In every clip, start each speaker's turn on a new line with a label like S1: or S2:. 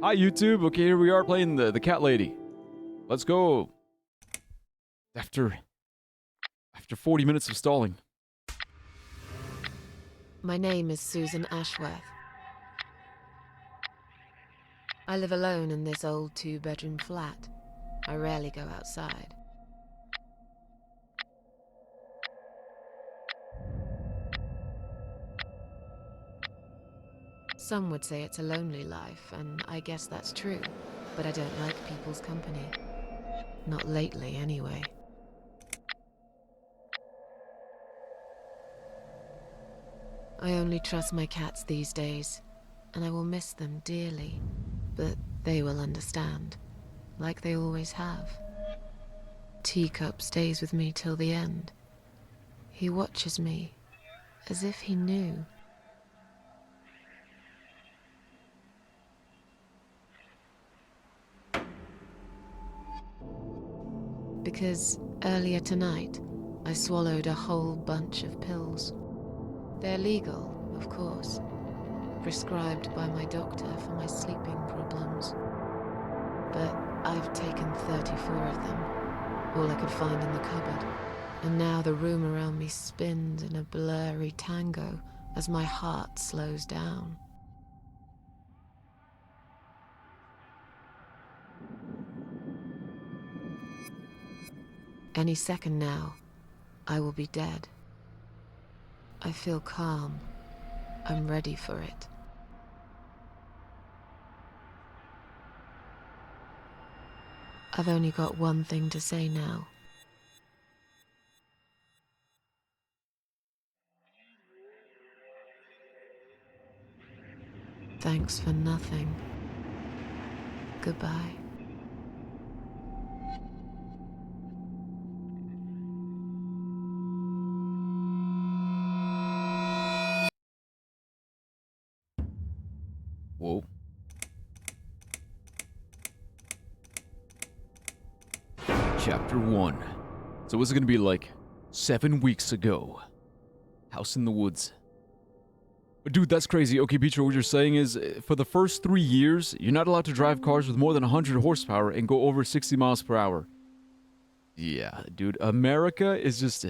S1: Hi, YouTube. Okay, here we are playing the cat lady. Let's go. After 40 minutes of stalling.
S2: My name is Susan Ashworth. I live alone in this old 2-bedroom flat. I rarely go outside. Some would say it's a lonely life, and I guess that's true, but I don't like people's company. Not lately, anyway. I only trust my cats these days, and I will miss them dearly, but they will understand, like they always have. Teacup stays with me till the end. He watches me, as if he knew. Because earlier tonight, I swallowed a whole bunch of pills. They're legal, of course, prescribed by my doctor for my sleeping problems. But I've taken 34 of them, all I could find in the cupboard. And now the room around me spins in a blurry tango as my heart slows down. Any second now, I will be dead. I feel calm. I'm ready for it. I've only got one thing to say now. Thanks for nothing. Goodbye.
S1: Whoa. Chapter 1. So what's it gonna be like 7 weeks ago? House in the woods. But dude, that's crazy. Okay, Peter, what you're saying is, for the first 3 years, you're not allowed to drive cars with more than 100 horsepower and go over 60 miles per hour. Yeah, dude, America is just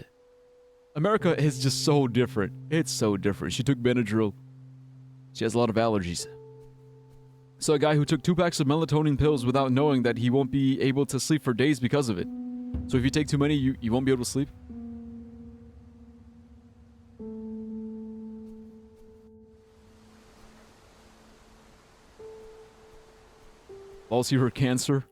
S1: so different. It's so different. She took Benadryl. She has a lot of allergies. So a guy who took 2 packs of melatonin pills without knowing that he won't be able to sleep for days because of it. So if you take too many, you won't be able to sleep? Also her cancer.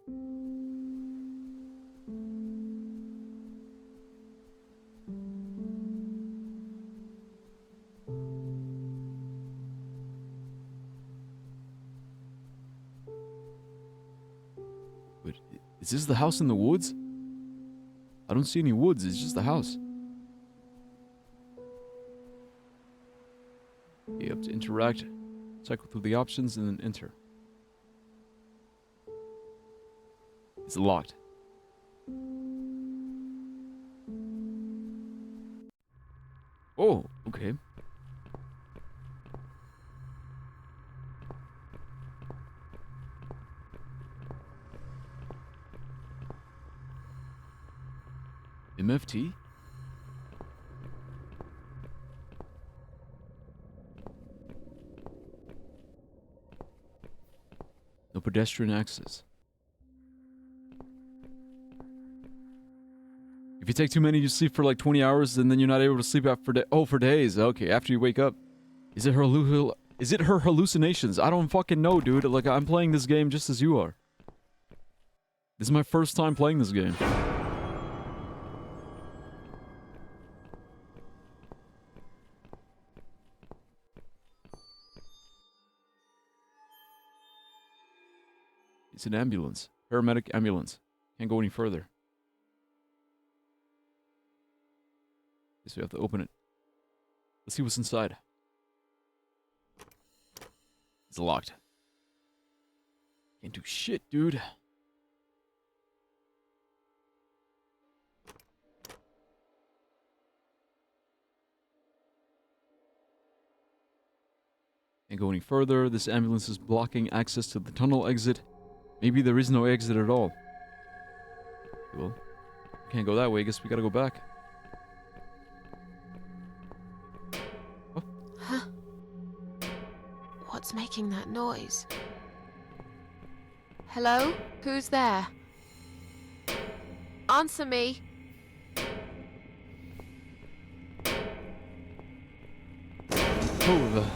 S1: But is this the house in the woods? I don't see any woods, it's just the house. You have to interact, cycle through the options, and then enter. It's locked. Oh, okay. MFT? No pedestrian access. If you take too many, you sleep for like 20 hours, and then you're not able to sleep for days. Okay, after you wake up. Is it her hallucinations? I don't fucking know, dude. Like, I'm playing this game just as you are. This is my first time playing this game. It's an ambulance. Paramedic ambulance. Can't go any further. Guess we have to open it. Let's see what's inside. It's locked. Can't do shit, dude. Can't go any further. This ambulance is blocking access to the tunnel exit. Maybe there is no exit at all. Well, can't go that way. I guess we gotta go back. Oh.
S2: Huh? What's making that noise? Hello? Who's there? Answer me.
S1: Oh,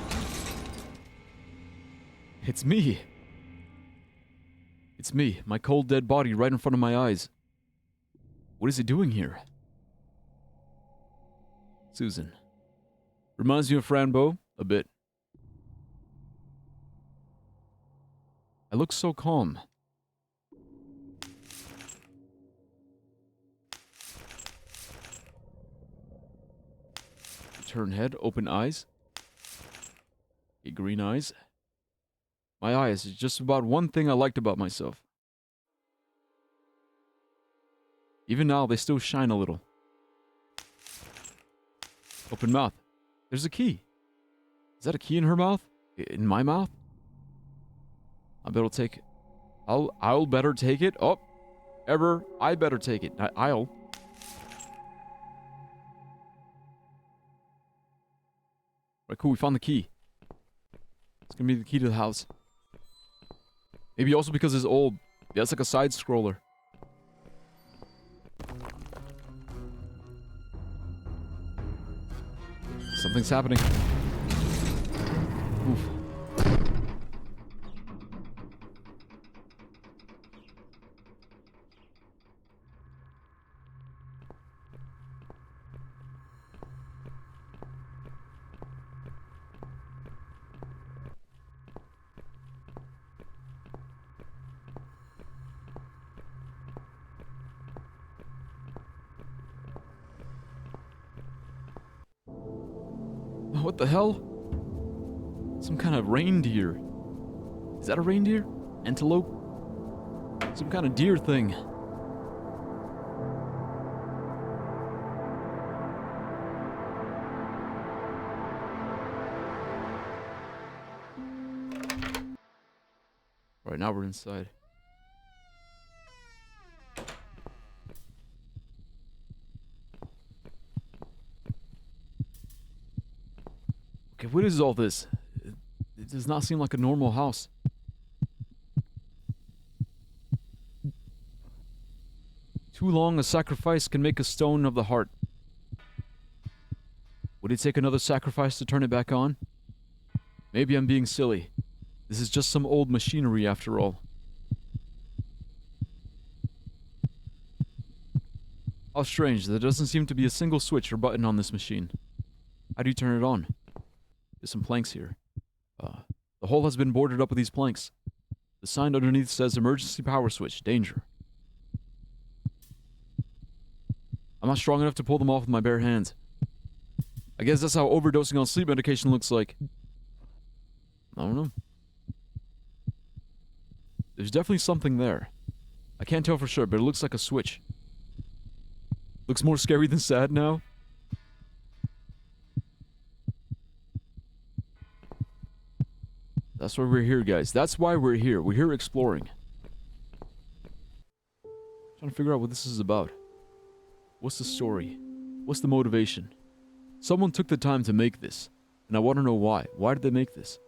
S1: it's me. It's me, my cold dead body right in front of my eyes. What is it doing here? Susan. Reminds you of Frambo? A bit. I look so calm. Turn head, open eyes. Okay, green eyes. My eyes is just about one thing I liked about myself. Even now, they still shine a little. Open mouth. There's a key. Is that a key in her mouth? In my mouth? I'll better take it. Oh, I better take it. I'll. Right, cool. We found the key. It's gonna be the key to the house. Maybe also because it's old. Yeah, it's like a side scroller. Something's happening. Oof. What the hell? Some kind of reindeer. Is that a reindeer? Antelope? Some kind of deer thing. Right, now we're inside. Okay, what is all this? It does not seem like a normal house. Too long a sacrifice can make a stone of the heart. Would it take another sacrifice to turn it back on? Maybe I'm being silly. This is just some old machinery after all. How strange, there doesn't seem to be a single switch or button on this machine. How do you turn it on? There's some planks here. The hole has been boarded up with these planks. The sign underneath says emergency power switch, danger. I'm not strong enough to pull them off with my bare hands. I guess that's how overdosing on sleep medication looks like. I don't know. There's definitely something there. I can't tell for sure, but it looks like a switch. Looks more scary than sad now. That's why we're here, guys. That's why we're here. We're here exploring. Trying to figure out what this is about. What's the story? What's the motivation? Someone took the time to make this, and I want to know why. Why did they make this?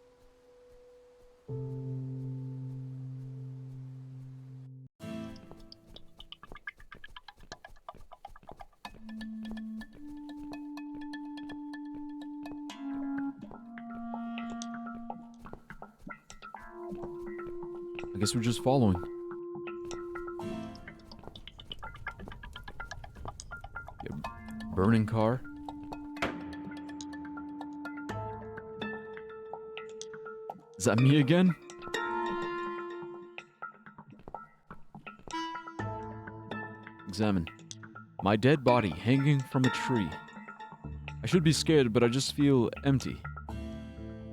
S1: I guess we're just following. Yeah, burning car. Is that me again? Examine. My dead body hanging from a tree. I should be scared, but I just feel empty.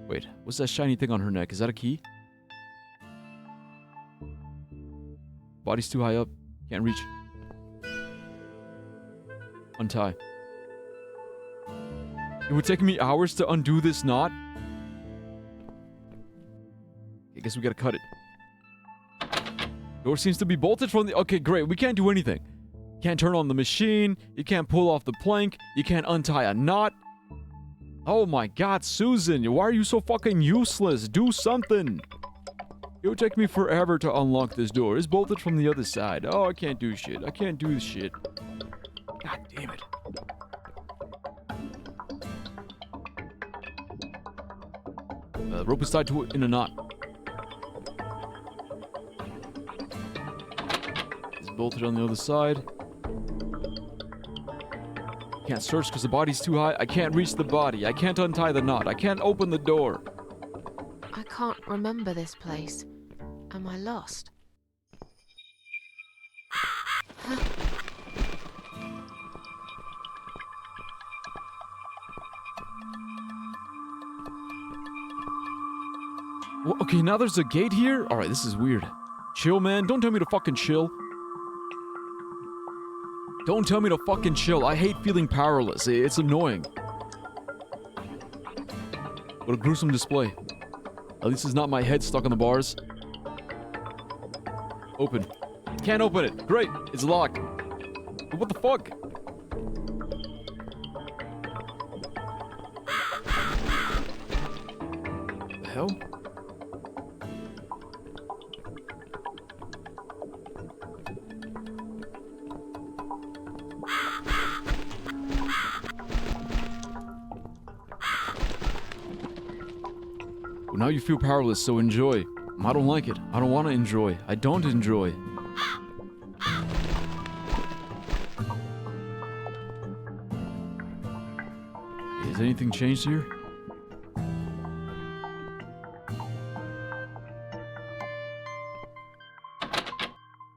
S1: Wait, what's that shiny thing on her neck? Is that a key? Body's too high up. Can't reach. Untie. It would take me hours to undo this knot. I guess we gotta cut it. Door seems to be bolted from the... Okay, great. We can't do anything. Can't turn on the machine. You can't pull off the plank. You can't untie a knot. Oh my god, Susan, why are you so fucking useless? Do something. It would take me forever to unlock this door. It's bolted from the other side. Oh, I can't do shit. I can't do this shit. God damn it. The rope is tied to it in a knot. It's bolted on the other side. Can't search because the body's too high. I can't reach the body. I can't untie the knot. I can't open the door.
S2: I can't remember this place. Am I lost?
S1: Well, okay, now there's a gate here? Alright, this is weird. Chill, man. Don't tell me to fucking chill. Don't tell me to fucking chill. I hate feeling powerless. It's annoying. What a gruesome display. At least it's not my head stuck on the bars. Open. Can't open it. Great. It's locked. What the fuck? The hell? Well, now you feel powerless, so enjoy. I don't like it. I don't want to enjoy. I don't enjoy. Has anything changed here?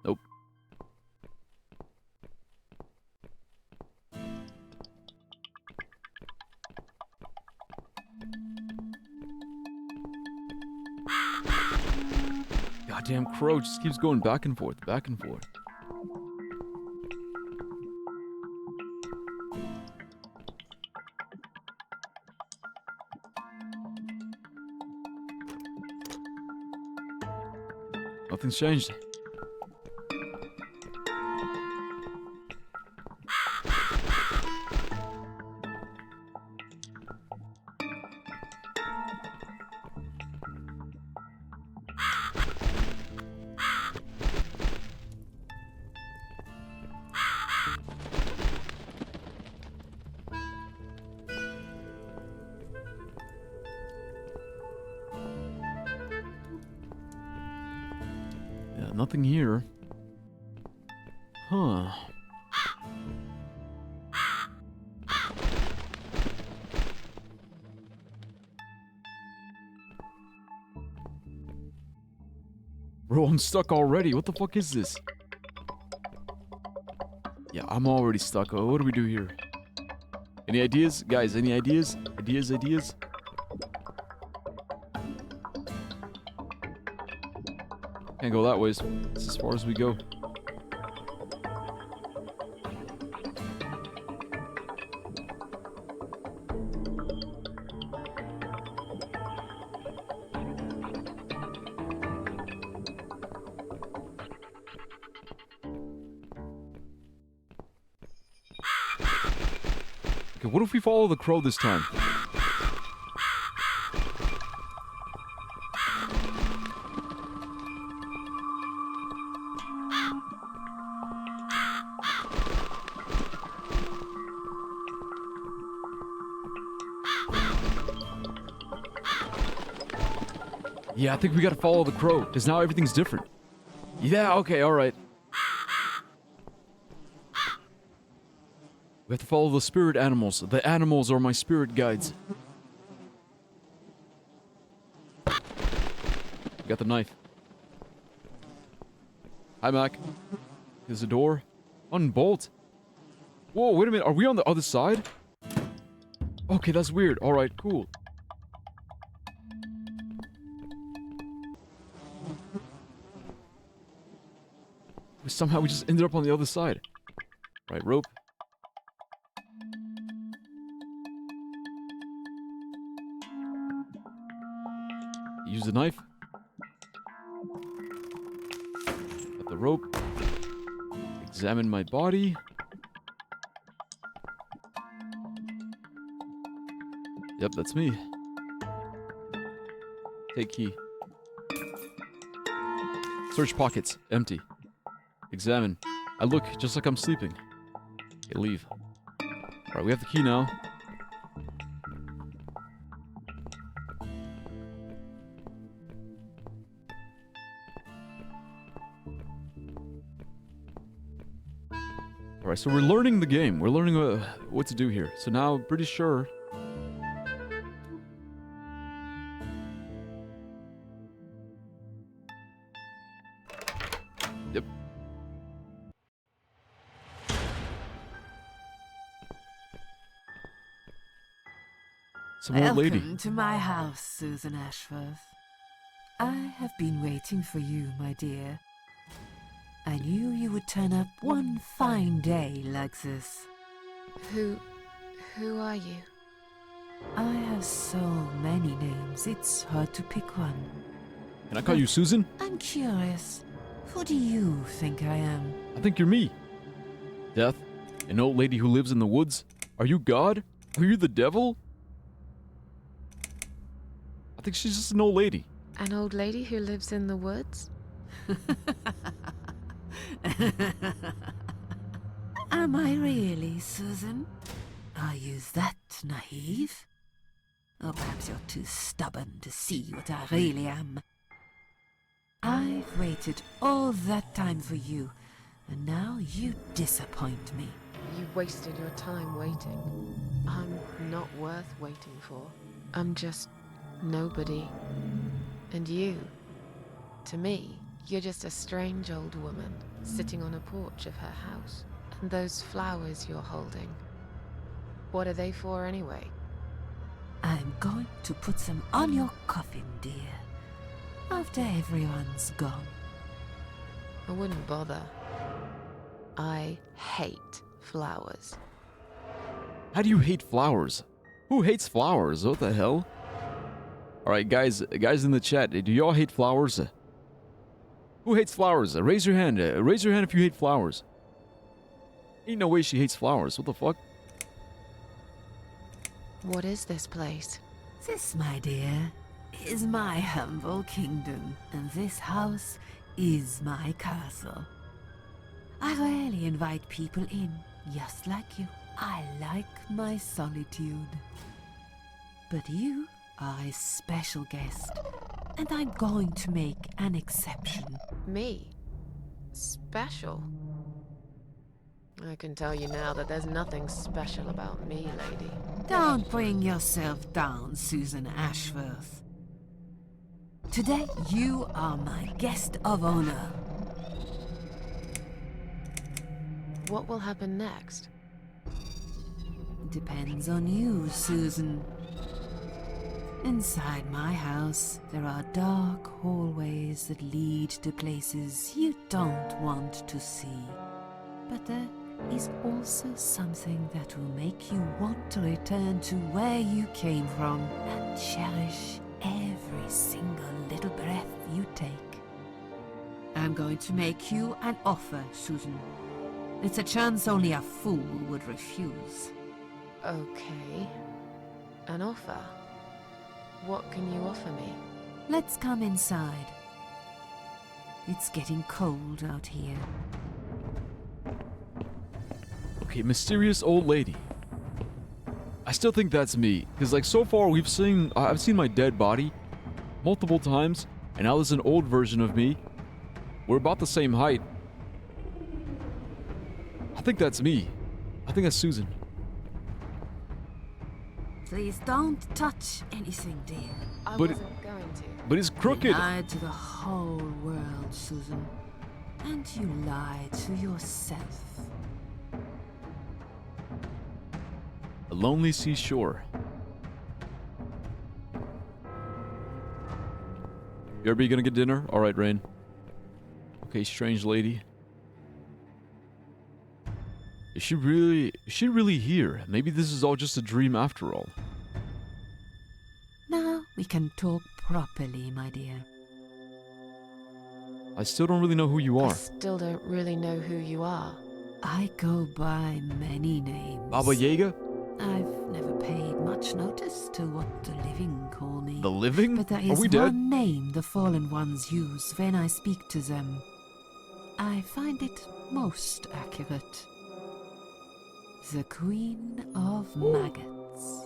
S1: Nope. Goddamn crow just keeps going back and forth, back and forth. Nothing's changed. Yeah, nothing here. Huh. Bro, I'm stuck already. What the fuck is this? Yeah, I'm already stuck. Oh, what do we do here? Any ideas? Guys, any ideas? Ideas? Can't go that way. It's as far as we go. Okay, what if we follow the crow this time? Yeah, I think we gotta follow the crow, because now everything's different. Yeah, okay, alright. We have to follow the spirit animals. The animals are my spirit guides. Got the knife. Hi, Mac. There's a door. Unbolt. Whoa, wait a minute. Are we on the other side? Okay, that's weird. Alright, cool. Somehow we just ended up on the other side. Right, rope. Use the knife. rope. Examine my body. Yep, that's me. Take key. Search pockets. Empty. Examine. I look just like I'm sleeping. Okay, leave. Alright, we have the key now. Alright, so we're learning the game. We're learning what to do here. So now, pretty sure... Yep. Some old lady.
S3: Welcome to my house, Susan Ashworth. I have been waiting for you, my dear. I knew you would turn up one fine day like this.
S2: Who are you?
S3: I have so many names, it's hard to pick one.
S1: Can I call you Susan?
S3: I'm curious. Who do you think I am?
S1: I think you're me. Death? An old lady who lives in the woods? Are you God? Are you the devil? I think she's just an old lady.
S2: An old lady who lives in the woods?
S3: Am I really, Susan? Are you that naive? Or perhaps you're too stubborn to see what I really am. I've waited all that time for you, and now you disappoint me.
S2: You wasted your time waiting. I'm not worth waiting for. I'm just nobody. And you, to me, you're just a strange old woman sitting on a porch of her house. And those flowers you're holding, what are they for anyway?
S3: I'm going to put them on your coffin, dear, after everyone's gone.
S2: I wouldn't bother. I hate flowers.
S1: How do you hate flowers? Who hates flowers? What the hell? Alright, guys in the chat, do y'all hate flowers? Who hates flowers? Raise your hand. Raise your hand if you hate flowers. Ain't no way she hates flowers. What the fuck?
S2: What is this place?
S3: This, my dear, is my humble kingdom, and this house is my castle. I rarely invite people in, just like you. I like my solitude. But you are a special guest, and I'm going to make an exception.
S2: Me? Special? I can tell you now that there's nothing special about me, lady.
S3: Don't bring yourself down, Susan Ashworth. Today, you are my guest of honor.
S2: What will happen next?
S3: Depends on you, Susan. Inside my house, there are dark hallways that lead to places you don't want to see. But there is also something that will make you want to return to where you came from and cherish every single little breath you take. I'm going to make you an offer, Susan. It's a chance only a fool would refuse.
S2: Okay. An offer? What can you offer me?
S3: Let's come inside. It's getting cold out here.
S1: Okay, mysterious old lady. I still think that's me, because like so far I've seen my dead body multiple times, and now there's an old version of me. We're about the same height. I think that's me. I think that's Susan.
S3: Please don't touch anything, dear.
S2: I
S1: But
S2: wasn't going to.
S1: But he's crooked.
S3: You lied to the whole world, Susan. And you lied to yourself.
S1: A lonely seashore. You gonna get dinner? Alright, Rain. Okay, strange lady. Is she really here? Maybe this is all just a dream after all.
S3: Now we can talk properly, my dear.
S1: I still don't really know who you
S2: I
S1: are.
S2: still don't really know who you are.
S3: I go by many names.
S1: Baba Yaga?
S3: I've never paid much notice to what the living call me.
S1: The living?
S3: But there
S1: Are
S3: is
S1: we dead?
S3: one name the fallen ones use when I speak to them. I find it most accurate. The Queen of Maggots.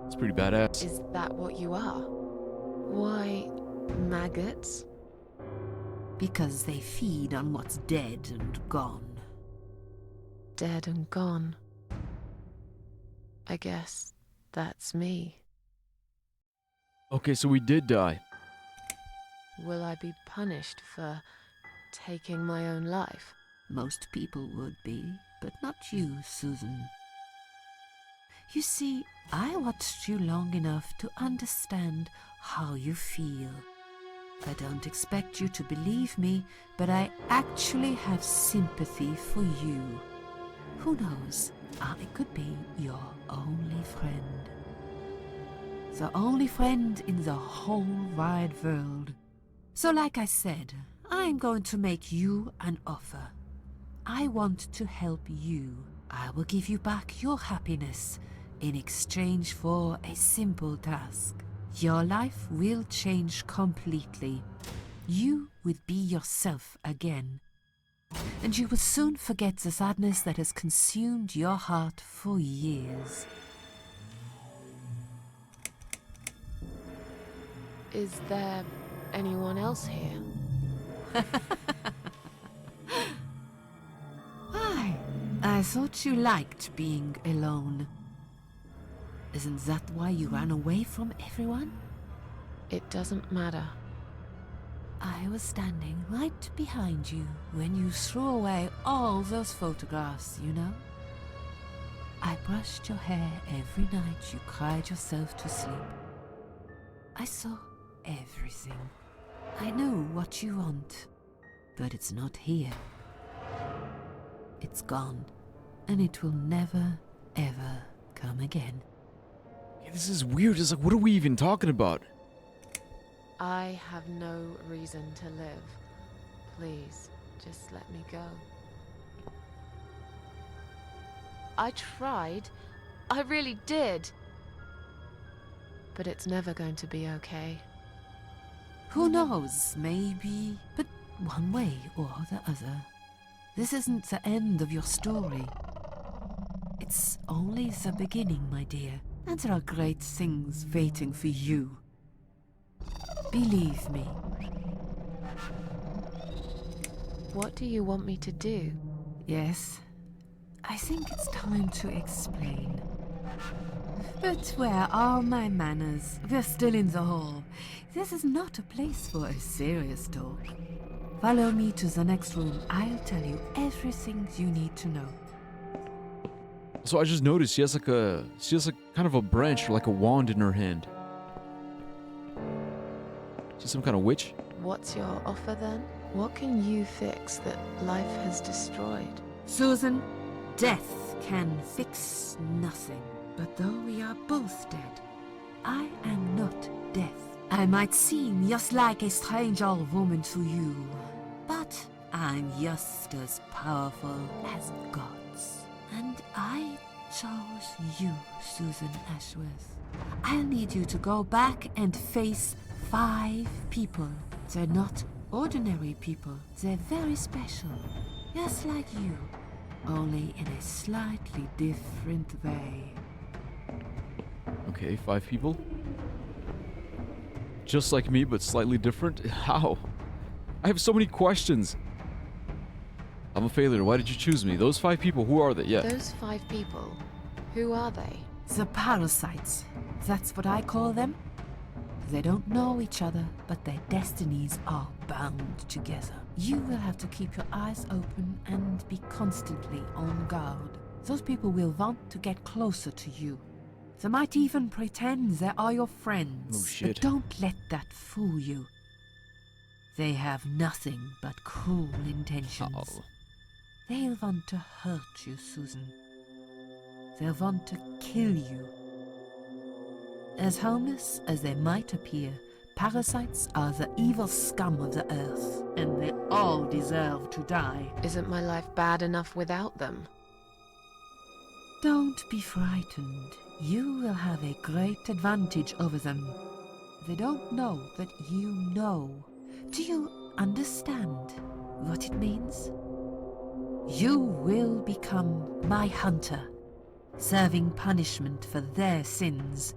S1: It's pretty badass.
S2: Is that what you are? Why, maggots?
S3: Because they feed on what's dead and gone.
S2: Dead and gone. I guess that's me.
S1: Okay, so we did die.
S2: Will I be punished for taking my own life?
S3: Most people would be, but not you, Susan. You see, I watched you long enough to understand how you feel. I don't expect you to believe me, but I actually have sympathy for you. Who knows, I could be your only friend. The only friend in the whole wide world. So like I said, I'm going to make you an offer. I want to help you. I will give you back your happiness in exchange for a simple task. Your life will change completely. You will be yourself again. And you will soon forget the sadness that has consumed your heart for years.
S2: Is there anyone else here?
S3: Why? I thought you liked being alone. Isn't that why you ran away from everyone?
S2: It doesn't matter.
S3: I was standing right behind you when you threw away all those photographs, you know? I brushed your hair every night you cried yourself to sleep. I saw everything. I know what you want, but it's not here. It's gone, and it will never, ever come again.
S1: Yeah, this is weird. It's like, what are we even talking about?
S2: I have no reason to live. Please, just let me go. I tried. I really did. But it's never going to be okay.
S3: Who knows, maybe, but one way or the other. This isn't the end of your story. It's only the beginning, my dear, and there are great things waiting for you. Believe me.
S2: What do you want me to do?
S3: Yes, I think it's time to explain. But where are my manners? We're still in the hall. This is not a place for a serious talk. Follow me to the next room. I'll tell you everything you need to know.
S1: So I just noticed she has like kind of a branch or like a wand in her hand. She's some kind of witch?
S2: What's your offer then? What can you fix that life has destroyed?
S3: Susan, death can fix nothing. But though we are both dead, I am not death. I might seem just like a strange old woman to you, but I'm just as powerful as gods. And I chose you, Susan Ashworth. I'll need you to go back and face 5 people. They're not ordinary people. They're very special, just like you, only in a slightly different way.
S1: Okay, 5 people. Just like me, but slightly different? How? I have so many questions. I'm a failure. Why did you choose me? Those 5 people, who are they? Yeah.
S2: Those 5 people, who are they?
S3: The parasites. That's what I call them. They don't know each other, but their destinies are bound together. You will have to keep your eyes open and be constantly on guard. Those people will want to get closer to you. They might even pretend they are your friends.
S1: Oh, shit.
S3: But don't let that fool you. They have nothing but cruel intentions.
S1: Uh-oh.
S3: They'll want to hurt you, Susan. They'll want to kill you. As harmless as they might appear, parasites are the evil scum of the earth, and they all deserve to die.
S2: Isn't my life bad enough without them?
S3: Don't be frightened. You will have a great advantage over them. They don't know that you know. Do you understand what it means? You will become my hunter, serving punishment for their sins.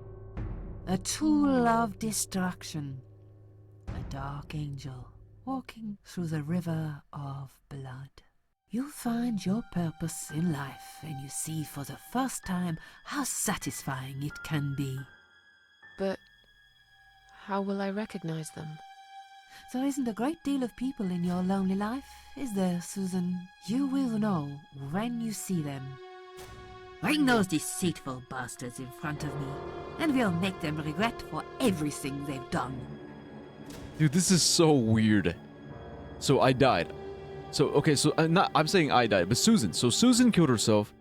S3: A tool of destruction. A dark angel walking through the river of blood. You'll find your purpose in life and you see for the first time how satisfying it can be.
S2: But how will I recognize them?
S3: There isn't a great deal of people in your lonely life, is there, Susan? You will know when you see them. Bring those deceitful bastards in front of me, and we'll make them regret for everything they've done.
S1: Dude, this is so weird. So I died. So, okay, so I'm saying I died, but Susan. So Susan killed herself.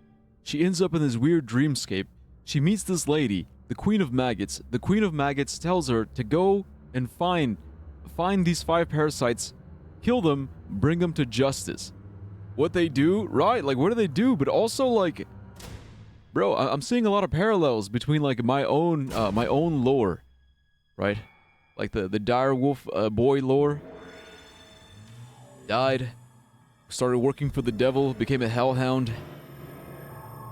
S1: She ends up in this weird dreamscape. She meets this lady, the Queen of Maggots. The Queen of Maggots tells her to go and find these 5 parasites, kill them, bring them to justice. What they do, right? Like, what do they do? But also, like, bro, I'm seeing a lot of parallels between, like, my own lore, right? Like the dire wolf boy lore. Died, started working for the devil, became a hellhound,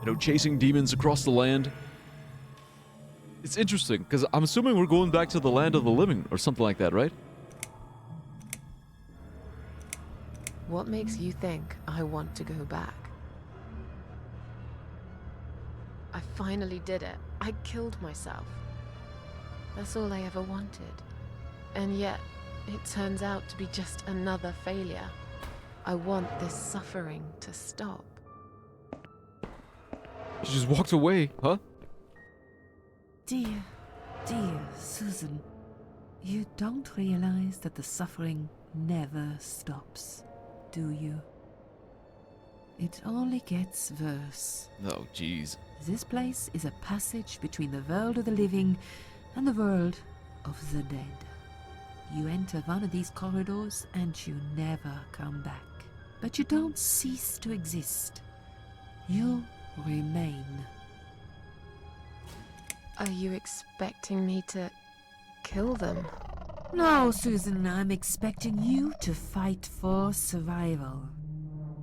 S1: you know, chasing demons across the land. It's interesting, because I'm assuming we're going back to the land of the living, or something like that, right?
S2: What makes you think I want to go back? I finally did it. I killed myself. That's all I ever wanted. And yet, it turns out to be just another failure. I want this suffering to stop.
S1: She just walked away, huh?
S3: Dear Susan, you don't realize that the suffering never stops, do you? It only gets worse.
S1: Oh, jeez.
S3: This place is a passage between the world of the living and the world of the dead. You enter one of these corridors and you never come back. But you don't cease to exist. You remain.
S2: Are you expecting me to kill them?
S3: No, Susan, I'm expecting you to fight for survival.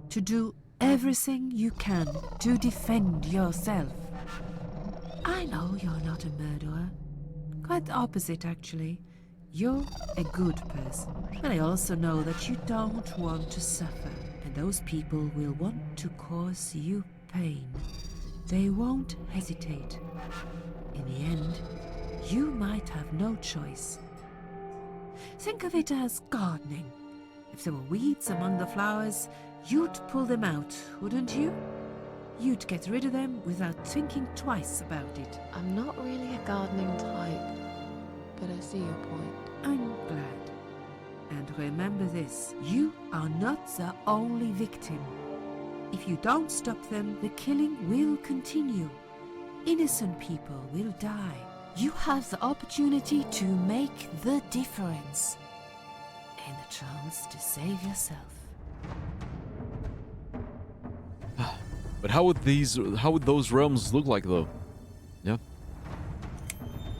S3: To do everything you can to defend yourself. I know you're not a murderer. Quite the opposite, actually. You're a good person. But I also know that you don't want to suffer. And those people will want to cause you pain. They won't hesitate. In the end, you might have no choice. Think of it as gardening. If there were weeds among the flowers, you'd pull them out, wouldn't you? You'd get rid of them without thinking twice about it.
S2: I'm not really a gardening type, but I see your point.
S3: I'm glad. And remember this, you are not the only victim. If you don't stop them, the killing will continue. Innocent people will die. You have the opportunity to make the difference. And a chance to save yourself.
S1: But how would those realms look like, though? Yeah.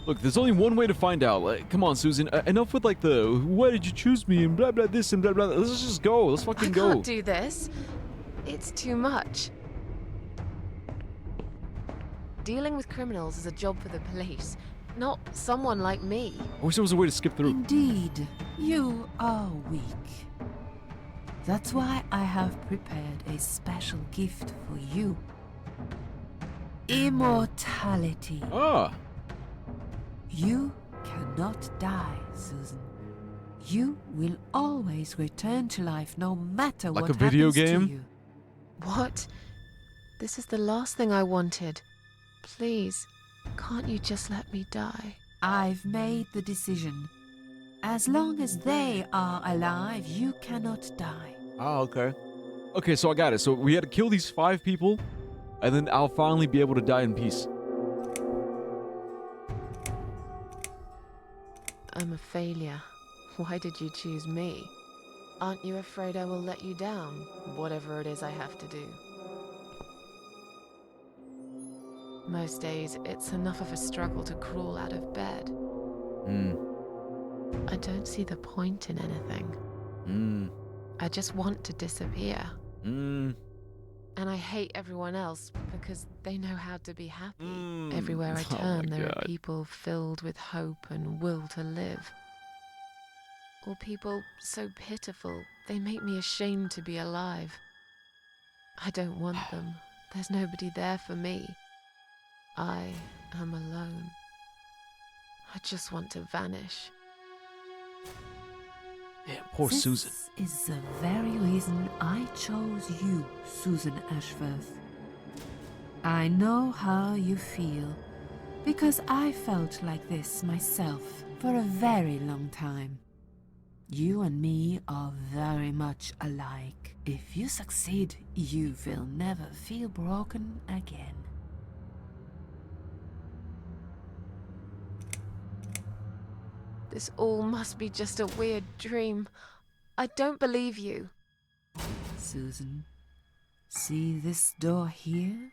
S1: Look, there's only one way to find out. Like, come on, Susan. Enough with like the why did you choose me and blah blah this and blah blah. Let's just go. Let's fucking go.
S2: I can't do this. It's too much. Dealing with criminals is a job for the police, not someone like me.
S1: I wish there was a way to skip through.
S3: Indeed, you are weak. That's why I have prepared a special gift for you. Immortality.
S1: Ah.
S3: You cannot die, Susan. You will always return to life no matter
S1: Like
S3: what
S1: a video
S3: happens
S1: game?
S3: to you.
S2: What? This is the last thing I wanted. Please, can't you just let me die?
S3: I've made the decision. As long as they are alive, you cannot die.
S1: Oh, okay. Okay, so I got it. So we had to kill these 5 people, and then I'll finally be able to die in peace.
S2: I'm a failure. Why did you choose me? Aren't you afraid I will let you down, whatever it is I have to do? Most days, it's enough of a struggle to crawl out of bed.
S1: Hmm.
S2: I don't see the point in anything.
S1: Hmm.
S2: I just want to disappear.
S1: Hmm.
S2: And I hate everyone else because they know how to be happy.
S1: Mm.
S2: Everywhere I
S1: Oh
S2: turn,
S1: my
S2: there are
S1: God.
S2: people filled with hope and will to live. Or people so pitiful, they make me ashamed to be alive. I don't want them. There's nobody there for me. I am alone. I just want to vanish.
S1: Yeah, poor
S3: This
S1: Susan.
S3: is the very reason I chose you, Susan Ashworth. I know how you feel, because I felt like this myself for a very long time. You and me are very much alike. If you succeed, you will never feel broken again.
S2: This all must be just a weird dream. I don't believe you.
S3: Susan, see this door here?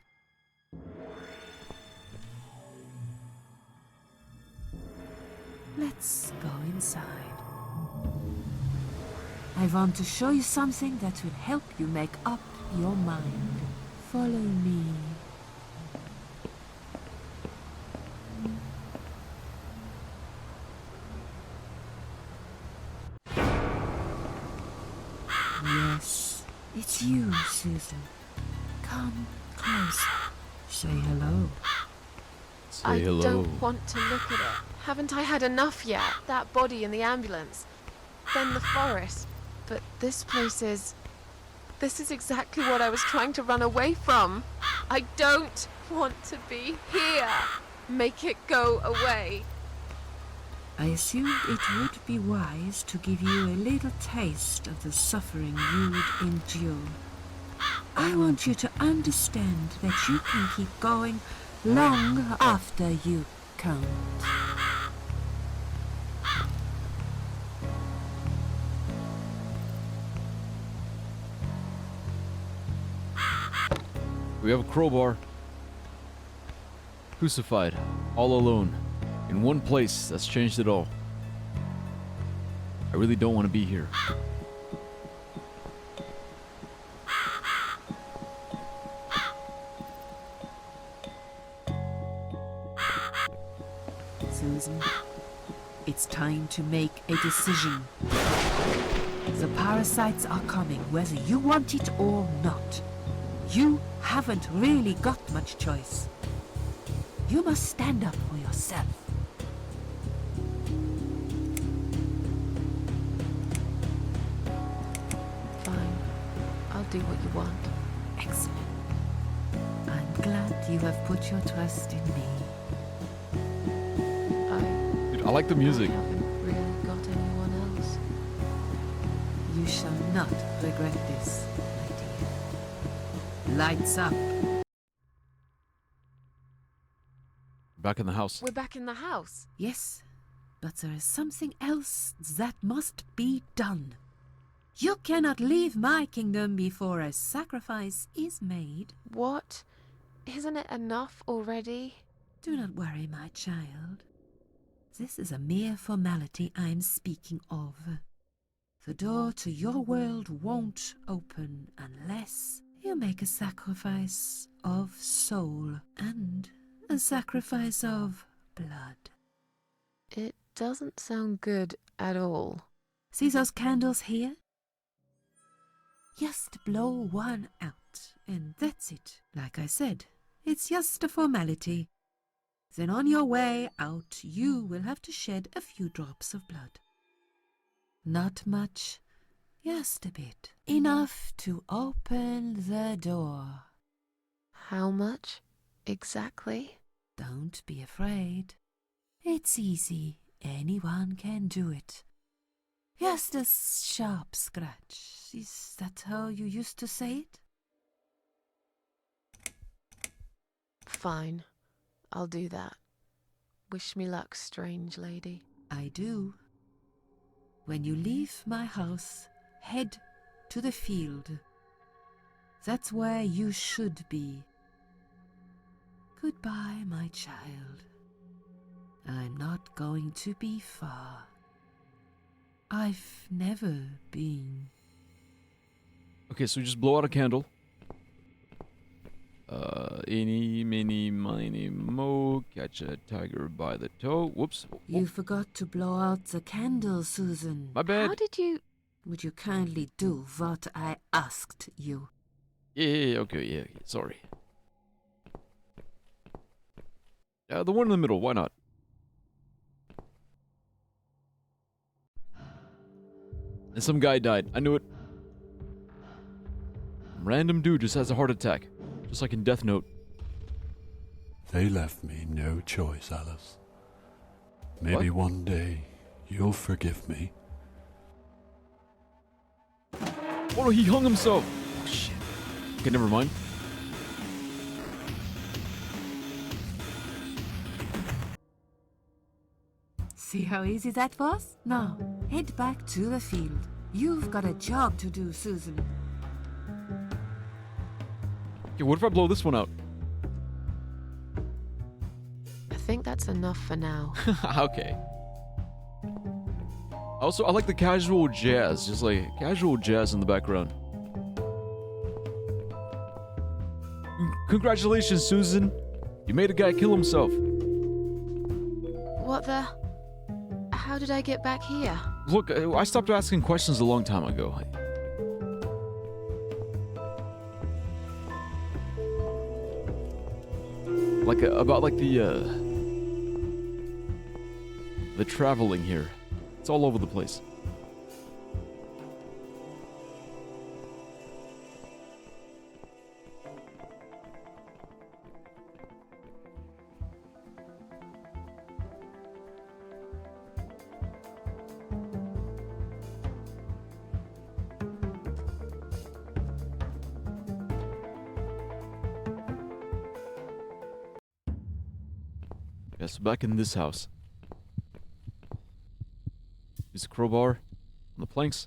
S3: Let's go inside. I want to show you something that will help you make up your mind. Follow me. Yes, it's you, Susan. Come closer. Say hello.
S1: Say
S2: I
S1: hello.
S2: don't want to look at it. Haven't I had enough yet? That body in the ambulance. Then the forest. But this place is... This is exactly what I was trying to run away from. I don't want to be here. Make it go away.
S3: I assumed it would be wise to give you a little taste of the suffering you'd endure. I want you to understand that you can keep going long after you can't.
S1: We have a crowbar. Crucified, all alone, in one place that's changed it all. I really don't want to be here.
S3: Susan, it's time to make a decision. The parasites are coming, whether you want it or not. You haven't really got much choice. You must stand up for yourself.
S2: Fine. I'll do what you want.
S3: Excellent. I'm glad you have put your trust in me.
S1: Dude, I like the music.
S2: I haven't really got anyone else.
S3: You shall not regret this, my dear. Lights up.
S1: Back in the house.
S2: We're back in the house.
S3: Yes, but there is something else that must be done. You cannot leave my kingdom before a sacrifice is made.
S2: What? Isn't it enough already?
S3: Do not worry, my child. This is a mere formality I am speaking of. The door to your world won't open unless you make a sacrifice of soul and a sacrifice of blood.
S2: It doesn't sound good at all.
S3: See those candles here? Just blow one out, and that's it. Like I said, it's just a formality. Then on your way out, you will have to shed a few drops of blood. Not much, just a bit. Enough to open the door.
S2: How much exactly?
S3: Don't be afraid. It's easy. Anyone can do it. Just a sharp scratch. Is that how you used to say it?
S2: Fine. I'll do that. Wish me luck, strange lady.
S3: I do. When you leave my house, head to the field. That's where you should be. Goodbye, my child. I'm not going to be far. I've never been.
S1: Okay, so we just blow out a candle. Eeny, meeny, miny, mo, catch a tiger by the toe. Whoops.
S3: You forgot to blow out the candle, Susan.
S1: My bad.
S2: How did you...
S3: Would you kindly do what I asked you?
S1: Yeah, okay, yeah, sorry. The one in the middle, why not? And some guy died. I knew it. Random dude just has a heart attack. Just like in Death Note.
S4: They left me no choice, Alice. Maybe one day you'll forgive me.
S1: Oh no, he hung himself! Oh shit. Okay, never mind.
S3: See how easy that was? Now, head back to the field. You've got a job to do, Susan.
S1: Okay, what if I blow this one out?
S2: I think that's enough for now.
S1: Okay. Also, I like the casual jazz. Just like casual jazz in the background. Congratulations, Susan. You made a guy kill himself.
S2: What the... How did I get back here?
S1: Look, I stopped asking questions a long time ago. Like, about like the traveling here. It's all over the place. Yes, back in this house. Use a crowbar on the planks.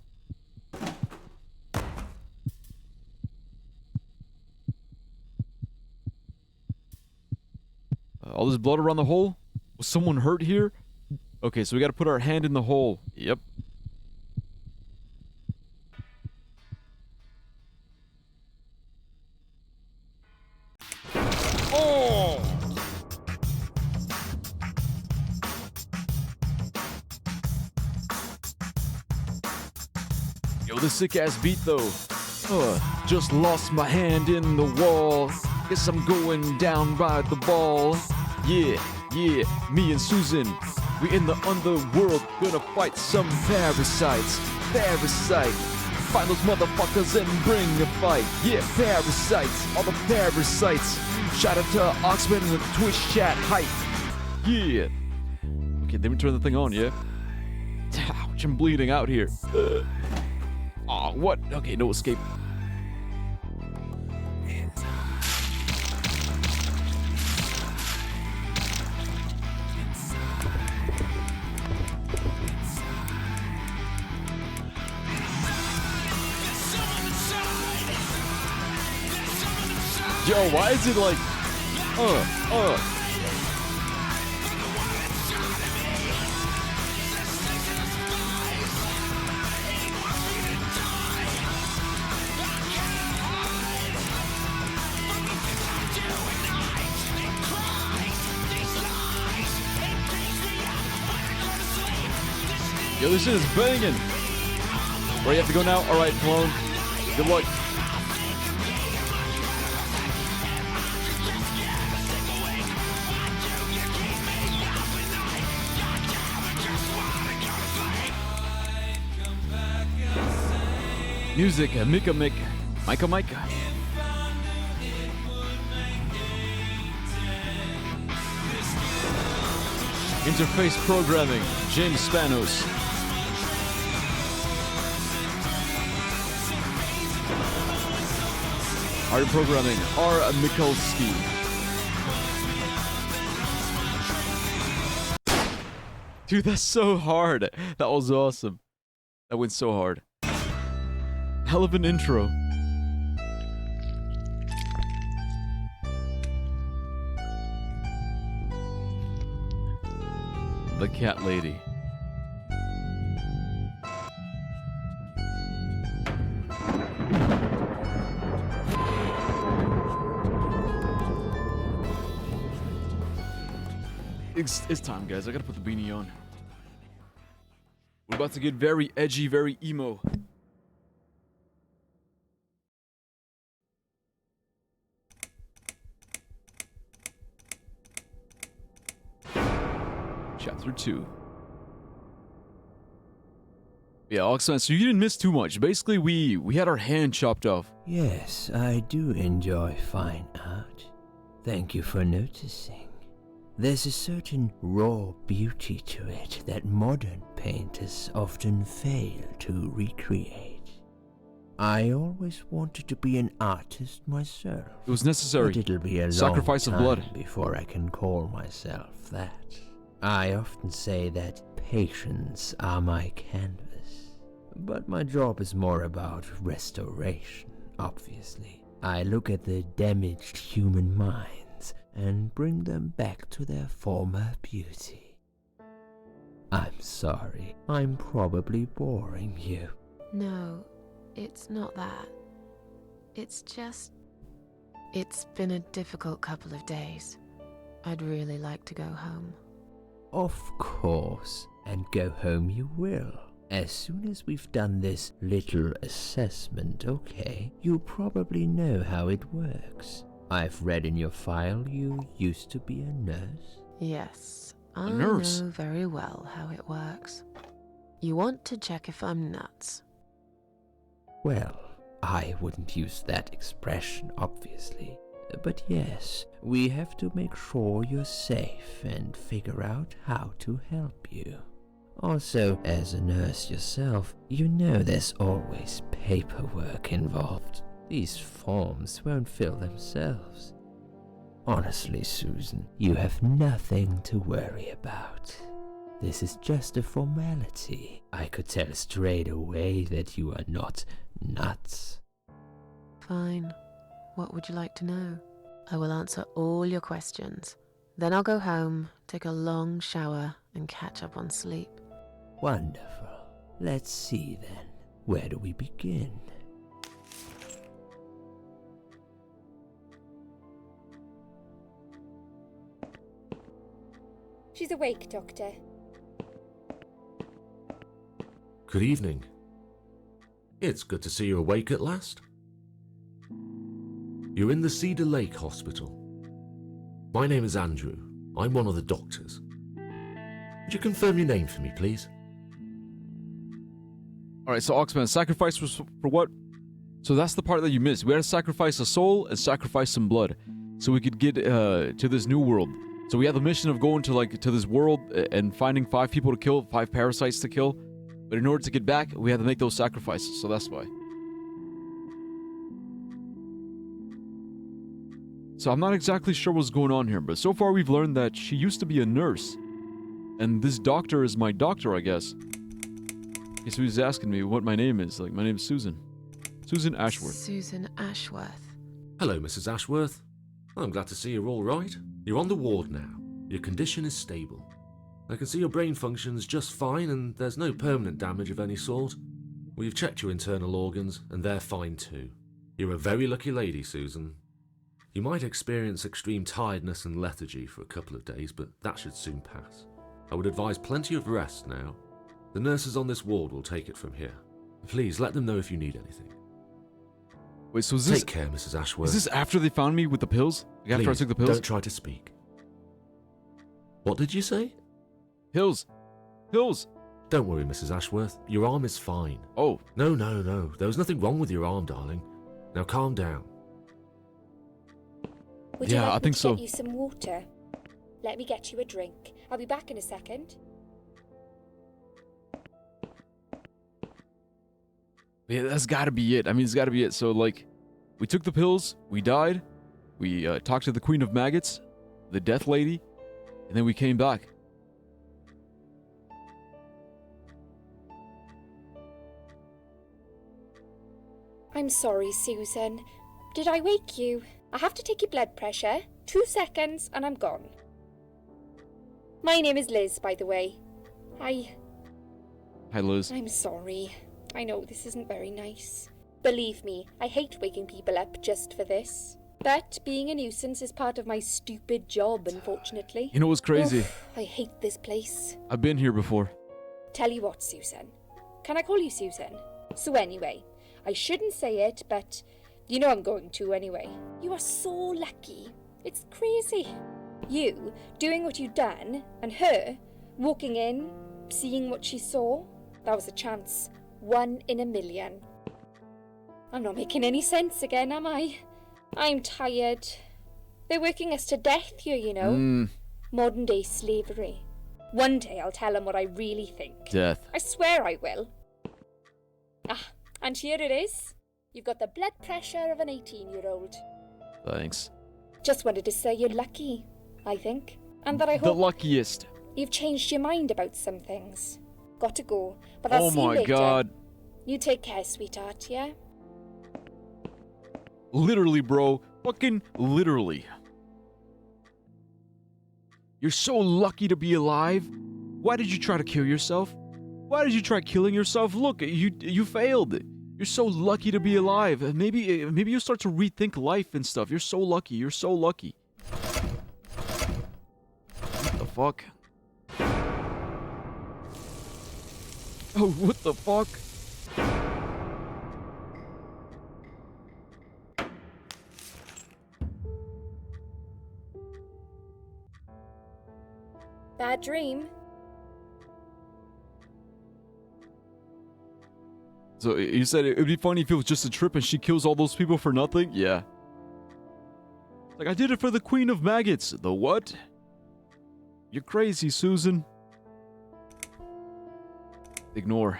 S1: All this blood around the hole? Was someone hurt here? Okay, so we gotta put our hand in the hole. Yep. Oh! Yo, this sick ass beat though. Just lost my hand in the wall. Guess I'm going down by the ball. Yeah, me and Susan. We in the underworld, gonna fight some parasites. Parasite. Find those motherfuckers and bring a fight. Yeah, parasites. All the parasites. Shout out to Oxman with Twitch chat hype. Yeah. Okay, then we turn the thing on, yeah? Ouch, I'm bleeding out here. Aw, what? Okay, no escape. Yo, why is it like, Yo, this shit is banging. Where you have to go now? Alright, clone. Good luck. Music, Mika. Interface programming, James Spanos. Art programming, R. Mikulski. Dude, that's so hard. That was awesome. That went so hard. Hell of an intro. The cat lady. It's time, guys. I gotta put the beanie on. We're about to get very edgy, very emo. Chapter 2. Yeah, Oxman, so you didn't miss too much. Basically, we had our hand chopped off.
S5: Yes, I do enjoy fine art. Thank you for noticing. There's a certain raw beauty to it that modern painters often fail to recreate. I always wanted to be an artist myself.
S1: It was necessary.
S5: But it'll be a
S1: Sacrifice
S5: long
S1: of blood.
S5: time before I can call myself that. I often say that patients are my canvas. But my job is more about restoration, obviously. I look at the damaged human minds and bring them back to their former beauty. I'm sorry, I'm probably boring you.
S2: No, it's not that. It's just... It's been a difficult couple of days. I'd really like to go home.
S5: Of course, and go home you will. As soon as we've done this little assessment, okay, you probably know how it works. I've read in your file you used to be a nurse.
S2: Yes, I
S1: nurse?
S2: know very well how it works. You want to check if I'm nuts.
S5: Well, I wouldn't use that expression, obviously. But yes, we have to make sure you're safe and figure out how to help you. Also, as a nurse yourself, you know there's always paperwork involved. These forms won't fill themselves. Honestly, Susan, you have nothing to worry about. This is just a formality. I could tell straight away that you are not nuts.
S2: Fine. What would you like to know? I will answer all your questions. Then I'll go home, take a long shower, and catch up on sleep.
S5: Wonderful. Let's see then. Where do we begin?
S6: She's awake, Doctor.
S7: Good evening. It's good to see you awake at last. You're in the Cedar Lake Hospital. My name is Andrew. I'm one of the doctors. Would you confirm your name for me, please?
S1: Alright, so Oxman, sacrifice was for what? So that's the part that you missed. We had to sacrifice a soul and sacrifice some blood so we could get to this new world. So we had the mission of going to this world and finding 5 people to kill, 5 parasites to kill. But in order to get back, we had to make those sacrifices, so that's why. So I'm not exactly sure what's going on here, but so far we've learned that she used to be a nurse. And this doctor is my doctor, I guess. Okay, so he's asking me what my name is. Like, my name's Susan. Susan Ashworth.
S2: Susan Ashworth.
S7: Hello, Mrs. Ashworth. I'm glad to see you're all right. You're on the ward now. Your condition is stable. I can see your brain functions just fine and there's no permanent damage of any sort. We've checked your internal organs and they're fine too. You're a very lucky lady, Susan. You might experience extreme tiredness and lethargy for a couple of days, but that should soon pass. I would advise plenty of rest now. The nurses on this ward will take it from here. Please let them know if you need anything.
S1: Wait, so is this...
S7: Take care, Mrs. Ashworth.
S1: Is this after they found me with the pills? Like after I
S7: Please,
S1: took the pills?
S7: don't try to speak. What did you say?
S1: Pills. Pills.
S7: Don't worry, Mrs. Ashworth. Your arm is fine.
S1: Oh.
S7: No. There was nothing wrong with your arm, darling. Now calm down.
S6: Would you
S1: Yeah,
S6: like
S1: I
S6: me
S1: think
S6: to
S1: so.
S6: get you some water? Let me get you a drink. I'll be back in a second.
S1: Yeah, that's gotta be it. I mean, it's gotta be it. So, like, we took the pills, we died, we talked to the Queen of Maggots, the Death Lady, and then we came back.
S6: I'm sorry, Susan. Did I wake you? I have to take your blood pressure. 2 seconds and I'm gone. My name is Liz, by the way.
S1: Hi, Liz.
S6: I'm sorry. I know this isn't very nice. Believe me, I hate waking people up just for this. But being a nuisance is part of my stupid job, unfortunately.
S1: You know what's crazy?
S6: Oof, I hate this place.
S1: I've been here before.
S6: Tell you what, Susan. Can I call you Susan? So anyway, I shouldn't say it, but you know I'm going to anyway. You are so lucky. It's crazy. You doing what you've done, and her walking in, seeing what she saw. That was a chance. 1 in a million. I'm not making any sense again, am I? I'm tired. They're working us to death here, you know. Modern day slavery. One day I'll tell them what I really think.
S1: Death.
S6: I swear I will. Ah, and here it is. You've got the blood pressure of an 18-year-old.
S1: Thanks.
S6: Just wanted to say you're lucky, I think. And that I
S1: The
S6: hope
S1: luckiest.
S6: you've changed your mind about some things. Got to go, but I'll
S1: Oh
S6: see you
S1: my
S6: later.
S1: god.
S6: You take care, sweetheart, yeah?
S1: Literally, bro. Fucking literally. You're so lucky to be alive. Why did you try to kill yourself? Why did you try killing yourself? Look, you failed. You're so lucky to be alive. Maybe you start to rethink life and stuff. You're so lucky. You're so lucky. What the fuck? Oh, what the fuck?
S6: Bad dream?
S1: So you said it'd be funny if it was just a trip and she kills all those people for nothing? Yeah. Like, I did it for the Queen of Maggots. The what? You're crazy, Susan. Ignore.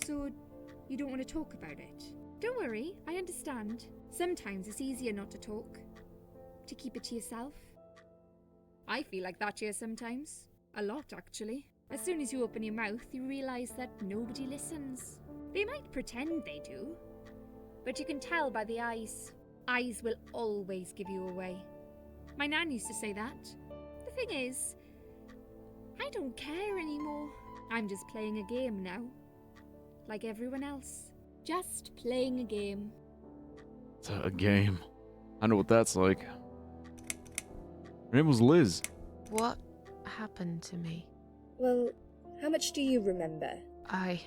S8: So, you don't want to talk about it? Don't worry, I understand. Sometimes it's easier not to talk. To keep it to yourself. I feel like that here sometimes. A lot, actually. As soon as you open your mouth, you realise that nobody listens. They might pretend they do, but you can tell by the eyes. Eyes will always give you away. My nan used to say that. The thing is, I don't care anymore. I'm just playing a game now. Like everyone else. Just playing a game.
S1: It's a game. I know what that's like. Her name was Liz.
S2: What happened to me?
S6: Well, how much do you remember?
S2: I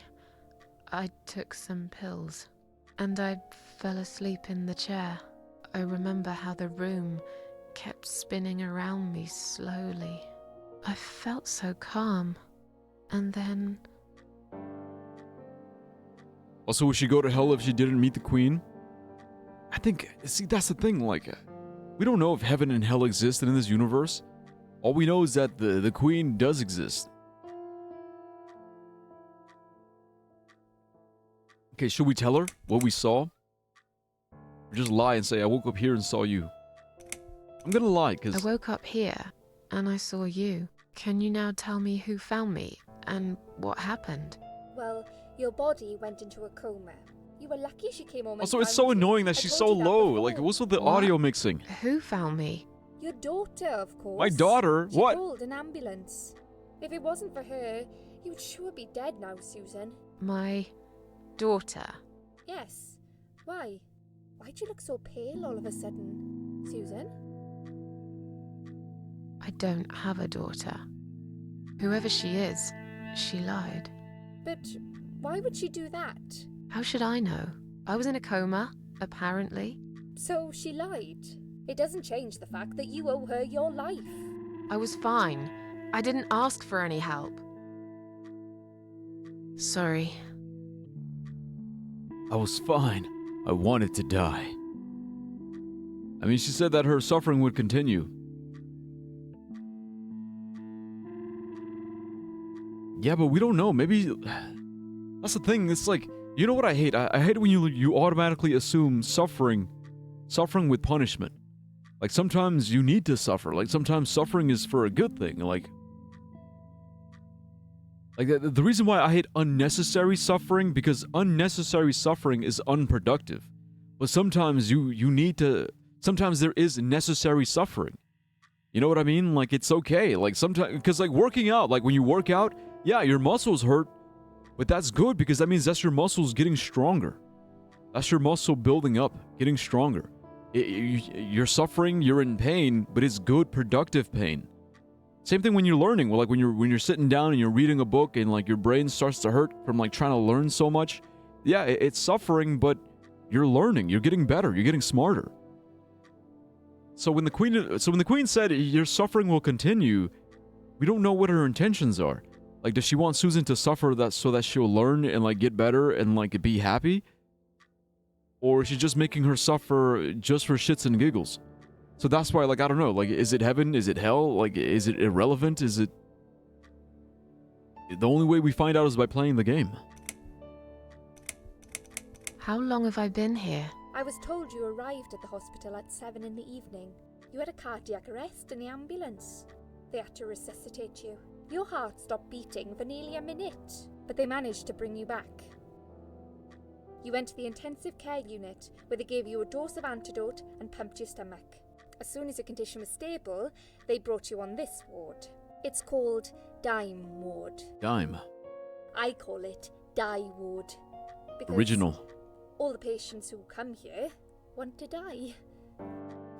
S2: took some pills, and I fell asleep in the chair. I remember how the room kept spinning around me slowly. I felt so calm, and then...
S1: Also, would she go to hell if she didn't meet the Queen? I think, see, that's the thing, like, we don't know if heaven and hell exist in this universe. All we know is that the Queen does exist. Okay, should we tell her what we saw? Or just lie and say, I woke up here and saw you? I'm gonna lie,
S2: I
S1: because...
S2: woke up here, and I saw you. Can you now tell me who found me, and what happened?
S6: Well, your body went into a coma. You were lucky she came home.
S1: Also, it's so annoying that she's so low. Like, what's with the
S2: What?
S1: audio mixing?
S2: Who found me?
S6: Your daughter, of course.
S1: My daughter?
S6: She
S1: What?
S6: called an ambulance. If it wasn't for her, you'd sure be dead now, Susan.
S2: My daughter.
S6: Yes. Why? Why'd you look so pale all of a sudden, Susan?
S2: I don't have a daughter. Whoever she is, she lied.
S6: But why would she do that?
S2: How should I know? I was in a coma, apparently.
S6: So she lied. It doesn't change the fact that you owe her your life.
S2: I was fine. I didn't ask for any help. Sorry.
S1: I was fine. I wanted to die. I mean, she said that her suffering would continue. Yeah, but we don't know. Maybe... That's the thing. It's like... You know what I hate? I hate when you automatically assume suffering with punishment. Like, sometimes you need to suffer. Like, sometimes suffering is for a good thing. Like Like, the reason why I hate unnecessary suffering, because unnecessary suffering is unproductive. But sometimes you need to, sometimes there is necessary suffering. You know what I mean? Like, it's okay. Like, sometimes, because like working out, like when you work out, yeah, your muscles hurt, but that's good because that means that's your muscles getting stronger. That's your muscle building up, getting stronger. You're suffering, you're in pain, but it's good, productive pain. Same thing when you're learning. Well, like when you're sitting down and you're reading a book and like your brain starts to hurt from like trying to learn so much. Yeah, it's suffering, but you're learning. You're getting better. You're getting smarter. So when the queen said your suffering will continue, we don't know what her intentions are. Like, does she want Susan to suffer that so that she'll learn and like get better and like be happy? Or is she just making her suffer just for shits and giggles? So that's why, like, I don't know, like, is it heaven? Is it hell? Like, is it irrelevant? Is it... The only way we find out is by playing the game.
S2: How long have I been here?
S6: I was told you arrived at the hospital at 7 in the evening. You had a cardiac arrest in the ambulance. They had to resuscitate you. Your heart stopped beating for nearly a minute, but they managed to bring you back. You went to the intensive care unit, where they gave you a dose of antidote and pumped your stomach. As soon as your condition was stable, they brought you on this ward. It's called Dime Ward.
S1: Dime.
S6: I call it Die Ward. Because
S1: Original.
S6: all the patients who come here want to die.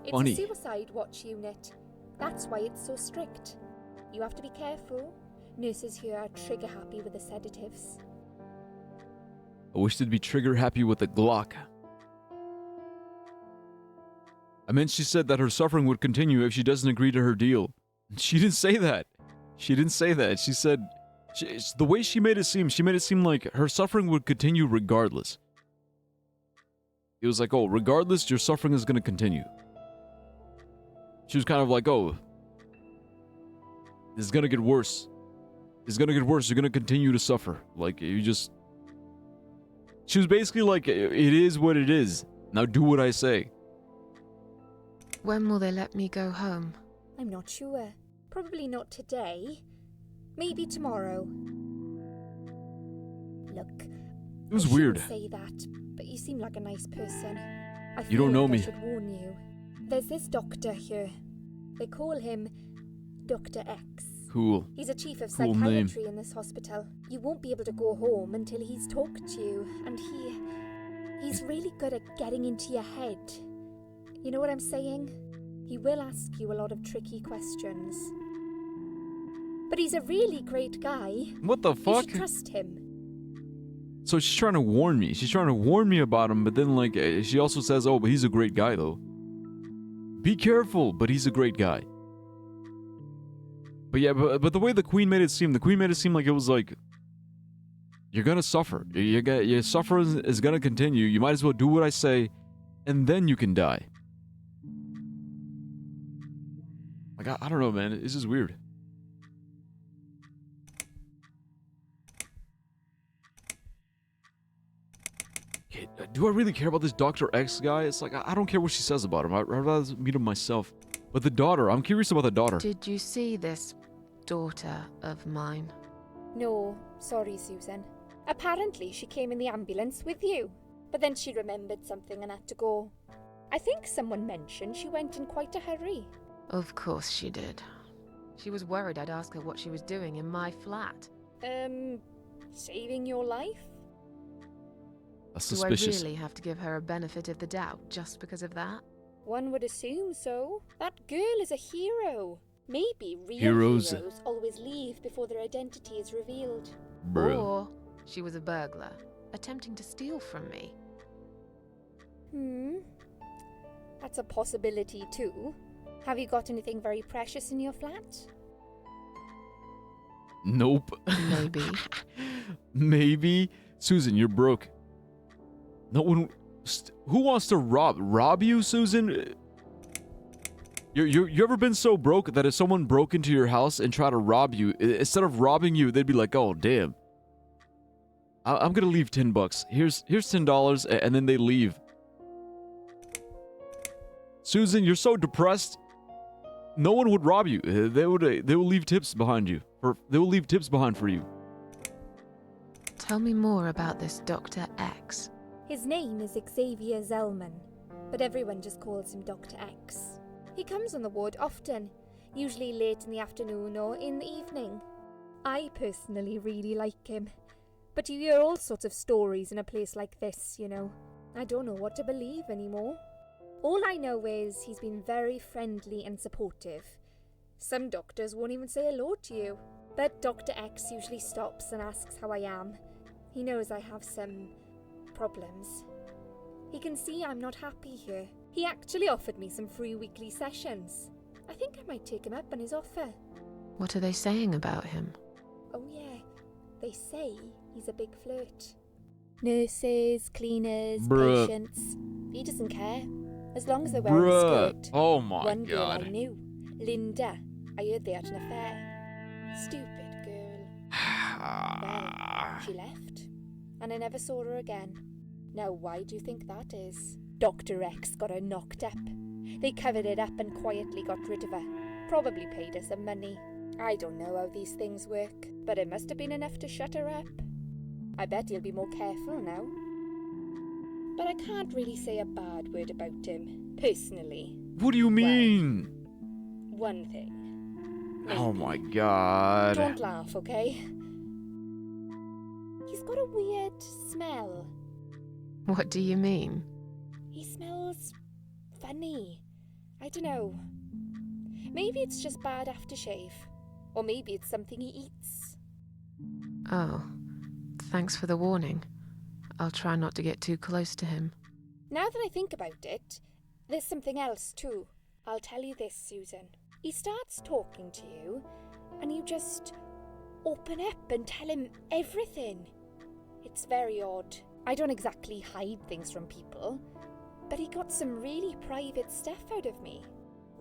S6: It's
S1: Funny.
S6: a suicide watch unit. That's why it's so strict. You have to be careful. Nurses here are trigger happy with the sedatives.
S1: I wish they'd be trigger happy with a Glock. I meant she said that her suffering would continue if she doesn't agree to her deal. She didn't say that. She didn't say that. She said... the way she made it seem like her suffering would continue regardless. It was like, oh, regardless, your suffering is going to continue. She was kind of like, oh, this is going to get worse. It's going to get worse. You're going to continue to suffer. Like, you just... She was basically like, it is what it is. Now do what I say.
S2: When will they let me go home?
S6: I'm not sure. Probably not today. Maybe tomorrow. Look,
S1: It was
S6: I
S1: weird.
S6: shouldn't say that, but you seem like a nice person. I
S1: You don't
S6: feel
S1: know
S6: like
S1: me.
S6: I should warn you. There's this doctor here. They call him Dr. X.
S1: Cool.
S6: He's a chief of
S1: Cool
S6: psychiatry in this hospital. You won't be able to go home until he's talked to you, and he's really good at getting into your head. You know what I'm saying? He will ask you a lot of tricky questions. But he's a really great guy.
S1: What the
S6: You
S1: fuck?
S6: should trust him.
S1: So she's trying to warn me. She's trying to warn me about him, but then, like, she also says, oh, but he's a great guy, though. Be careful, but he's a great guy. But yeah, but the way the queen made it seem like it was like, you're gonna suffer. Your suffering is gonna continue. You might as well do what I say, and then you can die. Like, I don't know, man. It's just weird. Okay, do I really care about this Dr. X guy? It's like, I don't care what she says about him. I'd rather meet him myself. But the daughter, I'm curious about the daughter.
S2: Did you see this daughter of mine?
S6: No, sorry, Susan. Apparently she came in the ambulance with you, but then she remembered something and had to go. I think someone mentioned she went in quite a hurry.
S2: Of course she did. She was worried I'd ask her what she was doing in my flat.
S6: Saving your life?
S1: That's
S2: Do I
S1: suspicious.
S2: really have to give her a benefit of the doubt just because of that?
S6: One would assume so. That girl is a hero. Maybe real
S1: Heroes.
S6: heroes always leave before their identity is revealed.
S1: Bruh.
S2: Or she was a burglar, attempting to steal from me.
S6: That's a possibility too. Have you got anything very precious in your flat?
S1: Nope.
S2: Maybe.
S1: Maybe. Susan, you're broke. No one... who wants to rob you, Susan? You ever been so broke that if someone broke into your house and tried to rob you, instead of robbing you, they'd be like, oh, damn. I'm gonna leave $10. Here's $10, and then they leave. Susan, you're so depressed. No one would rob you. They will leave tips behind you. They will leave tips behind for you.
S2: Tell me more about this Dr. X.
S6: His name is Xavier Zellman, but everyone just calls him Dr. X. He comes on the ward often, usually late in the afternoon or in the evening. I personally really like him, but you hear all sorts of stories in a place like this, you know. I don't know what to believe anymore. All I know is he's been very friendly and supportive. Some doctors won't even say hello to you, but Dr. X usually stops and asks how I am. He knows I have some problems. He can see I'm not happy here. He actually offered me some free weekly sessions. I think I might take him up on his offer.
S2: What are they saying about him?
S6: Oh yeah, they say he's a big flirt. Nurses, cleaners,
S1: Bruh.
S6: patients. He doesn't care, as long as they're wearing a
S1: Bruh.
S6: skirt.
S1: Oh my
S6: One girl I
S1: god.
S6: knew, Linda. I heard they had an affair. Stupid girl. Well, she left, and I never saw her again. Now, why do you think that is? Dr. X got her knocked up. They covered it up and quietly got rid of her. Probably paid her some money. I don't know how these things work, but it must have been enough to shut her up. I bet he'll be more careful now. But I can't really say a bad word about him, personally.
S1: What do you mean?
S6: One thing.
S1: Oh
S6: Maybe.
S1: my god.
S6: Don't laugh, okay? He's got a weird smell.
S2: What do you mean?
S6: He smells funny. I don't know. Maybe it's just bad aftershave. Or maybe it's something he eats.
S2: Oh, thanks for the warning. I'll try not to get too close to him.
S6: Now that I think about it, there's something else too. I'll tell you this, Susan. He starts talking to you, and you just open up and tell him everything. It's very odd. I don't exactly hide things from people, but he got some really private stuff out of me.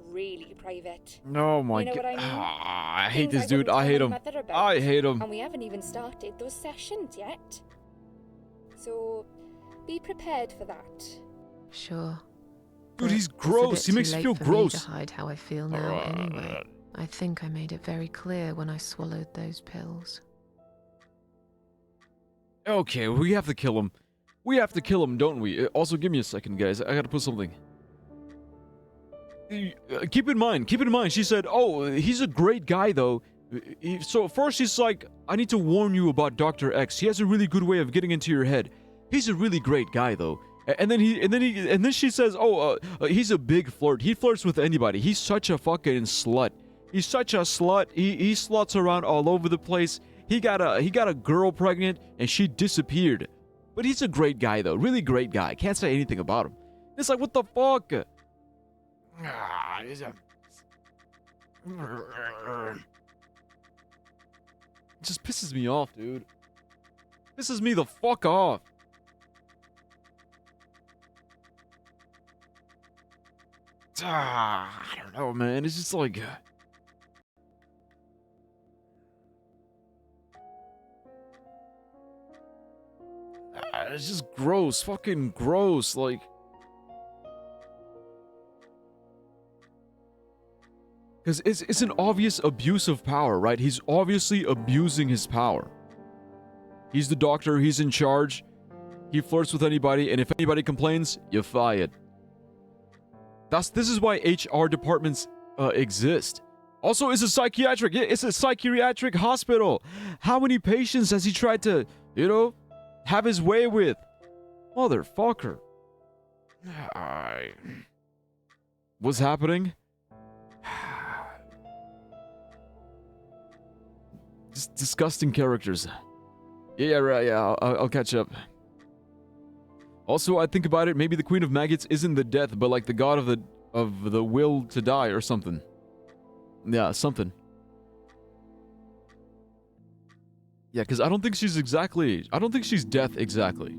S6: Really private.
S1: Oh my
S6: You know
S1: god.
S6: what I mean?
S1: I hate
S6: Things
S1: this dude.
S6: wouldn't
S1: I
S6: tell
S1: hate
S6: my
S1: him.
S6: mother about.
S1: I hate him.
S6: And we haven't even started those sessions yet. So, be prepared for that.
S2: Sure.
S1: Dude,
S2: But
S1: he's
S2: it's a
S1: gross.
S2: bit
S1: He
S2: too
S1: makes me
S2: late
S1: feel
S2: for
S1: gross.
S2: Me to hide how I feel now anyway. I think I made it very clear when I swallowed those pills.
S1: Okay, we have to kill him. We have to kill him, don't we? Also, give me a second, guys. I gotta put something. Keep in mind, she said, oh, he's a great guy, though. So first she's like, I need to warn you about Dr. X. He has a really good way of getting into your head. He's a really great guy, though. And then she says, oh, he's a big flirt. He flirts with anybody. He's such a fucking slut. He's such a slut. He sluts around all over the place. He got a girl pregnant and she disappeared. But he's a great guy, though. Really great guy. Can't say anything about him. It's like, what the fuck? It just pisses me off, dude. Pisses me the fuck off. I don't know, man. It's just like... it's just gross. Fucking gross. Like... Because it's an obvious abuse of power, right? He's obviously abusing his power. He's the doctor. He's in charge. He flirts with anybody. And if anybody complains, you're fired. This is why HR departments exist. Also, it's a psychiatric hospital. How many patients has he tried to, have his way with? Motherfucker. What's happening? Just disgusting characters. Yeah, right, yeah, I'll catch up. Also, I think about it, maybe the Queen of Maggots isn't the death, but like the god of the will to die or something. Yeah, something. Yeah, because I don't think she's death exactly.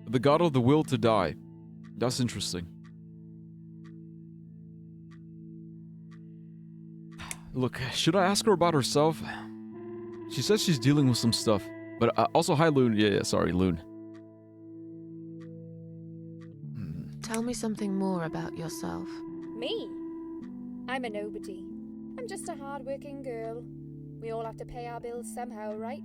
S1: The god of the will to die. That's interesting. Look, should I ask her about herself? She says she's dealing with some stuff. But also, hi, Loon. Yeah, sorry, Loon.
S2: Tell me something more about yourself.
S6: Me? I'm a nobody. I'm just a hard-working girl. We all have to pay our bills somehow, right?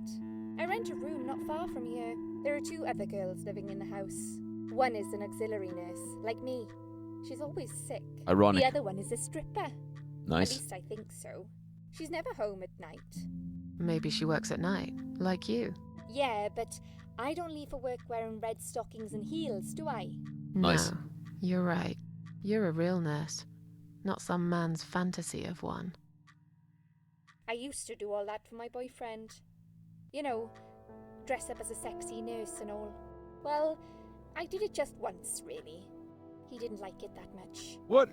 S6: I rent a room not far from here. There are 2 other girls living in the house. One is an auxiliary nurse, like me. She's always sick.
S1: Ironic.
S6: The other one is a stripper.
S1: Nice.
S6: At least I think so. She's never home at night.
S2: Maybe she works at night, like you.
S6: Yeah, but I don't leave for work wearing red stockings and heels, do I?
S1: Nice.
S2: No, you're right. You're a real nurse, not some man's fantasy of one.
S6: I used to do all that for my boyfriend. You know, dress up as a sexy nurse and all. Well, I did it just once, really. He didn't like it that much.
S1: What?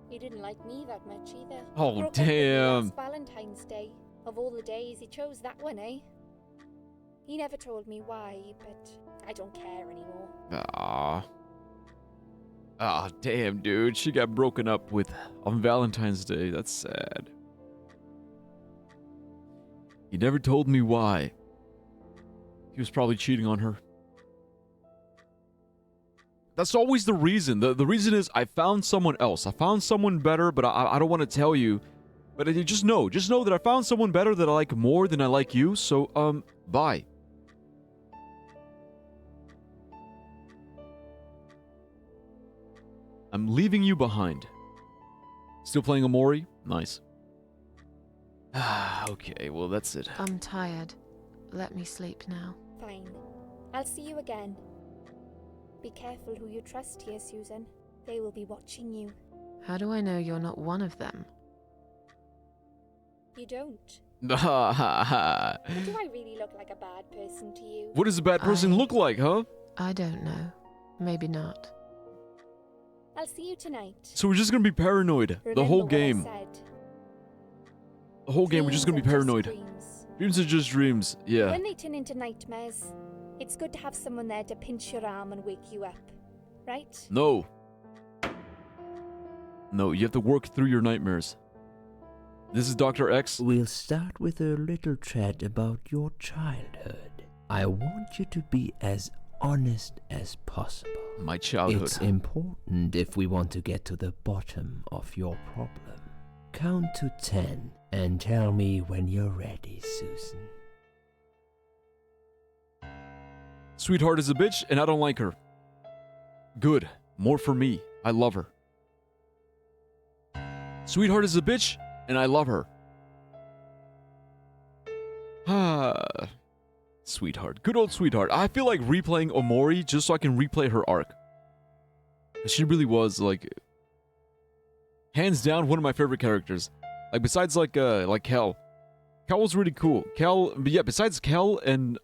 S6: He didn't like me that much either.
S1: Oh,
S6: Broke up with me
S1: damn.
S6: last Valentine's Day. Of all the days, he chose that one, eh? He never told me why, but I don't care anymore.
S1: Ah. Ah, damn, dude. She got broken up with on Valentine's Day. That's sad. He never told me why. He was probably cheating on her. That's always the reason. The reason is I found someone else. I found someone better, but I don't want to tell you. But you just know that I found someone better that I like more than I like you. So, bye. I'm leaving you behind. Still playing Omori? Nice. Ah, okay, well that's it.
S2: I'm tired. Let me sleep now.
S6: Fine. I'll see you again. Be careful who you trust here, Susan. They will be watching you.
S2: How do I know you're not one of them?
S6: You don't.
S1: What
S6: But do I really look like a bad person to you?
S1: does a bad person look like, huh?
S2: I don't know. Maybe not.
S6: I'll see you tonight.
S1: So we're just gonna be paranoid the
S6: Remember
S1: whole
S6: what I
S1: game.
S6: said.
S1: The whole game, we're just gonna be
S6: Dreams are
S1: paranoid.
S6: dreams.
S1: Dreams are just dreams. Yeah.
S6: When they turn into nightmares, it's good to have someone there to pinch your arm and wake you up, right?
S1: No. No, you have to work through your nightmares. This is Dr. X.
S5: We'll start with a little chat about your childhood. I want you to be as honest as possible.
S1: My childhood.
S5: It's important if we want to get to the bottom of your problem. Count to 10 and tell me when you're ready, Susan.
S1: Sweetheart is a bitch and I don't like her. Good. More for me. I love her. Sweetheart is a bitch and I love her. Ah. Sweetheart. Good old Sweetheart. I feel like replaying Omori just so I can replay her arc. She really was, like, hands down one of my favorite characters. Like, besides, like Kel. Kel was really cool. Kel, but yeah, besides Kel and,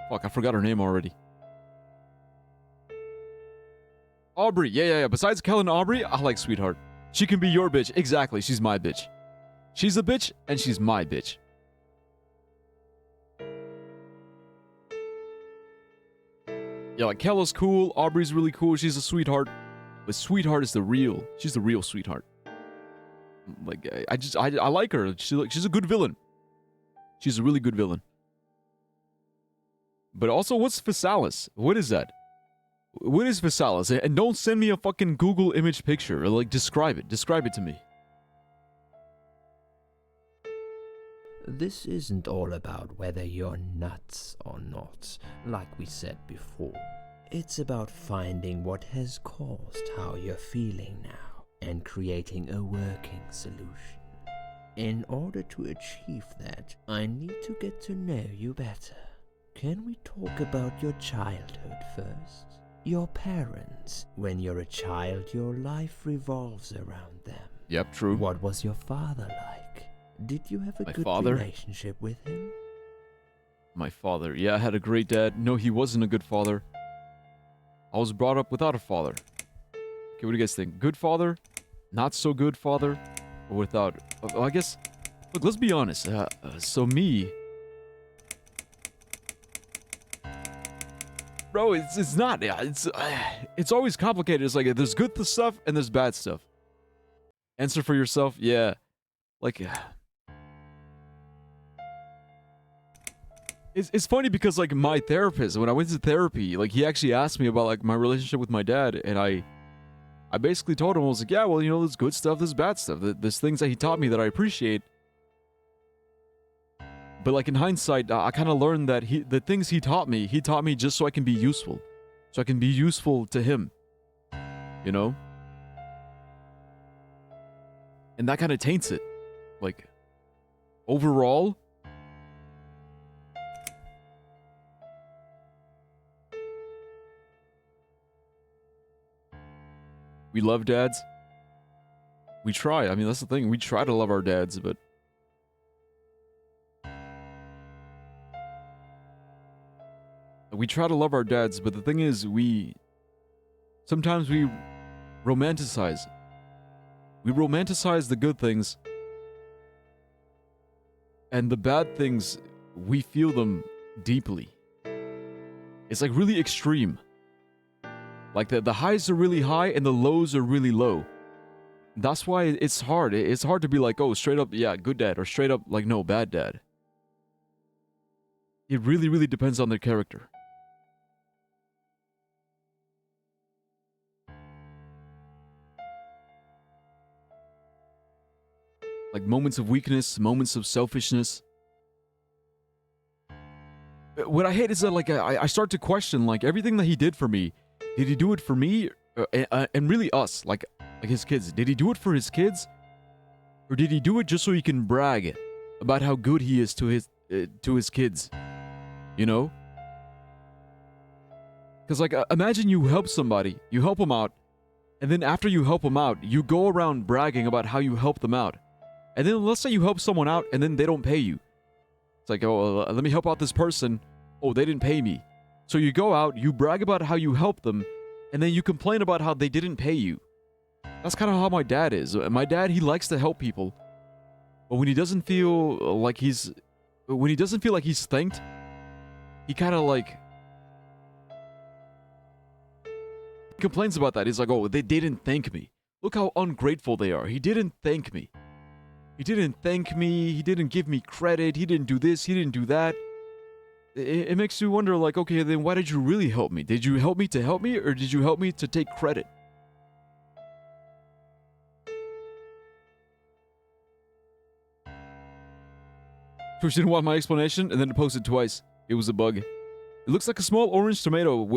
S1: fuck, I forgot her name already. Aubrey. Yeah. Besides Kel and Aubrey, I like Sweetheart. She can be your bitch. Exactly. She's my bitch. She's a bitch, and she's my bitch. Yeah, like Kel is cool. Aubrey's really cool. She's a sweetheart. But Sweetheart is she's the real Sweetheart. Like, I like her. She's a good villain. She's a really good villain. But also, what's Physalis? What is that? What is Physalis? And don't send me a fucking Google image picture. Or, like, describe it. Describe it to me.
S5: This isn't all about whether you're nuts or not, like we said before. It's about finding what has caused how you're feeling now and creating a working solution. In order to achieve that, I need to get to know you better. Can we talk about your childhood first? Your parents. When you're a child, your life revolves around them.
S1: Yep, true.
S5: What was your father like? Did you have a
S1: My
S5: good
S1: father?
S5: relationship with him?
S1: My father. Yeah, I had a great dad. No, he wasn't a good father. I was brought up without a father. Okay, what do you guys think? Good father? Not so good father? Or without... I guess... Look, let's be honest. So me... Bro, it's not... It's always complicated. It's like, there's good stuff and there's bad stuff. Answer for yourself? Yeah. Like... It's funny because, like, my therapist, when I went to therapy, like, he actually asked me about, like, my relationship with my dad, and I I basically told him, I was like, yeah, well, you know, there's good stuff, there's bad stuff. There's things that he taught me that I appreciate. But like in hindsight, I kind of learned that the things he taught me just so I can be useful. So I can be useful to him. You know? And that kind of taints it. Like, overall, we love dads. We try. I mean, that's the thing. We try to love our dads, but we try to love our dads, but the thing is, sometimes we romanticize. We romanticize the good things, and the bad things, we feel them deeply. It's like really extreme. Like the highs are really high and the lows are really low. That's why it's hard. It's hard to be like, oh, straight up, yeah, good dad, or straight up, like, no, bad dad. It really, really depends on their character. Like moments of weakness, moments of selfishness. What I hate is that, like, I start to question, like, everything that he did for me. Did he do it for me, and really us, like his kids? Did he do it for his kids, or did he do it just so he can brag about how good he is to his kids? You know? Because, like, imagine you help somebody, you help them out, and then after you help them out, you go around bragging about how you helped them out. And then let's say you help someone out, and then they don't pay you. It's like, oh, let me help out this person. Oh, they didn't pay me. So you go out, you brag about how you helped them, and then you complain about how they didn't pay you. That's kind of how my dad is. My dad, he likes to help people, but when he doesn't feel like he's thanked, he kind of like complains about that. He's like, oh, they didn't thank me. Look how ungrateful they are. He didn't thank me. He didn't thank me. He didn't give me credit. He didn't do this. He didn't do that. It makes you wonder, like, okay, then why did you really help me? Did you help me to help me, or did you help me to take credit? Twitch didn't want my explanation, and then it posted twice. It was a bug. It looks like a small orange tomato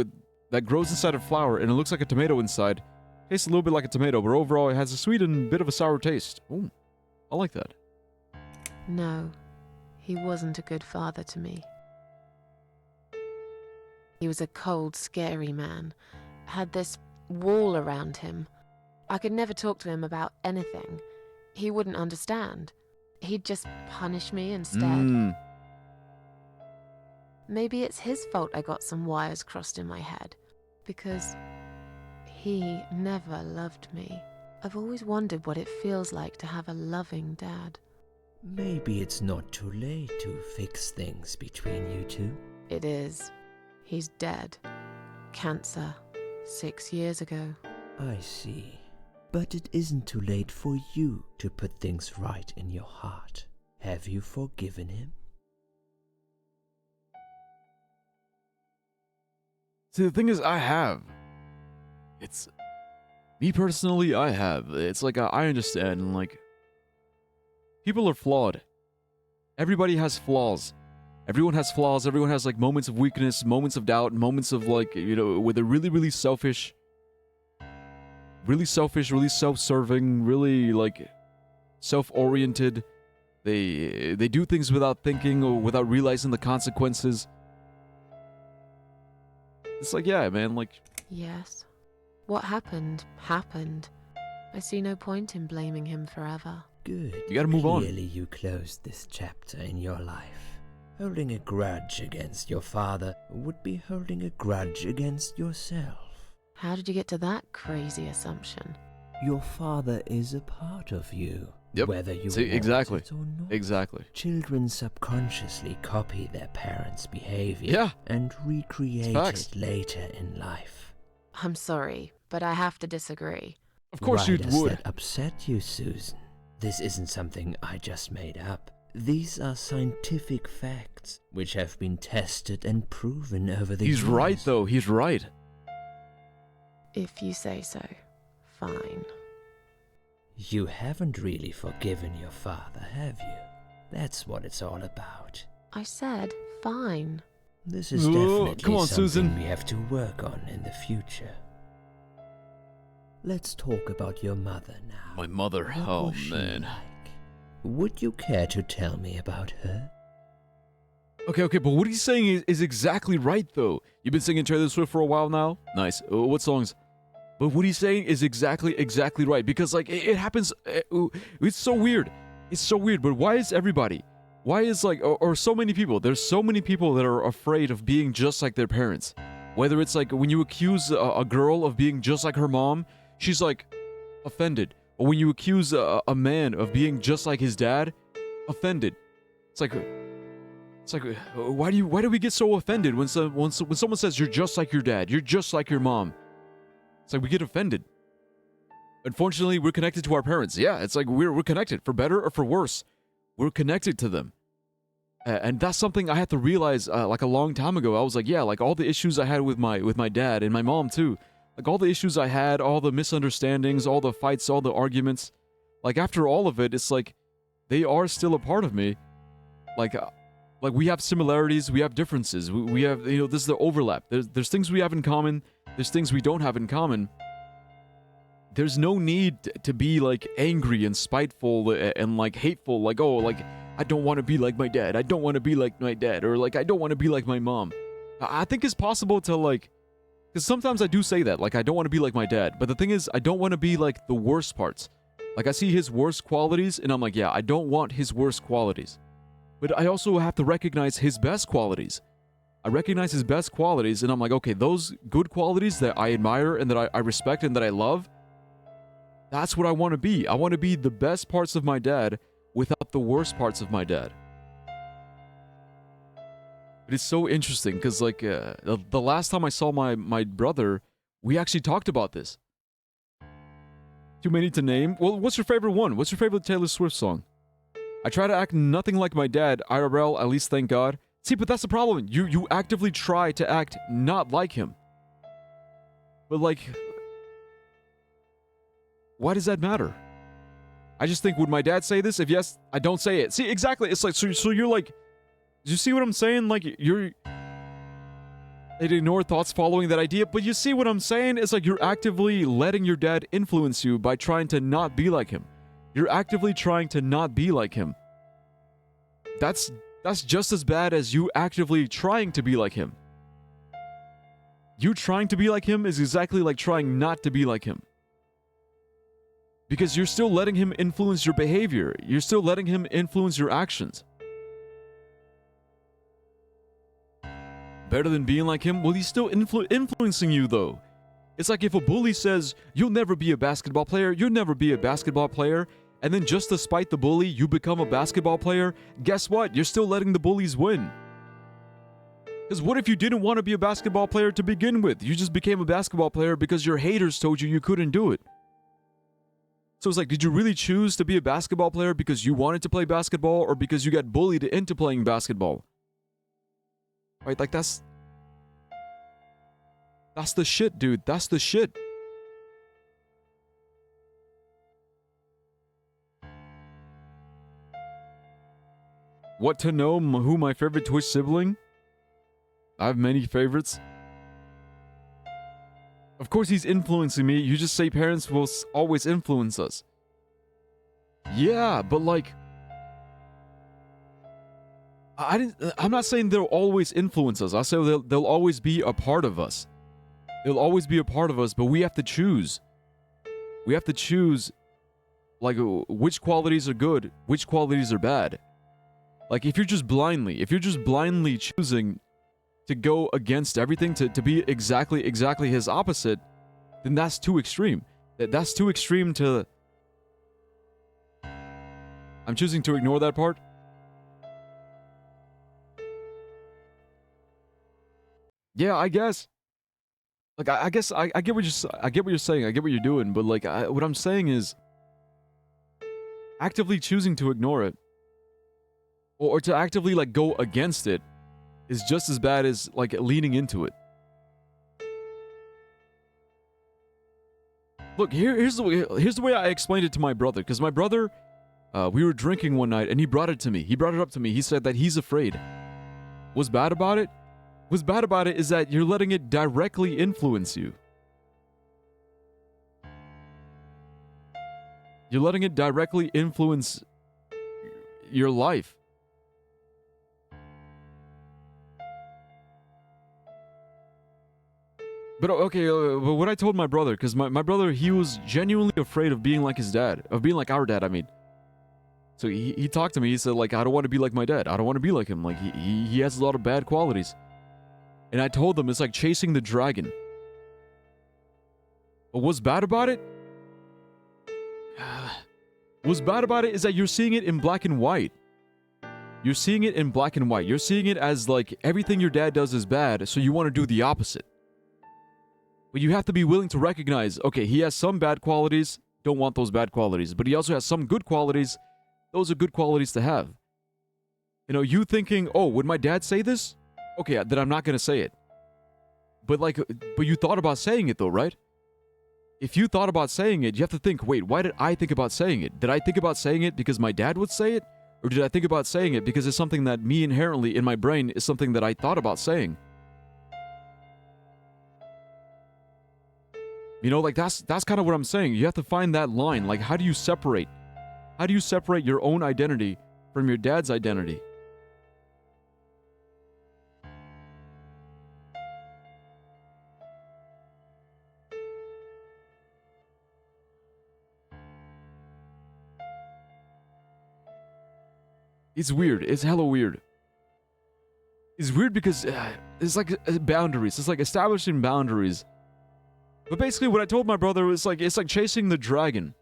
S1: that grows inside a flower, and it looks like a tomato inside. Tastes a little bit like a tomato, but overall it has a sweet and bit of a sour taste. Ooh, I like that.
S2: No, he wasn't a good father to me. He was a cold, scary man. Had this wall around him. I could never talk to him about anything. He wouldn't understand. He'd just punish me instead. Maybe it's his fault I got some wires crossed in my head. Because he never loved me. I've always wondered what it feels like to have a loving dad.
S5: Maybe it's not too late to fix things between you two.
S2: It is. He's dead. Cancer. 6 years ago.
S5: I see. But it isn't too late for you to put things right in your heart. Have you forgiven him?
S1: See, the thing is, I have. Me personally, I have. It's like, I understand, like, people are flawed. Everybody has flaws. Everyone has flaws. Everyone has, like, moments of weakness, moments of doubt, moments of, like, you know, where they're really, really selfish, really self-serving, really, like, self-oriented. They do things without thinking or without realizing the consequences. It's like, yeah, man, like...
S2: Yes. What happened, happened. I see no point in blaming him forever.
S5: Good.
S1: You gotta move on.
S5: Clearly you closed this chapter in your life. Holding a grudge against your father would be holding a grudge against yourself.
S2: How did you get to that crazy assumption?
S5: Your father is a part of you.
S1: Yep.
S5: Whether you
S1: See,
S5: want
S1: exactly.
S5: it or not.
S1: Exactly.
S5: Children subconsciously copy their parents' behavior
S1: Yeah.
S5: and recreate
S1: Facts.
S5: it later in life.
S2: I'm sorry, but I have to disagree.
S1: Of course
S5: Why
S1: you
S5: does
S1: would.
S5: that upset you, Susan? This isn't something I just made up. These are scientific facts which have been tested and proven over the years.
S1: He's right, though. He's right.
S2: If you say so. fine.
S5: You haven't really forgiven your father, have you? That's what it's all about.
S2: I said fine.
S5: This is
S1: Ooh,
S5: definitely
S1: come on,
S5: something
S1: Susan.
S5: we have to work on in the future. Let's talk about your mother now.
S1: My mother.
S5: What
S1: Oh,
S5: was she
S1: man.
S5: like? Would you care to tell me about her?
S1: Okay, but what he's saying is exactly right, though. You've been singing Taylor Swift for a while now? Nice. What songs? But what he's saying is exactly right. Because, like, it happens. It's so weird. It's so weird. But why is everybody? Why is, like, or so many people? There's so many people that are afraid of being just like their parents. Whether it's, like, when you accuse a girl of being just like her mom, she's, like, offended. Or when you accuse a man of being just like his dad, offended. It's like, why do we get so offended when someone says you're just like your dad, you're just like your mom? It's like we get offended. Unfortunately, we're connected to our parents. Yeah, it's like we're connected, for better or for worse. We're connected to them. And that's something I had to realize like a long time ago. I was like, yeah, like all the issues I had with my dad and my mom too. Like all the issues I had, all the misunderstandings, all the fights, all the arguments. Like after all of it, it's like they are still a part of me. Like we have similarities, we have differences. We have, this is the overlap. There's things we have in common. There's things we don't have in common. There's no need to be like angry and spiteful and like hateful. Like, oh, like I don't want to be like my dad. I don't want to be like my dad. Or like I don't want to be like my mom. I think it's possible to like, because sometimes I do say that. Like I don't want to be like my dad. But the thing is, I don't want to be like the worst parts. Like I see his worst qualities and I'm like, yeah, I don't want his worst qualities. But I also have to recognize his best qualities. I recognize his best qualities and I'm like, okay, those good qualities that I admire and that I respect and that I love, that's what I want to be. I want to be the best parts of my dad without the worst parts of my dad. It is so interesting because like the last time I saw my brother, we actually talked about this. Too many to name? Well, what's your favorite one? What's your favorite Taylor Swift song? I try to act nothing like my dad, IRL, at least thank God. See, but that's the problem. You actively try to act not like him. But like, why does that matter? I just think, would my dad say this? If yes, I don't say it. See, exactly. It's like, so you're like, do you see what I'm saying? Like, they'd ignore thoughts following that idea, but you see what I'm saying? It's like you're actively letting your dad influence you by trying to not be like him. You're actively trying to not be like him. That's just as bad as you actively trying to be like him. You trying to be like him is exactly like trying not to be like him. Because you're still letting him influence your behavior. You're still letting him influence your actions. Better than being like him? Well, he's still influencing you, though. It's like if a bully says, you'll never be a basketball player, you'll never be a basketball player, and then just to spite the bully, you become a basketball player, guess what? You're still letting the bullies win. Because what if you didn't want to be a basketball player to begin with? You just became a basketball player because your haters told you couldn't do it. So it's like, did you really choose to be a basketball player because you wanted to play basketball or because you got bullied into playing basketball? Right, like that's the shit, dude. That's the shit. What to know who my favorite Twitch sibling? I have many favorites. Of course he's influencing me. You just say parents will always influence us. Yeah, but like, I'm not saying they'll always influence us. I say they'll always be a part of us. They'll always be a part of us, but we have to choose. We have to choose, like, which qualities are good, which qualities are bad. Like, if you're just blindly choosing to go against everything, to be exactly his opposite, then that's too extreme. That's too extreme to... I'm choosing to ignore that part. Yeah, I guess. Like, I guess I get what you're saying. I get what you're doing, but like, what I'm saying is, actively choosing to ignore it, or to actively like go against it, is just as bad as like leaning into it. Look, here's the way I explained it to my brother. Because my brother, we were drinking one night, and he brought it to me. He brought it up to me. He said that he's afraid. What's bad about it? What's bad about it is that you're letting it directly influence you. You're letting it directly influence your life. But okay, but what I told my brother, because my brother, he was genuinely afraid of being like his dad, of being like our dad, I mean. So he talked to me, he said, like, I don't want to be like my dad. I don't want to be like him. Like, he has a lot of bad qualities. And I told him it's like chasing the dragon. But what's bad about it? What's bad about it is that you're seeing it in black and white. You're seeing it in black and white. You're seeing it as like everything your dad does is bad, so you want to do the opposite. But you have to be willing to recognize, okay, he has some bad qualities, don't want those bad qualities. But he also has some good qualities, those are good qualities to have. You know, you thinking, oh, would my dad say this? Okay, then I'm not going to say it. But you thought about saying it though, right? If you thought about saying it, you have to think, wait, why did I think about saying it? Did I think about saying it because my dad would say it? Or did I think about saying it because it's something that me inherently in my brain is something that I thought about saying? You know, like that's kind of what I'm saying. You have to find that line. Like, how do you separate? How do you separate your own identity from your dad's identity? It's weird. It's hella weird. It's weird because it's like boundaries. It's like establishing boundaries. But basically what I told my brother was like, it's like chasing the dragon.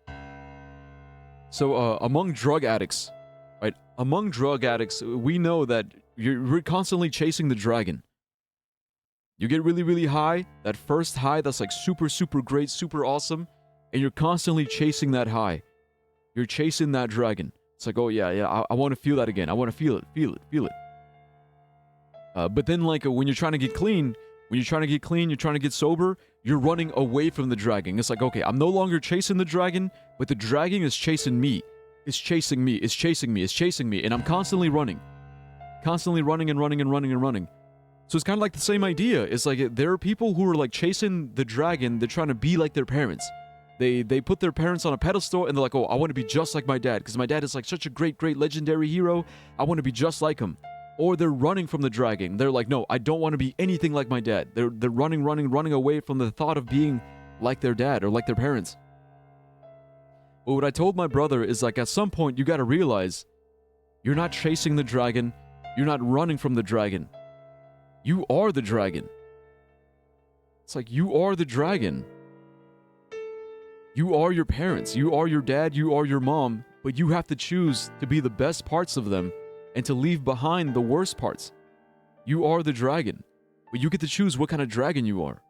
S1: So among drug addicts, right? Among drug addicts, we know that you're constantly chasing the dragon. You get really, really high. That first high that's like super, super great, super awesome. And you're constantly chasing that high. You're chasing that dragon. It's like, oh yeah, I want to feel that again. I want to feel it. But then like when you're trying to get clean, you're trying to get sober, you're running away from the dragon. It's like, okay, I'm no longer chasing the dragon, but the dragon is chasing me. It's chasing me. And I'm constantly running. Constantly running and running and running and running. So it's kind of like the same idea. It's like there are people who are like chasing the dragon. They're trying to be like their parents. They put their parents on a pedestal and they're like, oh, I want to be just like my dad because my dad is like such a great, great legendary hero. I want to be just like him. Or they're running from the dragon. They're like, no, I don't want to be anything like my dad. They're running away from the thought of being like their dad or like their parents. But what I told my brother is like, at some point you got to realize you're not chasing the dragon. You're not running from the dragon. You are the dragon. It's like you are the dragon. You are your parents. You are your dad. You are your mom. But you have to choose to be the best parts of them and to leave behind the worst parts. You are the dragon. But you get to choose what kind of dragon you are.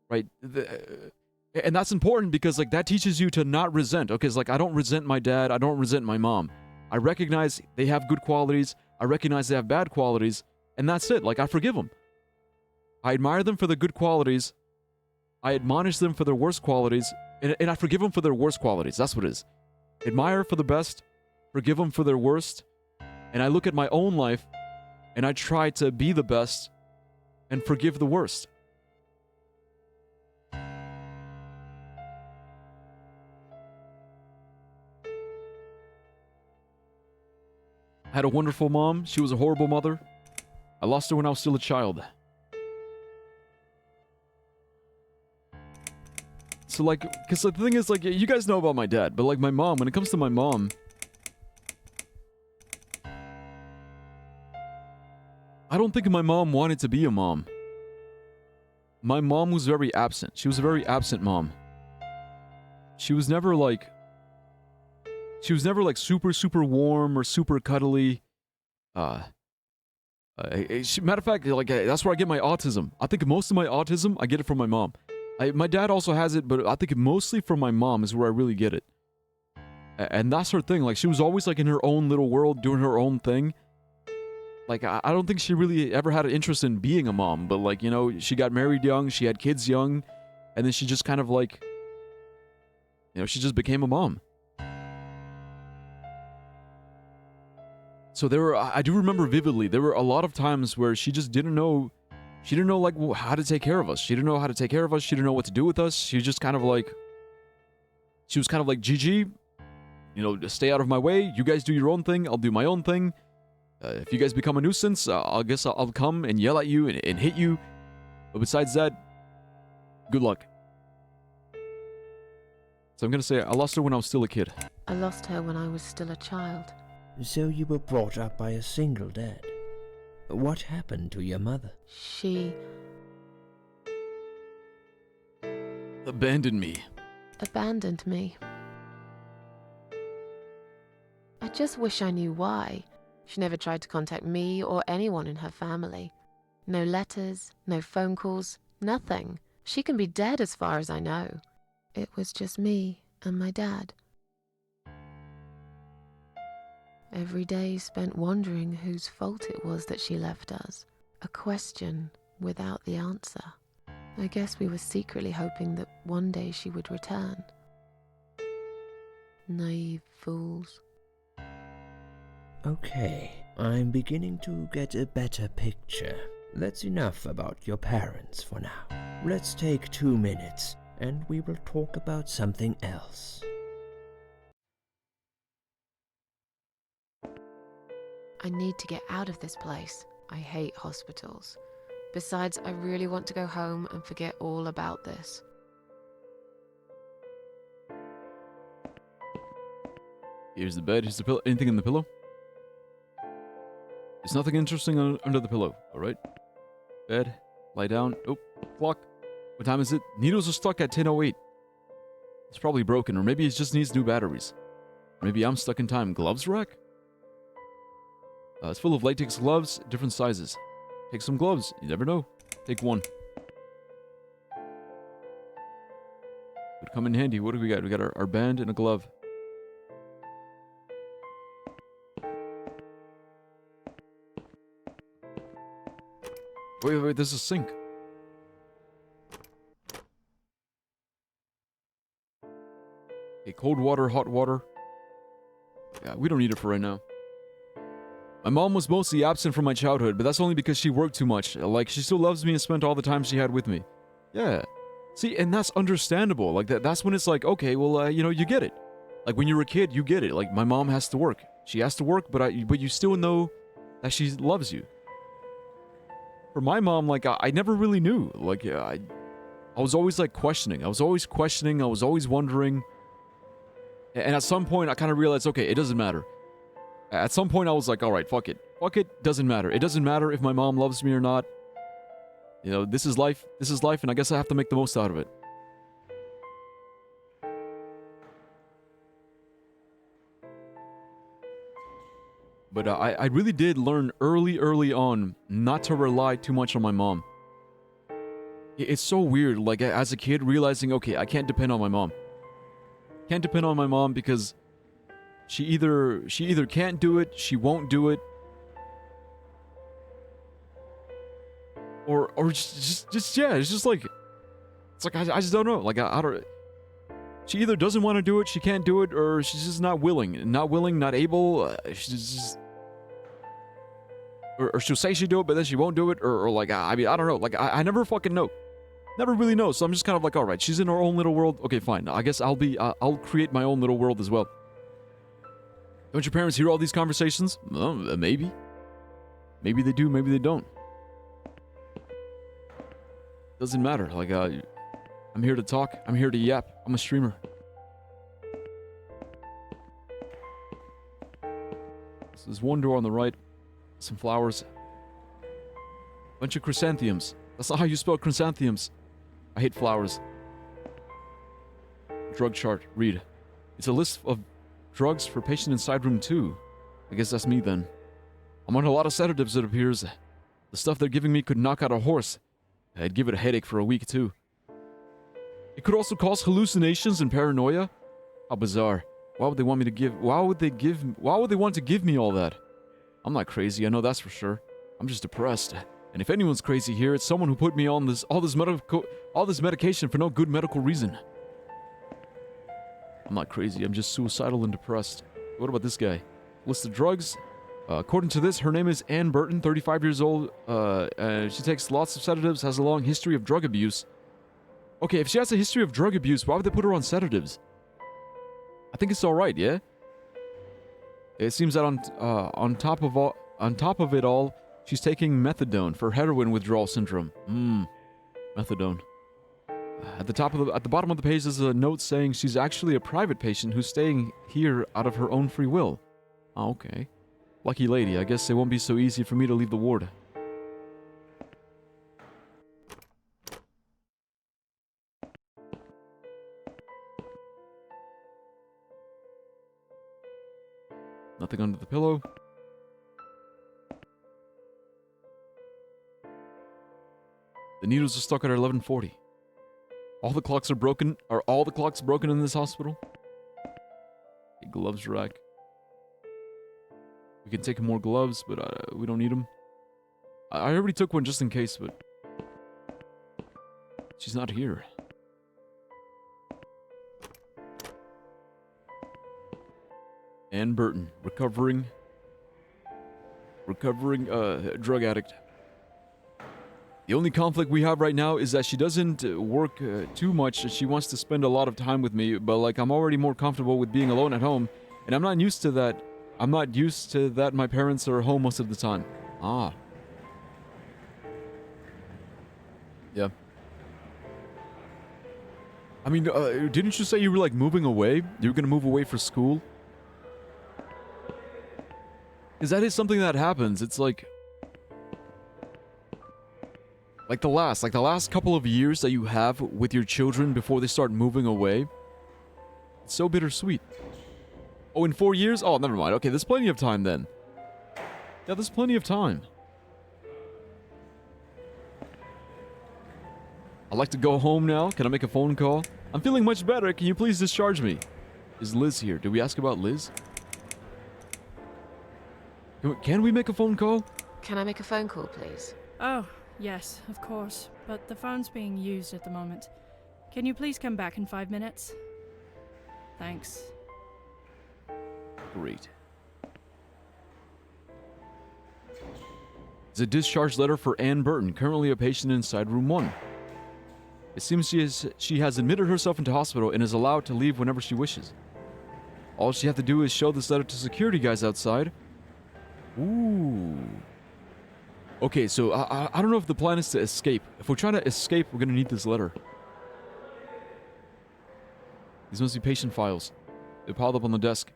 S1: Right? And that's important because like that teaches you to not resent. Okay, it's like I don't resent my dad. I don't resent my mom. I recognize they have good qualities. I recognize they have bad qualities. And that's it. Like I forgive them. I admire them for the good qualities. I admonish them for their worst qualities, and I forgive them for their worst qualities. That's what it is. Admire for the best, forgive them for their worst, and I look at my own life, and I try to be the best and forgive the worst. I had a wonderful mom. She was a horrible mother. I lost her when I was still a child. So like, because the thing is like, you guys know about my dad, but like my mom, when it comes to my mom, I don't think my mom wanted to be a mom. My mom was very absent. She was a very absent mom. She was never like super, super warm or super cuddly. Matter of fact, like that's where I get my autism. I think most of my autism, I get it from my mom. My dad also has it, but I think mostly from my mom is where I really get it. And that's her thing. Like, she was always, like, in her own little world, doing her own thing. Like, I don't think she really ever had an interest in being a mom. But, like, you know, she got married young. She had kids young. And then she just kind of like, she just became a mom. So I do remember vividly, there were a lot of times where she just didn't know like how to take care of us. She didn't know how to take care of us. She didn't know what to do with us. She was kind of like, GG, stay out of my way. You guys do your own thing. I'll do my own thing. If you guys become a nuisance, I guess I'll come and yell at you and hit you. But besides that, good luck. So I'm gonna say I lost her when I was still a kid.
S2: I lost her when I was still a child.
S5: So you were brought up by a single dad. What happened to your mother?
S2: She
S1: Abandoned me.
S2: abandoned me. I just wish I knew why. She never tried to contact me or anyone in her family. No letters, no phone calls, nothing. She can be dead as far as I know. It was just me and my dad. Every day spent wondering whose fault it was that she left us. A question without the answer. I guess we were secretly hoping that one day she would return. Naive fools.
S5: Okay, I'm beginning to get a better picture. That's enough about your parents for now. Let's take 2 minutes, and we will talk about something else.
S2: I need to get out of this place. I hate hospitals. Besides, I really want to go home and forget all about this.
S1: Here's the bed. Here's the pillow. Anything in the pillow? There's nothing interesting under the pillow. All right. Bed. Lie down. Oh, clock. What time is it? Needles are stuck at 10:08. It's probably broken, or maybe it just needs new batteries. Maybe I'm stuck in time. Gloves rack? It's full of latex gloves, different sizes. Take some gloves. You never know. Take one. Would come in handy. What do we got? We got our band and a glove. Wait, there's a sink. Okay, cold water, hot water. Yeah, we don't need it for right now. My mom was mostly absent from my childhood, but that's only because she worked too much. Like, she still loves me and spent all the time she had with me. Yeah. See, and that's understandable. Like, that's when it's like, okay, well, you get it. Like, when you're a kid, you get it. Like, my mom has to work. She has to work, but you still know that she loves you. For my mom, like, I never really knew. Like, I was always, like, questioning. I was always wondering. And at some point, I kind of realized, okay, it doesn't matter. At some point, I was like, all right, fuck it. Fuck it, doesn't matter. It doesn't matter if my mom loves me or not. This is life. This is life, and I guess I have to make the most out of it. But I really did learn early on not to rely too much on my mom. It's so weird, like, as a kid, realizing, okay, I can't depend on my mom. Can't depend on my mom because she either can't do it, she won't do it, or just yeah, it's just like, it's like I just don't know. Like, I don't. She either doesn't want to do it, she can't do it, or she's just not willing, not able. She's just, or she'll say she'll do it, but then she won't do it, or like, I mean, I don't know. Like, I never fucking know. Never really know. So I'm just kind of like, all right, she's in her own little world. Okay, fine. I guess I'll create my own little world as well. Don't your parents hear all these conversations? Well, maybe. Maybe they do, maybe they don't. Doesn't matter. Like, I'm here to talk. I'm here to yap. I'm a streamer. So there's one door on the right. Some flowers. Bunch of chrysanthemums. That's not how you spell chrysanthemums. I hate flowers. Drug chart. Read. It's a list of drugs for patient inside room 2. I guess that's me then. I'm on a lot of sedatives, it appears. The stuff they're giving me could knock out a horse. I'd give it a headache for a week too. It could also cause hallucinations and paranoia. How bizarre. Why would they want to give me all that? I'm not crazy, I know that's for sure. I'm just depressed. And if anyone's crazy here, it's someone who put me on all this medication for no good medical reason. I'm not crazy, I'm just suicidal and depressed. What about this guy? List of drugs. According to this, her name is Ann Burton, 35 years old. She takes lots of sedatives, has a long history of drug abuse. Okay, if she has a history of drug abuse, why would they put her on sedatives? I think it's alright, yeah? It seems that on top of it all, she's taking methadone for heroin withdrawal syndrome. Methadone. At the bottom of the page is a note saying she's actually a private patient who's staying here out of her own free will. Oh, okay. Lucky lady, I guess it won't be so easy for me to leave the ward. Nothing under the pillow. The needles are stuck at 11:40. All the clocks are broken. Are all the clocks broken in this hospital? A gloves rack. We can take more gloves, but we don't need them. I already took one just in case, but she's not here. Ann Burton, recovering drug addict. The only conflict we have right now is that she doesn't work too much. She wants to spend a lot of time with me, but like I'm already more comfortable with being alone at home, and I'm not used to that. I'm not used to that my parents are home most of the time. Ah. Yeah. I mean, didn't you say you were like moving away? You were gonna move away for school? Because that is something that happens. It's like the last couple of years that you have with your children before they start moving away. It's so bittersweet. Oh, in 4 years? Oh, never mind. Okay, there's plenty of time then. Yeah, there's plenty of time. I'd like to go home now. Can I make a phone call? I'm feeling much better. Can you please discharge me? Is Liz here? Did we ask about Liz? Can we make a phone call?
S2: Can I make a phone call, please?
S9: Oh, yes, of course. But the phone's being used at the moment. Can you please come back in 5 minutes? Thanks.
S1: Great. It's a discharge letter for Ann Burton, currently a patient inside room 1. It seems she has admitted herself into hospital and is allowed to leave whenever she wishes. All she has to do is show this letter to security guys outside. Ooh. Okay, so I don't know if the plan is to escape. If we're trying to escape, we're gonna need this letter. These must be patient files. They're piled up on the desk.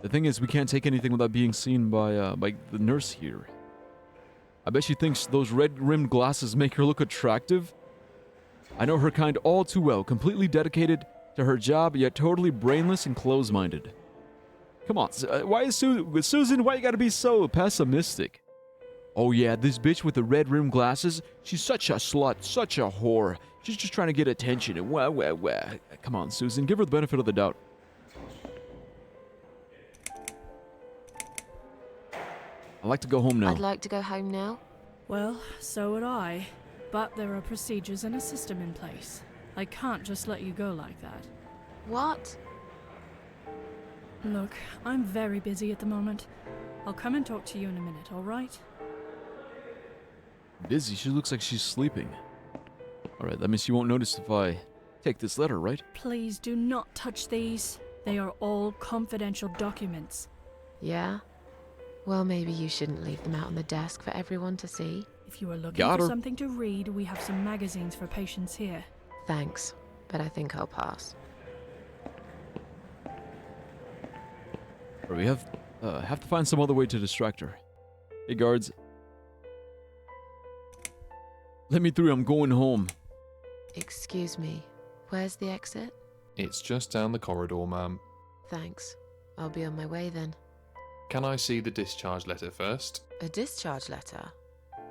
S1: The thing is, we can't take anything without being seen by the nurse here. I bet she thinks those red-rimmed glasses make her look attractive. I know her kind all too well, completely dedicated to her job, yet totally brainless and close-minded. Come on, why is Susan, why you gotta be so pessimistic? Oh yeah, this bitch with the red-rimmed glasses, she's such a slut, such a whore. She's just trying to get attention and wah. Come on, Susan, give her the benefit of the doubt. I'd like to go home now.
S2: I'd like to go home now.
S9: Well, so would I. But there are procedures and a system in place. I can't just let you go like that.
S2: What?
S9: Look, I'm very busy at the moment. I'll come and talk to you in a minute, alright?
S1: Busy? She looks like she's sleeping. Alright, that means she won't notice if I take this letter, right?
S9: Please do not touch these. They are all confidential documents.
S2: Yeah? Well, maybe you shouldn't leave them out on the desk for everyone to see.
S9: If you are looking for something to read, we have some magazines for patients here.
S2: Thanks, but I think I'll pass.
S1: We have to find some other way to distract her. Hey, guards. Let me through, I'm going home.
S2: Excuse me, where's the exit?
S10: It's just down the corridor, ma'am.
S2: Thanks. I'll be on my way then.
S10: Can I see the discharge letter first?
S2: A discharge letter?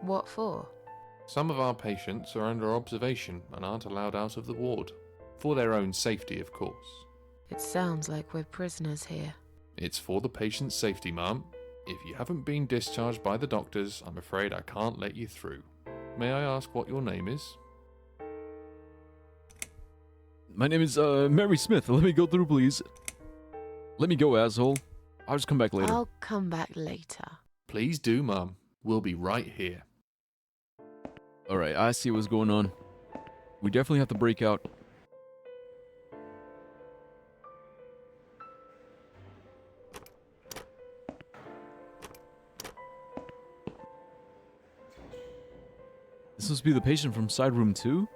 S2: What for?
S10: Some of our patients are under observation and aren't allowed out of the ward. For their own safety, of course.
S2: It sounds like we're prisoners here.
S10: It's for the patient's safety, ma'am. If you haven't been discharged by the doctors, I'm afraid I can't let you through. may I ask what your name is?
S1: My name is, Mary Smith. Let me go through, please. Let me go, asshole. I'll just come back later.
S2: I'll come back later.
S10: Please do, Mum. We'll be right here.
S1: Alright, I see what's going on. We definitely have to break out. This must be the patient from side room 2?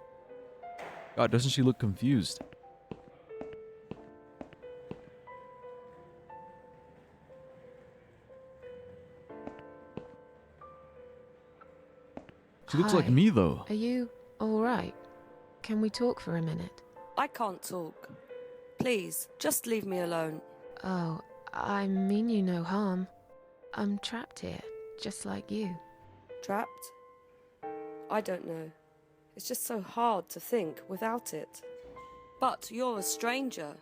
S1: God, doesn't she look confused? She looks like
S2: Hi.
S1: me, though.
S2: Are you alright? Can we talk for a minute?
S11: I can't talk. Please, just leave me alone.
S2: Oh, I mean you no harm. I'm trapped here, just like you.
S11: Trapped? I don't know. It's just so hard to think without it. But you're a stranger.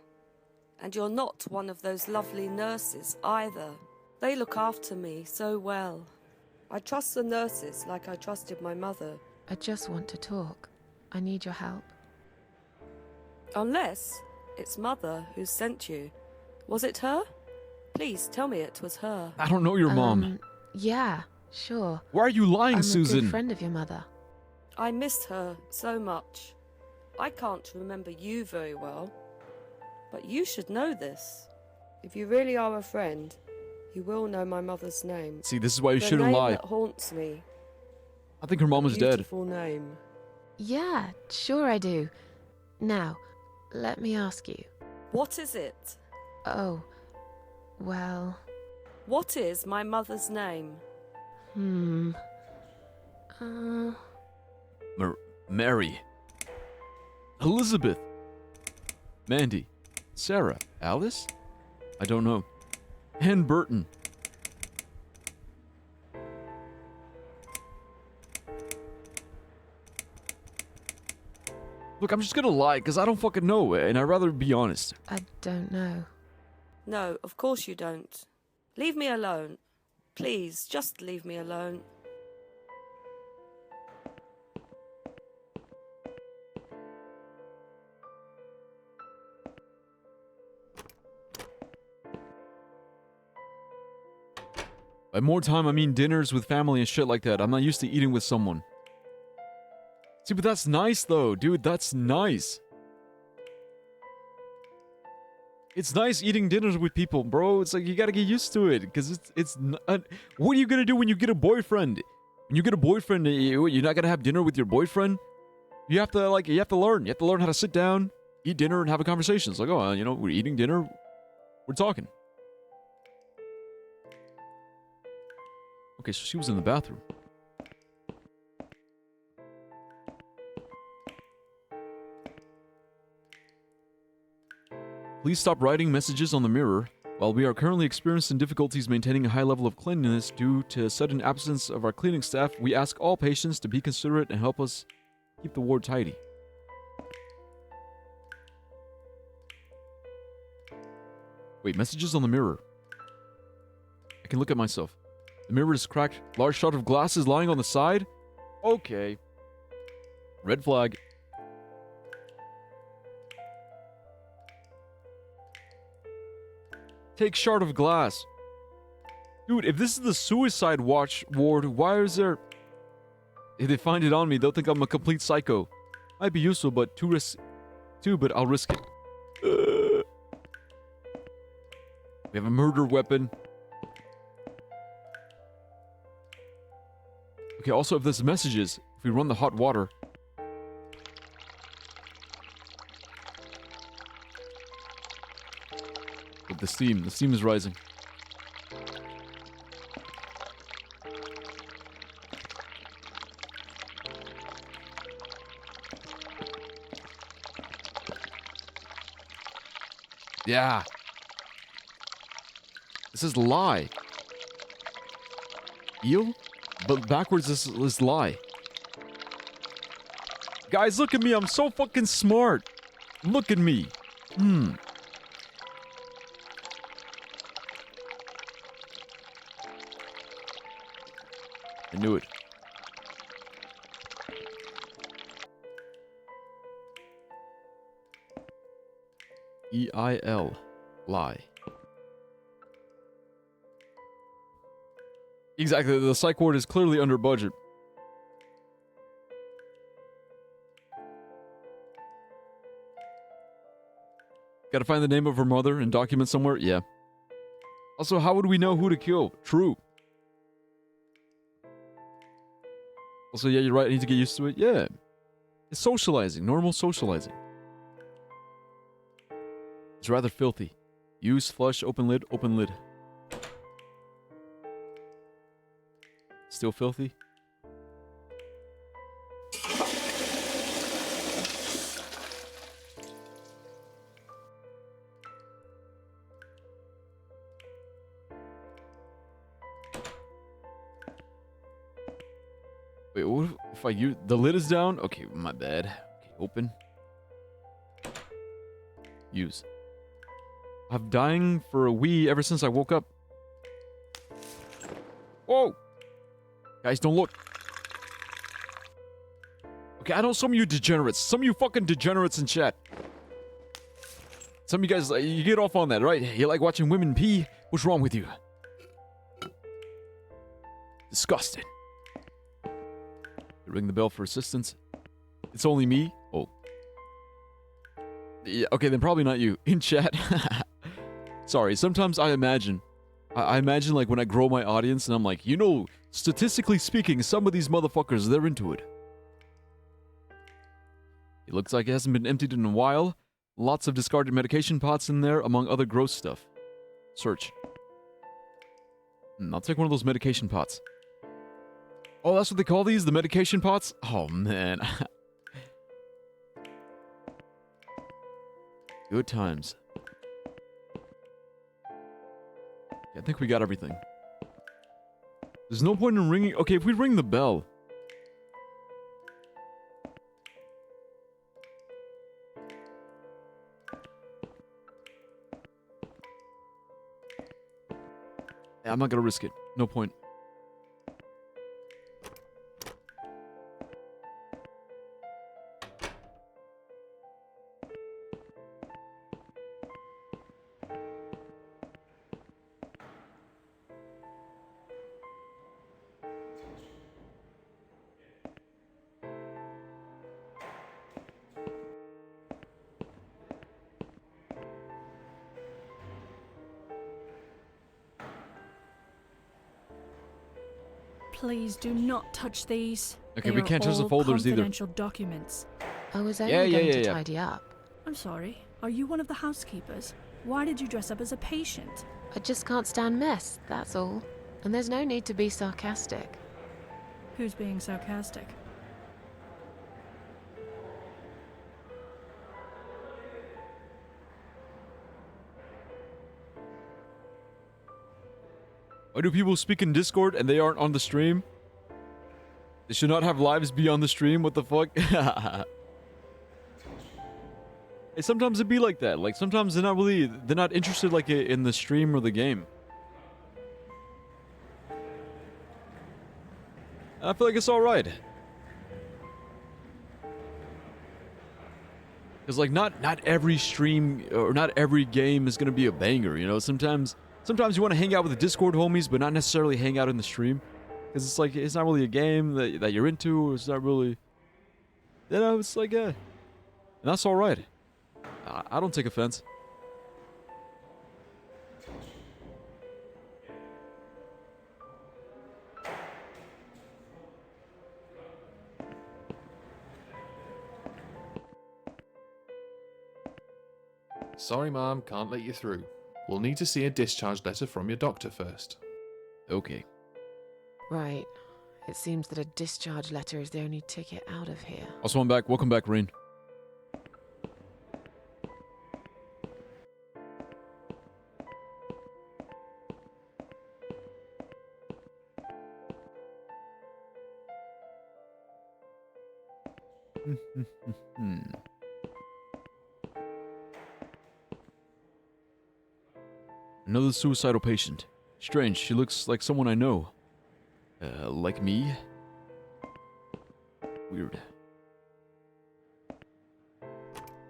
S11: And you're not one of those lovely nurses either. They look after me so well. I trust the nurses like I trusted my mother.
S2: I just want to talk. I need your help.
S11: Unless it's Mother who sent you. Was it her? Please tell me it was her.
S1: I don't know your mom.
S2: Yeah, sure.
S1: Why are you lying,
S2: I'm
S1: Susan?
S2: a good friend of your mother.
S11: I missed her so much. I can't remember you very well. But you should know this. If you really are a friend, you will know my mother's name.
S1: See, this is why you
S11: The
S1: shouldn't
S11: name
S1: lie.
S11: that haunts me.
S1: I think her mom is dead.
S11: Beautiful name.
S2: Yeah, sure I do. Now, let me ask you.
S11: What is it?
S2: Oh, well...
S11: What is my mother's name?
S1: Mary. Elizabeth. Mandy. Sarah. Alice? I don't know. Ann Burton. Look, I'm just gonna lie, because I don't fucking know, and I'd rather be honest.
S2: I don't know.
S11: No, of course you don't. Leave me alone. Please, just leave me alone.
S1: By more time, I mean dinners with family and shit like that. I'm not used to eating with someone. See, but that's nice, though. Dude, that's nice. It's nice eating dinners with people, bro. It's like, you gotta get used to it. Because what are you gonna do when you get a boyfriend? When you get a boyfriend, you're not gonna have dinner with your boyfriend? You have to learn. You have to learn how to sit down, eat dinner, and have a conversation. It's like, oh, you know, we're eating dinner. We're talking. Okay, so she was in the bathroom. Please stop writing messages on the mirror. While we are currently experiencing difficulties maintaining a high level of cleanliness due to sudden absence of our cleaning staff, we ask all patients to be considerate and help us keep the ward tidy. Wait, messages on the mirror. I can look at myself. The mirror is cracked. Large shot of glasses lying on the side? Okay. Red flag. Take shard of glass. Dude, if this is the suicide watch ward, why is there... If they find it on me, they'll think I'm a complete psycho. Might be useful, but but I'll risk it. We have a murder weapon. Okay, also if there's messages, if we run the hot water... But the steam is rising. Yeah. This is lie. Eel? But backwards this is lie. Guys, look at me. I'm so fucking smart. Look at me. I knew it. E-I-L. Lie. Exactly, the psych ward is clearly under budget. Gotta find the name of her mother and document somewhere? Yeah. Also, how would we know who to kill? True. Also, yeah, you're right, I need to get used to it. Yeah. It's socializing, normal socializing. It's rather filthy. Use, flush, open lid, open lid. Still filthy? Wait, what if I use... The lid is down? Okay, my bad. Okay, open. Use. I've dying for a wee ever since I woke up. Whoa! Guys, don't look. Okay, I know some of you degenerates. Some of you fucking degenerates in chat. Some of you guys, you get off on that, right? You like watching women pee? What's wrong with you? Disgusting. Ring the bell for assistance. It's only me? Oh. Yeah, okay, then probably not you. In chat. Sorry, sometimes I imagine. I imagine like when I grow my audience and I'm like, you know, statistically speaking, some of these motherfuckers, they're into it. It looks like it hasn't been emptied in a while. Lots of discarded medication pots in there, among other gross stuff. Search. I'll take one of those medication pots. Oh, that's what they call these? The medication pots? Oh, man. Good times. Yeah, I think we got everything. There's no point in ringing... Okay, if we ring the bell... Yeah, I'm not gonna risk it. No point.
S9: Please do not touch these.
S1: Okay,
S9: They
S1: we
S9: are
S1: can't touch the
S9: all
S1: folders either.
S9: confidential documents.
S2: I was only going to tidy up.
S9: I'm sorry. Are you one of the housekeepers? Why did you dress up as a patient?
S2: I just can't stand mess, that's all. And there's no need to be sarcastic.
S9: Who's being sarcastic?
S1: Why do people speak in Discord and they aren't on the stream? They should not have lives beyond the stream, what the fuck? Hey, sometimes it be like that. Like, sometimes they're not interested, like, in the stream or the game. I feel like it's alright. Because, like, not every stream or not every game is gonna be a banger, you know? Sometimes you want to hang out with the Discord homies, but not necessarily hang out in the stream. Because it's like, it's not really a game that you're into, it's not really... You know, it's like, and that's alright. I don't take offense.
S10: Sorry, Mom, can't let you through. We'll need to see a discharge letter from your doctor first.
S1: Okay.
S2: Right. It seems that a discharge letter is the only ticket out of here.
S1: Also, I'm back. Welcome back, Rain. Another suicidal patient. Strange, she looks like someone I know. Like me? Weird.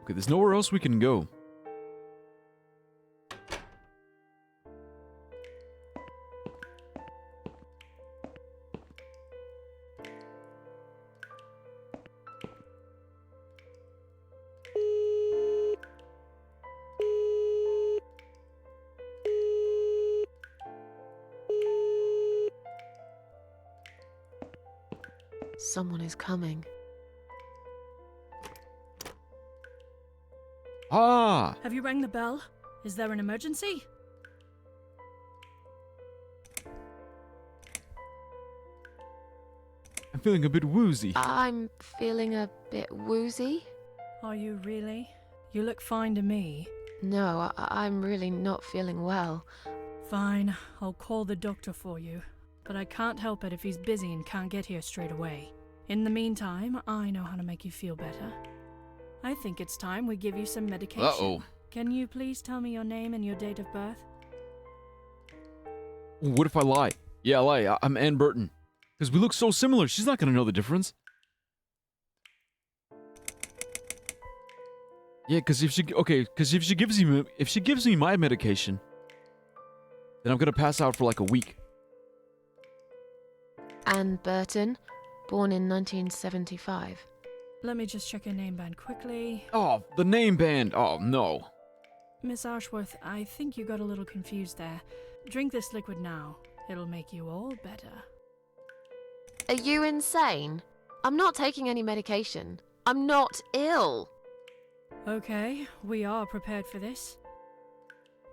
S1: Okay, there's nowhere else we can go.
S2: Someone is coming.
S1: Ah!
S9: Have you rang the bell? Is there an emergency?
S1: I'm feeling a bit woozy.
S2: I'm feeling a bit woozy.
S9: Are you really? You look fine to me.
S2: No, I'm really not feeling well.
S9: Fine, I'll call the doctor for you. But I can't help it if he's busy and can't get here straight away. In the meantime, I know how to make you feel better. I think it's time we give you some medication.
S1: Uh-oh.
S9: Can you please tell me your name and your date of birth?
S1: What if I lie? Yeah, I lie. I'm Ann Burton. Because we look so similar, she's not gonna know the difference. Yeah, because if she gives me my medication, then I'm gonna pass out for like a week.
S2: Ann Burton, born in 1975.
S9: Let me just check your name band quickly.
S1: Oh, the name band. Oh no.
S9: Miss Ashworth, I think you got a little confused there. Drink this liquid now. It'll make you all better.
S2: Are you insane? I'm not taking any medication. I'm not ill.
S9: Okay, we are prepared for this.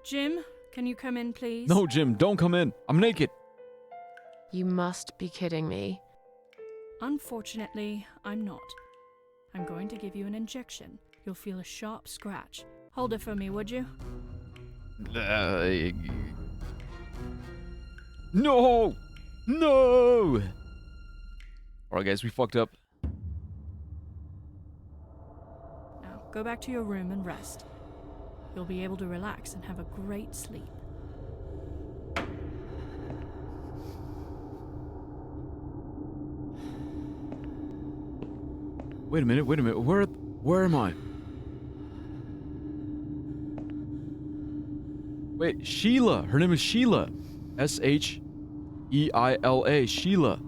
S9: Jim, can you come in, please?
S1: No, Jim, don't come in. I'm naked.
S2: You must be kidding me.
S9: Unfortunately, I'm not. I'm going to give you an injection. You'll feel a sharp scratch. Hold it for me, would you?
S1: No! No! Alright, guys, we fucked up.
S9: Now, go back to your room and rest. You'll be able to relax and have a great sleep.
S1: Wait a minute. Where am I? Wait, Sheila. Her name is Sheila. S-H-E-I-L-A. Sheila.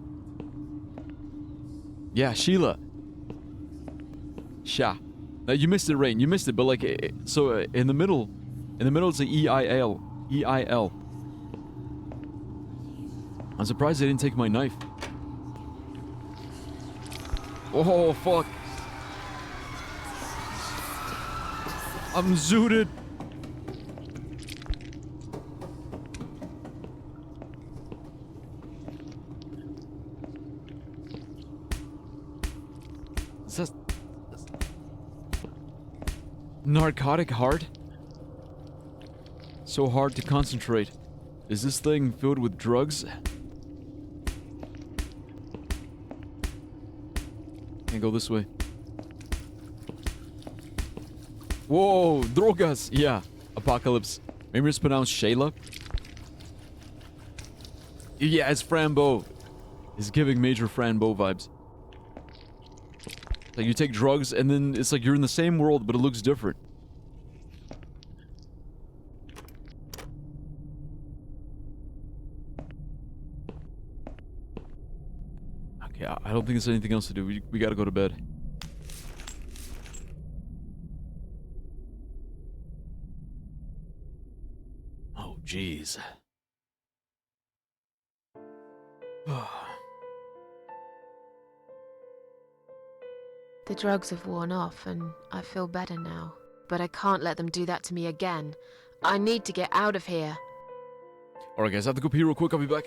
S1: Yeah, Sheila. Sha. Now you missed it, Rain. You missed it, but like, so in the middle it's a E-I-L. E-I-L. I'm surprised they didn't take my knife. Oh, fuck. I'm zooted. Is that narcotic hard? So hard to concentrate. Is this thing filled with drugs? Can't go this way. Whoa, drogas. Yeah, Apocalypse. Maybe it's pronounced Shayla. Yeah, it's Frambo. It's giving major Frambo vibes. Like you take drugs and then it's like you're in the same world, but it looks different. Okay, I don't think there's anything else to do. We gotta go to bed. Oh, jeez.
S2: The drugs have worn off and I feel better now. But I can't let them do that to me again. I need to get out of here.
S1: Alright guys, I have to go pee real quick. I'll be back.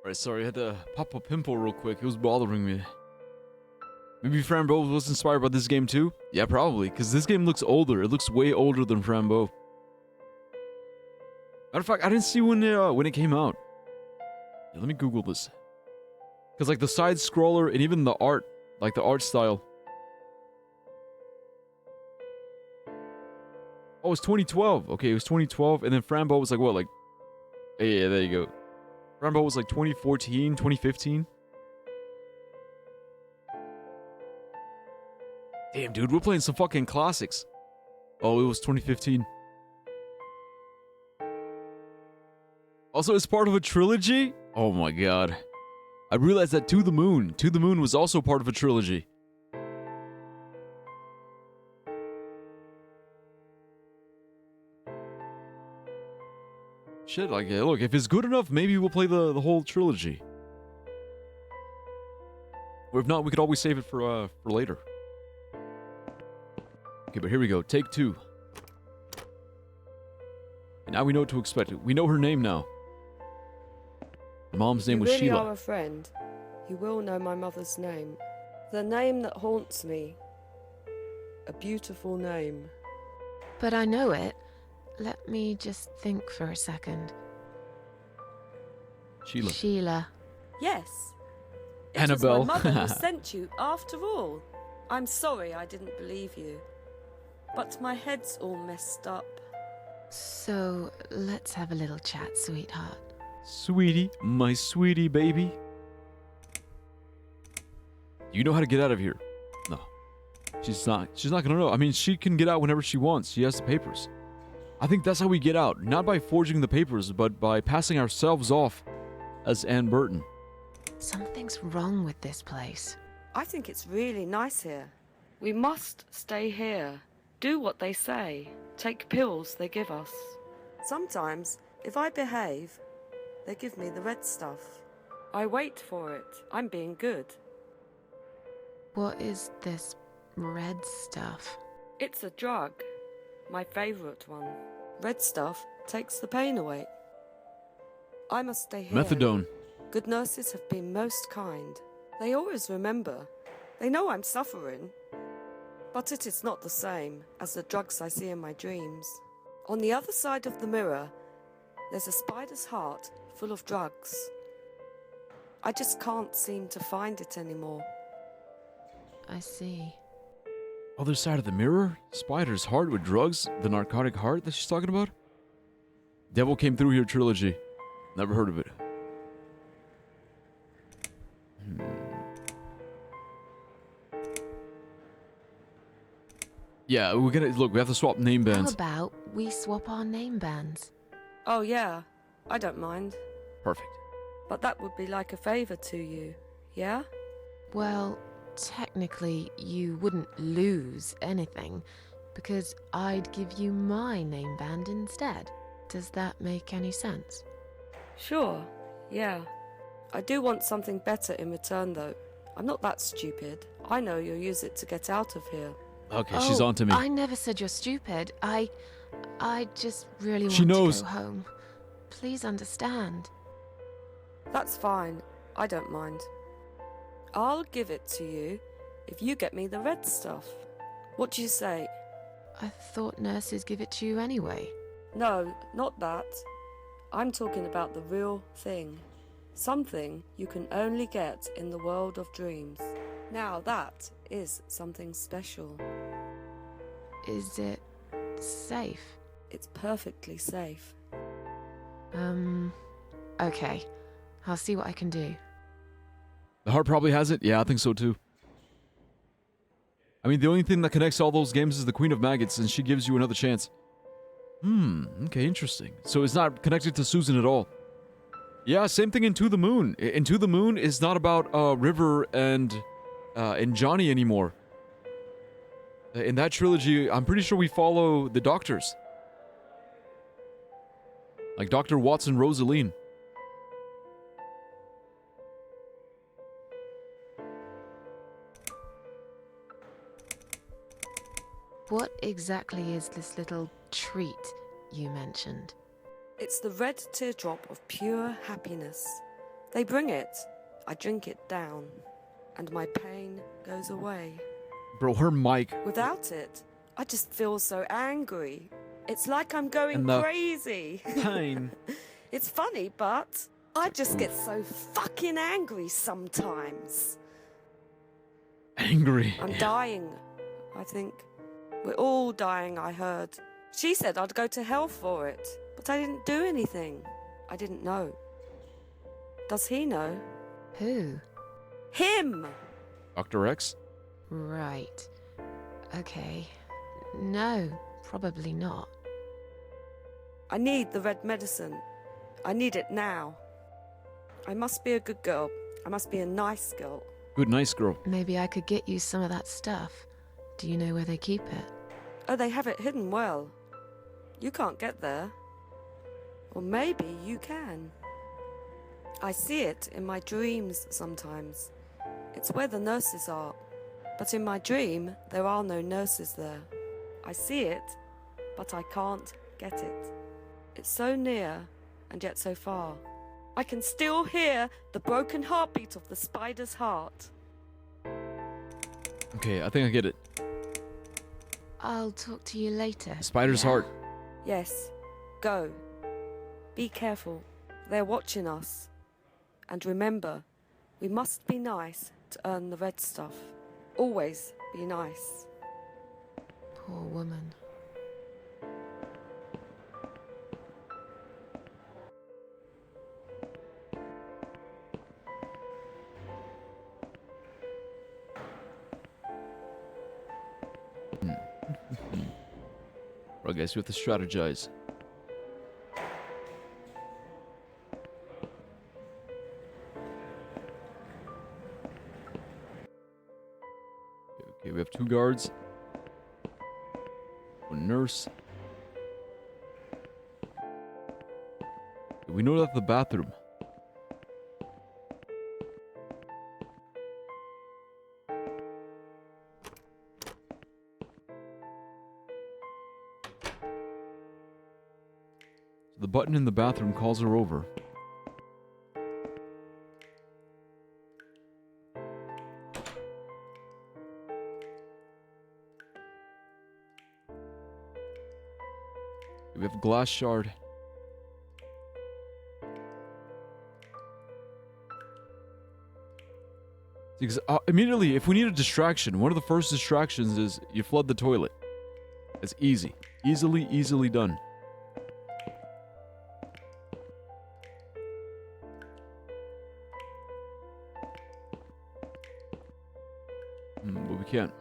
S1: Alright, sorry, I had to pop a pimple real quick. It was bothering me. Maybe Frambo was inspired by this game too? Yeah, probably, because this game looks older. It looks way older than Frambo. Matter of fact, I didn't see when it came out. Yeah, let me Google this. Because, like, the side scroller and even the art, like the art style. Oh, it's 2012. Okay, it was 2012, and then Frambo was like, what, like... Yeah, there you go. Frambo was like 2014, 2015. Damn, dude, we're playing some fucking classics. Oh, it was 2015. Also, it's part of a trilogy? Oh my god. I realized that To the Moon. To the Moon was also part of a trilogy. Shit, like, yeah, look, if it's good enough, maybe we'll play the whole trilogy. Or if not, we could always save it for later. Okay, but here we go. Take 2. And now we know what to expect. We know her name now. Mom's name was
S11: Sheila. You really
S1: Sheila.
S11: are a friend. You will know my mother's name. The name that haunts me. A beautiful name.
S2: But I know it. Let me just think for a second.
S1: Sheila.
S2: Sheila.
S11: Yes. It
S1: Annabelle.
S11: was my mother who sent you, after all. I'm sorry I didn't believe you. But my head's all messed up.
S2: So, let's have a little chat, sweetheart.
S1: Sweetie, my sweetie baby. You know how to get out of here? No. She's not gonna know. I mean, she can get out whenever she wants. She has the papers. I think that's how we get out. Not by forging the papers, but by passing ourselves off as Anne Burton.
S2: Something's wrong with this place.
S11: I think it's really nice here. We must stay here. Do what they say. Take pills they give us. Sometimes, if I behave, they give me the red stuff. I wait for it. I'm being good.
S2: What is this red stuff?
S11: It's a drug. My favourite one. Red stuff takes the pain away. I must stay here.
S1: Methadone.
S11: Good nurses have been most kind. They always remember. They know I'm suffering. But it is not the same as the drugs I see in my dreams. On the other side of the mirror, there's a spider's heart full of drugs. I just can't seem to find it anymore.
S2: I see.
S1: Other side of the mirror? Spider's heart with drugs? The narcotic heart that she's talking about? Devil Came Through Here trilogy. Never heard of it. Yeah, we're gonna look. We have to swap name bands.
S2: How about we swap our name bands?
S11: Oh yeah, I don't mind.
S1: Perfect.
S11: But that would be like a favour to you, yeah?
S2: Well, technically, you wouldn't lose anything, because I'd give you my name band instead. Does that make any sense?
S11: Sure, yeah. I do want something better in return, though. I'm not that stupid. I know you'll use it to get out of here.
S1: Okay, she's on to me.
S2: I never said you're stupid. I just really
S1: She
S2: want
S1: knows.
S2: to go home. Please understand.
S11: That's fine. I don't mind. I'll give it to you if you get me the red stuff. What do you say?
S2: I thought nurses give it to you anyway.
S11: No, not that. I'm talking about the real thing. Something you can only get in the world of dreams. Now that is something special.
S2: Is it safe?
S11: It's perfectly safe.
S2: Okay. I'll see what I can do.
S1: The heart probably has it. Yeah, I think so too. I mean, the only thing that connects all those games is the Queen of Maggots, and she gives you another chance. Okay, interesting. So it's not connected to Susan at all. Yeah, same thing in To the Moon. In To the Moon is not about River and Johnny anymore. In that trilogy, I'm pretty sure we follow the doctors. Like Dr. Watson Rosaline.
S2: What exactly is this little treat you mentioned?
S11: It's the red teardrop of pure happiness. They bring it. I drink it down, and my pain goes away.
S1: Bro, her mic.
S11: Without it, I just feel so angry. It's like I'm going
S1: And the
S11: crazy.
S1: pain.
S11: It's funny, but I just get so fucking angry sometimes.
S1: Angry.
S11: I'm dying, I think. We're all dying, I heard. She said I'd go to hell for it, but I didn't do anything. I didn't know. Does he know?
S2: Who?
S11: Him!
S1: Dr. X?
S2: Right. Okay. No, probably not.
S11: I need the red medicine. I need it now. I must be a good girl. I must be a nice girl.
S1: Good, nice girl.
S2: Maybe I could get you some of that stuff. Do you know where they keep it?
S11: Oh, they have it hidden well. You can't get there. Or maybe you can. I see it in my dreams sometimes. It's where the nurses are. But in my dream, there are no nurses there. I see it, but I can't get it. It's so near, and yet so far. I can still hear the broken heartbeat of the spider's heart.
S1: Okay, I think I get it.
S2: I'll talk to you later.
S1: Spider's heart.
S11: Yes, go. Be careful. They're watching us. And remember, we must be nice to earn the red stuff. Always be nice.
S2: Poor woman.
S1: Well, I guess we have to strategize. Okay, we have 2 guards. 1 nurse. We know that's the bathroom. The button in the bathroom calls her over. We have a glass shard. Because immediately, if we need a distraction, one of the first distractions is you flood the toilet. It's easy. Easily done. But we can't.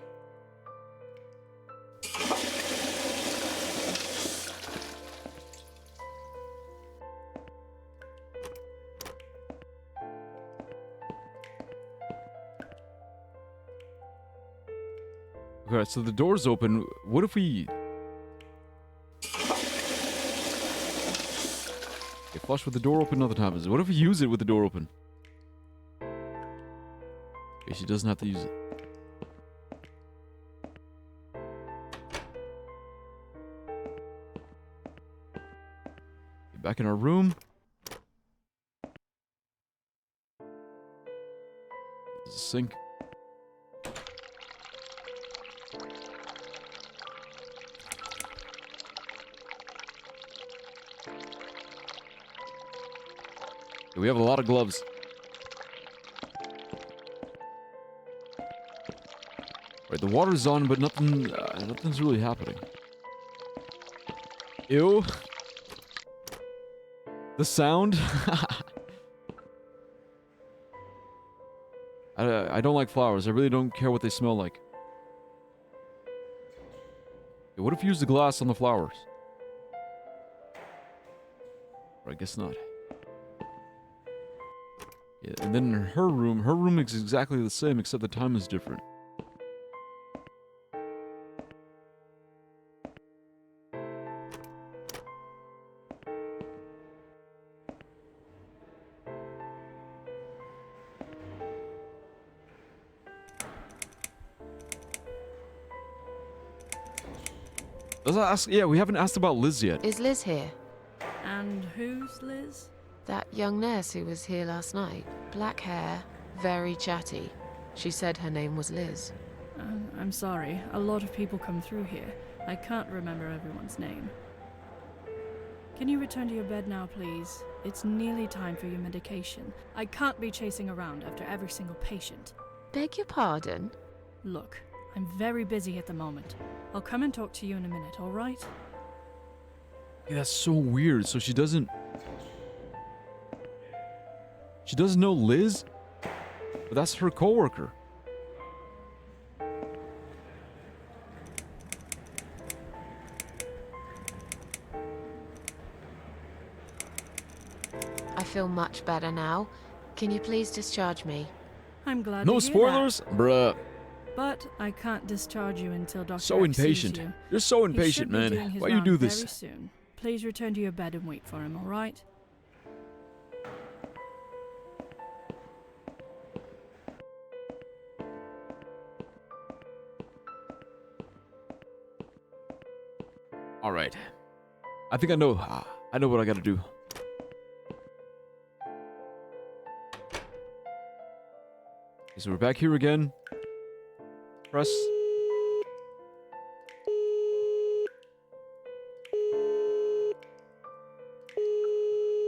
S1: Okay, so the door's open. What if we... Okay, flush with the door open, nothing happens. What if we use it with the door open? Okay, she doesn't have to use it. Okay, back in our room. There's a sink. We have a lot of gloves. Right, the water's on, but nothing's really happening. Ew. The sound. I don't like flowers. I really don't care what they smell like. Okay, what if you use the glass on the flowers? Or I guess not. Yeah, and then in her room is exactly the same, except the time is different. Let's ask, yeah, we haven't asked about Liz yet.
S2: Is Liz here?
S9: And who's Liz?
S2: That young nurse who was here last night. Black hair, very chatty. She said her name was Liz.
S9: I'm sorry. A lot of people come through here. I can't remember everyone's name. Can you return to your bed now, please? It's nearly time for your medication. I can't be chasing around after every single patient.
S2: Beg your pardon?
S9: Look, I'm very busy at the moment. I'll come and talk to you in a minute, all right?
S1: Yeah, that's so weird. So she doesn't know Liz? But that's her coworker.
S2: I feel much better now. Can you please discharge me?
S9: I'm glad
S1: No
S9: to hear
S1: spoilers? Bruh.
S9: that. But I can't discharge you until Dr.
S1: So
S9: X sees
S1: impatient.
S9: you.
S1: You're so
S9: He
S1: impatient,
S9: should be
S1: man.
S9: doing his
S1: Why you
S9: round
S1: do this?
S9: Very soon. Please return to your bed and wait for him, all right?
S1: All right. I think I know what I gotta do. Okay, so we're back here again. Press.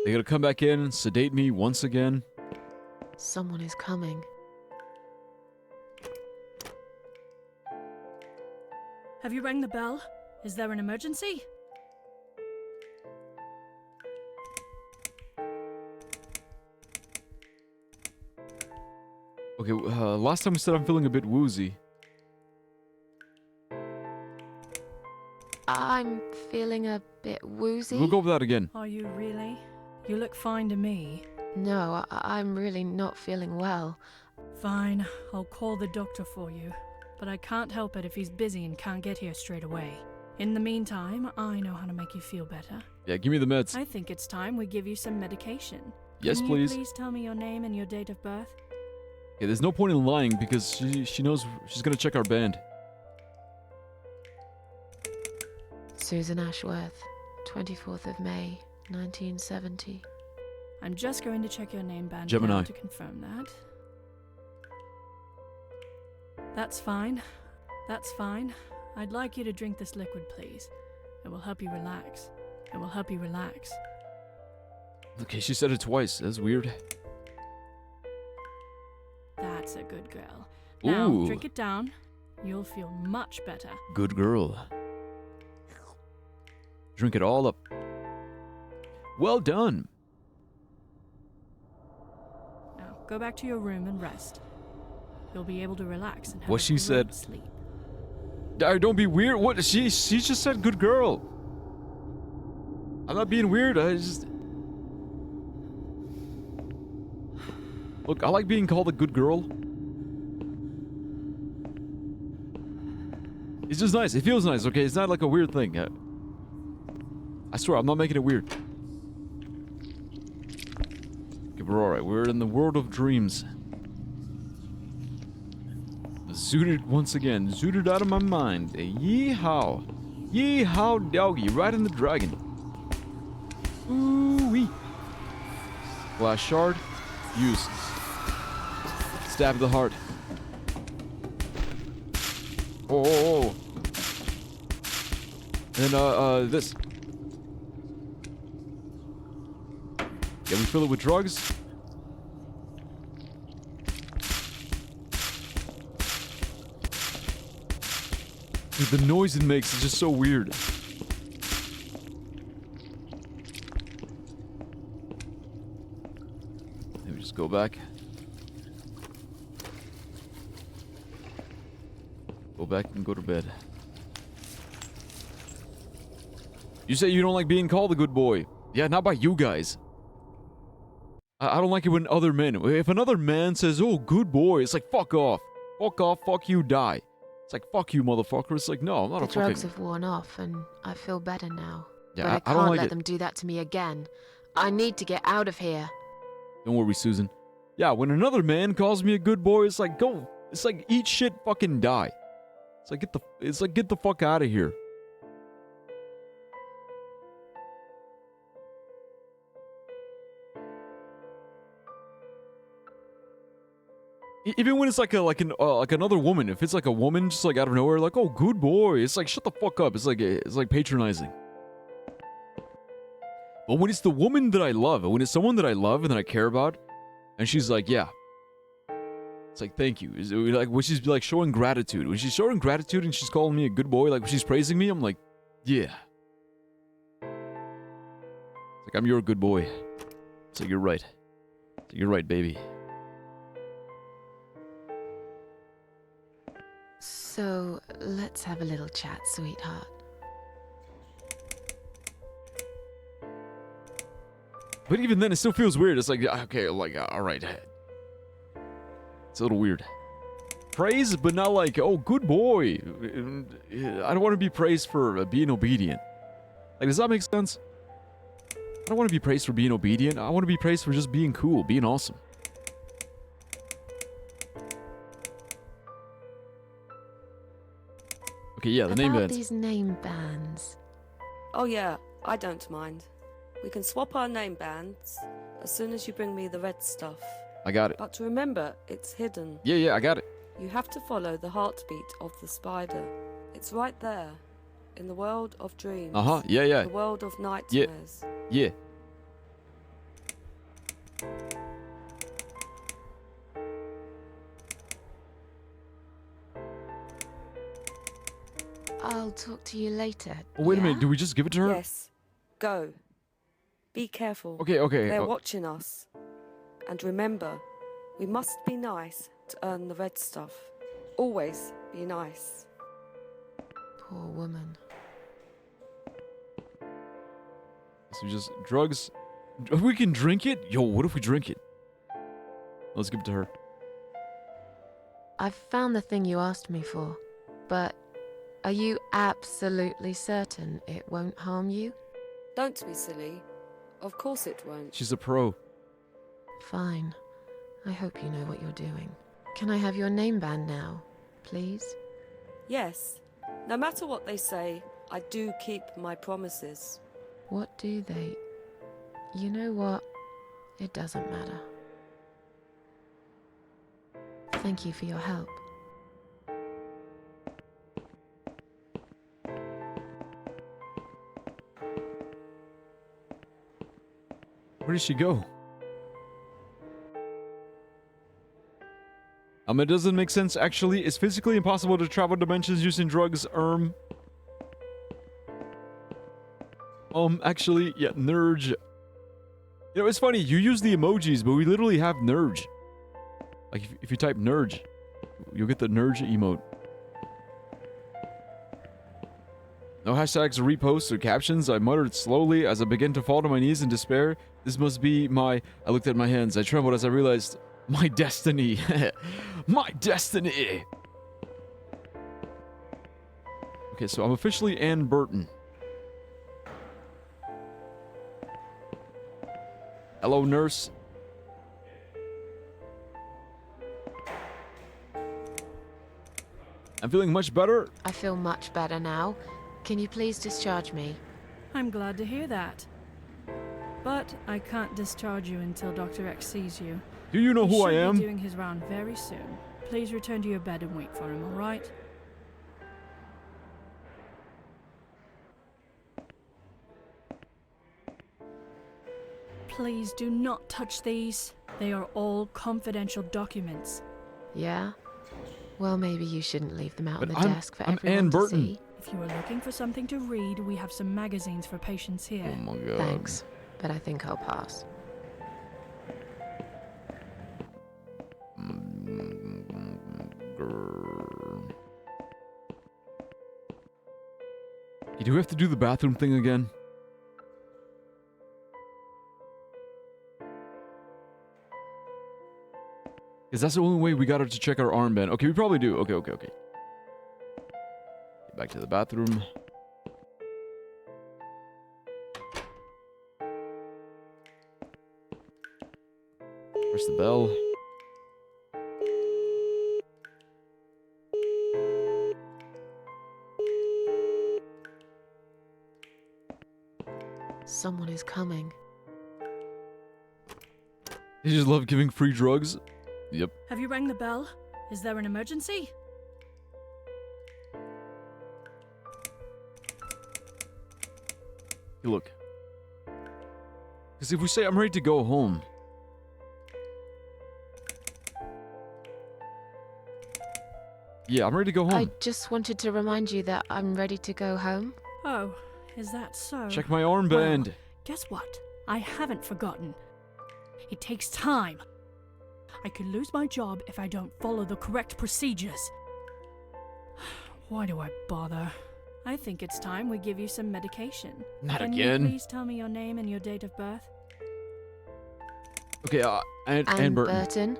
S1: They gotta come back in and sedate me once again.
S2: Someone is coming.
S9: Have you rang the bell? Is there an emergency?
S1: Okay, last time we said I'm feeling a bit woozy.
S2: I'm feeling a bit woozy.
S1: We'll go over that again.
S9: Are you really? You look fine to me.
S2: No, I'm really not feeling well.
S9: Fine, I'll call the doctor for you. But I can't help it if he's busy and can't get here straight away. In the meantime, I know how to make you feel better.
S1: Yeah, give me the meds.
S9: I think it's time we give you some medication.
S1: Yes,
S9: Can
S1: please.
S9: you please tell me your name and your date of birth?
S1: Yeah, there's no point in lying because she knows she's gonna check our band.
S2: Susan Ashworth, 24th of May, 1970.
S9: I'm just going to check your name band
S1: Gemini.
S9: now to confirm that. That's fine. That's fine. I'd like you to drink this liquid, please. It will help you relax. It will help you relax.
S1: Okay, she said it twice. That's weird.
S9: That's a good girl. Now,
S1: Ooh.
S9: drink it down. You'll feel much better.
S1: Good girl. Drink it all up. Well done.
S9: Now, go back to your room and rest. You'll be able to relax and have
S1: What
S9: a
S1: she
S9: great
S1: said.
S9: sleep.
S1: Don't be weird. What? She just said good girl. I'm not being weird. I just... Look, I like being called a good girl. It's just nice. It feels nice, okay? It's not like a weird thing. I swear, I'm not making it weird. Okay, we're alright. We're in the world of dreams. Zooted once again. Zooted out of my mind. Yeehaw. Yeehaw, doggy. Riding the dragon. Ooh-wee. Glass shard. Use. Stab to the heart. Oh. And this. Yeah, we fill it with drugs. Dude, the noise it makes is just so weird. Let me just go back. Go back and go to bed. You say you don't like being called a good boy. Yeah, not by you guys. I don't like it when other men... If another man says, oh, good boy, it's like, fuck off. Fuck off, fuck you, die. It's like, fuck you, motherfucker. It's like, no, I'm not
S2: The
S1: a fucking...
S2: drugs have worn off, and I feel better now.
S1: Yeah,
S2: but I
S1: I
S2: can't
S1: don't like
S2: let
S1: it.
S2: them do that to me again. I need to get out of here.
S1: Don't worry, Susan. Yeah, when another man calls me a good boy, it's like, go... It's like, eat shit, fucking die. It's like, get the fuck out of here. Even when it's like another woman, if it's like a woman just like out of nowhere, like, oh, good boy, it's like, shut the fuck up. It's like patronizing. But when it's the woman that I love, when it's someone that I love and that I care about, and she's like, yeah, it's like, thank you. Is it like when she's like showing gratitude, when she's showing gratitude and she's calling me a good boy, like when she's praising me, I'm like, yeah. It's like, I'm your good boy. It's like, you're right. It's like, you're right, baby.
S2: So, let's have a little chat, sweetheart.
S1: But even then, it still feels weird. It's like, okay, like, all right. It's a little weird. Praise, but not like, oh, good boy. I don't want to be praised for being obedient. Like, does that make sense? I don't want to be praised for being obedient. I want to be praised for just being cool, being awesome. Okay, yeah, the name
S2: About
S1: bands.
S2: these name bands.
S11: Oh yeah, I don't mind. We can swap our name bands as soon as you bring me the red stuff.
S1: I got it.
S11: But remember, it's hidden.
S1: Yeah, I got it.
S11: You have to follow the heartbeat of the spider. It's right there, in the world of dreams.
S1: Uh-huh, yeah.
S11: The world of nightmares.
S1: Yeah.
S2: I'll talk to you later.
S1: Oh, wait a
S2: yeah?
S1: minute. Do we just give it to her?
S11: Yes. Go. Be careful.
S1: Okay.
S11: They're watching us. And remember, we must be nice to earn the red stuff. Always be nice.
S2: Poor woman.
S1: So just drugs. We can drink it? Yo, what if we drink it? Let's give it to her.
S2: I've found the thing you asked me for, but are you absolutely certain it won't harm you?
S11: Don't be silly. Of course it won't.
S1: She's a pro.
S2: Fine. I hope you know what you're doing. Can I have your name band now, please?
S11: Yes. No matter what they say, I do keep my promises.
S2: What do they... You know what? It doesn't matter. Thank you for your help.
S1: Where did she go? It doesn't make sense, actually. It's physically impossible to travel dimensions using drugs, actually, yeah, Nurge. You know, it's funny, you use the emojis, but we literally have Nurge. Like, if you type Nurge, you'll get the Nurge emote. No hashtags or reposts or captions. I muttered slowly as I began to fall to my knees in despair. This must be my... I looked at my hands. I trembled as I realized... My destiny. My destiny. Okay, so I'm officially Anne Burton. Hello, nurse. I'm feeling much better.
S2: I feel much better now. Can you please discharge me?
S9: I'm glad to hear that. But I can't discharge you until Dr. X sees you.
S1: Do you know who I
S9: He should
S1: am?
S9: be doing his round very soon. Please return to your bed and wait for him, all right? Please do not touch these. They are all confidential documents.
S2: Yeah? Well, maybe you shouldn't leave them out on
S1: But
S2: the desk for
S1: I'm
S2: everyone
S1: Anne
S2: to
S1: Burton.
S2: see.
S9: If you are looking for something to read, we have some magazines for patients here.
S1: Oh my god.
S2: Thanks, but I think I'll pass.
S1: Do we have to do the bathroom thing again? Because that's the only way we got her to check our armband. Okay, we probably do. Okay. Get back to the bathroom. Press the bell.
S2: Someone is coming.
S1: They just love giving free drugs. Yep.
S9: Have you rang the bell? Is there an emergency?
S1: Hey, look. Because if we say I'm ready to go home... Yeah, I'm ready to go home.
S2: I just wanted to remind you that I'm ready to go home.
S9: Oh, is that so?
S1: Check my armband.
S9: Well, guess what? I haven't forgotten. It takes time. I could lose my job if I don't follow the correct procedures. Why do I bother? I think it's time we give you some medication.
S1: Not
S9: Can
S1: again.
S9: you please tell me your name and your date of birth?
S1: Okay, Anne Burton.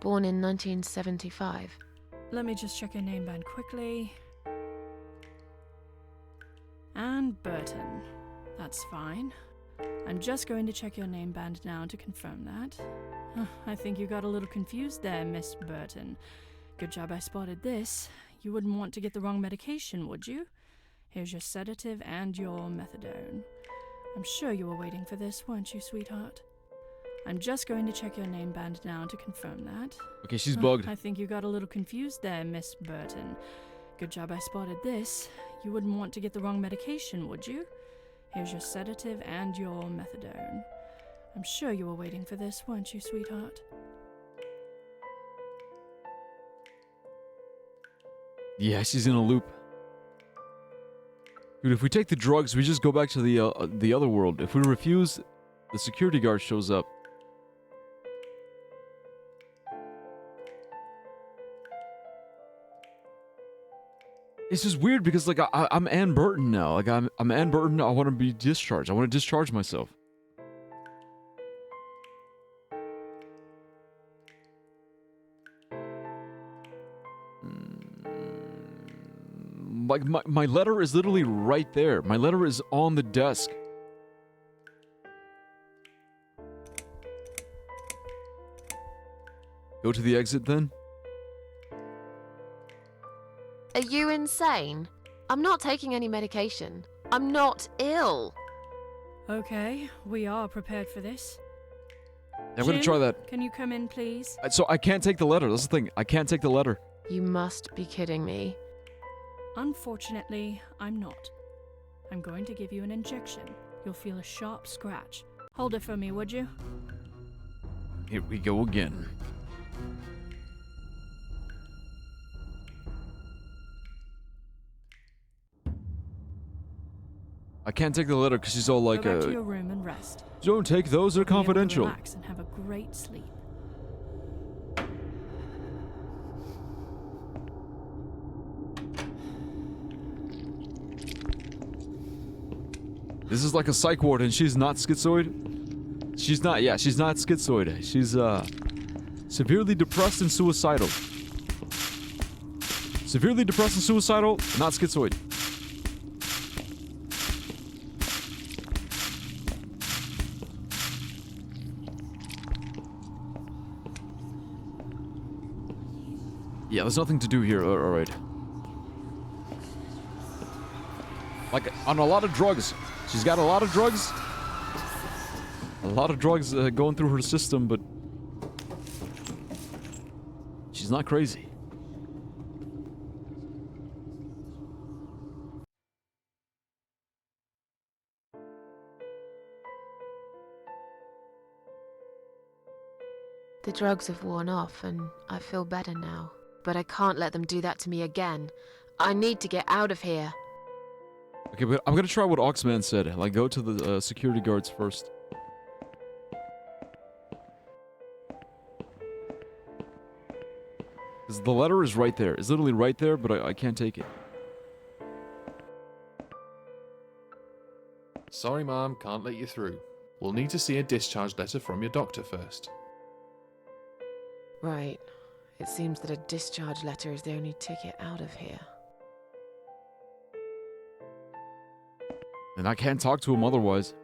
S2: Born in 1975.
S9: Let me just check your name band quickly. Anne Burton. That's fine. I'm just going to check your name band now to confirm that. I think you got a little confused there, Miss Burton. Good job I spotted this. You wouldn't want to get the wrong medication, would you? Here's your sedative and your methadone. I'm sure you were waiting for this, weren't you, sweetheart? I'm just going to check your name band now to confirm that.
S1: Okay, she's bugged.
S9: I think you got a little confused there, Miss Burton. Good job I spotted this. You wouldn't want to get the wrong medication, would you? Here's your sedative and your methadone. I'm sure you were waiting for this, weren't you, sweetheart?
S1: Yeah, she's in a loop. Dude, if we take the drugs, we just go back to the other world. If we refuse, the security guard shows up. It's just weird because, like, I'm Anne Burton now. Like, I'm Anne Burton. I want to be discharged. I want to discharge myself. Like, my letter is literally right there. My letter is on the desk. Go to the exit then?
S2: Are you insane? I'm not taking any medication. I'm not ill.
S9: Okay, we are prepared for this.
S1: I'm gonna
S9: Jim,
S1: try that.
S9: Can you come in, please?
S1: So I can't take the letter. That's the thing. I can't take the letter.
S2: You must be kidding me.
S9: Unfortunately, I'm not. I'm going to give you an injection. You'll feel a sharp scratch. Hold it for me, would you?
S1: Here we go again. I can't take the letter because she's all like,
S9: Go back to your room and rest.
S1: don't take those, they're
S9: You'll be able to
S1: confidential.
S9: relax and have a great sleep.
S1: This is like a psych ward and she's not schizoid. She's not schizoid. She's, severely depressed and suicidal. Severely depressed and suicidal, not schizoid. Yeah, there's nothing to do here. Alright. Like, on a lot of drugs. She's got a lot of drugs. A lot of drugs going through her system, but she's not crazy.
S2: The drugs have worn off and I feel better now. But I can't let them do that to me again. I need to get out of here.
S1: Okay, but I'm gonna try what Oxman said. Like, go to the security guards first. Because the letter is right there. It's literally right there, but I can't take it.
S10: Sorry, Mom, can't let you through. We'll need to see a discharge letter from your doctor first.
S2: Right. It seems that a discharge letter is the only ticket out of here.
S1: And I can't talk to him otherwise.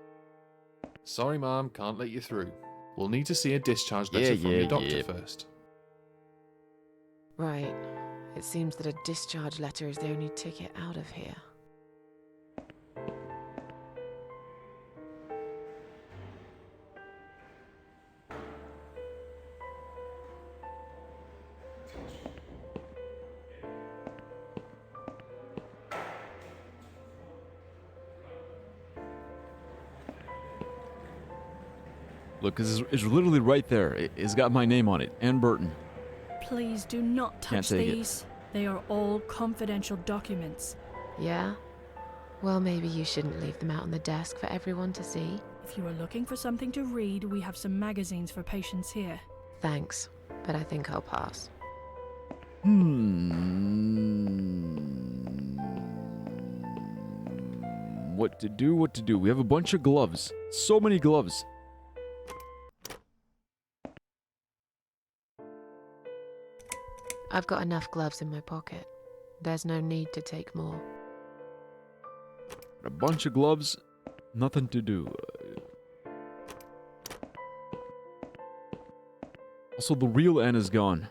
S10: Sorry, Mom, can't let you through. We'll need to see a discharge letter from your doctor first.
S2: Right. It seems that a discharge letter is the only ticket out of here.
S1: Look, it's literally right there. It's got my name on it, Ann Burton.
S9: Please do not
S1: Can't
S9: touch
S1: take it.
S9: these. They are all confidential documents.
S2: Yeah? Well, maybe you shouldn't leave them out on the desk for everyone to see.
S9: If you are looking for something to read, we have some magazines for patients here.
S2: Thanks, but I think I'll pass.
S1: What to do, what to do? We have a bunch of gloves. So many gloves.
S2: I've got enough gloves in my pocket. There's no need to take more.
S1: A bunch of gloves. Nothing to do. Also, the real Ann is gone.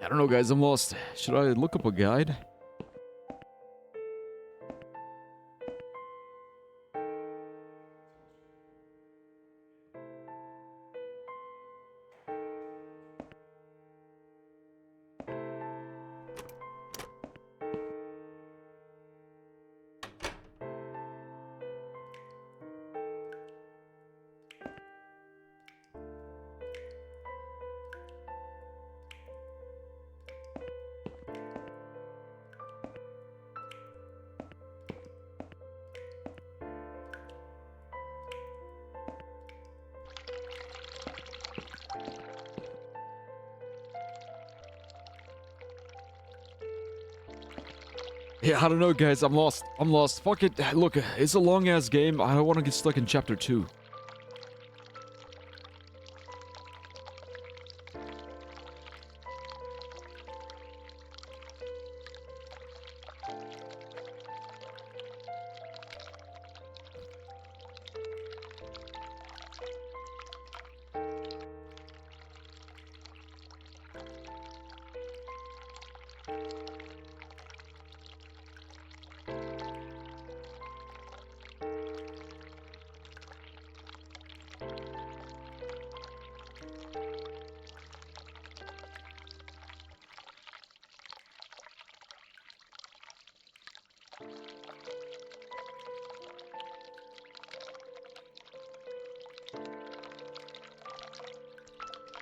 S1: I don't know, guys. I'm lost. Should I look up a guide? Yeah, I don't know, guys. I'm lost. I'm lost. Fuck it. Look, it's a long-ass game. I don't want to get stuck in chapter 2.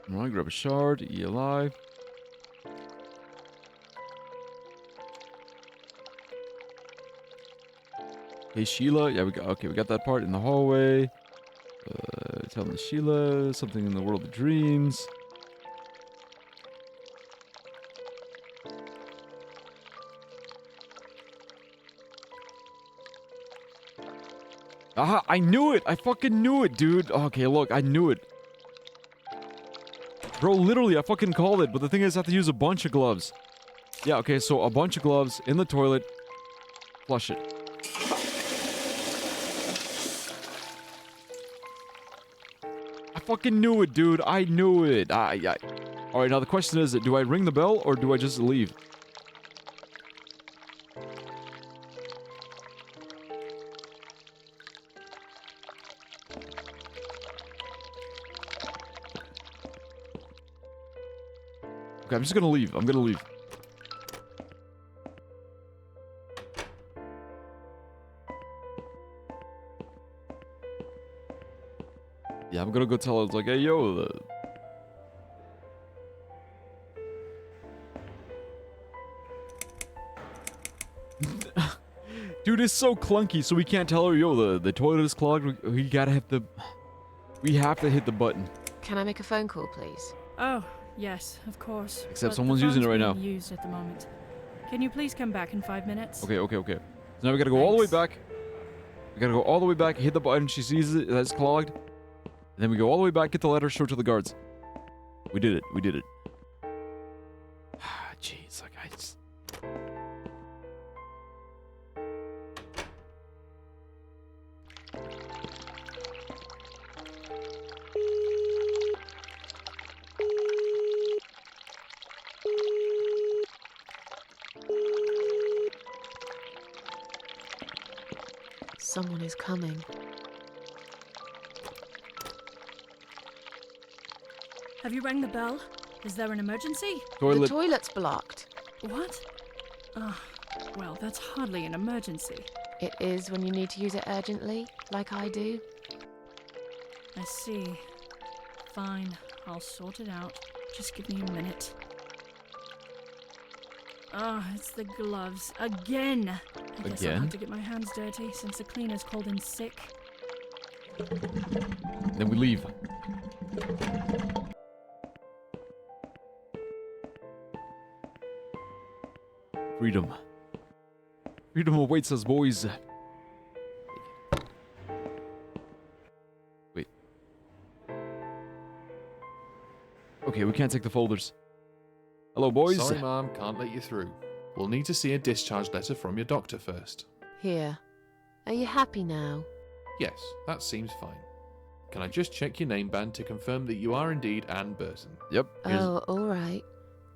S1: Alright, grab a shard. E alive. Hey, Sheila. Yeah, we got that part in the hallway. Telling Sheila something in the world of dreams. Aha, I knew it! I fucking knew it, dude! Okay, look, I knew it. Bro, literally, I fucking called it, but the thing is I have to use a bunch of gloves. Yeah, okay, so a bunch of gloves in the toilet. Flush it. I fucking knew it, dude. I knew it. Alright, now the question is, do I ring the bell or do I just leave? Okay, I'm just gonna leave. I'm gonna leave. Yeah, I'm gonna go tell her, it's like, hey, yo, dude, it's so clunky, so we can't tell her, yo, the toilet is clogged. We have to hit the button.
S2: Can I make a phone call, please?
S9: Oh, yes, of course.
S1: Except
S9: But
S1: someone's
S9: the
S1: using it
S9: phone's
S1: right
S9: being
S1: now.
S9: used at the moment. Can you please come back in 5 minutes?
S1: Okay. So now we gotta go all the way back. We gotta go all the way back, hit the button, she sees it, that's clogged. And then we go all the way back, get the letter, show it to the guards. We did it. Jeez, like I just...
S2: someone is coming.
S9: Have you rang the bell? Is there an emergency?
S2: The
S1: Toilet.
S2: toilet's blocked.
S9: What? Well, that's hardly an emergency.
S2: It is when you need to use it urgently, like I do.
S9: I see. Fine, I'll sort it out. Just give me a minute. It's the gloves. Again! I guess I'll
S1: Again?
S9: have to get my hands dirty since the cleaner's called in sick.
S1: Then we leave. Freedom. Freedom awaits us, boys. Wait. Okay, we can't take the folders. Hello, boys.
S10: Sorry, Mom, can't let you through. We'll need to see a discharge letter from your doctor first.
S2: Here. Are you happy now?
S10: Yes, that seems fine. Can I just check your name band to confirm that you are indeed Anne Burton?
S1: Yep. here's-
S2: Oh, all right.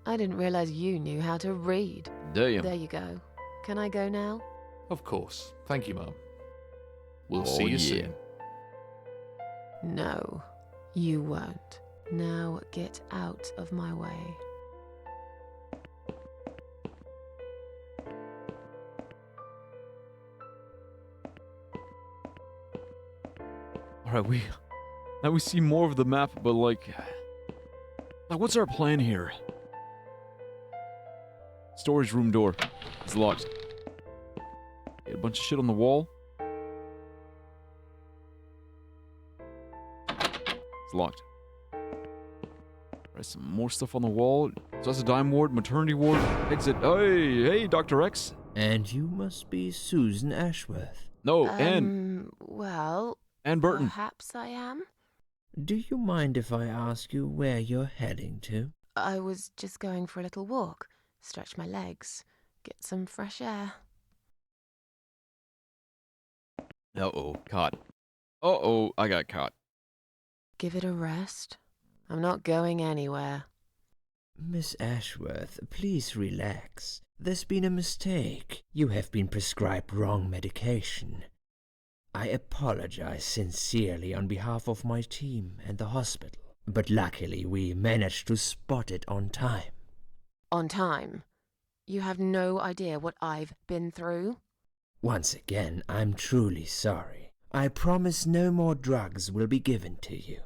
S2: I didn't realize you knew how to read.
S1: Damn.
S2: There you go. Can I go now?
S10: Of course. Thank you, Mom. We'll
S1: Oh,
S10: see you
S1: yeah.
S10: soon.
S2: No, you won't. Now get out of my way.
S1: Alright, now we see more of the map, but like what's our plan here? Storage room door. It's locked. Get a bunch of shit on the wall. It's locked. Alright, some more stuff on the wall. So that's a dime ward, maternity ward, exit. Hey, Dr. X.
S5: And you must be Susan Ashworth.
S1: No, Anne
S2: Well,
S1: Burton.
S2: perhaps I am.
S5: Do you mind if I ask you where you're heading to?
S2: I was just going for a little walk, stretch my legs, get some fresh air.
S1: Uh-oh, caught. Uh-oh, I got caught.
S2: Give it a rest. I'm not going anywhere.
S5: Miss Ashworth, please relax. There's been a mistake. You have been prescribed wrong medication. I apologize sincerely on behalf of my team and the hospital, but luckily we managed to spot it on time.
S2: On time. You have no idea what I've been through.
S5: Once again, I'm truly sorry. I promise no more drugs will be given to you.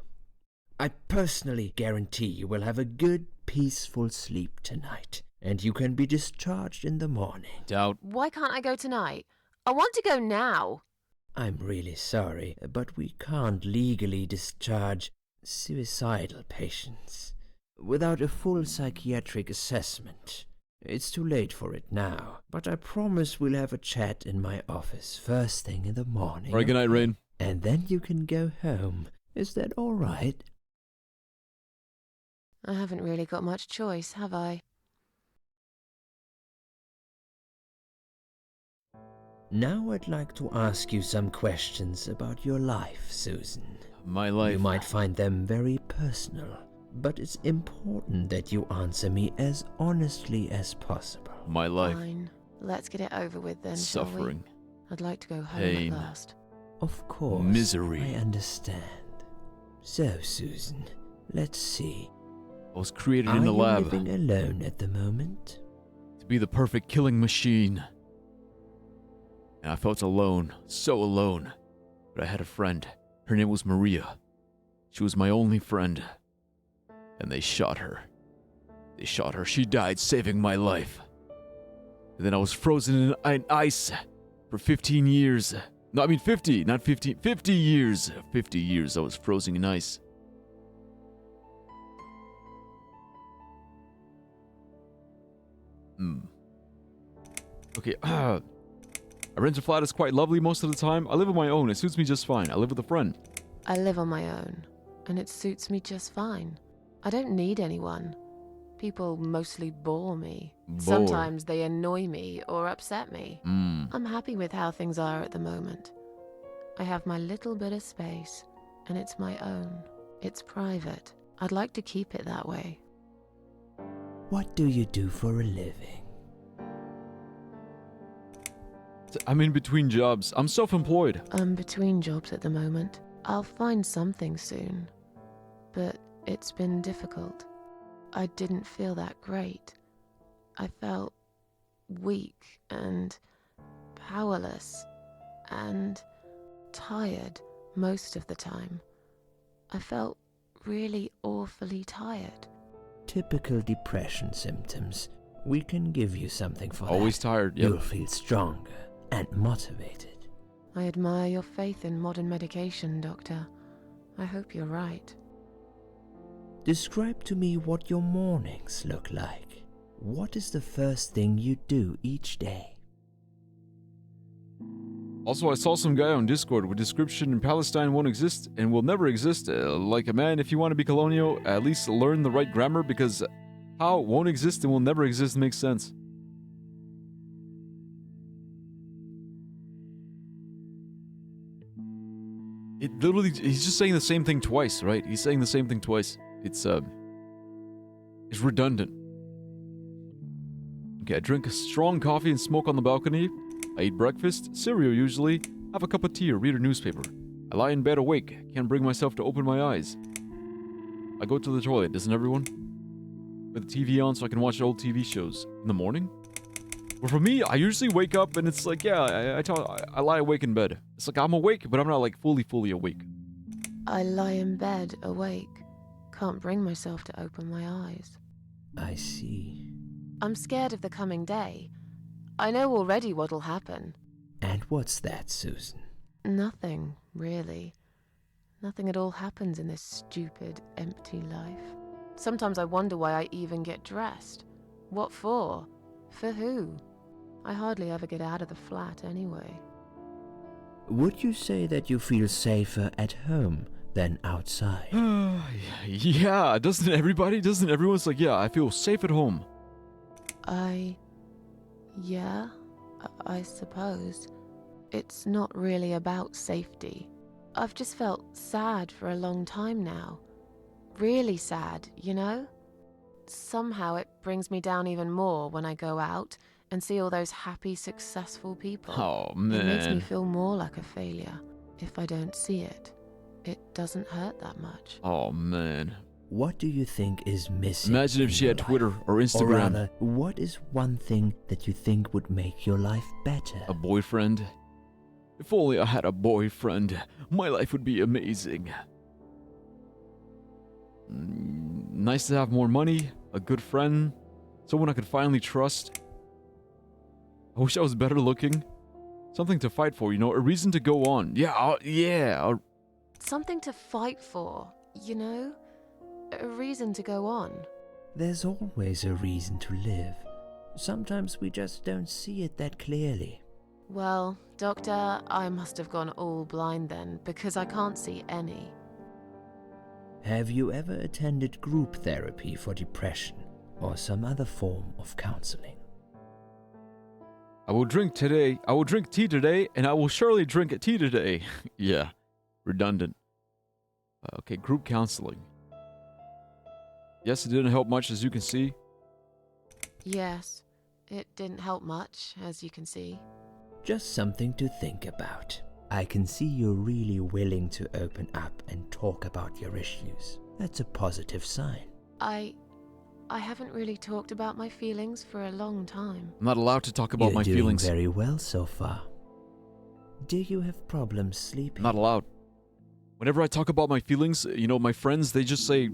S5: I personally guarantee you will have a good, peaceful sleep tonight, and you can be discharged in the morning.
S1: Doubt.
S2: Why can't I go tonight? I want to go now.
S5: I'm really sorry, but we can't legally discharge suicidal patients without a full psychiatric assessment. It's too late for it now, but I promise we'll have a chat in my office first thing in the morning.
S1: Alright, good night, Rain.
S5: And then you can go home. Is that all right?
S2: I haven't really got much choice, have I?
S5: Now I'd like to ask you some questions about your life, Susan.
S1: My life.
S5: You might find them very personal, but it's important that you answer me as honestly as possible.
S1: My life.
S2: Fine. Let's get it over with then, shall we?
S1: Suffering.
S2: I'd like to go home
S1: Pain.
S2: at last.
S5: Of course.
S1: Misery.
S5: I understand. So, Susan, let's see.
S1: I was created
S5: Are
S1: in the
S5: you
S1: lab
S5: living alone at the moment?
S1: to be the perfect killing machine. And I felt alone, so alone. But I had a friend. Her name was Maria. She was my only friend. And they shot her. They shot her. She died, saving my life. And then I was frozen in ice for 15 years. No, I mean 50, not 15. 50 years. 50 years I was frozen in ice. Okay, our rental flat is quite lovely most of the time. I live on my own. It suits me just fine. I live with a friend.
S2: I live on my own, and it suits me just fine. I don't need anyone. People mostly bore me.
S1: Bore.
S2: Sometimes they annoy me or upset me.
S1: Mm.
S2: I'm happy with how things are at the moment. I have my little bit of space, and it's my own. It's private. I'd like to keep it that way.
S5: What do you do for a living?
S1: I'm in between jobs. I'm self-employed.
S2: I'm between jobs at the moment. I'll find something soon. But it's been difficult. I didn't feel that great. I felt weak and powerless and tired most of the time. I felt really awfully tired.
S5: Typical depression symptoms. We can give you something for
S1: Always
S5: that.
S1: tired, yep.
S5: You'll feel stronger and motivated.
S2: I admire your faith in modern medication, Doctor. I hope you're right.
S5: Describe to me what your mornings look like. What is the first thing you do each day?
S1: Also, I saw some guy on Discord with description in Palestine won't exist and will never exist. Like a man, if you want to be colonial, at least learn the right grammar, because how won't exist and will never exist makes sense. It literally, he's just saying the same thing twice, right? He's saying the same thing twice. It's redundant. Okay, I drink a strong coffee and smoke on the balcony. I eat breakfast, cereal usually, have a cup of tea or read a newspaper. I lie in bed awake, can't bring myself to open my eyes. I go to the toilet, doesn't everyone? With the TV on so I can watch old TV shows. In the morning? Well, for me, I usually wake up and it's like, yeah, I lie awake in bed. It's like I'm awake, but I'm not like fully awake.
S2: I lie in bed awake. Can't bring myself to open my eyes.
S5: I see.
S2: I'm scared of the coming day. I know already what'll happen.
S5: And what's that, Susan?
S2: Nothing, really. Nothing at all happens in this stupid, empty life. Sometimes I wonder why I even get dressed. What for? For who? I hardly ever get out of the flat anyway.
S5: Would you say that you feel safer at home than outside?
S1: Yeah, doesn't everybody? Doesn't everyone's like, yeah, I feel safe at home.
S2: Yeah, I suppose. It's not really about safety. I've just felt sad for a long time now. Really sad, you know? Somehow it brings me down even more when I go out and see all those happy, successful people.
S1: Oh, man.
S2: It makes me feel more like a failure. If I don't see it, it doesn't hurt that much.
S1: Oh, man.
S5: What do you think is missing?
S1: Imagine if she had Twitter or Instagram.
S5: Or rather, what is one thing that you think would make your life better?
S1: A boyfriend. If only I had a boyfriend, my life would be amazing. Nice to have more money, a good friend, someone I could finally trust. I wish I was better looking. Something to fight for, you know, a reason to go on.
S2: Something to fight for, you know? A reason to go on.
S5: There's always a reason to live. Sometimes we just don't see it that clearly.
S2: Well, Doctor, I must have gone all blind then, because I can't see any.
S5: Have you ever attended group therapy for depression or some other form of counseling?
S1: I will drink tea today, and I will surely drink tea today. Yeah, redundant. Okay, group counseling. Yes, it didn't help much, as you can see.
S2: Yes, it didn't help much, as you can see.
S5: Just something to think about. I can see you're really willing to open up and talk about your issues. That's a positive sign.
S2: I haven't really talked about my feelings for a long time.
S1: I'm not allowed to talk about my feelings.
S5: You're doing very well so far. Do you have problems sleeping?
S1: Not allowed. Whenever I talk about my feelings, you know, my friends, they just say,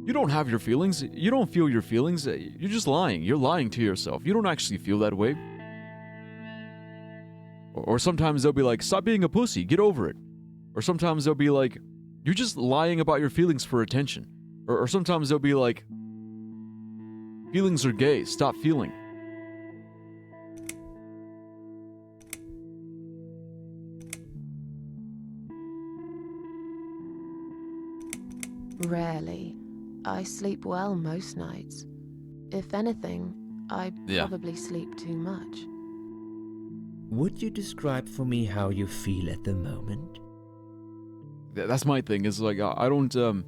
S1: you don't have your feelings. You don't feel your feelings. You're just lying. You're lying to yourself. You don't actually feel that way. Or sometimes they'll be like, stop being a pussy. Get over it. Or sometimes they'll be like, you're just lying about your feelings for attention. Or sometimes they'll be like, feelings are gay. Stop feeling.
S2: Rarely. I sleep well most nights. If anything, I probably sleep too much.
S5: Would you describe for me how you feel at the moment?
S1: That's my thing, is like, I don't,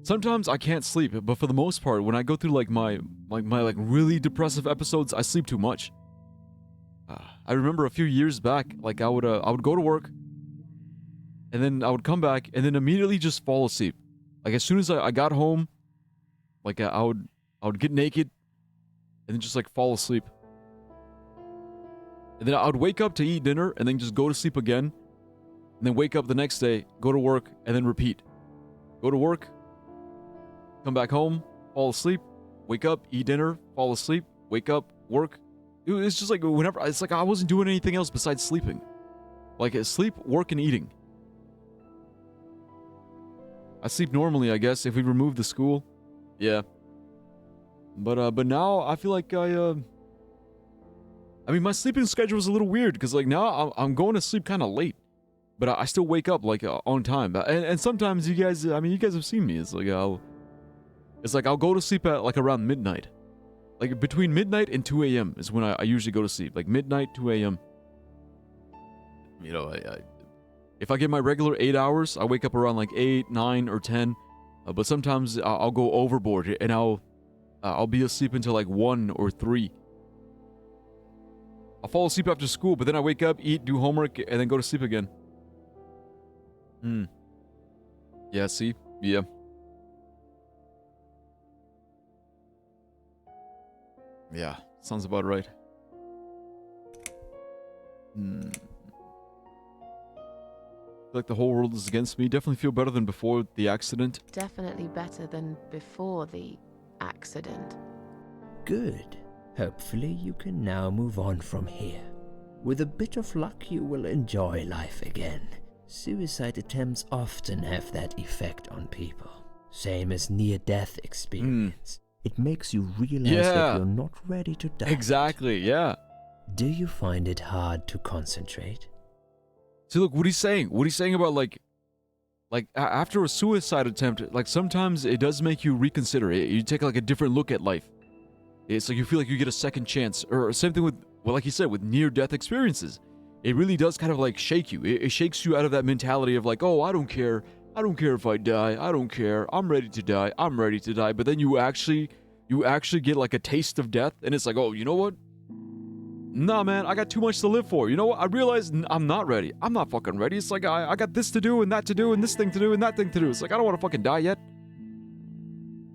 S1: sometimes I can't sleep, but for the most part, when I go through like my really depressive episodes, I sleep too much. I remember a few years back, like I would go to work, and then I would come back, and then immediately just fall asleep. Like as soon as I got home, like I would get naked, and then just like fall asleep. And then I would wake up to eat dinner, and then just go to sleep again, and then wake up the next day, go to work, and then repeat. Go to work, come back home, fall asleep, wake up, eat dinner, fall asleep, wake up, work. It's just like whenever, it's like I wasn't doing anything else besides sleeping. Like sleep, work, and eating. I sleep normally, I guess, if we remove the school. Yeah. But now I feel like I mean, my sleeping schedule is a little weird because like now I'm going to sleep kind of late, but I still wake up like on time. And sometimes you guys have seen me. It's like I'll go to sleep at like around midnight. Like between midnight and 2 a.m. is when I usually go to sleep. Like midnight, 2 a.m. You know, if I get my regular 8 hours, I wake up around like 8, 9, or 10. But sometimes I'll go overboard and I'll be asleep until like 1 or 3. I'll fall asleep after school, but then I wake up, eat, do homework, and then go to sleep again. Yeah, see? Yeah. Yeah, sounds about right. Feel like the whole world is against me. Definitely feel better than before the accident.
S2: Definitely better than before the accident.
S5: Good. Hopefully you can now move on from here. With a bit of luck you will enjoy life again. Suicide attempts often have that effect on people. Same as near-death experience. It makes you realize that you're not ready to die.
S1: Exactly, yeah.
S5: Do you find it hard to concentrate?
S1: See, look, what he's saying about like after a suicide attempt, like sometimes it does make you reconsider it. You take like a different look at life. It's like you feel like you get a second chance, or same thing with, well, like you said, with near-death experiences. It really does kind of like shake you. It shakes you out of that mentality of like, oh, I don't care if I die. I don't care. I'm ready to die. I'm ready to die. But then you actually get like a taste of death, and it's like, oh, you know what? Nah, man, I got too much to live for. You know what? I realize I'm not ready. I'm not fucking ready. It's like I got this to do and that to do and this thing to do and that thing to do. It's like I don't want to fucking die yet.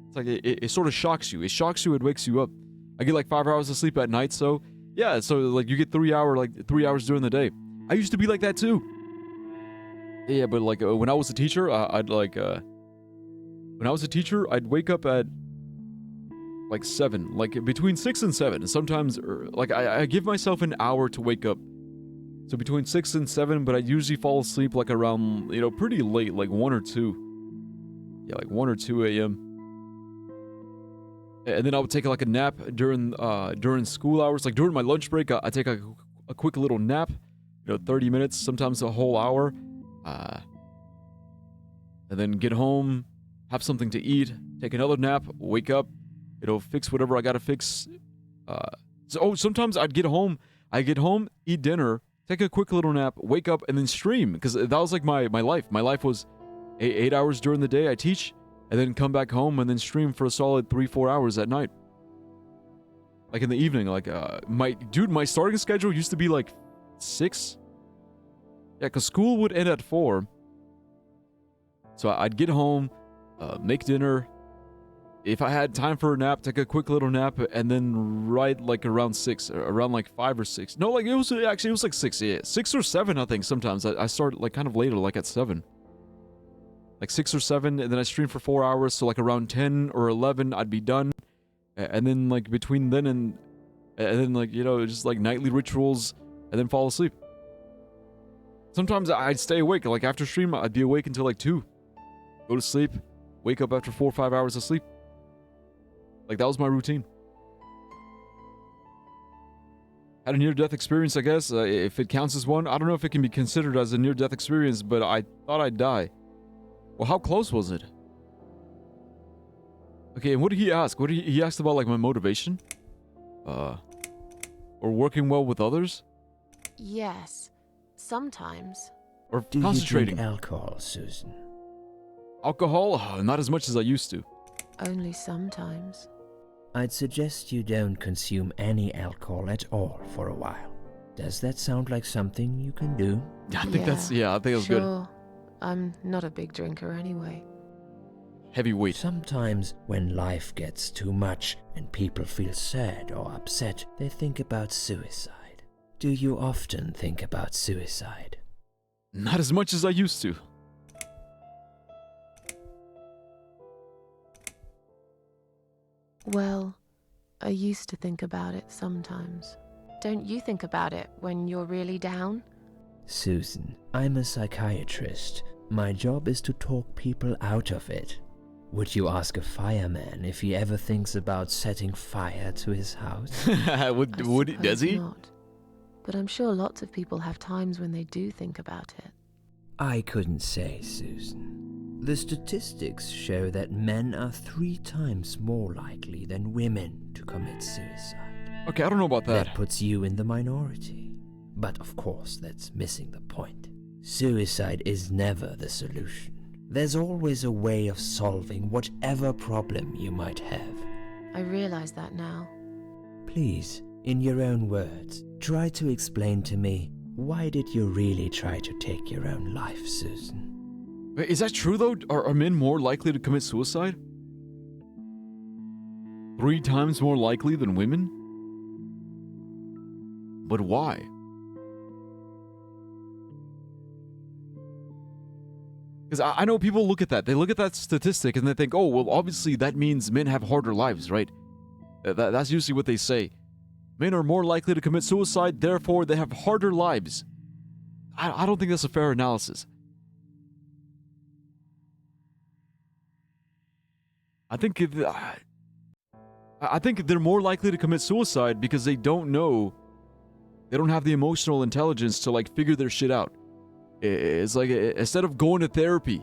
S1: It's like it sort of shocks you. It shocks you. It wakes you up. I get like 5 hours of sleep at night, so yeah. So like you get 3 hours during the day. I used to be like that too. Yeah, but like when I was a teacher, I'd wake up at like 7, like between 6 and 7. And sometimes like I give myself an hour to wake up. So between 6 and 7, but I usually fall asleep like around, pretty late, like 1 or 2. Yeah, like 1 or 2 a.m. And then I would take like a nap during school hours. Like during my lunch break, I take a quick little nap, 30 minutes, sometimes a whole hour. And then get home, have something to eat, take another nap, wake up, fix whatever I gotta fix. Sometimes I'd get home, eat dinner, take a quick little nap, wake up, and then stream, because that was like my life. My life was 8 hours during the day I teach, and then come back home and then stream for a solid 3-4 hours at night. Like in the evening, like my starting schedule used to be like 6. Yeah, because school would end at 4. So I'd get home, make dinner. If I had time for a nap, take a quick little nap, and then write like around 6, around like 5 or 6. No, like it was like 6, yeah. 6 or 7, I think sometimes. I start like kind of later, like at 7. Like 6 or 7, and then I stream for 4 hours, so like around 10 or 11, I'd be done. And then like between then and then like, just like nightly rituals, and then fall asleep. Sometimes I'd stay awake, like after stream, I'd be awake until like 2. Go to sleep, wake up after 4 or 5 hours of sleep. Like that was my routine. Had a near-death experience, I guess, if it counts as one. I don't know if it can be considered as a near-death experience, but I thought I'd die. Well, how close was it? Okay, and what did he ask? He asked about like my motivation? Or working well with others?
S2: Yes, sometimes.
S5: Or
S1: Do concentrating.
S5: You drink alcohol, Susan?
S1: Alcohol? Not as much as I used to.
S2: Only sometimes.
S5: I'd suggest you don't consume any alcohol at all for a while. Does that sound like something you can do?
S1: I think that's good.
S2: Sure. I'm not a big drinker anyway.
S1: Heavyweight.
S5: Sometimes when life gets too much and people feel sad or upset, they think about suicide. Do you often think about suicide?
S1: Not as much as I used to.
S2: Well, I used to think about it sometimes. Don't you think about it when you're really down?
S5: Susan, I'm a psychiatrist. My job is to talk people out of it. Would you ask a fireman if he ever thinks about setting fire to his house?
S1: Does he?
S2: Not. But I'm sure lots of people have times when they do think about it.
S5: I couldn't say, Susan. The statistics show that men are 3 times more likely than women to commit suicide.
S1: Okay, I don't know about that.
S5: That puts you in the minority. But of course, that's missing the point. Suicide is never the solution. There's always a way of solving whatever problem you might have.
S2: I realize that now.
S5: Please, in your own words, try to explain to me, why did you really try to take your own life, Susan?
S1: Wait, is that true though? Are men more likely to commit suicide? 3 times more likely than women? But why? Because I know people look at that. They look at that statistic and they think, oh, well, obviously that means men have harder lives, right? That's usually what they say. Men are more likely to commit suicide, therefore they have harder lives. I don't think that's a fair analysis. I think they're more likely to commit suicide because they don't know, they don't have the emotional intelligence to like figure their shit out. It's like instead of going to therapy,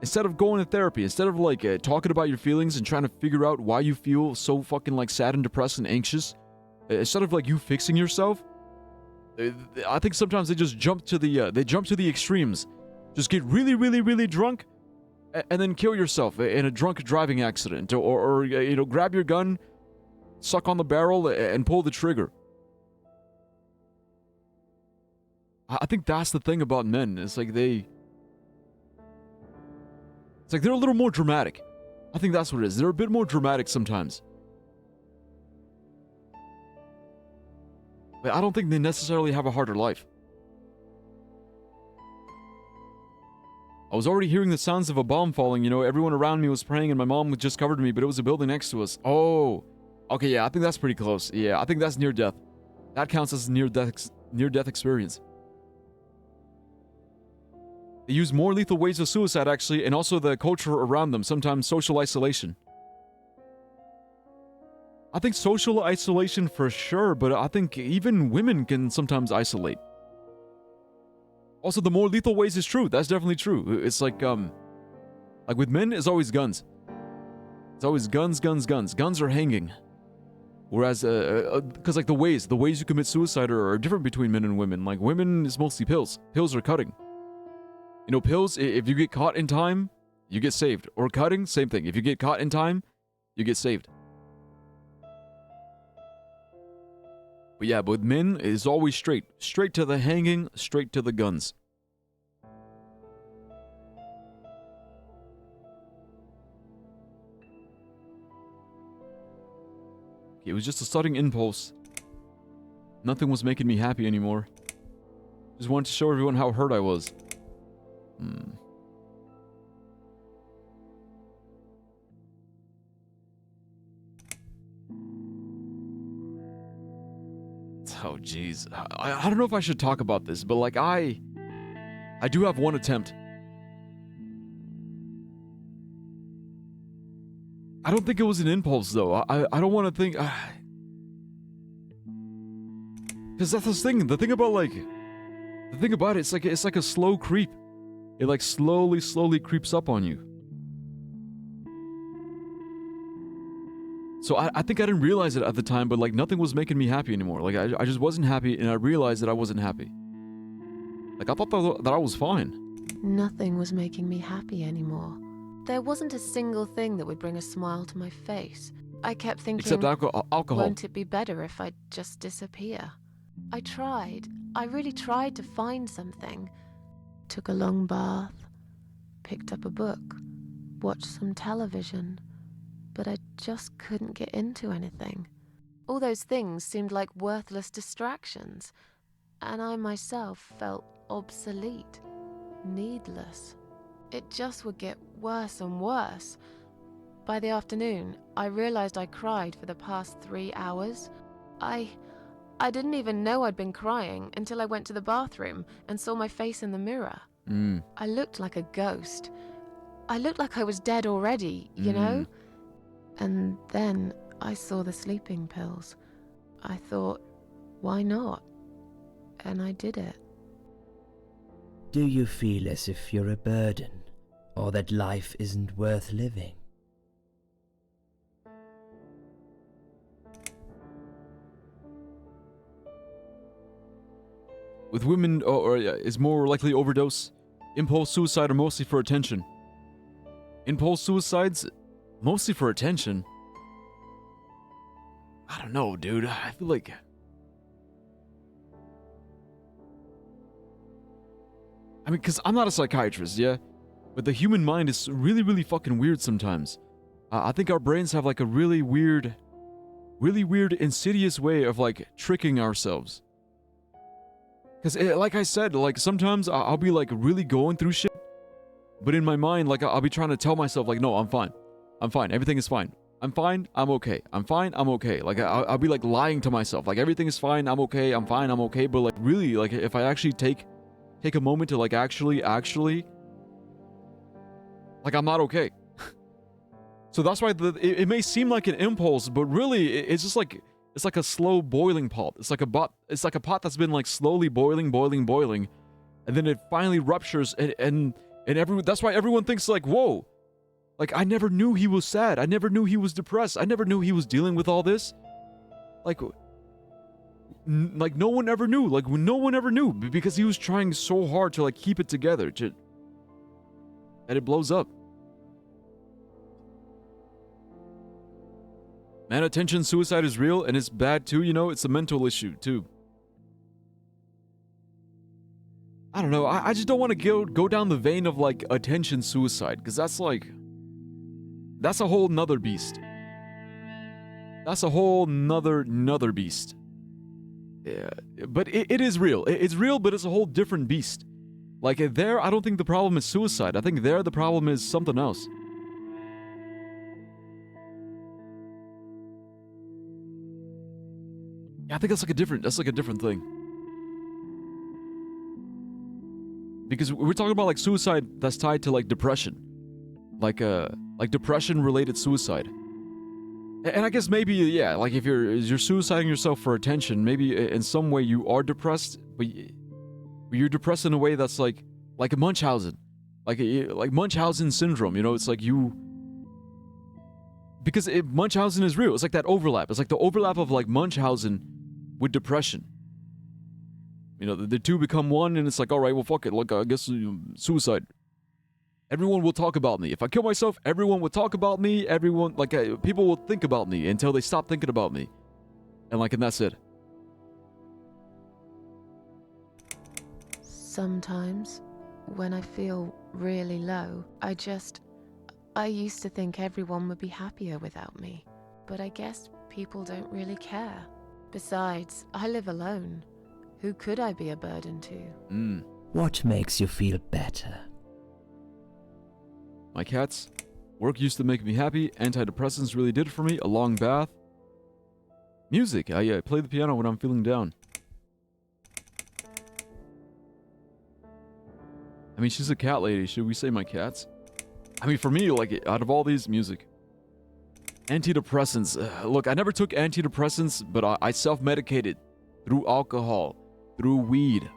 S1: instead of like talking about your feelings and trying to figure out why you feel so fucking like sad and depressed and anxious, instead of like you fixing yourself, I think sometimes they just jump to the extremes. Just get really, really, really drunk, and then kill yourself in a drunk driving accident, or you know, grab your gun, suck on the barrel, and pull the trigger. I think that's the thing about men. It's like they're a little more dramatic. I think that's what it is. They're a bit more dramatic sometimes. But I don't think they necessarily have a harder life. I was already hearing the sounds of a bomb falling. You know, everyone around me was praying and my mom just covered me, but it was a building next to us. Oh, okay, yeah, I think that's pretty close. Yeah, I think that's near death. That counts as near death experience. They use more lethal ways of suicide, actually, and also the culture around them, sometimes social isolation. I think social isolation for sure, but I think even women can sometimes isolate. Also, the more lethal ways is true. That's definitely true. It's like with men, it's always guns. It's always guns. Guns are hanging. Whereas, because like the ways you commit suicide are different between men and women. Like women, it's mostly pills. Pills are cutting. You know, pills, if you get caught in time, you get saved. Or cutting, same thing. If you get caught in time, you get saved. But yeah, but with men, it's always straight. Straight to the hanging, straight to the guns. It was just a sudden impulse. Nothing was making me happy anymore. Just wanted to show everyone how hurt I was. Oh, jeez. I don't know if I should talk about this, but like I do have one attempt. I don't think it was an impulse, though. I don't want to think... Because that's the thing. The thing about it, it's like a slow creep. It like slowly creeps up on you. So I think I didn't realize it at the time, but like nothing was making me happy anymore. Like I just wasn't happy, and I realized that I wasn't happy. Like I thought that I was fine.
S2: Nothing was making me happy anymore. There wasn't a single thing that would bring a smile to my face. I kept thinking,
S1: except alcohol.
S2: Won't it be better if I just disappear? I tried. I really tried to find something. Took a long bath, picked up a book, watched some television, but I just couldn't get into anything. All those things seemed like worthless distractions, and I myself felt obsolete, needless. It just would get worse and worse. By the afternoon, I realized I cried for the past 3 hours. I didn't even know I'd been crying until I went to the bathroom and saw my face in the mirror. I looked like a ghost. I looked like I was dead already, you know? And then I saw the sleeping pills. I thought, why not? And I did it.
S5: Do you feel as if you're a burden, or that life isn't worth living?
S1: With women, is more likely overdose. Impulse suicide are mostly for attention. Impulse suicides, mostly for attention. I don't know, dude. I feel like... I mean, because I'm not a psychiatrist, yeah? But the human mind is really, really fucking weird sometimes. I think our brains have like a really weird, insidious way of like tricking ourselves. Because, like I said, like, sometimes I'll be, like, really going through shit. But in my mind, like, I'll be trying to tell myself, like, no, I'm fine. I'm fine. Everything is fine. I'm fine. I'm okay. I'm fine. I'm okay. Like, I'll be, like, lying to myself. Like, everything is fine. I'm okay. I'm fine. I'm okay. But, like, really, like, if I actually take a moment to, like, actually, like, I'm not okay. So that's why it may seem like an impulse, but really, it's just, like... It's like a slow boiling pot. It's like a pot that's been like slowly boiling, and then it finally ruptures, and that's why everyone thinks like, whoa, like I never knew he was sad. I never knew he was depressed. I never knew he was dealing with all this. Like no one ever knew. Like no one ever knew because he was trying so hard to like keep it together, and it blows up. Man, attention suicide is real, and it's bad too, you know? It's a mental issue, too. I don't know, I just don't want to go down the vein of, like, attention suicide, because that's, like... That's a whole nother beast. That's a whole nother beast. Yeah, but it is real. It's real, but it's a whole different beast. Like, there, I don't think the problem is suicide. I think there, the problem is something else. I think that's like a different thing. Because we're talking about like suicide that's tied to like depression. Like depression related suicide. And I guess maybe, yeah, like if you're suiciding yourself for attention, maybe in some way you are depressed, but you're depressed in a way that's like a Munchausen. Like Munchausen syndrome, you know, it's like you... Because Munchausen is real. It's like that overlap. It's like the overlap of like Munchausen with depression. You know, the two become one, and it's like, all right, well, fuck it. Look, I guess suicide. Everyone will talk about me. If I kill myself, everyone will talk about me. Everyone, like, people will think about me until they stop thinking about me. And that's it.
S2: Sometimes, when I feel really low, I used to think everyone would be happier without me. But I guess people don't really care. Besides, I live alone. Who could I be a burden to?
S5: What makes you feel better?
S1: My cats. Work used to make me happy. Antidepressants really did it for me. A long bath. Music. I play the piano when I'm feeling down. I mean, she's a cat lady. Should we say my cats? I mean, for me, like, out of all these, music. Antidepressants. Look, I never took antidepressants, but I self-medicated through alcohol, through weed.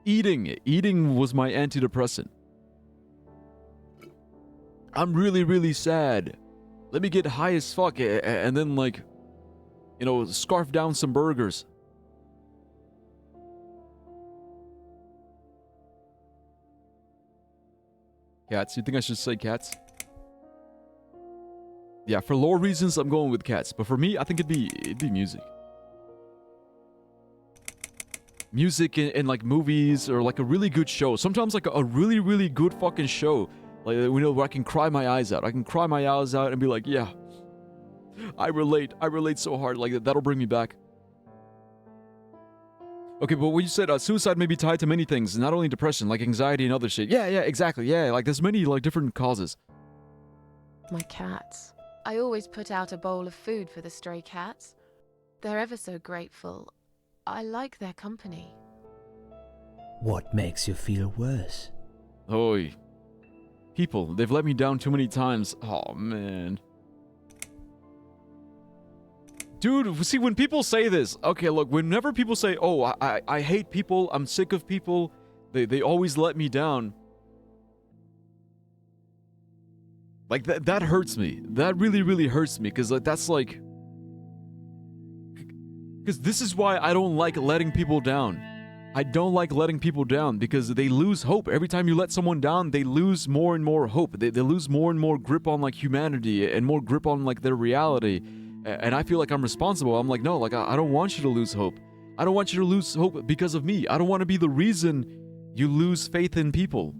S1: Eating was my antidepressant. I'm really, really sad. Let me get high as fuck and then, like, you know, scarf down some burgers. Cats. You think I should say cats? Yeah, for lore reasons, I'm going with cats. But for me, I think it'd be music. music in like movies or like a really good show. Sometimes like a really, really good fucking show. Like, you know, where I can cry my eyes out. I can cry my eyes out and be like, yeah, I relate so hard. Like, that'll bring me back. Okay, but when you said suicide may be tied to many things, not only depression, like anxiety and other shit. Yeah, exactly. Yeah, like there's many like different causes.
S2: My cats. I always put out a bowl of food for the stray cats. They're ever so grateful. I like their company.
S5: What makes you feel worse?
S1: Oi. People, they've let me down too many times. Oh, man. Dude, see, when people say this, okay, look, whenever people say, oh, I hate people, I'm sick of people, they always let me down. Like, that hurts me. That really, really hurts me, because like, that's like... Because this is why I don't like letting people down. I don't like letting people down, because they lose hope. Every time you let someone down, they lose more and more hope. They lose more and more grip on, like, humanity, and more grip on, like, their reality. And I feel like I'm responsible. I'm like, no, like, I don't want you to lose hope. I don't want you to lose hope because of me. I don't want to be the reason you lose faith in people.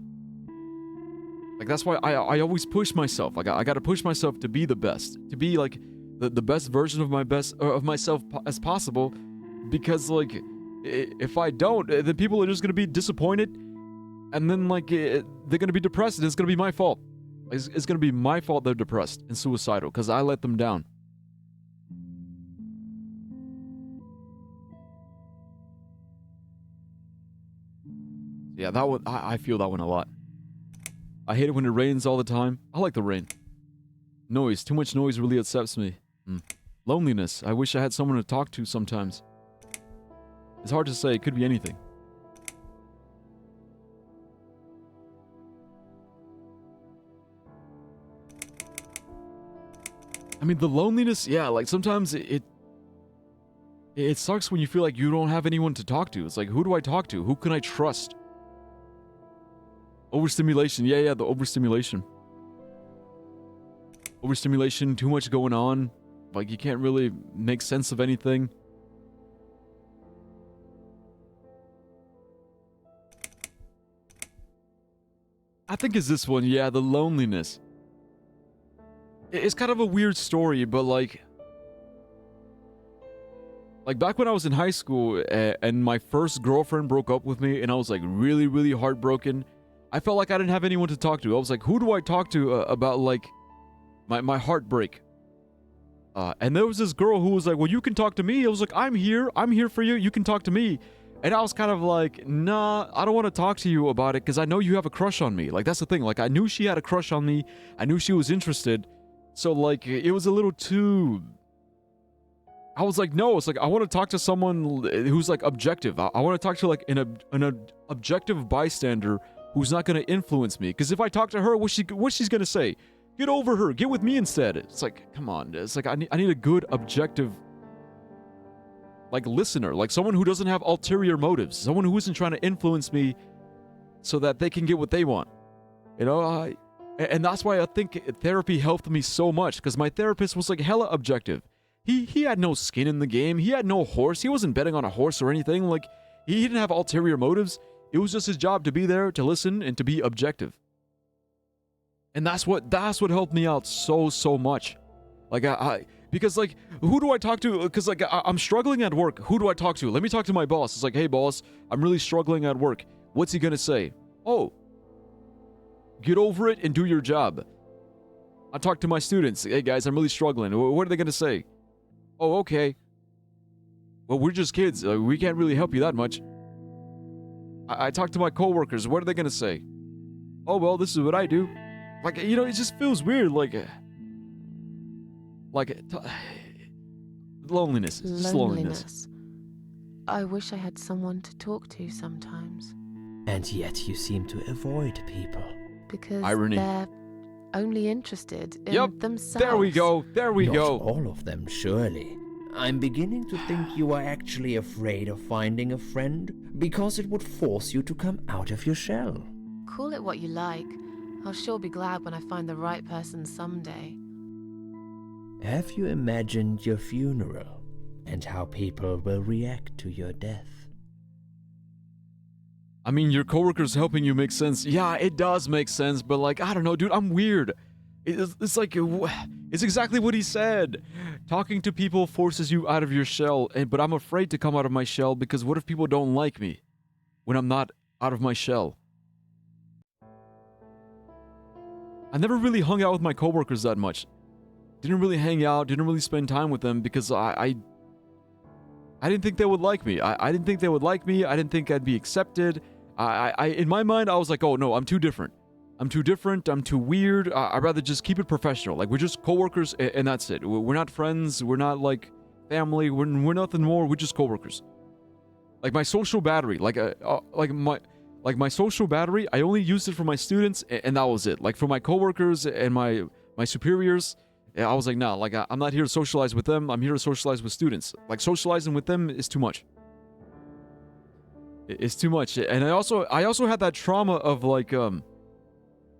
S1: Like, that's why I always push myself. Like, I gotta push myself to be the best. To be, like, the best version of myself as possible. Because, like, if I don't, then people are just gonna be disappointed. And then, like, they're gonna be depressed, and it's gonna be my fault. It's gonna be my fault they're depressed and suicidal, because I let them down. Yeah, that one, I feel that one a lot. I hate it when it rains all the time. I like the rain. Noise, too much noise really upsets me. Loneliness, I wish I had someone to talk to sometimes. It's hard to say, it could be anything. I mean, the loneliness, yeah, like sometimes it sucks when you feel like you don't have anyone to talk to. It's like, who do I talk to? Who can I trust? Overstimulation, yeah, the overstimulation. Overstimulation, too much going on. Like, you can't really make sense of anything. I think it's this one, yeah, the loneliness. It's kind of a weird story, but like back when I was in high school and my first girlfriend broke up with me and I was like really, really heartbroken. I felt like I didn't have anyone to talk to. I was like, who do I talk to about like my heartbreak? And there was this girl who was like, well, you can talk to me. I was like, I'm here for you. You can talk to me. And I was kind of like, nah, I don't want to talk to you about it because I know you have a crush on me. Like, that's the thing. Like, I knew she had a crush on me. I knew she was interested. So, like, it was a little too... I was like, no, it's like, I want to talk to someone who's, like, objective. I want to talk to, like, an objective bystander who's not going to influence me. Because if I talk to her, what's she's going to say? Get over her. Get with me instead. It's like, come on. It's like, I need a good, objective, like, listener. Like, someone who doesn't have ulterior motives. Someone who isn't trying to influence me so that they can get what they want. You know, and that's why I think therapy helped me so much. Because my therapist was, like, hella objective. He had no skin in the game. He had no horse. He wasn't betting on a horse or anything. Like, he didn't have ulterior motives. It was just his job to be there, to listen, and to be objective. And that's what helped me out so much. Like, because, like, who do I talk to? Because, like, I'm struggling at work. Who do I talk to? Let me talk to my boss. It's like, hey, boss, I'm really struggling at work. What's he gonna say? Oh, get over it and do your job. I talk to my students. Hey, guys, I'm really struggling. What are they gonna say? Oh, okay. Well, we're just kids. We can't really help you that much. I talk to my coworkers. What are they gonna say? Oh, well, this is what I do. Like, you know, it just feels weird. Loneliness. Just loneliness.
S2: I wish I had someone to talk to sometimes.
S5: And yet you seem to avoid people.
S2: Because
S1: Irony.
S2: They're only interested in themselves.
S5: There we go. Not all of them, surely. I'm beginning to think you are actually afraid of finding a friend because it would force you to come out of your shell.
S2: Call it what you like. I'll sure be glad when I find the right person someday.
S5: Have you imagined your funeral and how people will react to your death?
S1: I mean, your coworkers helping you makes sense. Yeah, it does make sense, but like, I don't know, dude, I'm weird. It's like, it's exactly what he said. Talking to people forces you out of your shell, but I'm afraid to come out of my shell because what if people don't like me when I'm not out of my shell? I never really hung out with my coworkers that much. Didn't really hang out, didn't really spend time with them because I didn't think they would like me. I didn't think they would like me. I didn't think I'd be accepted. In my mind, I was like, oh no, I'm too different. I'm too different. I'm too weird. I'd rather just keep it professional. Like, we're just coworkers and that's it. We're not friends. We're not like family. We're nothing more. We're just coworkers. Like my social battery, like my social battery, I only used it for my students and that was it. Like for my coworkers and my superiors, I was like, nah, like I'm not here to socialize with them. I'm here to socialize with students. Like socializing with them is too much. It's too much. And I also had that trauma of like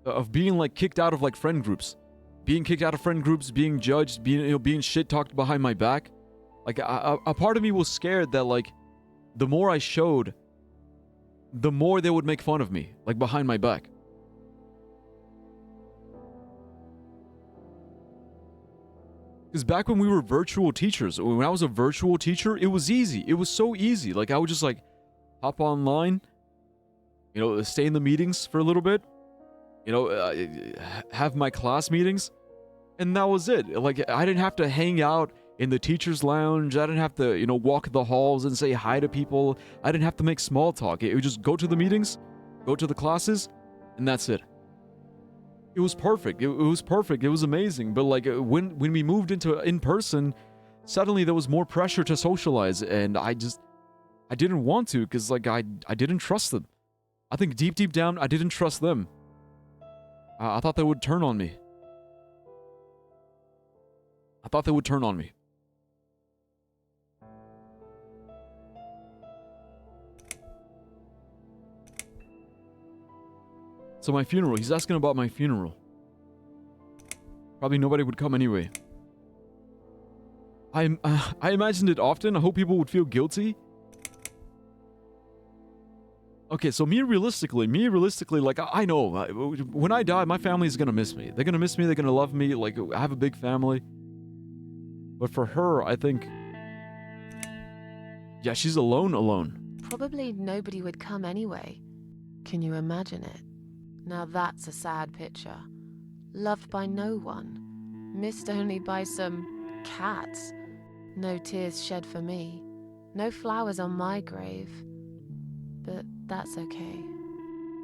S1: of being like kicked out of like friend groups. Being kicked out of friend groups, being judged, being shit talked behind my back. Like a part of me was scared that like the more I showed, the more they would make fun of me, like behind my back. Because back when we were virtual teachers, when I was a virtual teacher, it was easy. It was so easy. Like I would just like hop online, stay in the meetings for a little bit, have my class meetings, and that was it. Like I didn't have to hang out in the teacher's lounge. I didn't have to, walk the halls and say hi to people. I didn't have to make small talk. It would just go to the meetings, go to the classes, and that's it. It was perfect. It was perfect. It was amazing. But like when we moved into in-person, suddenly there was more pressure to socialize, and I didn't want to because like I didn't trust them. I think deep down I didn't trust them. I thought they would turn on me. So my funeral, he's asking about my funeral. Probably nobody would come anyway. I imagined it often. I hope people would feel guilty. Okay, so me realistically, like, I know, when I die, my family is gonna miss me. They're gonna miss me, they're gonna love me, like, I have a big family. But for her, I think... Yeah, she's alone.
S2: Probably nobody would come anyway. Can you imagine it? Now that's a sad picture. Loved by no one. Missed only by some cats. No tears shed for me. No flowers on my grave. But that's okay.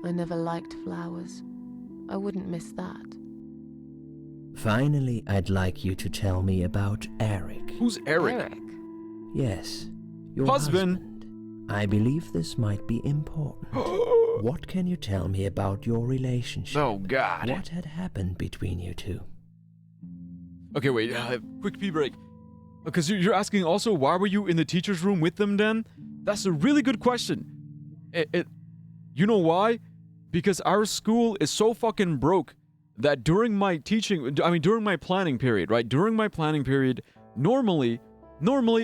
S2: I never liked flowers. I wouldn't miss that.
S5: Finally, I'd like you to tell me about Eric.
S1: Who's Eric?
S5: Yes, your
S1: husband.
S5: I believe this might be important. What can you tell me about your relationship?
S1: Oh, God.
S5: What had happened between you two?
S1: Okay, wait, quick pee break. Because you're asking also, why were you in the teacher's room with them then? That's a really good question. You know why? Because our school is so fucking broke that during my planning period, right? During my planning period, normally,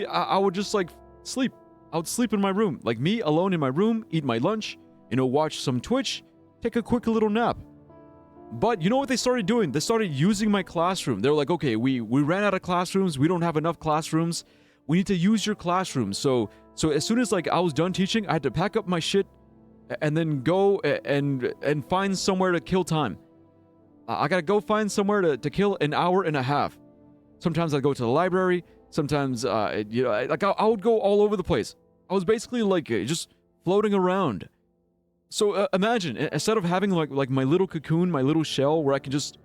S1: I would just like sleep. I would sleep in my room. Like me alone in my room, eat my lunch, watch some Twitch, take a quick little nap. But you know what they started doing? They started using my classroom. They were like, okay, we ran out of classrooms. We don't have enough classrooms. We need to use your classroom. So as soon as like I was done teaching, I had to pack up my shit and then go and find somewhere to kill time. I gotta go find somewhere to kill an hour and a half. Sometimes I'd go to the library. Sometimes, I would go all over the place. I was basically like just floating around. So imagine, instead of having like my little cocoon, my little shell where I can just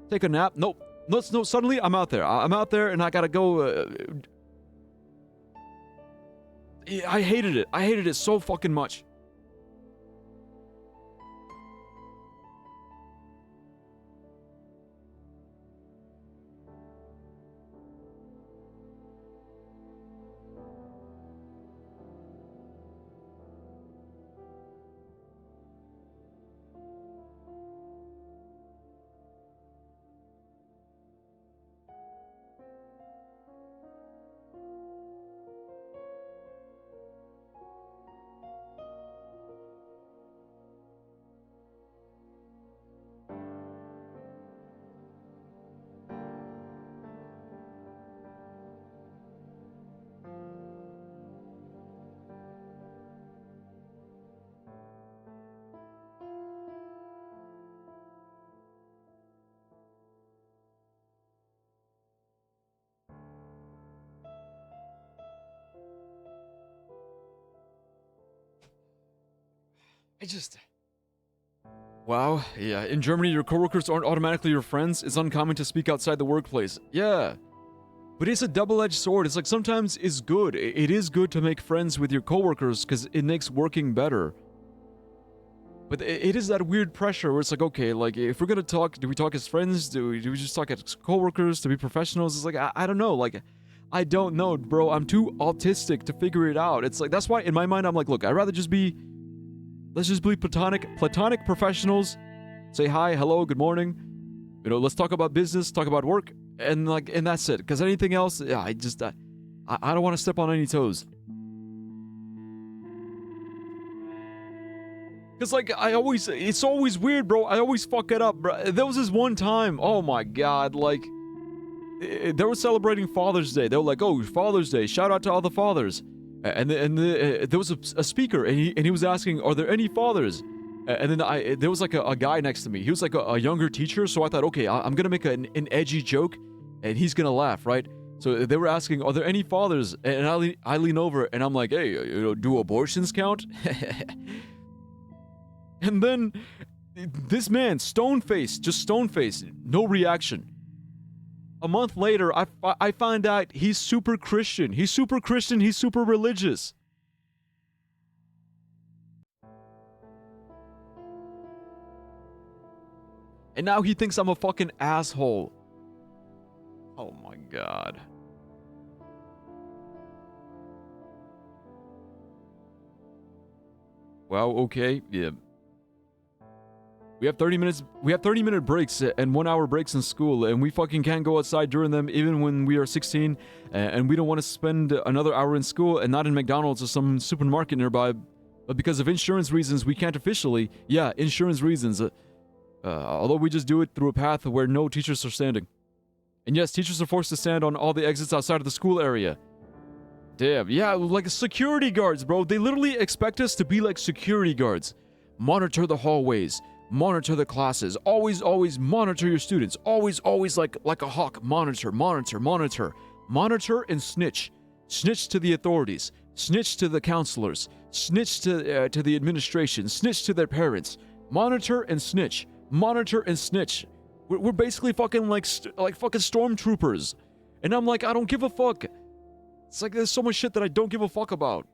S1: take a nap. No, suddenly I'm out there. I'm out there and I gotta go. I hated it. I hated it so fucking much. Wow, yeah, in Germany your coworkers aren't automatically your friends. It's uncommon to speak outside the workplace. Yeah. But it's a double-edged sword. It's like sometimes it's good. It is good to make friends with your coworkers because it makes working better. But it is that weird pressure where it's like, okay, like if we're gonna talk, do we talk as friends? Do we just talk as coworkers? To be professionals? It's like I don't know. Like I don't know, bro. I'm too autistic to figure it out. It's like that's why in my mind I'm like, look, I'd rather just be. Let's just be platonic professionals. Say hi, hello, good morning. You know, let's talk about business, talk about work, and that's it. Because anything else, yeah, I don't want to step on any toes. Because like it's always weird, bro. I always fuck it up, bro. There was this one time, oh my god, like they were celebrating Father's Day. They were like, oh, Father's Day, shout out to all the fathers. And there was a speaker, and he was asking, "Are there any fathers?" And then there was like a guy next to me. He was like a younger teacher, so I thought, okay, I'm gonna make an edgy joke, and he's gonna laugh, right? So they were asking, "Are there any fathers?" And I lean over, and I'm like, "Hey, you know, do abortions count?" And then this man, stone-faced, no reaction. A month later, I find out he's super Christian. He's super Christian. He's super religious. And now he thinks I'm a fucking asshole. Oh my god. Well, okay, yeah. We have 30-minute breaks and 1 hour breaks in school, and we fucking can't go outside during them even when we are 16, and we don't want to spend another hour in school and not in McDonald's or some supermarket nearby, but because of insurance reasons we can't officially, yeah, insurance reasons, although we just do it through a path where no teachers are standing. And yes, teachers are forced to stand on all the exits outside of the school area. Damn, yeah, like security guards, bro. They literally expect us to be like security guards. Monitor the hallways. Monitor the classes. Always monitor your students. Always like a hawk. Monitor and snitch. Snitch to the authorities. Snitch to the counselors. Snitch to the administration. Snitch to their parents. Monitor and snitch. We're basically fucking like fucking stormtroopers. And I'm like, I don't give a fuck. It's like there's so much shit that I don't give a fuck about.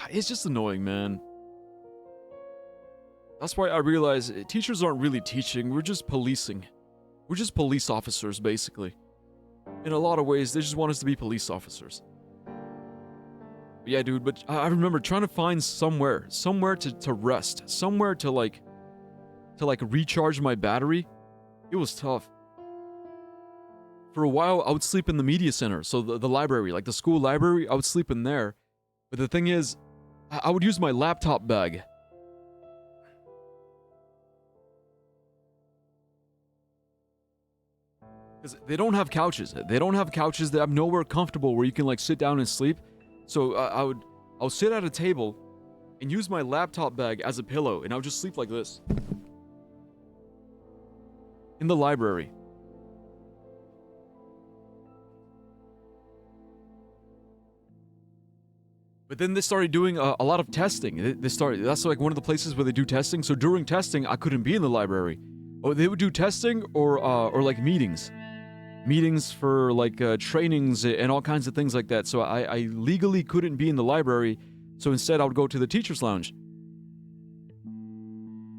S1: It's just annoying, man. That's why I realize teachers aren't really teaching, we're just policing. We're just police officers, basically. In a lot of ways, they just want us to be police officers. But yeah, dude, but I remember trying to find somewhere to rest, somewhere to recharge my battery. It was tough. For a while, I would sleep in the media center, so the library, like the school library, I would sleep in there. But the thing is, I would use my laptop bag. Because they don't have couches. They have nowhere comfortable where you can like sit down and sleep. So I'll sit at a table and use my laptop bag as a pillow, and I'll just sleep like this. In the library. But then they started doing a lot of testing. That's like one of the places where they do testing. So during testing, I couldn't be in the library. Oh, they would do testing or like meetings. Meetings for like trainings and all kinds of things like that. So I legally couldn't be in the library. So instead I would go to the teacher's lounge.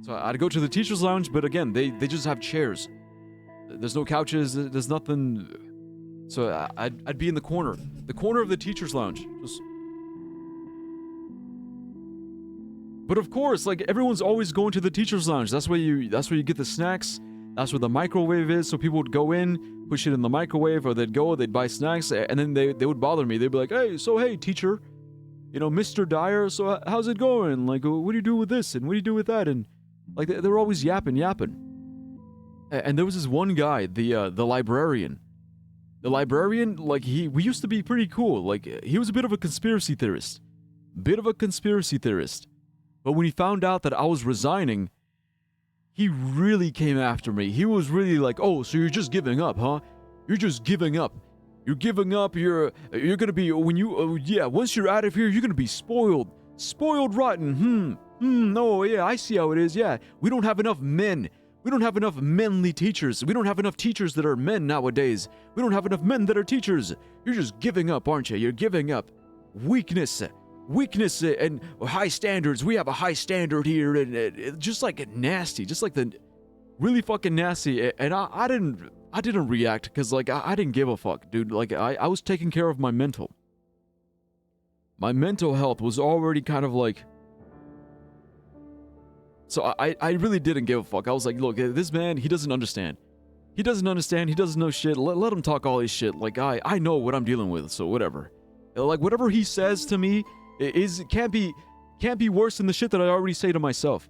S1: So I'd go to the teacher's lounge, but again, they just have chairs. There's no couches, there's nothing. So I'd be in the corner of the teacher's lounge. But of course, like everyone's always going to the teacher's lounge. That's where you get the snacks. That's where the microwave is. So people would go in, push it in the microwave, or they'd buy snacks, and then they would bother me. They'd be like, hey, teacher, you know, Mr. Dyer, so how's it going? Like, what do you do with this? And what do you do with that? And like they're always yapping. And there was this one guy, the librarian. The librarian, like we used to be pretty cool. Like he was a bit of a conspiracy theorist. But when he found out that I was resigning, he really came after me. He was really like, oh, so you're just giving up, huh? You're just giving up. You're giving up. You're gonna be, when you, once you're out of here, you're gonna be spoiled. Spoiled rotten. No, yeah, I see how it is. Yeah, we don't have enough men. We don't have enough manly teachers. We don't have enough teachers that are men nowadays. We don't have enough men that are teachers. You're just giving up, aren't you? You're giving up. Weakness and high standards. We have a high standard here, and just like nasty, just like the really fucking nasty. And I didn't react because like I didn't give a fuck, dude. Like I was taking care of my mental. My mental health was already kind of like. So I really didn't give a fuck. I was like, look, this man, he doesn't understand. He doesn't understand. He doesn't know shit. Let him talk all his shit. Like I know what I'm dealing with, so whatever. Like whatever he says to me can't be worse than the shit that I already say to myself.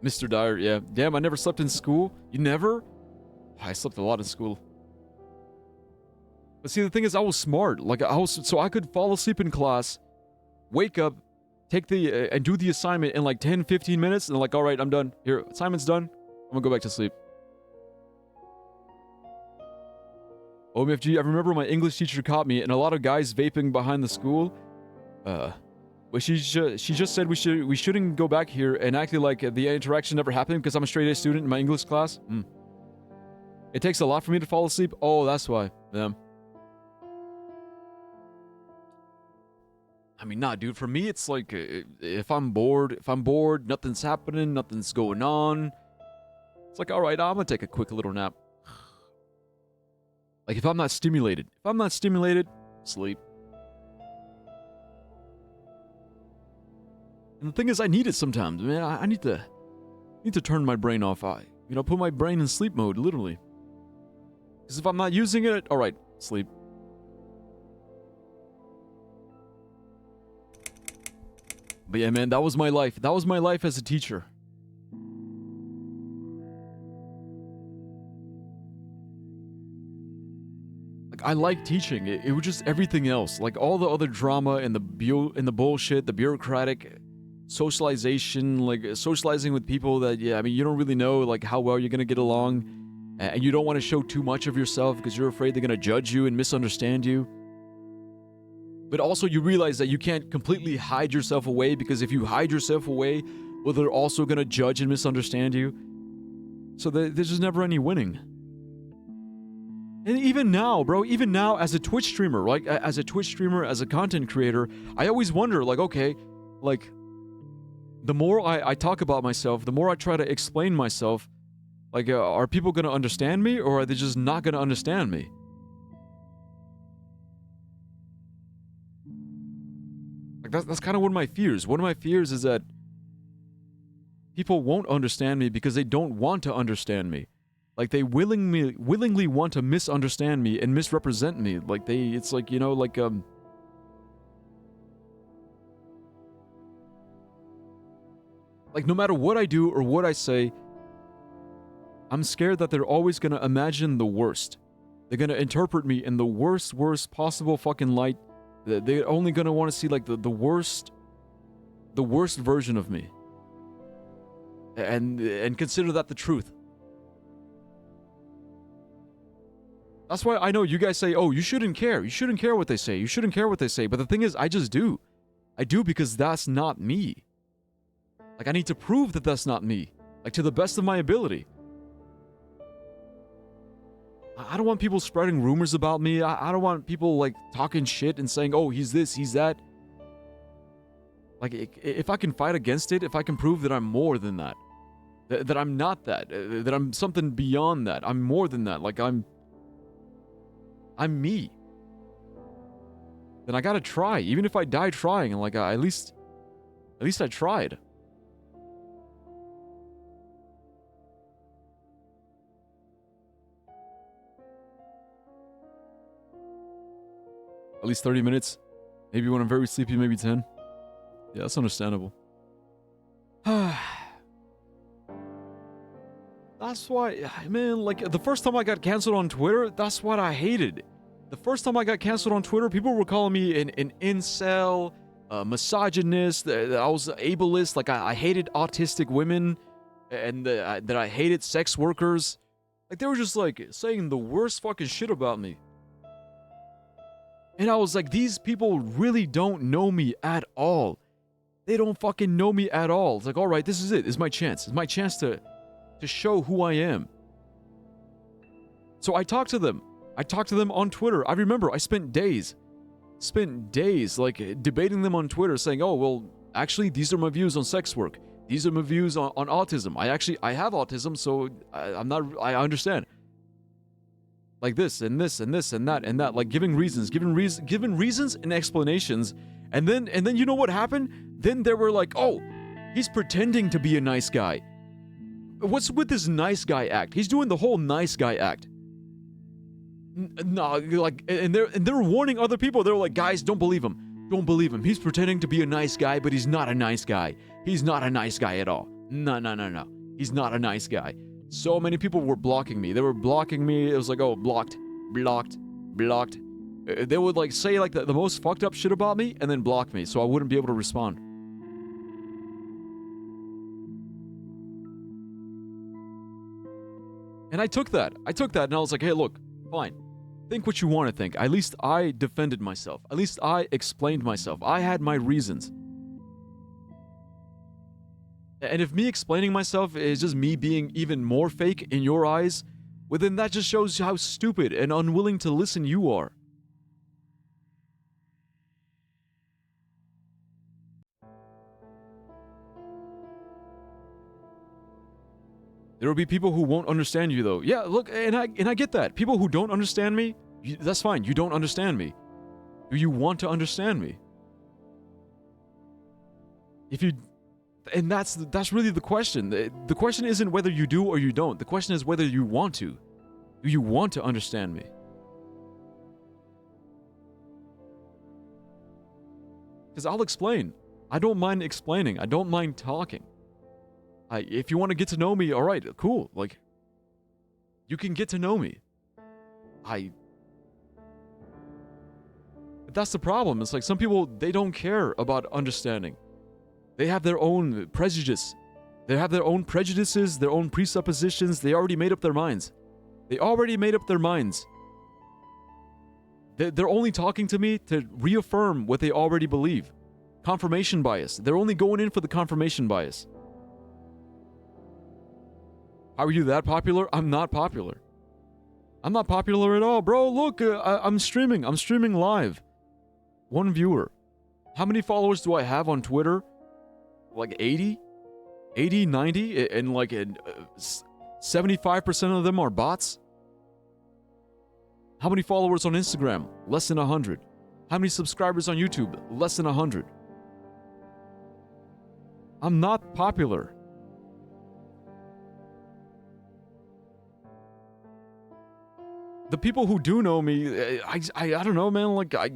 S1: Mr. Dyer, yeah. Damn, I never slept in school. You never? I slept a lot in school. But see, the thing is, I was smart. Like so I could fall asleep in class, wake up, take and do the assignment in like 10, 15 minutes, and like, all right, I'm done. Here, assignment's done. I'm gonna go back to sleep. OMFG, I remember my English teacher caught me and a lot of guys vaping behind the school. But she just said we shouldn't go back here and acting like the interaction never happened because I'm a straight A student in my English class. It takes a lot for me to fall asleep. Oh, that's why. Yeah. I mean, nah, dude. For me, it's like if I'm bored, nothing's happening, nothing's going on. It's like, all right, I'm gonna take a quick little nap. Like if I'm not stimulated, sleep. And the thing is, I need it sometimes, man. I need to turn my brain off. Put my brain in sleep mode, literally. Because if I'm not using it, all right, sleep. But yeah, man, that was my life. That was my life as a teacher. Like, I like teaching. It was just everything else. Like, all the other drama and the bullshit, the bureaucratic socialization, like, socializing with people that, yeah, I mean, you don't really know, like, how well you're gonna get along. And you don't want to show too much of yourself because you're afraid they're gonna judge you and misunderstand you. But also you realize that you can't completely hide yourself away because if you hide yourself away, well, they're also going to judge and misunderstand you. So there's just never any winning. And even now, bro, as a Twitch streamer, like as a content creator, I always wonder, like, okay, like the more I talk about myself, the more I try to explain myself, like, are people going to understand me or are they just not going to understand me? That's kind of one of my fears. One of my fears is that people won't understand me because they don't want to understand me. Like they willingly want to misunderstand me and misrepresent me. Like it's like, like no matter what I do or what I say, I'm scared that they're always gonna imagine the worst. They're gonna interpret me in the worst possible fucking light. They're only gonna want to see like the worst version of me, and consider that the truth. That's why I know you guys say, "Oh, you shouldn't care. You shouldn't care what they say. You shouldn't care what they say." But the thing is, I just do. I do because that's not me. Like I need to prove that that's not me, like to the best of my ability. I don't want people spreading rumors about me. I don't want people, like, talking shit and saying, oh, he's this, he's that. Like, if I can fight against it, if I can prove that I'm more than that, that I'm not that, that I'm something beyond that, I'm more than that, like, I'm me, then I gotta try. Even if I die trying, like, at least I tried. At least 30 minutes. Maybe when I'm very sleepy, maybe 10. Yeah, that's understandable. That's why, man, like, the first time I got canceled on Twitter, that's what I hated. The first time I got canceled on Twitter, people were calling me an incel, misogynist, that I was ableist, like, I hated autistic women, and that I hated sex workers. Like, they were just, like, saying the worst fucking shit about me. And I was like, these people really don't know me at all. They don't fucking know me at all. It's like, all right, this is it. It's my chance. It's my chance to show who I am. So I talked to them. I talked to them on Twitter. I remember I spent days like debating them on Twitter, saying, oh, well, actually, these are my views on sex work. These are my views on autism. I have autism, so I understand. Like this and this and this and that, like giving reasons and explanations. And then you know what happened? Then they were like, oh, he's pretending to be a nice guy. What's with this nice guy act? He's doing the whole nice guy act. No, like, and they're warning other people. They're like, guys, don't believe him. Don't believe him. He's pretending to be a nice guy, but he's not a nice guy. He's not a nice guy at all. No. He's not a nice guy. So many people were blocking me. They were blocking me. It was like, oh, blocked. They would like say like the most fucked up shit about me and then block me so I wouldn't be able to respond. And I took that and I was like, hey, look, fine. Think what you want to think. At least I defended myself. At least I explained myself. I had my reasons. And if me explaining myself is just me being even more fake in your eyes, well, then that just shows how stupid and unwilling to listen you are. There will be people who won't understand you, though. Yeah, look, and I get that. People who don't understand me, that's fine. You don't understand me. Do you want to understand me? If you... And that's really the question. The question isn't whether you do or you don't. The question is whether you want to. Do you want to understand me? Because I'll explain. I don't mind explaining. I don't mind talking. If you want to get to know me, all right, cool. Like, you can get to know me. But that's the problem. It's like some people, they don't care about understanding. They have their own prejudice. They have their own prejudices, their own presuppositions. They already made up their minds. They're only talking to me to reaffirm what they already believe. Confirmation bias. They're only going in for the confirmation bias. How are you that popular? I'm not popular. I'm not popular at all, bro. Look, I'm streaming. I'm streaming live. 1 viewer. How many followers do I have on Twitter? Like 80? 80, 90? And like 75% of them are bots? How many followers on Instagram? Less than 100. How many subscribers on YouTube? Less than 100. I'm not popular. The people who do know me, I don't know, man, like, I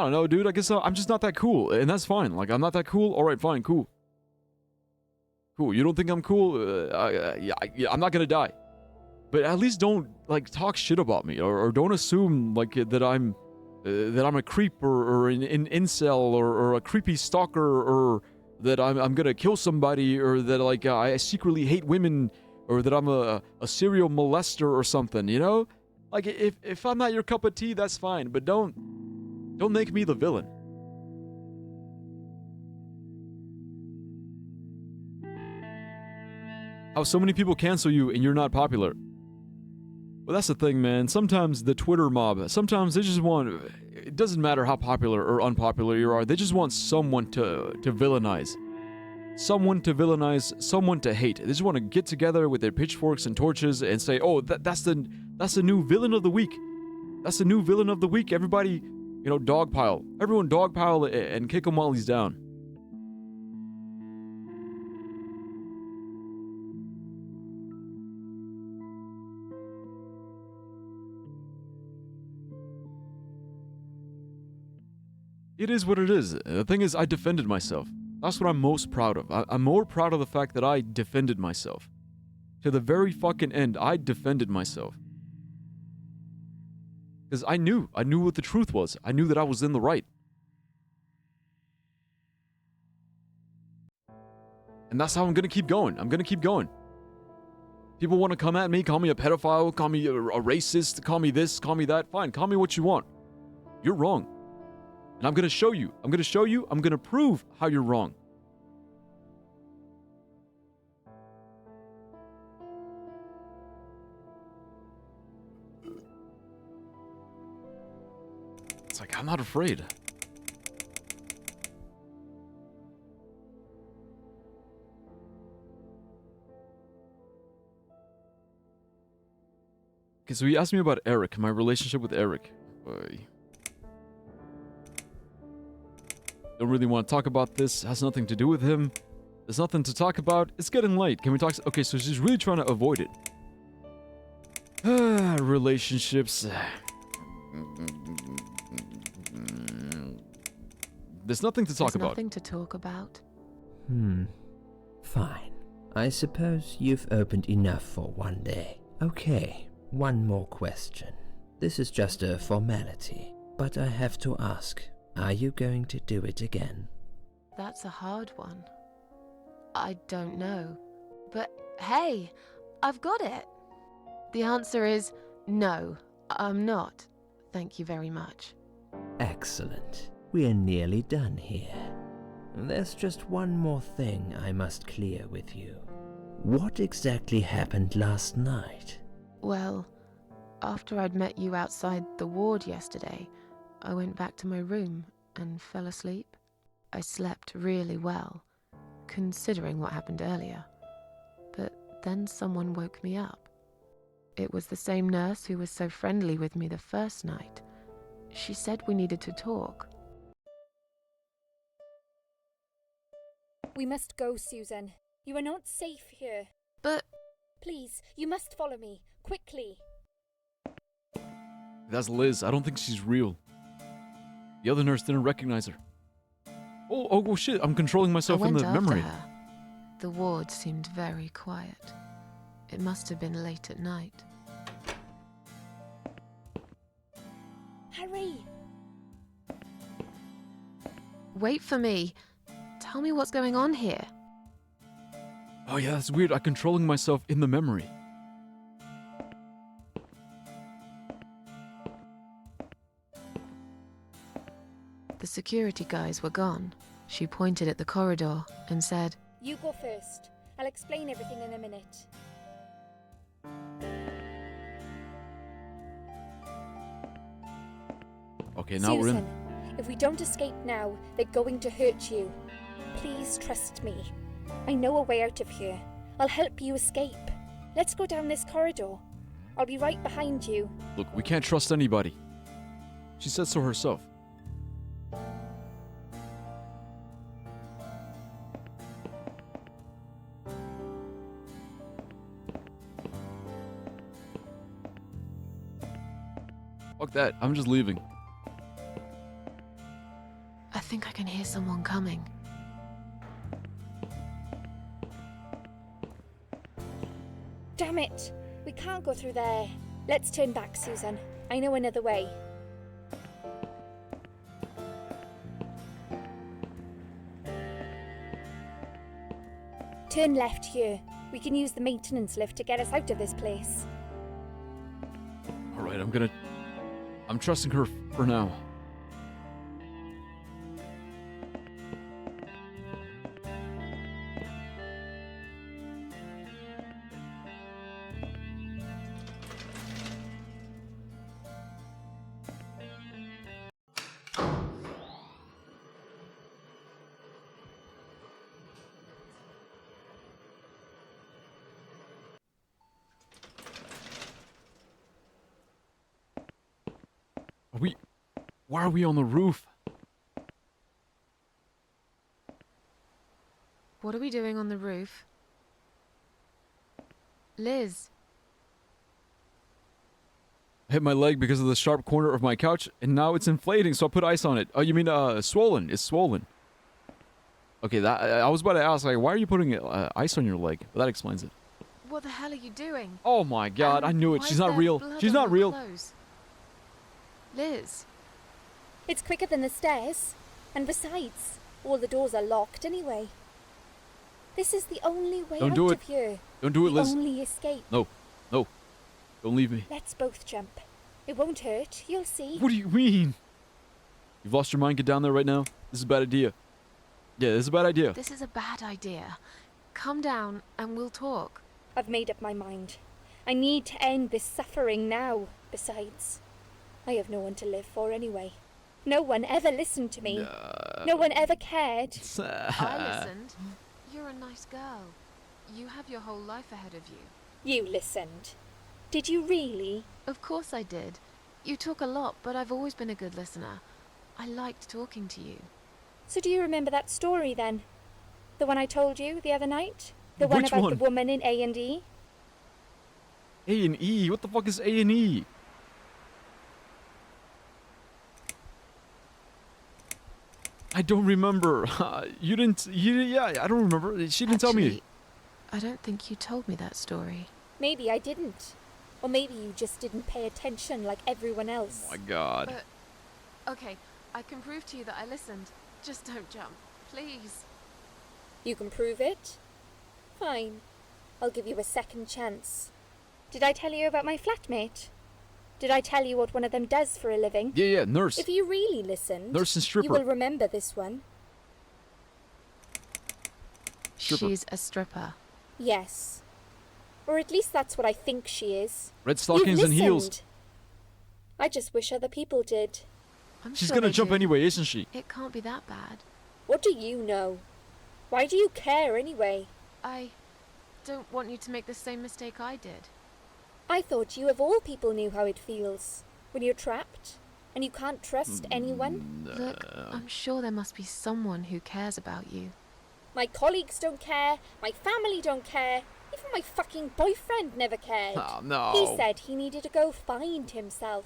S1: don't know, dude, I guess I'm just not that cool, and that's fine. Like, I'm not that cool? Alright, fine, cool. Cool, you don't think I'm cool? I'm not gonna die. But at least don't, like, talk shit about me, or don't assume, like, that I'm a creep, or an incel, or a creepy stalker, or that I'm gonna kill somebody, or that, like, I secretly hate women, or that I'm a serial molester or something, you know? Like, if I'm not your cup of tea, that's fine, but don't make me the villain. How so many people cancel you and you're not popular? Well, that's the thing, man. Sometimes the Twitter mob, sometimes they just want... It doesn't matter how popular or unpopular you are. They just want someone to villainize. Someone to villainize, someone to hate. They just want to get together with their pitchforks and torches and say, oh, that's the new villain of the week. That's the new villain of the week. Everybody, you know, dogpile. Everyone dogpile and kick him while he's down. It is what it is. The thing is, I defended myself. That's what I'm most proud of. I'm more proud of the fact that I defended myself. To the very fucking end, I defended myself. Because I knew what the truth was. I knew that I was in the right. And that's how I'm gonna keep going. I'm gonna keep going. People want to come at me, call me a pedophile, call me a racist, call me this, call me that. Fine, call me what you want. You're wrong. And I'm going to show you. I'm going to show you. I'm going to prove how you're wrong. It's like, I'm not afraid. Okay, so he asked me about Eric, my relationship with Eric. Don't really want to talk about this. Has nothing to do with him. There's nothing to talk about. It's getting late. Can we talk? Okay, so she's really trying to avoid it. Relationships. There's nothing to talk about.
S2: Nothing to talk about.
S5: Fine. I suppose you've opened enough for one day. Okay, one more question. This is just a formality, but I have to ask. Are you going to do it again?
S2: That's a hard one. I don't know. But hey, I've got it. The answer is no, I'm not. Thank you very much.
S5: Excellent. We're nearly done here. There's just one more thing I must clear with you. What exactly happened last night?
S2: Well, after I'd met you outside the ward yesterday, I went back to my room and fell asleep. I slept really well, considering what happened earlier. But then someone woke me up. It was the same nurse who was so friendly with me the first night. She said we needed to talk.
S6: We must go, Susan. You are not safe here.
S2: But...
S6: Please, you must follow me. Quickly.
S1: That's Liz. I don't think she's real. The other nurse didn't recognize her. Oh shit, I'm controlling myself in the memory.
S2: Her. The ward seemed very quiet. It must have been late at night.
S6: Hurry!
S2: Wait for me. Tell me what's going on here.
S1: Oh yeah, that's weird. I'm controlling myself in the memory.
S2: The security guys were gone. She pointed at the corridor and said,
S6: You go first. I'll explain everything in a minute.
S1: Okay, now
S6: Susan,
S1: we're in.
S6: If we don't escape now, they're going to hurt you. Please trust me. I know a way out of here. I'll help you escape. Let's go down this corridor. I'll be right behind you.
S1: Look, we can't trust anybody. She said so herself. Fuck that. I'm just leaving.
S2: I think I can hear someone coming.
S6: Damn it! We can't go through there. Let's turn back, Susan. I know another way. Turn left here. We can use the maintenance lift to get us out of this place.
S1: Alright, I'm trusting her for now. Why are we on the roof?
S2: What are we doing on the roof? Liz.
S1: I hit my leg because of the sharp corner of my couch, and now it's inflating, so I put ice on it. Oh, you mean, swollen. It's swollen. Okay, that I was about to ask, like, why are you putting ice on your leg? But that explains it.
S2: What the hell are you doing?
S1: Oh my god, I knew it.
S2: Why
S1: She's
S2: is
S1: not
S2: there
S1: real.
S2: blood
S1: She's
S2: on
S1: not
S2: your
S1: real.
S2: clothes? Liz.
S6: It's quicker than the stairs. And besides, all the doors are locked anyway. This is the only way
S1: Don't
S6: out
S1: do it.
S6: of here.
S1: Don't do it,
S6: The
S1: Liz.
S6: only escape.
S1: No. Don't leave me.
S6: Let's both jump. It won't hurt. You'll see.
S1: What do you mean? You've lost your mind? Get down there right now. This is a bad idea. Yeah, this is a bad idea.
S2: This is a bad idea. Come down and we'll talk.
S6: I've made up my mind. I need to end this suffering now. Besides, I have no one to live for anyway. No one ever listened to me. No one ever cared.
S2: I listened. You're a nice girl. You have your whole life ahead of you.
S6: You listened. Did you really?
S2: Of course I did. You talk a lot, but I've always been a good listener. I liked talking to you.
S6: So do you remember that story then? The one I told you the other night? The one
S1: Which
S6: about
S1: one?
S6: the woman in A&E?
S1: A&E? What the fuck is A&E? I don't remember. Yeah, I don't remember. She didn't tell me.
S2: Actually, I don't think you told me that story.
S6: Maybe I didn't. Or maybe you just didn't pay attention like everyone else.
S1: Oh my god.
S2: But, okay, I can prove to you that I listened. Just don't jump, please.
S6: You can prove it? Fine. I'll give you a second chance. Did I tell you about my flatmate? Did I tell you what one of them does for a living?
S1: Yeah, nurse.
S6: If you really listened,
S1: Nurse and stripper.
S6: you will remember this one.
S1: Stripper.
S2: She's a stripper.
S6: Yes. Or at least that's what I think she is.
S1: Red stockings
S6: You've
S1: and heels.
S6: listened. I just wish other people did.
S2: I'm
S1: She's
S2: sure
S1: gonna
S2: they
S1: jump
S2: do.
S1: anyway, isn't she?
S2: It can't be that bad.
S6: What do you know? Why do you care anyway?
S2: I don't want you to make the same mistake I did.
S6: I thought you of all people knew how it feels when you're trapped and you can't trust anyone.
S2: Look, I'm sure there must be someone who cares about you.
S6: My colleagues don't care, my family don't care, even my fucking boyfriend never cared.
S1: Oh, no.
S6: He said he needed to go find himself.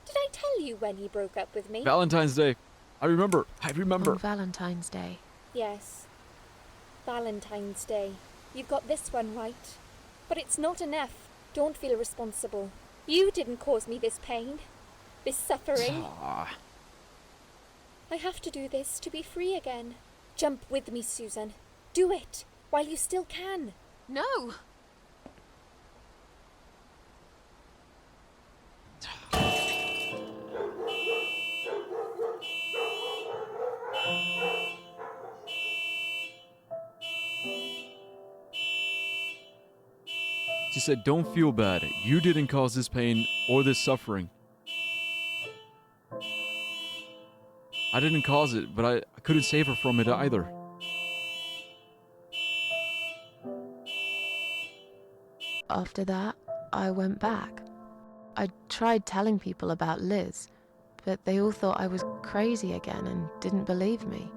S6: Did I tell you when he broke up with me?
S1: Valentine's Day. I remember.
S2: On Valentine's Day.
S6: Yes. Valentine's Day. You've got this one right. But it's not enough. Don't feel responsible. You didn't cause me this pain. This suffering. I have to do this to be free again. Jump with me, Susan. Do it while you still can.
S2: No!
S1: She said, don't feel bad. You didn't cause this pain or this suffering. I didn't cause it, but I couldn't save her from it either.
S2: After that, I went back. I tried telling people about Liz, but they all thought I was crazy again and didn't believe me.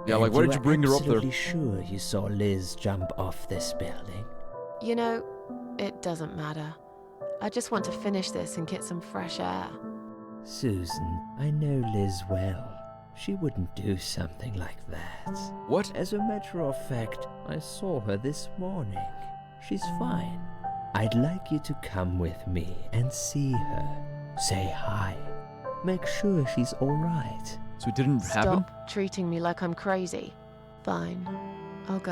S1: Yeah, like, why did you bring her up there?
S5: Absolutely sure you saw Liz jump off this building?
S2: You know, it doesn't matter. I just want to finish this and get some fresh air.
S5: Susan, I know Liz well. She wouldn't do something like that.
S1: What?
S5: As a matter of fact, I saw her this morning. She's fine. I'd like you to come with me and see her. Say hi. Make sure she's alright.
S1: So it didn't happen?
S2: Stop treating me like I'm crazy. Fine, I'll go.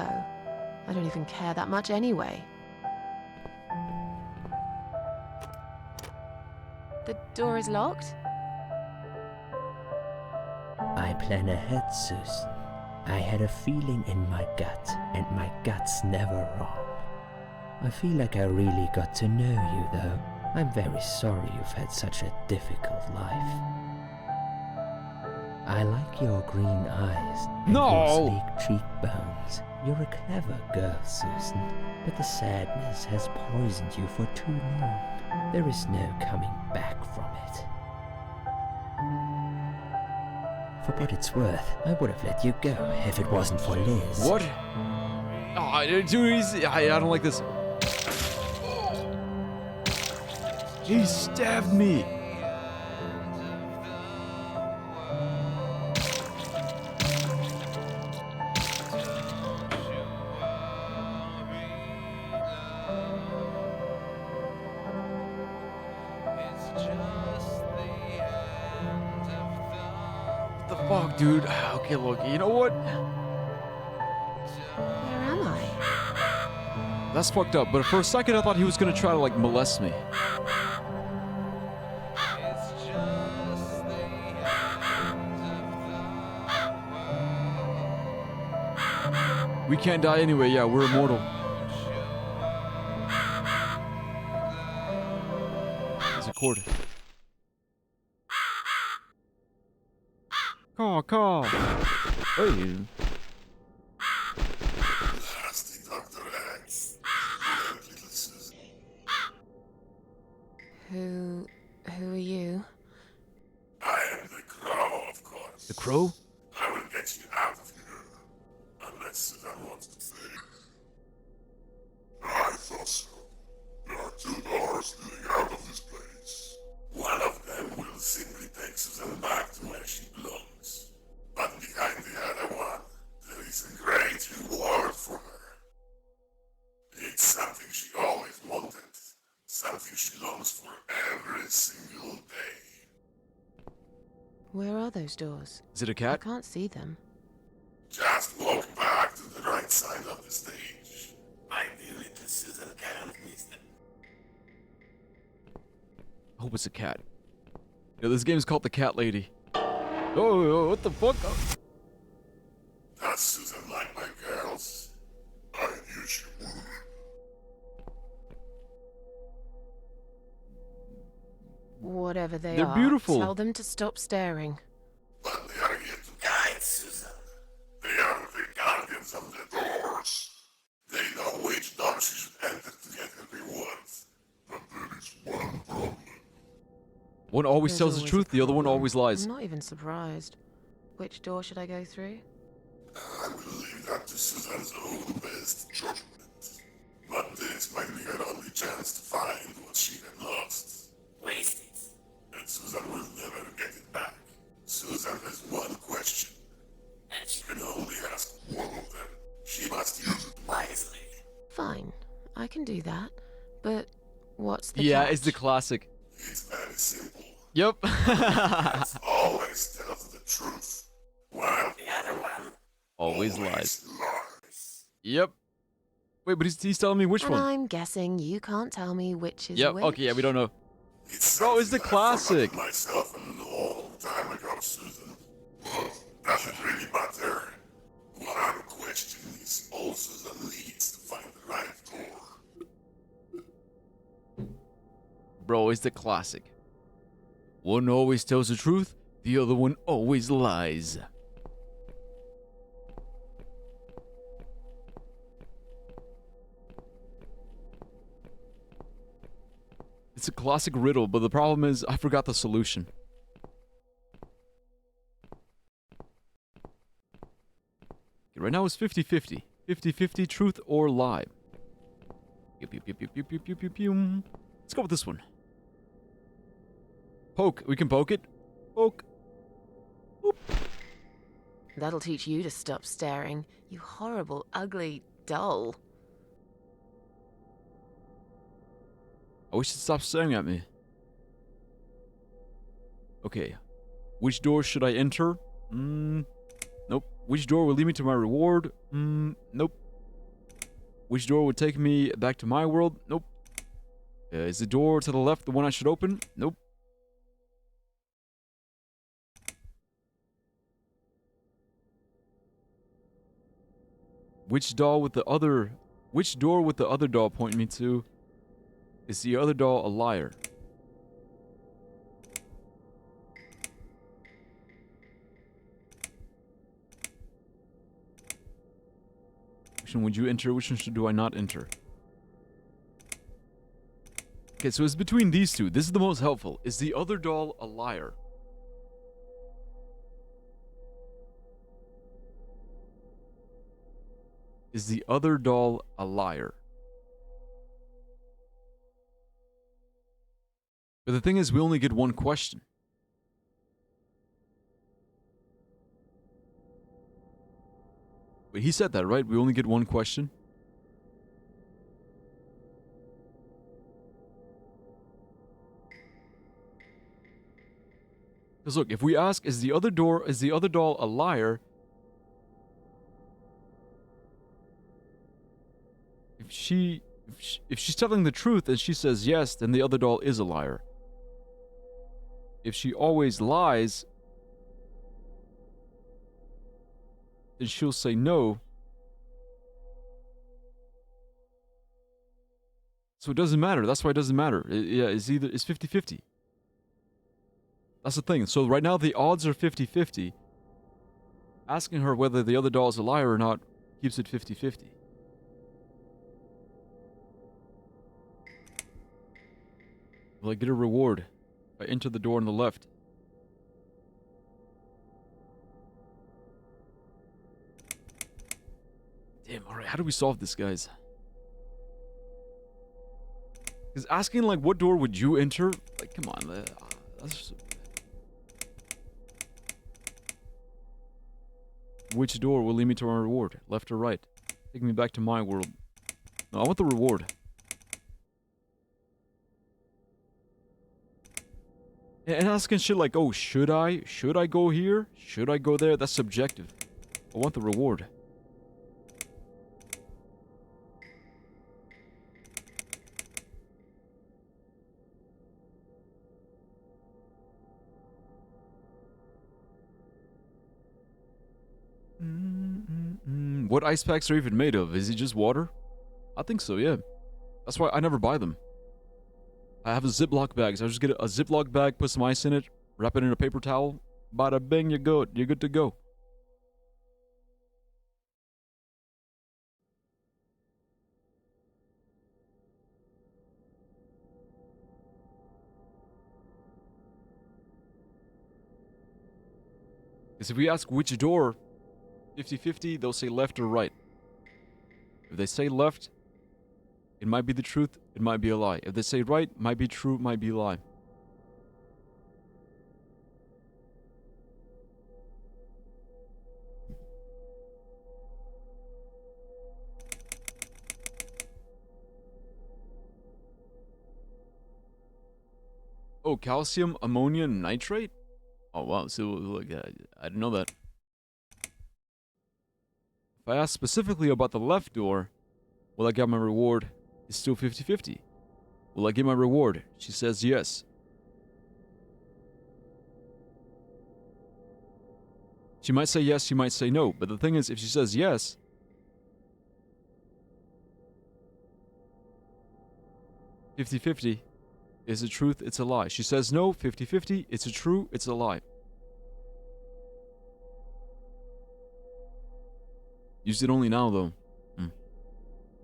S2: I don't even care that much anyway. The door is locked?
S5: I plan ahead, Susan. I had a feeling in my gut, and my gut's never wrong. I feel like I really got to know you, though. I'm very sorry you've had such a difficult life. I like your green eyes and your sleek cheekbones. You're a clever girl, Susan, but the sadness has poisoned you for too long. There is no coming back from it. For what it's worth, I would have let you go if it wasn't for Liz.
S1: What? Oh, too easy. I don't like this. He stabbed me. What the fuck, dude? Okay, look, you know what? That's fucked up, but for a second I thought he was gonna try to, like, molest me. We can't die anyway, yeah, we're immortal. There's a cord. Caw. Hey.
S2: Who are you?
S12: I am the Crow, of course.
S1: The Crow?
S12: I will get you out of here. Unless Susan wants to stay. I thought so. There are 2 doors leading out of this place. One of them will simply take Susan back to where she belongs. But behind the other one, there is a great reward for her. It's something she always wanted. Something she longs for every single day.
S2: Where are those doors?
S1: Is it a
S2: I
S1: cat?
S2: can't see them.
S12: Just walk back to the right side of the stage. Ideally, the Susan can't miss them.
S1: I hope it's a cat. Yeah, this game is called The Cat Lady. Oh, what the fuck?
S12: Does Susan like my girls? I knew she would.
S2: Whatever they
S1: They're
S2: are,
S1: beautiful.
S2: tell them to stop staring.
S12: But they are here to guide Susan. They are the guardians of the doors. They know which door she should enter to get her rewards. But there is one problem.
S1: One always
S2: There's
S1: tells the
S2: always a
S1: truth, the other one
S2: problem.
S1: always lies.
S2: I'm not even surprised. Which door should I go through?
S12: I will leave that to Susan's own best judgment. But this might be her only chance to find what she had lost. Waste it. And Susan will never get it back. Susan has one question. And she can only ask one of them. She must use it wisely.
S2: Fine, I can do that. But what's the
S1: Yeah,
S2: catch?
S1: it's the classic.
S12: It's very simple.
S1: Yep.
S12: It's always tells the truth. While the other one
S1: always lies.
S12: lies.
S1: Yep. Wait, but he's telling me which
S2: And
S1: one?
S2: I'm guessing you can't tell me which is
S1: Yep,
S2: which.
S1: okay, yeah, we don't know.
S12: It's
S1: Bro, it's the
S12: something I
S1: classic.
S12: forgot myself a long time ago, Susan. But does it really matter? What I'm questioning is all Susan needs to find the right door.
S1: Bro, it's the classic. One always tells the truth, the other one always lies. It's a classic riddle, but the problem is I forgot the solution. Okay, right now it's 50-50. 50-50 truth or lie. Let's go with this one. Poke. We can poke it. Poke. Boop.
S2: That'll teach you to stop staring, you horrible, ugly doll.
S1: I wish you'd stop staring at me. Okay. Which door should I enter? Nope. Which door will lead me to my reward? Nope. Which door would take me back to my world? Nope. Is the door to the left the one I should open? Nope. Which door with the other doll point me to? Is the other doll a liar? Which one would you enter? Which one do I not enter? Okay, so it's between these two. This is the most helpful. Is the other doll a liar? Is the other doll a liar? But the thing is, we only get one question. Wait, he said that, right? We only get one question? Because look, if we ask, is the other doll a liar? If she's telling the truth and she says yes, then the other doll is a liar. If she always lies, then she'll say no. So it doesn't matter. That's why it doesn't matter. It's 50-50. That's the thing. So right now the odds are 50-50. Asking her whether the other doll is a liar or not keeps it 50-50. Will I get a reward if I enter the door on the left? Damn, alright, how do we solve this, guys? Because asking, like, what door would you enter? Like, come on, that's... Which door will lead me to my reward? Left or right? Take me back to my world. No, I want the reward. And asking shit like, oh, should I? Should I go here? Should I go there? That's subjective. I want the reward. What ice packs are even made of? Is it just water? I think so, yeah. That's why I never buy them. I have a Ziploc bag, so I just get a Ziploc bag, put some ice in it, wrap it in a paper towel, bada bing, you're good. You're good to go. Because if we ask which door, 50-50, they'll say left or right. If they say left, it might be the truth, it might be a lie. If they say right, might be true, might be a lie. Oh, calcium, ammonia, nitrate? Oh, wow. So, look, I didn't know that. If I ask specifically about the left door, will I get my reward? It's still 50-50. Will I get my reward? She says yes. She might say yes, she might say no. But the thing is, if she says yes, (50-50) is a truth, it's a lie. She says no, 50-50, it's a true, it's a lie. Used it only now, though.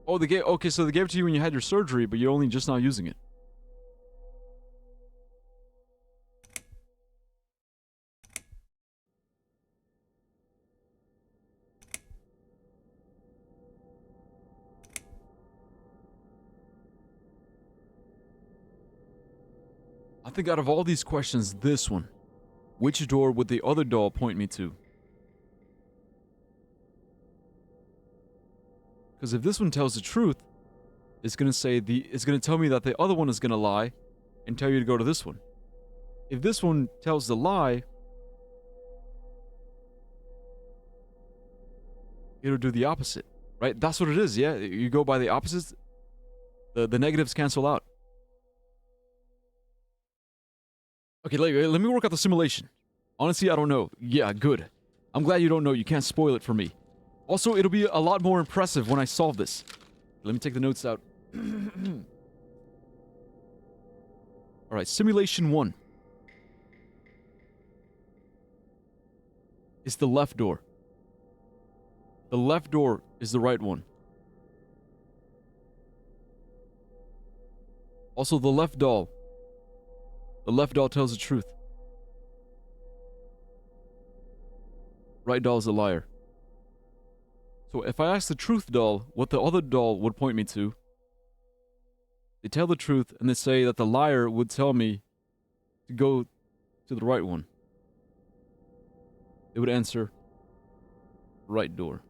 S1: Oh, they gave... Okay, so they gave it to you when you had your surgery, but you're only just now using it. I think out of all these questions, this one. Which door would the other doll point me to? Because if this one tells the truth, it's gonna say it's gonna tell me that the other one is gonna lie and tell you to go to this one. If this one tells the lie, it'll do the opposite, right? That's what it is, yeah? You go by the opposites, the negatives cancel out. Okay, let me work out the simulation. Honestly, I don't know. Yeah, good. I'm glad you don't know. You can't spoil it for me. Also, it'll be a lot more impressive when I solve this. Let me take the notes out. Alright, simulation 1. It's the left door. The left door is the right one. Also, the left doll. The left doll tells the truth. Right doll is a liar. So if I ask the truth doll what the other doll would point me to, they tell the truth and they say that the liar would tell me to go to the right one. It would answer right door,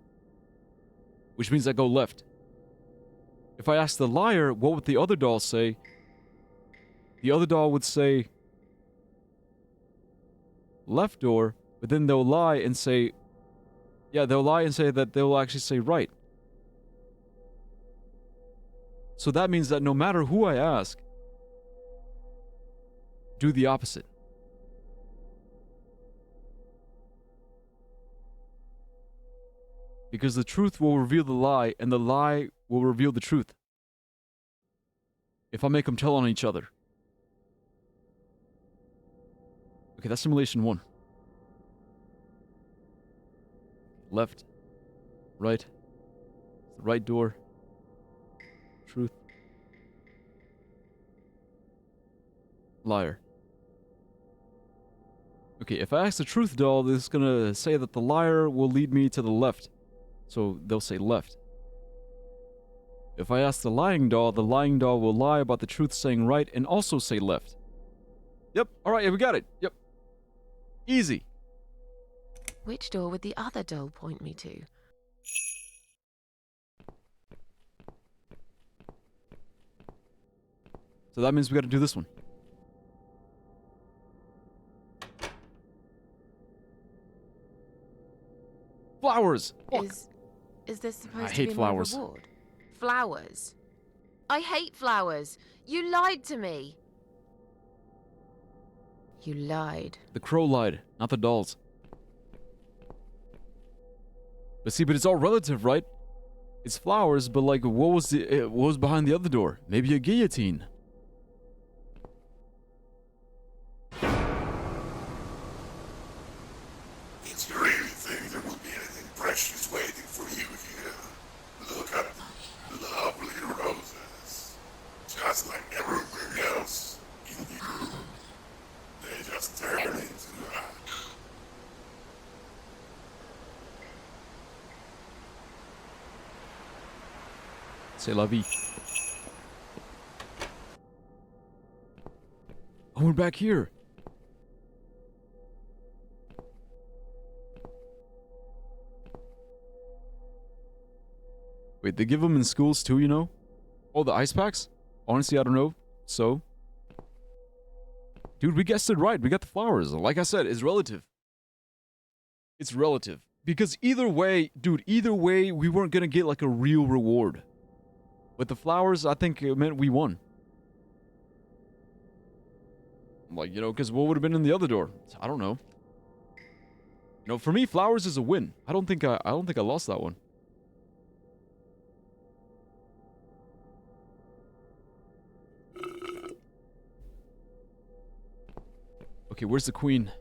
S1: which means I go left. If I ask the liar what would the other doll say, the other doll would say left door, but then they'll lie and say, yeah, they'll lie and say that they'll actually say right. So that means that no matter who I ask, do the opposite. Because the truth will reveal the lie, and the lie will reveal the truth. If I make them tell on each other. Okay, that's simulation 1. Left. Right. Right door. Truth. Liar. Okay, if I ask the truth doll, this is gonna say that the liar will lead me to the left. So they'll say left. If I ask the lying doll will lie about the truth saying right and also say left. Yep, alright, yeah, we got it. Yep. Easy.
S2: Which door would the other doll point me to?
S1: So that means we gotta do this one. Flowers! Fuck.
S2: Is this supposed
S1: I
S2: to
S1: hate
S2: be
S1: flowers.
S2: my reward? Flowers? I hate flowers. You lied to me. You lied.
S1: The crow lied, not the dolls. But see, but it's all relative, right? It's flowers, but like, what was behind the other door? Maybe a guillotine.
S12: Did you really think there would be anything precious waiting for you here? Look at the lovely roses. Just like everywhere else in the room. They just turn into ash.
S1: C'est la vie. Oh, we're back here. Wait, they give them in schools too, you know? Oh, the ice packs? Honestly, I don't know. So? Dude, we guessed it right. We got the flowers. Like I said, it's relative. It's relative. Because either way, dude, either way, we weren't gonna get like a real reward. With the flowers, I think it meant we won. Like, you know, because what would have been in the other door? I don't know. You know, for me, flowers is a win. I don't think I lost that one. Okay, where's the queen?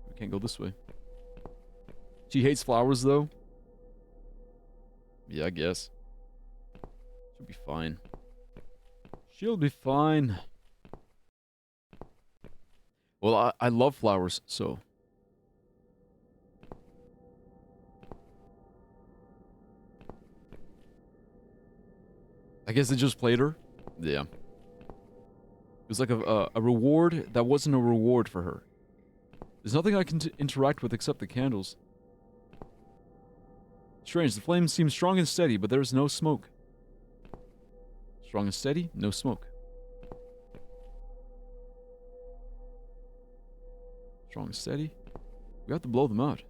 S1: We can't go this way. She hates flowers, though. Yeah, I guess. She'll be fine. She'll be fine. Well, I love flowers, so... I guess they just played her? Yeah. It was like a reward that wasn't a reward for her. There's nothing I can interact with except the candles. Strange, the flame seems strong and steady, but there's no smoke. Strong and steady, no smoke. Strong and steady. We have to blow them out.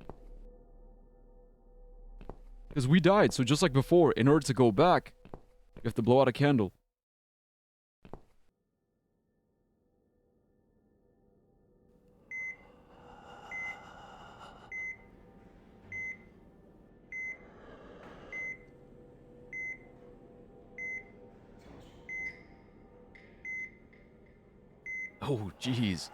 S1: Because we died, so just like before, in order to go back, you have to blow out a candle. Oh, jeez.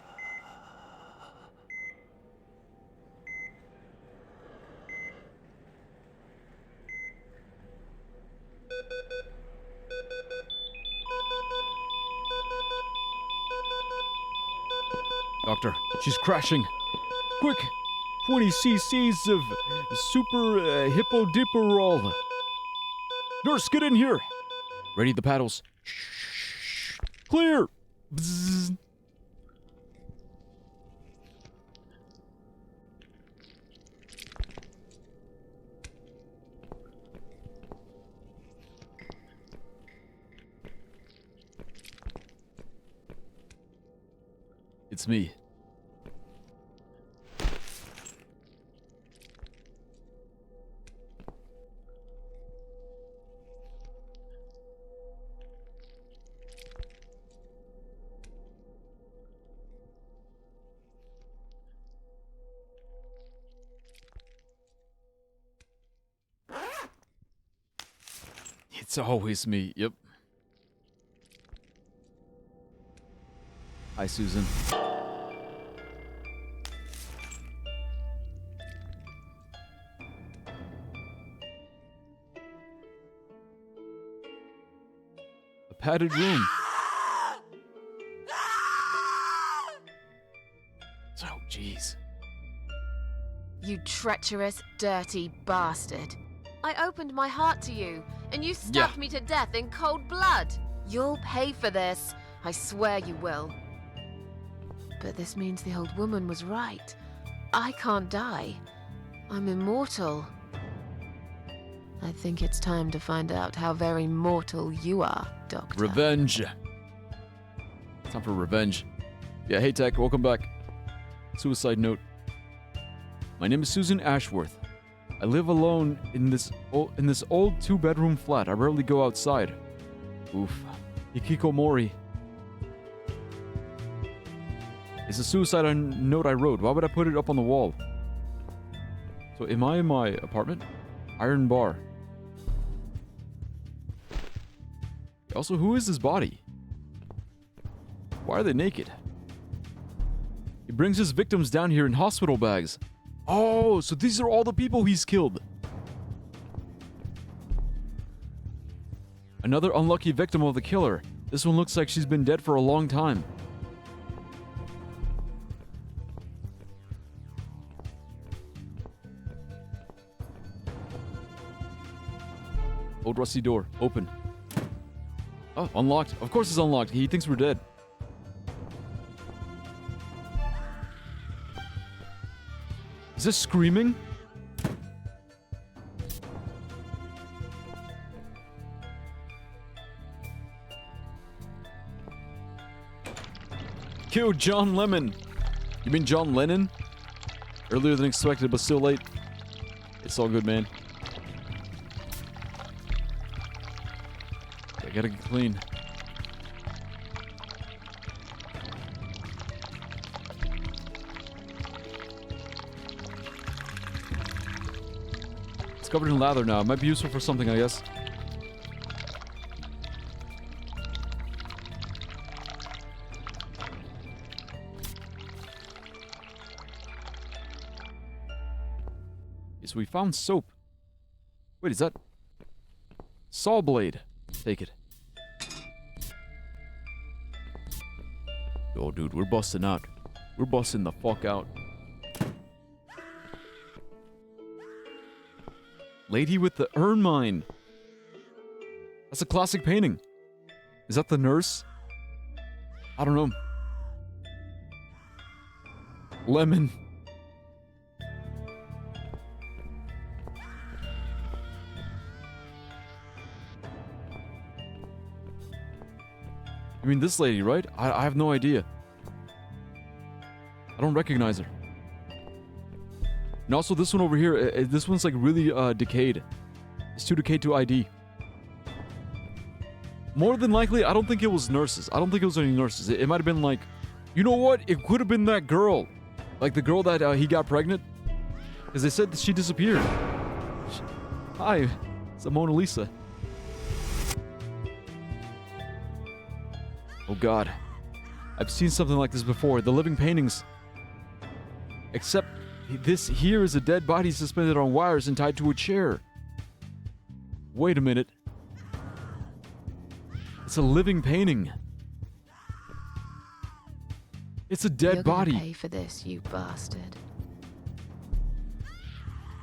S1: Doctor, she's crashing. Quick! 20 cc's of super hippodiperol. Nurse, get in here! Ready the paddles. Shh. Clear! Bzzz. It's me. It's always me. Yep. Hi, Susan. A padded room. Oh, jeez.
S2: You treacherous, dirty bastard. I opened my heart to you, and you stabbed me to death in cold blood. You'll pay for this. I swear you will. But this means the old woman was right. I can't die. I'm immortal. I think it's time to find out how very mortal you are, Doctor.
S1: Revenge. Time for revenge. Yeah, hey Tech, welcome back. Suicide note. My name is Susan Ashworth. I live alone in this old two-bedroom flat. I rarely go outside. Oof. Hikikomori. It's a suicide note I wrote. Why would I put it up on the wall? So am I in my apartment? Iron bar. Also, who is this body? Why are they naked? He brings his victims down here in hospital bags. Oh, so these are all the people he's killed. Another unlucky victim of the killer. This one looks like she's been dead for a long time. Old rusty door. Open. Oh, unlocked. Of course it's unlocked. He thinks we're dead. Is this screaming? Kill John Lemon. You mean John Lennon? Earlier than expected, but still late. It's all good, man. I gotta get clean. It's covered in lather now. It might be useful for something, I guess. Okay, so we found soap. Wait, is that saw blade? Take it. Oh, dude, we're busting out. We're busting the fuck out. Lady with the ermine. That's a classic painting. Is that the nurse? I don't know. Lemon. I mean, this lady, right? I have no idea. I don't recognize her. And also this one over here, this one's like really decayed. It's too decayed to ID. More than likely, I don't think it was nurses. I don't think it was any nurses. It might have been like, you know what? It could have been that girl. Like the girl that he got pregnant. Because they said that she disappeared. Hi, it's a Mona Lisa. Oh god. I've seen something like this before. The living paintings. Except this here is a dead body suspended on wires and tied to a chair. Wait a minute. It's a living painting. It's a dead body.
S2: You're gonna pay for this, you bastard.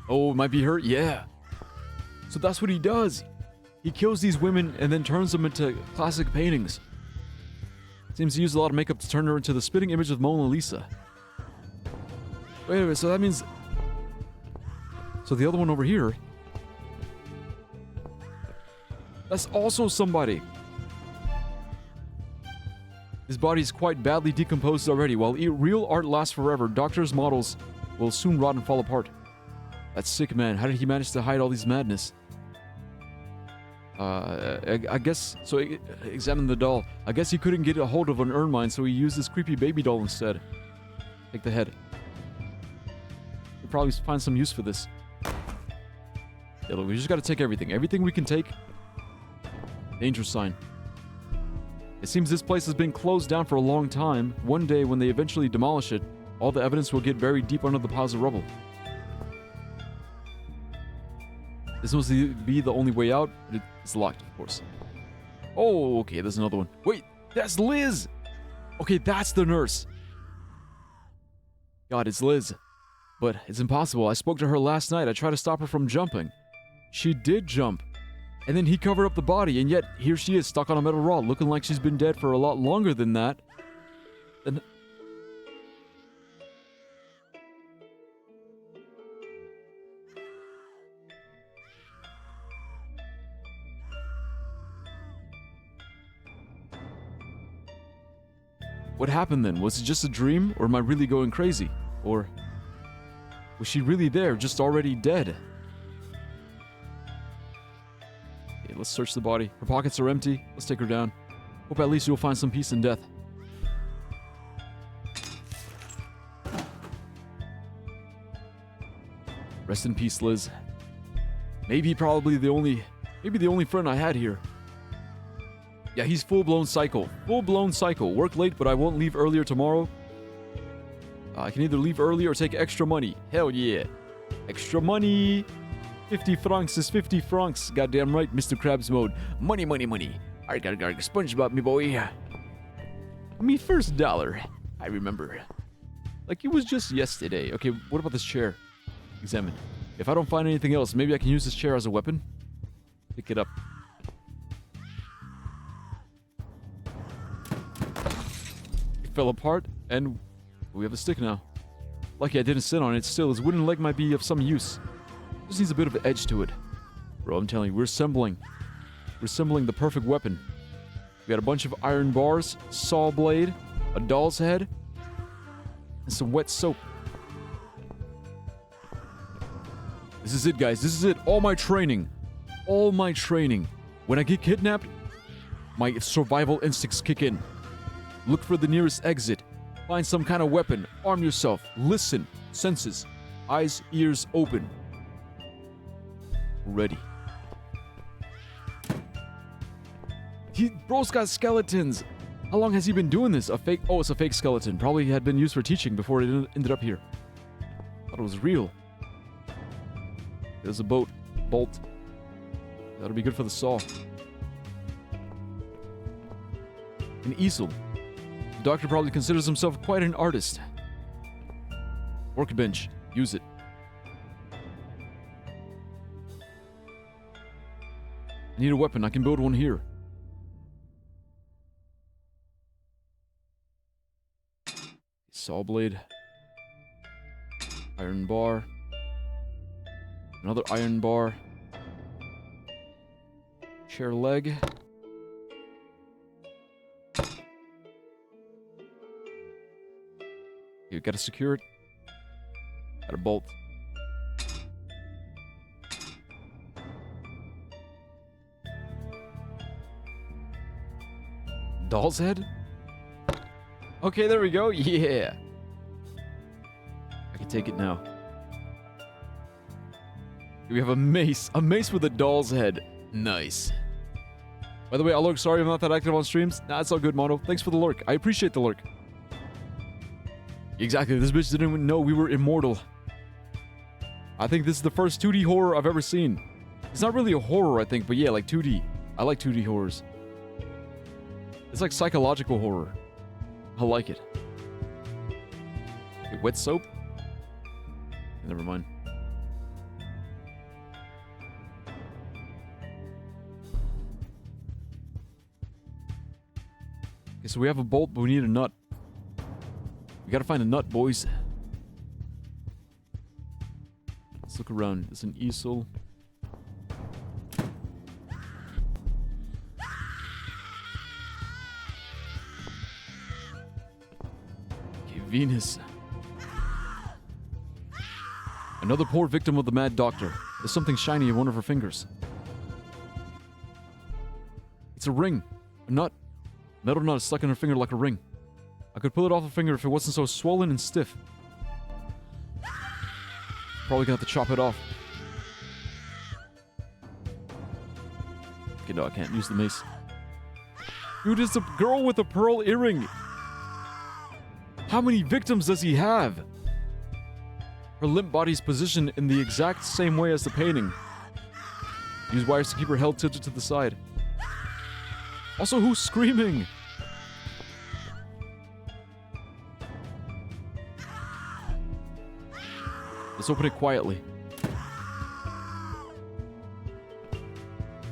S1: Oh, it might be her? Yeah. So that's what he does. He kills these women and then turns them into classic paintings. Seems to use a lot of makeup to turn her into the spitting image of Mona Lisa. Wait a minute, so that means... So the other one over here... That's also somebody. His body is quite badly decomposed already. While real art lasts forever, Doctor's models will soon rot and fall apart. That's sick, man. How did he manage to hide all these madness? I guess... So, examine the doll. I guess he couldn't get a hold of an ermine, so he used this creepy baby doll instead. Take the head. We'll probably find some use for this. Yeah, look, we just gotta take everything. Everything we can take. Danger sign. It seems this place has been closed down for a long time. One day, when they eventually demolish it, all the evidence will get buried deep under the piles of rubble. This must be the only way out, but it's locked, of course. Oh, okay, there's another one. Wait, that's Liz! Okay, that's the nurse. God, it's Liz. But it's impossible. I spoke to her last night. I tried to stop her from jumping. She did jump. And then he covered up the body, and yet here she is stuck on a metal rod, looking like she's been dead for a lot longer than that. And what happened then? Was it just a dream, or am I really going crazy? Or was she really there, just already dead? Okay, let's search the body. Her pockets are empty. Let's take her down. Hope at least you'll find some peace in death. Rest in peace, Liz. Maybe the only friend I had here. Yeah, he's full-blown psycho. Full-blown psycho. Work late, but I won't leave earlier tomorrow. I can either leave early or take extra money. Hell yeah. Extra money. 50 francs is 50 francs. Goddamn right, Mr. Krabs mode. Money, money, money. Arg, arg, arg. SpongeBob, me boy. Me first dollar. I remember. Like it was just yesterday. Okay, what about this chair? Examine. If I don't find anything else, maybe I can use this chair as a weapon? Pick it up. It fell apart, and we have a stick now. Lucky I didn't sit on it. Still, his wooden leg might be of some use. Just needs a bit of an edge to it. Bro, I'm telling you, we're assembling the perfect weapon. We got a bunch of iron bars, saw blade, a doll's head, and some wet soap. This is it, guys. This is it. All my training. When I get kidnapped, my survival instincts kick in. Look for the nearest exit. Find some kind of weapon. Arm yourself. Listen. Senses. Eyes, ears open. Ready. Bro's got skeletons. How long has he been doing this? Oh, it's a fake skeleton. Probably had been used for teaching before it ended up here. Thought it was real. There's a bolt. That'll be good for the saw. An easel. The doctor probably considers himself quite an artist. Workbench. Use it. I need a weapon. I can build one here. Saw blade. Iron bar. Another iron bar. Chair leg. You gotta secure it. Got a bolt. Doll's head? Okay, there we go. Yeah. I can take it now. We have a mace. A mace with a doll's head. Nice. By the way, Alok, sorry I'm not that active on streams. Nah, it's all good, Mono. Thanks for the lurk. I appreciate the lurk. Exactly. This bitch didn't even know we were immortal. I think this is the first 2D horror I've ever seen. It's not really a horror, I think, but yeah, like 2D. I like 2D horrors. It's like psychological horror. I like it. Okay, wet soap? Never mind. Okay, so we have a bolt, but we need a nut. We gotta find a nut, boys. Let's look around. There's an easel. Okay, Venus. Another poor victim of the mad doctor. There's something shiny in one of her fingers. It's a ring. A nut. Metal nut is stuck in her finger like a ring. I could pull it off her finger if it wasn't so swollen and stiff. Probably gonna have to chop it off. Okay, no, I can't use the mace. Dude, it's a girl with a pearl earring. How many victims does he have? Her limp body's positioned in the exact same way as the painting. Use wires to keep her head tilted to the side. Also, who's screaming? Let's open it quietly.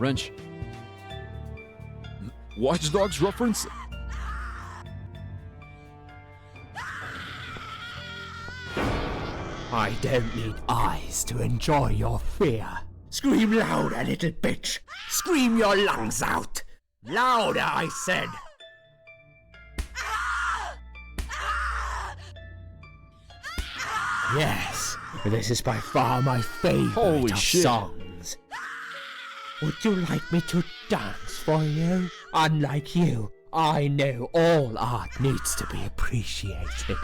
S1: Wrench. Watch Dogs reference?
S5: I don't need eyes to enjoy your fear. Scream louder, little bitch! Scream your lungs out! Louder, I said! Yes, this is by far my favorite
S1: Holy
S5: of
S1: shit.
S5: songs. Would you like me to dance for you? Unlike you, I know all art needs to be appreciated.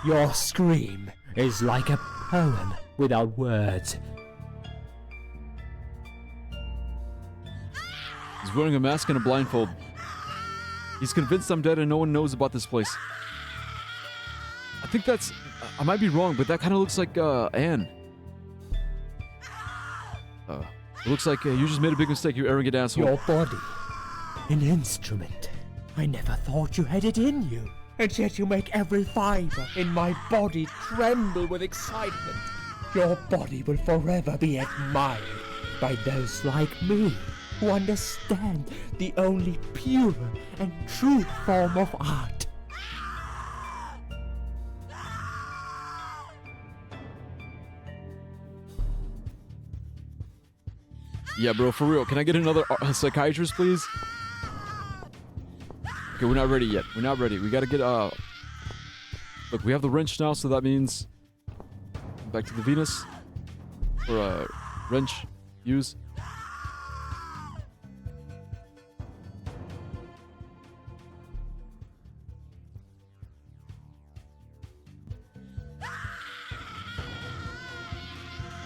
S5: Your scream is like a poem without words.
S1: He's wearing a mask and a blindfold. He's convinced I'm dead and no one knows about this place. I think that's... I might be wrong, but that kind of looks like, Anne. It looks like you just made a big mistake, you arrogant asshole.
S5: Your body, an instrument. I never thought you had it in you. And yet you make every fiber in my body tremble with excitement. Your body will forever be admired by those like me, who understand the only pure and true form of art.
S1: Yeah, bro, for real. Can I get another psychiatrist, please? Okay, we're not ready yet. We're not ready. We gotta get, Look, we have the wrench now, so that means... Back to the Venus. Or, wrench. Use.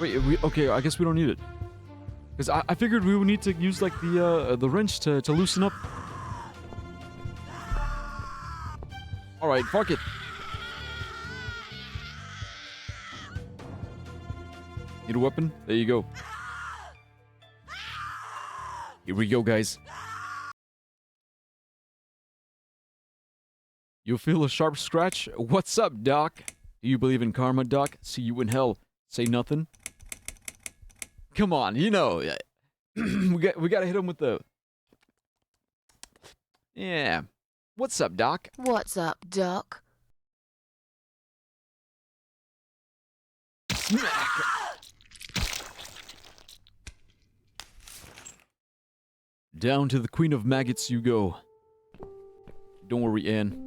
S1: Wait, okay, I guess we don't need it. Because I figured we would need to use, like, the wrench to loosen up. Alright, fuck it. Need a weapon? There you go. Here we go, guys. You'll feel a sharp scratch? What's up, Doc? Do you believe in karma, Doc? See you in hell. Say nothing? Come on, you know. we gotta hit him with the... Yeah. What's up, Doc?
S2: What's up, Doc?
S1: Smack! Down to the Queen of Maggots you go. Don't worry, Anne.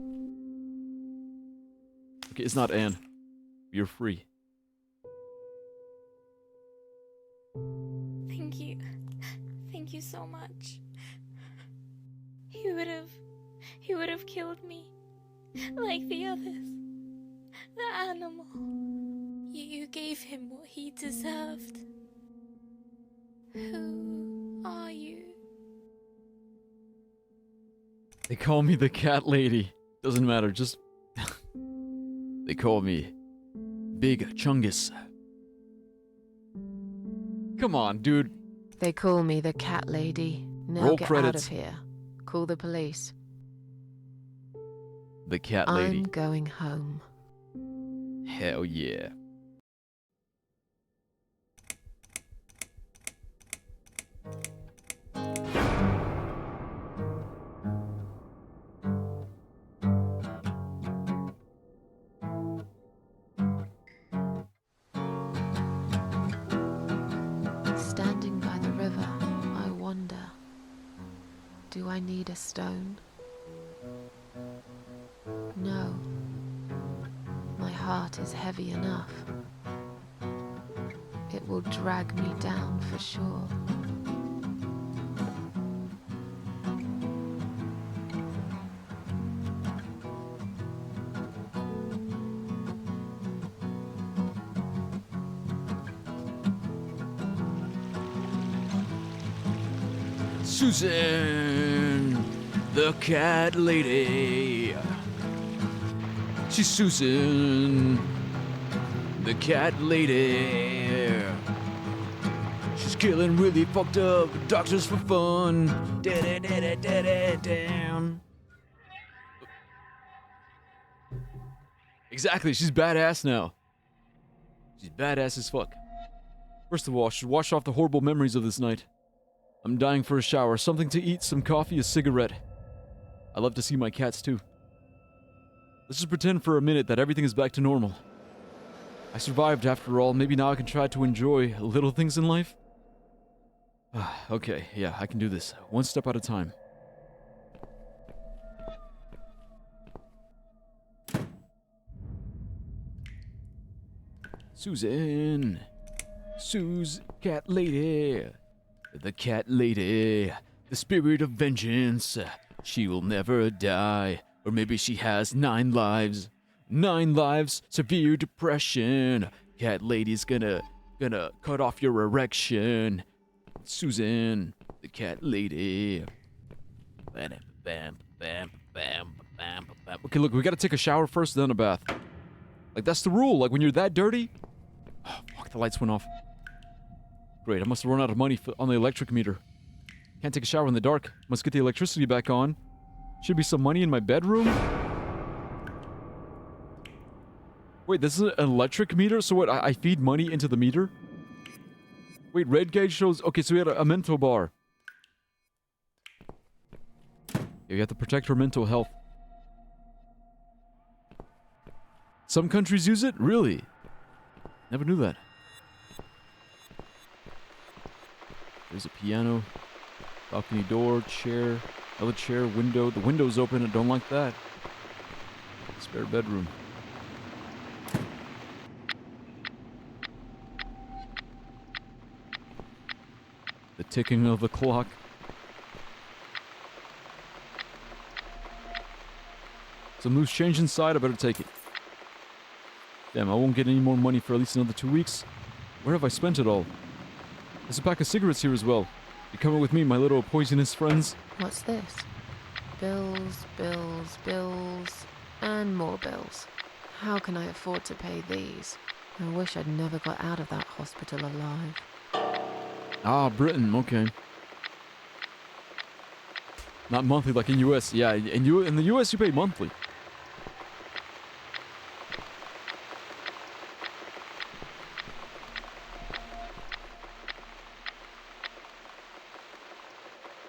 S1: Okay, it's not Anne. You're free.
S13: Thank you. Thank you so much. He would have killed me. Like the others. The animal. You gave him what he deserved. Who are you?
S1: They call me the cat lady. Doesn't matter, just... They call me Big Chungus. Come on, dude.
S2: They call me the cat lady. Now
S1: Roll
S2: get
S1: credits.
S2: out of here. Call the police.
S1: The cat lady.
S2: I'm going home.
S1: Hell yeah.
S2: Standing by the river, I wonder, do I need a stone? No. My heart is heavy enough. It will drag me down for sure.
S1: Susan, the cat lady. She's Susan, the cat lady. She's killing really fucked up doctors for fun. Down. Exactly, she's badass now. She's badass as fuck. First of all, I should wash off the horrible memories of this night. I'm dying for a shower, something to eat, some coffee, a cigarette. I love to see my cats too. Let's just pretend for a minute that everything is back to normal. I survived after all, maybe now I can try to enjoy little things in life? Okay, yeah, I can do this. One step at a time. Susan. Sue's cat lady. The cat lady. The spirit of vengeance. She will never die. Or maybe she has 9 lives. 9 lives, severe depression. Cat lady's gonna cut off your erection. Susan, the cat lady. Bam, bam, bam, bam, bam, bam. Okay, look, we gotta take a shower first, then a bath. Like, that's the rule. Like, when you're that dirty... Oh, fuck, the lights went off. Great, I must have run out of money on the electric meter. Can't take a shower in the dark. Must get the electricity back on. Should be some money in my bedroom. Wait, this is an electric meter? So what, I feed money into the meter? Wait, red gauge shows... Okay, so we had a mental bar. Yeah, you have to protect her mental health. Some countries use it? Really? Never knew that. There's a piano. Balcony door, chair. Another chair, window. The window's open. I don't like that. Spare bedroom. The ticking of the clock. Some loose change inside, I better take it. Damn, I won't get any more money for at least another 2 weeks. Where have I spent it all? There's a pack of cigarettes here as well. You coming with me, my little poisonous friends?
S2: What's this? Bills, bills, bills, and more bills. How can I afford to pay these? I wish I'd never got out of that hospital alive.
S1: Ah, Britain, okay. Not monthly like in US. Yeah, in the US you pay monthly.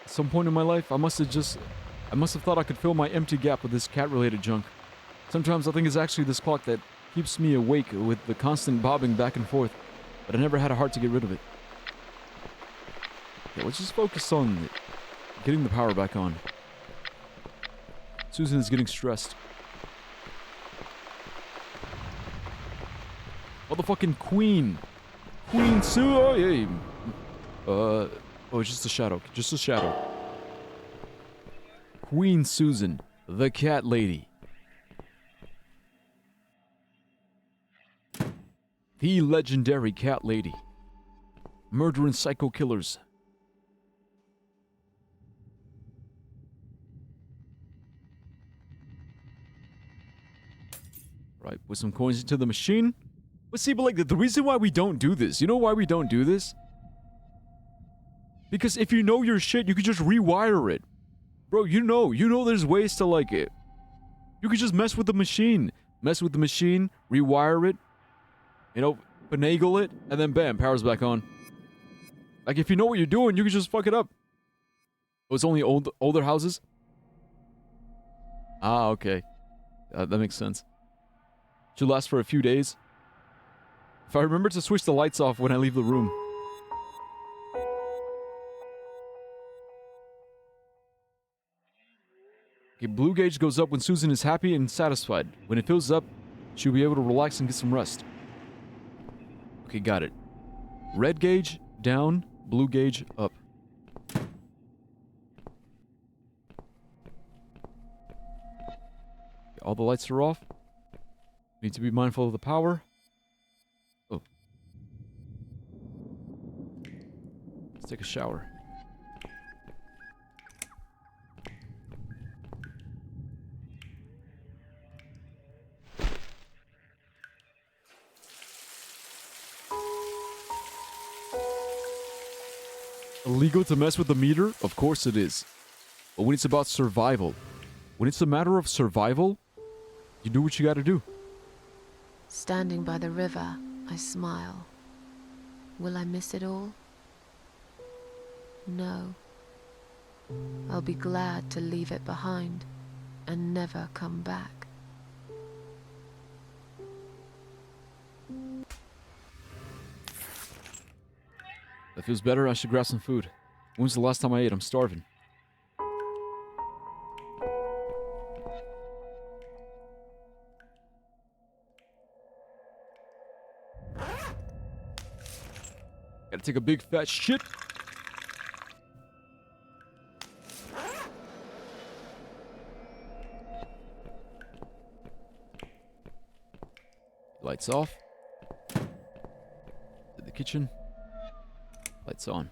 S1: At some point in my life, I must have thought I could fill my empty gap with this cat-related junk. Sometimes I think it's actually this clock that keeps me awake with the constant bobbing back and forth, but I never had a heart to get rid of it. Okay, let's just focus on getting the power back on. Susan is getting stressed. Motherfucking Queen! Queen Sue! Oh, yeah. Oh, it's just a shadow. Just a shadow. Queen Susan, the cat lady. The legendary cat lady. Murdering psycho killers. Right, put some coins into the machine. But see, but like the reason why we don't do this, you know why we don't do this? Because if you know your shit, you could just rewire it. Bro, you know there's ways to like it. You could just mess with the machine. Mess with the machine, rewire it, you know, finagle it, and then bam, power's back on. Like if you know what you're doing, you could just fuck it up. Oh, it's only older houses? Ah, okay. That makes sense. Should last for a few days. If I remember to switch the lights off when I leave the room. Okay, blue gauge goes up when Susan is happy and satisfied. When it fills up, she'll be able to relax and get some rest. Okay, got it. Red gauge, down. Blue gauge, up. Okay, all the lights are off. Need to be mindful of the power. Oh. Let's take a shower. illegal to mess with the meter? Of course it is. But when it's about survival, when it's a matter of survival, you do what you gotta do.
S2: Standing by the river, I smile. Will I miss it all? No. I'll be glad to leave it behind and never come back.
S1: That feels better. I should grab some food. When's the last time I ate? I'm starving. Gotta take a big fat shit. Lights off. To the kitchen. Lights on.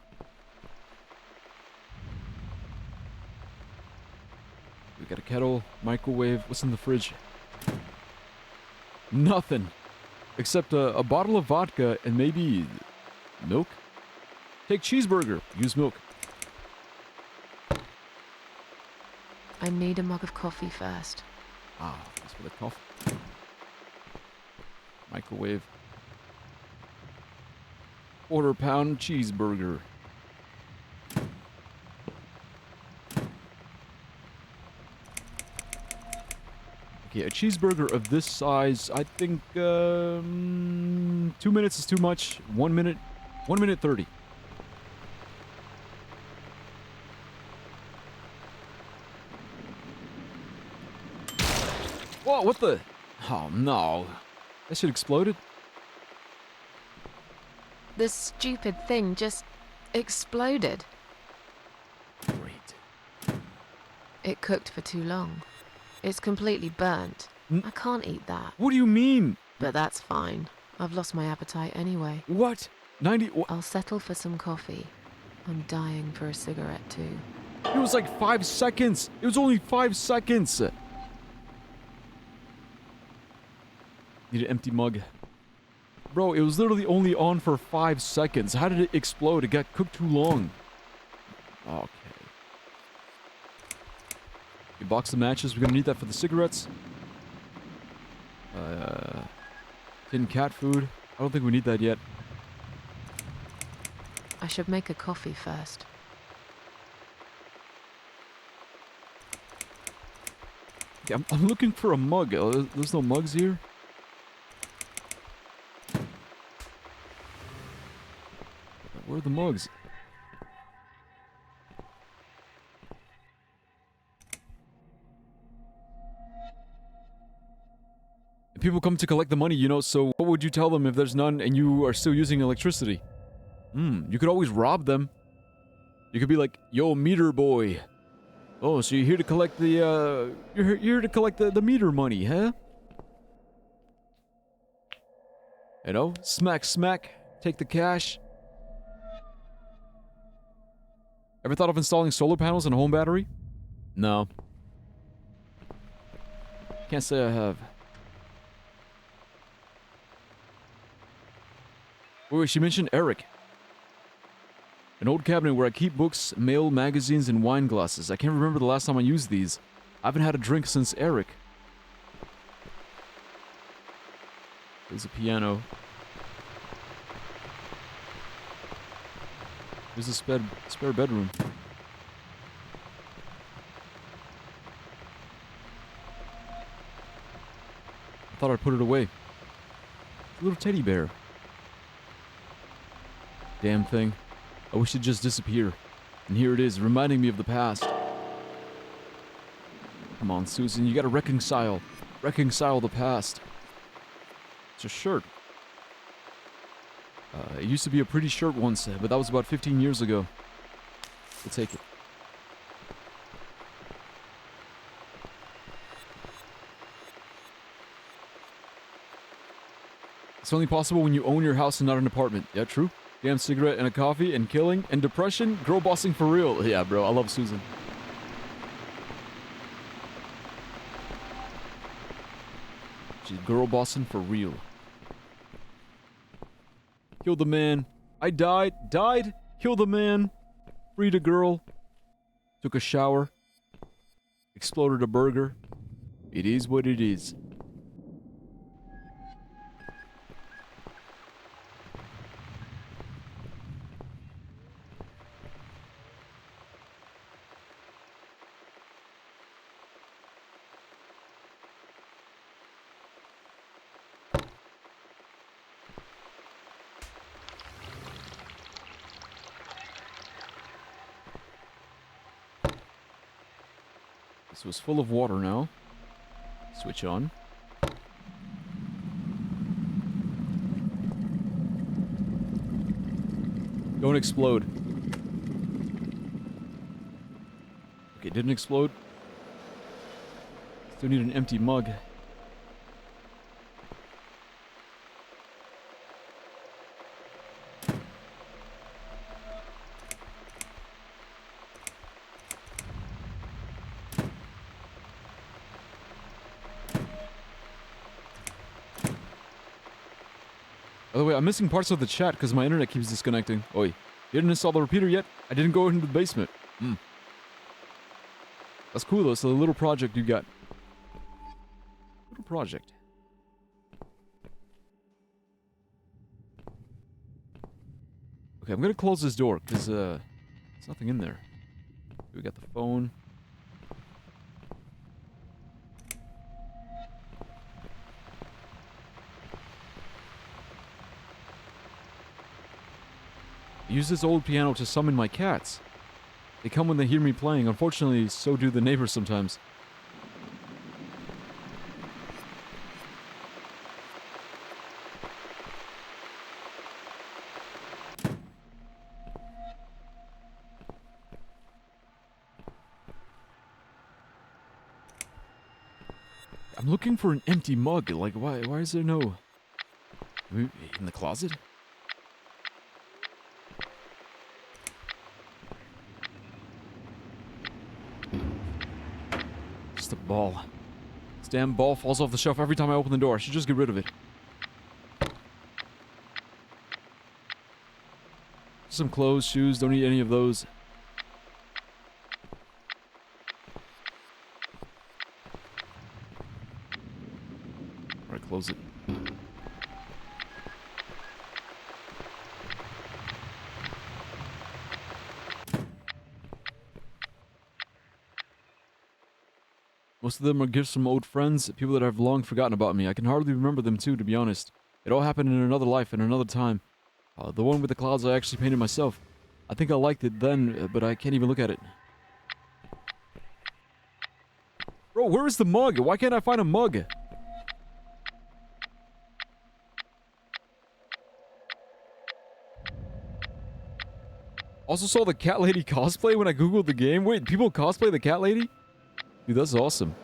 S1: We got a kettle, microwave. What's in the fridge? Nothing. Except a bottle of vodka and maybe milk? Take cheeseburger. Use milk.
S2: I need a mug of coffee first.
S1: Ah, that's for the coffee. Microwave. Quarter-pound cheeseburger. Okay, a cheeseburger of this size, I think 2 minutes is too much. 1 minute, 1 minute 30. Whoa, what the? Oh no. That shit exploded?
S2: This stupid thing just exploded.
S1: Great.
S2: It cooked for too long. It's completely burnt. I can't eat that.
S1: What do you mean?
S2: But that's fine. I've lost my appetite anyway.
S1: What? 90...
S2: I'll settle for some coffee. I'm dying for a cigarette too.
S1: It was like 5 seconds. It was only 5 seconds. Need an empty mug. Bro, it was literally only on for 5 seconds. How did it explode? It got cooked too long. Okay. A box of matches. We're gonna need that for the cigarettes. Tin cat food. I don't think we need that yet.
S2: I should make a coffee first.
S1: Okay, I'm looking for a mug. There's no mugs here. Where are the mugs? People come to collect the money, you know, so what would you tell them if there's none and you are still using electricity? You could always rob them. You could be like, yo, meter boy. Oh, so you're here to collect the, you're here to collect the meter money, huh? You know, smack, smack, take the cash. Ever thought of installing solar panels and a home battery? No. Can't say I have. Wait, she mentioned Eric. An old cabinet where I keep books, mail, magazines, and wine glasses. I can't remember the last time I used these. I haven't had a drink since Eric. There's a piano. There's a spare bedroom. I thought I'd put it away. It's a little teddy bear. Damn thing. I wish it'd just disappear. And here it is, reminding me of the past. Come on, Susan, you gotta reconcile. Reconcile the past. It's a shirt. It used to be a pretty shirt once, but that was about 15 years ago. We'll take it. It's only possible when you own your house and not an apartment. Yeah, true. Damn cigarette and a coffee and killing and depression. Girl bossing for real. Yeah, bro, I love Susan. She's girl bossing for real. Kill the man. I died. Died. Kill the man. freed a girl, took a shower, exploded a burger. It is what it is. This was full of water now. Switch on. Don't explode. Okay, didn't explode. Still need an empty mug. By the way, I'm missing parts of the chat because my internet keeps disconnecting. Oi, you didn't install the repeater yet? I didn't go into the basement. That's cool though, it's a little project you got. Little project. Okay, I'm gonna close this door because there's nothing in there. We got the phone. Use this old piano to summon my cats. They come when they hear me playing. Unfortunately, so do the neighbors sometimes. I'm looking for an empty mug. Like, why is there no... In the closet? Just a ball. This damn ball falls off the shelf every time I open the door. I should just get rid of it. Some clothes, shoes, don't need any of those. Alright, close it. Most of them are gifts from old friends, people that have long forgotten about me. I can hardly remember them too, to be honest. It all happened in another life, in another time. The one with the clouds I actually painted myself. I think I liked it then, but I can't even look at it. Bro, where is the mug? Why can't I find a mug? Also saw the cat lady cosplay when I googled the game. Wait, people cosplay the cat lady? Dude, that's awesome.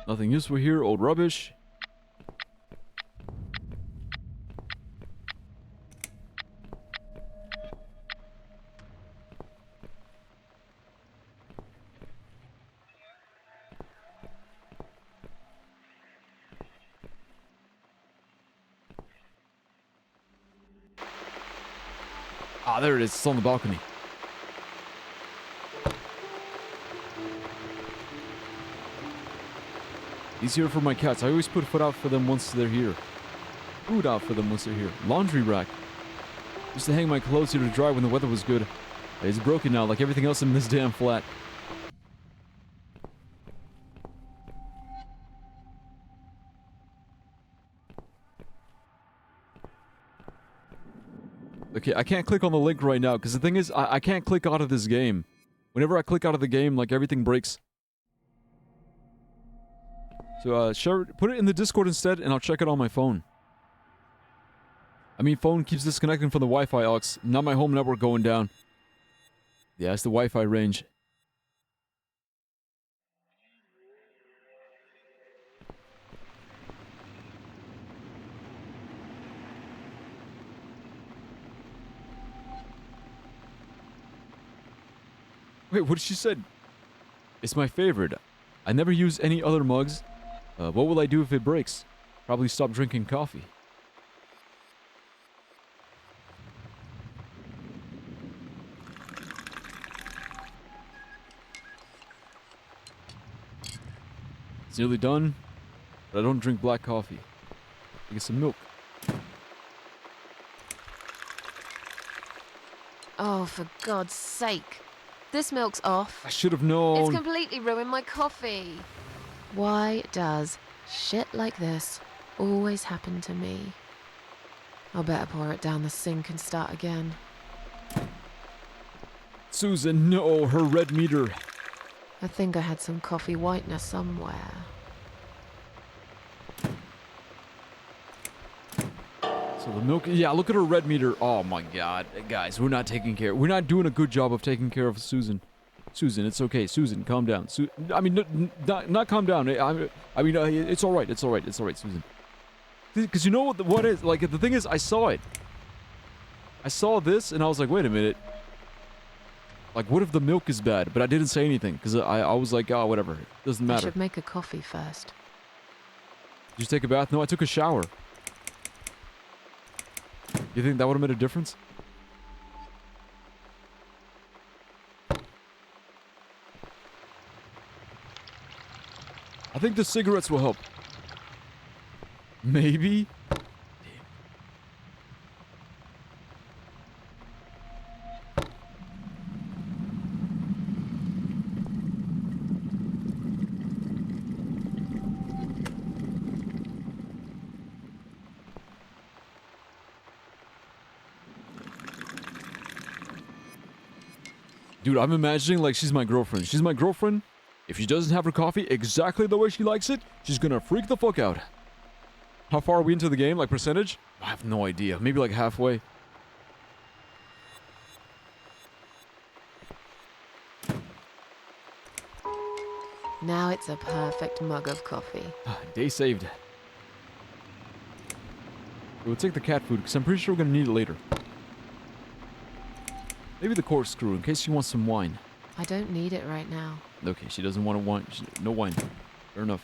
S1: Nothing useful here, old rubbish. Ah, there it is. It's on the balcony. These here for my cats. I always put food out for them once they're here. Food out for them once they're here. Laundry rack. Used to hang my clothes here to dry when the weather was good. It's broken now, like everything else in this damn flat. Okay, I can't click on the link right now, because the thing is, I can't click out of this game. Whenever I click out of the game, like, everything breaks. So, put it in the Discord instead, and I'll check it on my phone. I mean, phone keeps disconnecting from the Wi-Fi aux, not my home network going down. Yeah, it's the Wi-Fi range. Wait, what she said? It's my favorite. I never use any other mugs. What will I do if it breaks? Probably stop drinking coffee. It's nearly done, but I don't drink black coffee. I get some milk.
S2: Oh, for God's sake. This milk's off.
S1: I should have known.
S2: It's completely ruined my coffee. Why does shit like this always happen to me? I'll better pour it down the sink and start again.
S1: Susan, no, her red meter.
S2: I think I had some coffee whitener somewhere.
S1: So the milk, yeah, look at her red meter. Oh my God, guys, we're not taking care. We're not doing a good job of taking care of Susan. Susan, it's okay. Susan, calm down. I mean, not calm down. I mean, it's all right. It's all right. It's all right, Susan. Because you know what is, like, the thing is, I saw it. I saw this, and I was like, wait a minute. Like, what if the milk is bad? But I didn't say anything, because I was like, oh, whatever. Doesn't matter.
S2: I should make a coffee first.
S1: Did you take a bath? No, I took a shower. You think that would have made a difference? I think the cigarettes will help. Maybe? Dude, I'm imagining like she's my girlfriend. She's my girlfriend. If she doesn't have her coffee exactly the way she likes it, she's gonna freak the fuck out. How far are we into the game? Like percentage? I have no idea. Maybe like halfway.
S2: Now it's a perfect mug of coffee.
S1: Day saved. We'll take the cat food because I'm pretty sure we're gonna need it later. Maybe the corkscrew in case she wants some wine.
S2: I don't need it right now.
S1: Okay, she doesn't want a wine. No wine. Fair enough.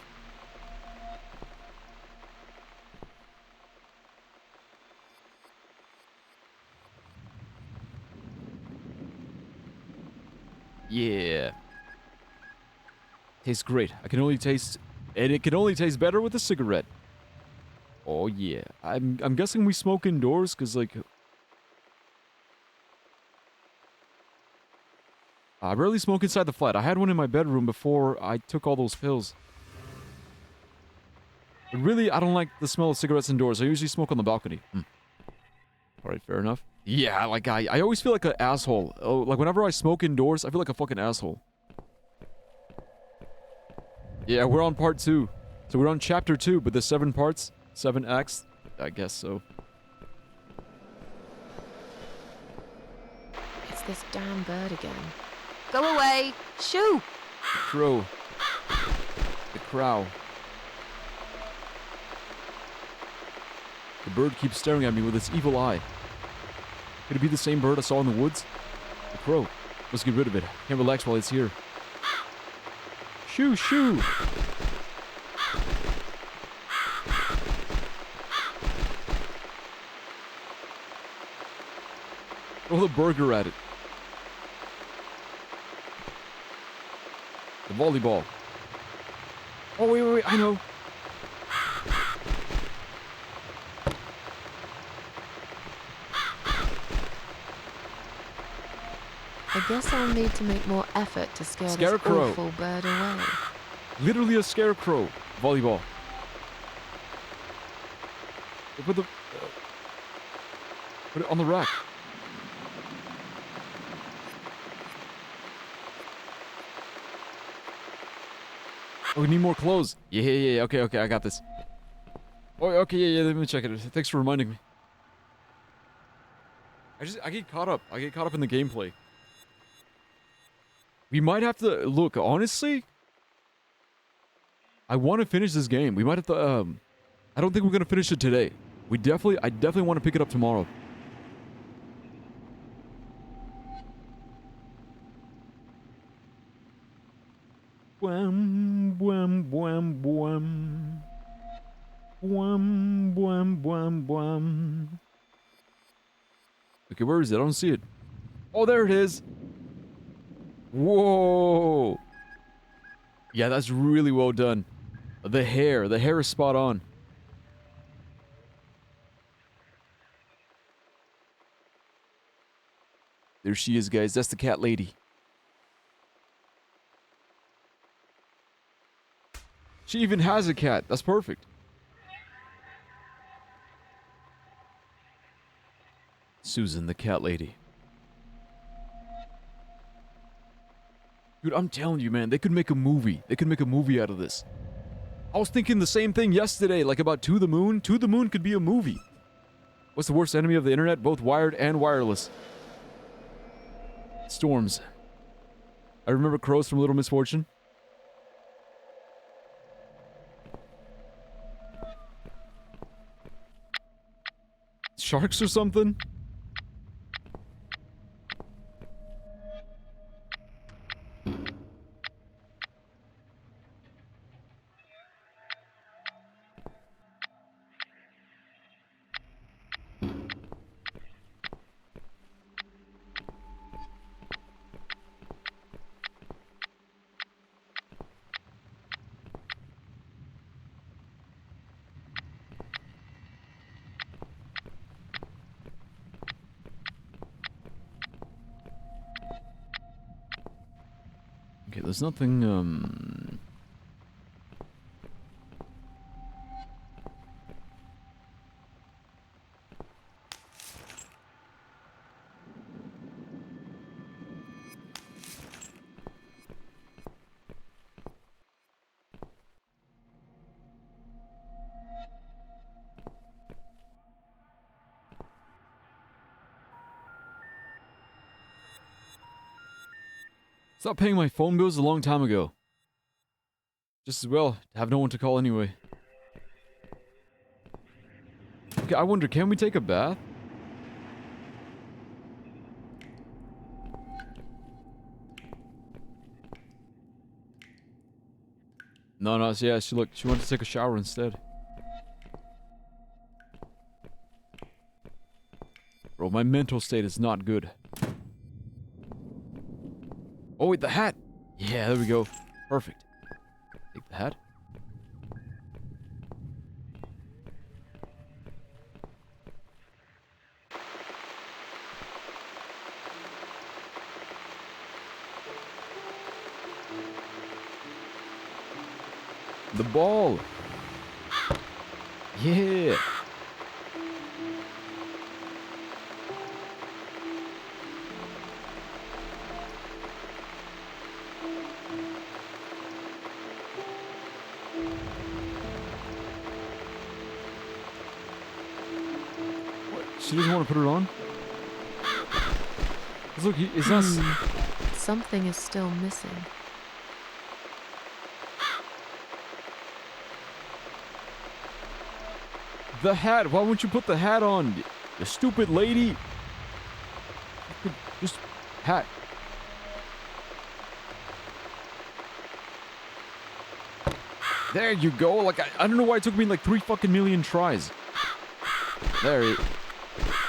S1: Yeah. Tastes great. I can only taste... And it can only taste better with a cigarette. Oh, yeah. I'm guessing we smoke indoors, because, like... I rarely smoke inside the flat. I had one in my bedroom before I took all those pills. But really, I don't like the smell of cigarettes indoors. I usually smoke on the balcony. Alright, fair enough. Yeah, like, I always feel like an asshole. Oh, like, whenever I smoke indoors, I feel like a fucking asshole. Yeah, we're on part 2. So we're on chapter 2, but there's 7 parts. 7 acts. I guess so.
S2: It's this damn bird again. Go away! Shoo!
S1: The crow. The crow. The bird keeps staring at me with its evil eye. Could it be the same bird I saw in the woods? The crow. Let's get rid of it. Can't relax while it's here. Shoo, shoo! Throw the burger at it. The volleyball. Oh, wait, I know.
S2: I guess I'll need to make more effort to scare
S1: Scarecrow.
S2: this awful bird away.
S1: Literally a scarecrow. Volleyball. Put it on the rack. Oh, we need more clothes. Yeah. Okay, I got this. Oh, okay, yeah, let me check it. Thanks for reminding me. I get caught up. I get caught up in the gameplay. We might have to, look, honestly, I want to finish this game. We might have to, I don't think we're going to finish it today. I definitely want to pick it up tomorrow. Wham, wham, wham, wham. Bwam, bwam, bwam, bwam. Okay, where is it? I don't see it. Oh, there it is. Whoa. Yeah, that's really well done. The hair is spot on. There she is, guys. That's the cat lady. She even has a cat. That's perfect. Susan, the cat lady. Dude, I'm telling you, man, they could make a movie. They could make a movie out of this. I was thinking the same thing yesterday, like about To the Moon. To the Moon could be a movie. What's the worst enemy of the internet? Both wired and wireless. Storms. I remember crows from Little Misfortune. Sharks or something? Okay, there's nothing, Stopped paying my phone bills a long time ago. Just as well to have no one to call anyway. Okay, I wonder, can we take a bath? No, yeah, she wanted to take a shower instead. Bro, my mental state is not good. Oh, wait, the hat! Yeah, there we go. Perfect. Take the hat. The ball! Yeah! She doesn't want to put it on? Look, it's not...
S2: Something is still missing.
S1: The hat! Why won't you put the hat on? You stupid lady! Just... hat. There you go! Like, I don't know why it took me like 3 fucking million tries. There you...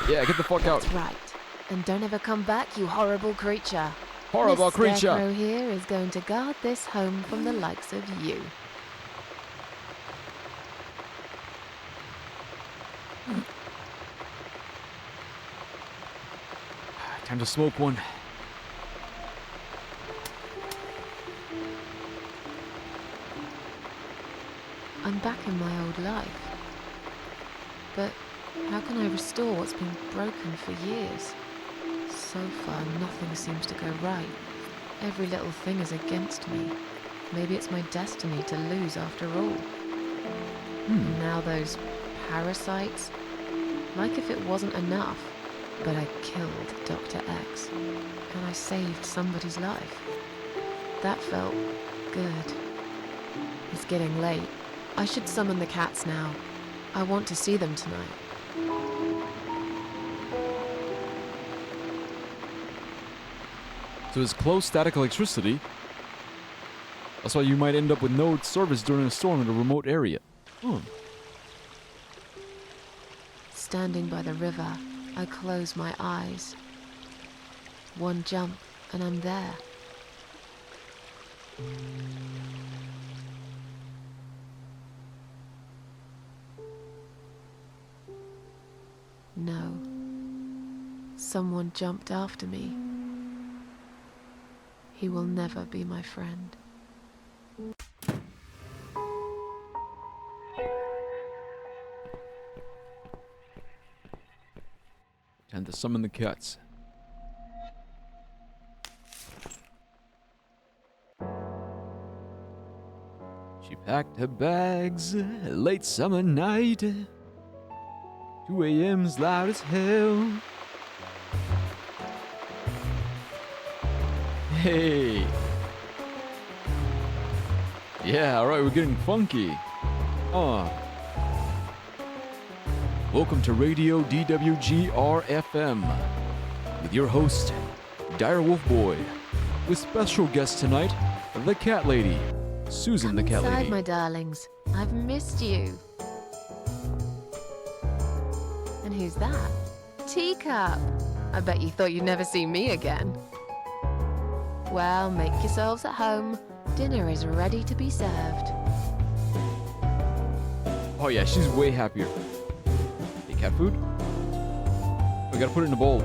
S1: Yeah, get the fuck out.
S2: That's right. And don't ever come back, you horrible creature.
S1: Horrible
S2: Miss
S1: creature.
S2: Scarecrow here is going to guard this home from the likes of you.
S1: Time to smoke one.
S2: I'm back in my old life. But how can I restore what's been broken for years? So far, nothing seems to go right. Every little thing is against me. Maybe it's my destiny to lose after all. Now those parasites. Like if it wasn't enough. But I killed Dr. X. And I saved somebody's life. That felt good. It's getting late. I should summon the cats now. I want to see them tonight.
S1: So it's close static electricity. That's why you might end up with no service during a storm in a remote area.
S2: Standing by the river, I close my eyes. One jump, and I'm there. No. Someone jumped after me. He will never be my friend.
S1: Time to summon the cats. She packed her bags, late summer night. 2 a.m.'s loud as hell. Hey. Yeah, alright, we're getting funky. Welcome to Radio DWGR-FM with your host, Dire Wolf Boy, with special guest tonight, the Cat Lady, Susan the Cat
S2: Inside,
S1: Lady.
S2: my darlings. I've missed you. And who's that? Teacup. I bet you thought you'd never see me again. Well, make yourselves at home. Dinner is ready to be served.
S1: Oh yeah, she's way happier. Hey, cat food? We gotta put it in a bowl.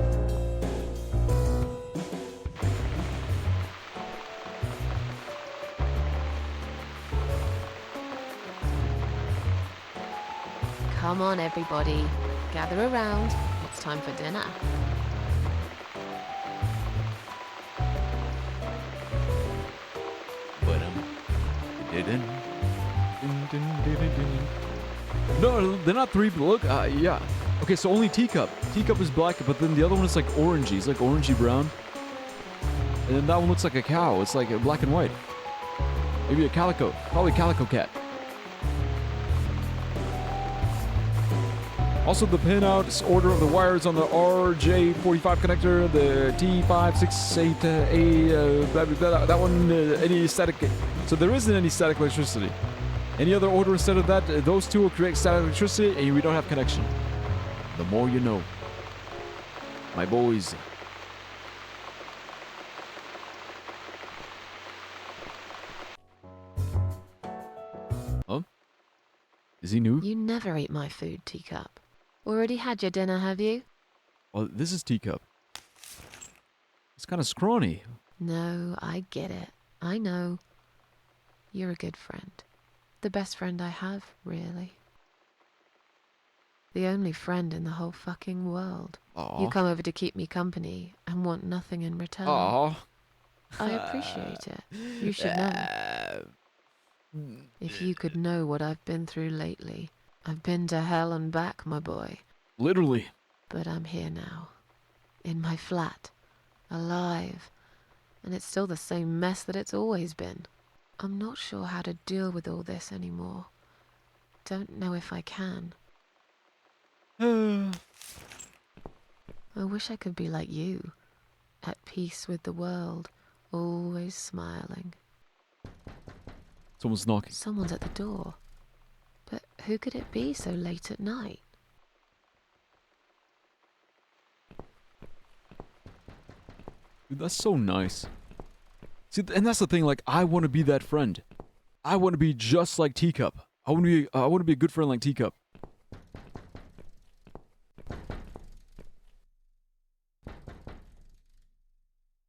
S2: Come on, everybody. Gather around. It's time for dinner.
S1: No, they're not three, but look, yeah. Okay, so only Teacup. Teacup is black, but then the other one is like orangey. It's like orangey brown. And then that one looks like a cow. It's like black and white. Maybe a calico. Probably calico cat. Also, the pinout order of the wires on the RJ45 connector, the T568A, blah, blah, blah, that one, any static. So there isn't any static electricity. Any other order instead of that, those two will create static electricity and we don't have connection. The more you know. My boys. Huh? Is he new?
S2: You never eat my food, Teacup. Already had your dinner, have you?
S1: Oh, this is Teacup. It's kind of scrawny.
S2: No, I get it. I know. You're a good friend. The best friend I have, really. The only friend in the whole fucking world.
S1: Aww.
S2: You come over to keep me company and want nothing in return.
S1: Aww.
S2: I appreciate it. You should know. If you could know what I've been through lately. I've been to hell and back, my boy.
S1: Literally.
S2: But I'm here now. In my flat. Alive. And it's still the same mess that it's always been. I'm not sure how to deal with all this anymore. Don't know if I can. I wish I could be like you. At peace with the world. Always smiling.
S1: Someone's knocking.
S2: Someone's at the door. But who could it be so late at night?
S1: Dude, that's so nice. See, and that's the thing, like, I want to be that friend. I want to be just like Teacup. I want to be a good friend like Teacup.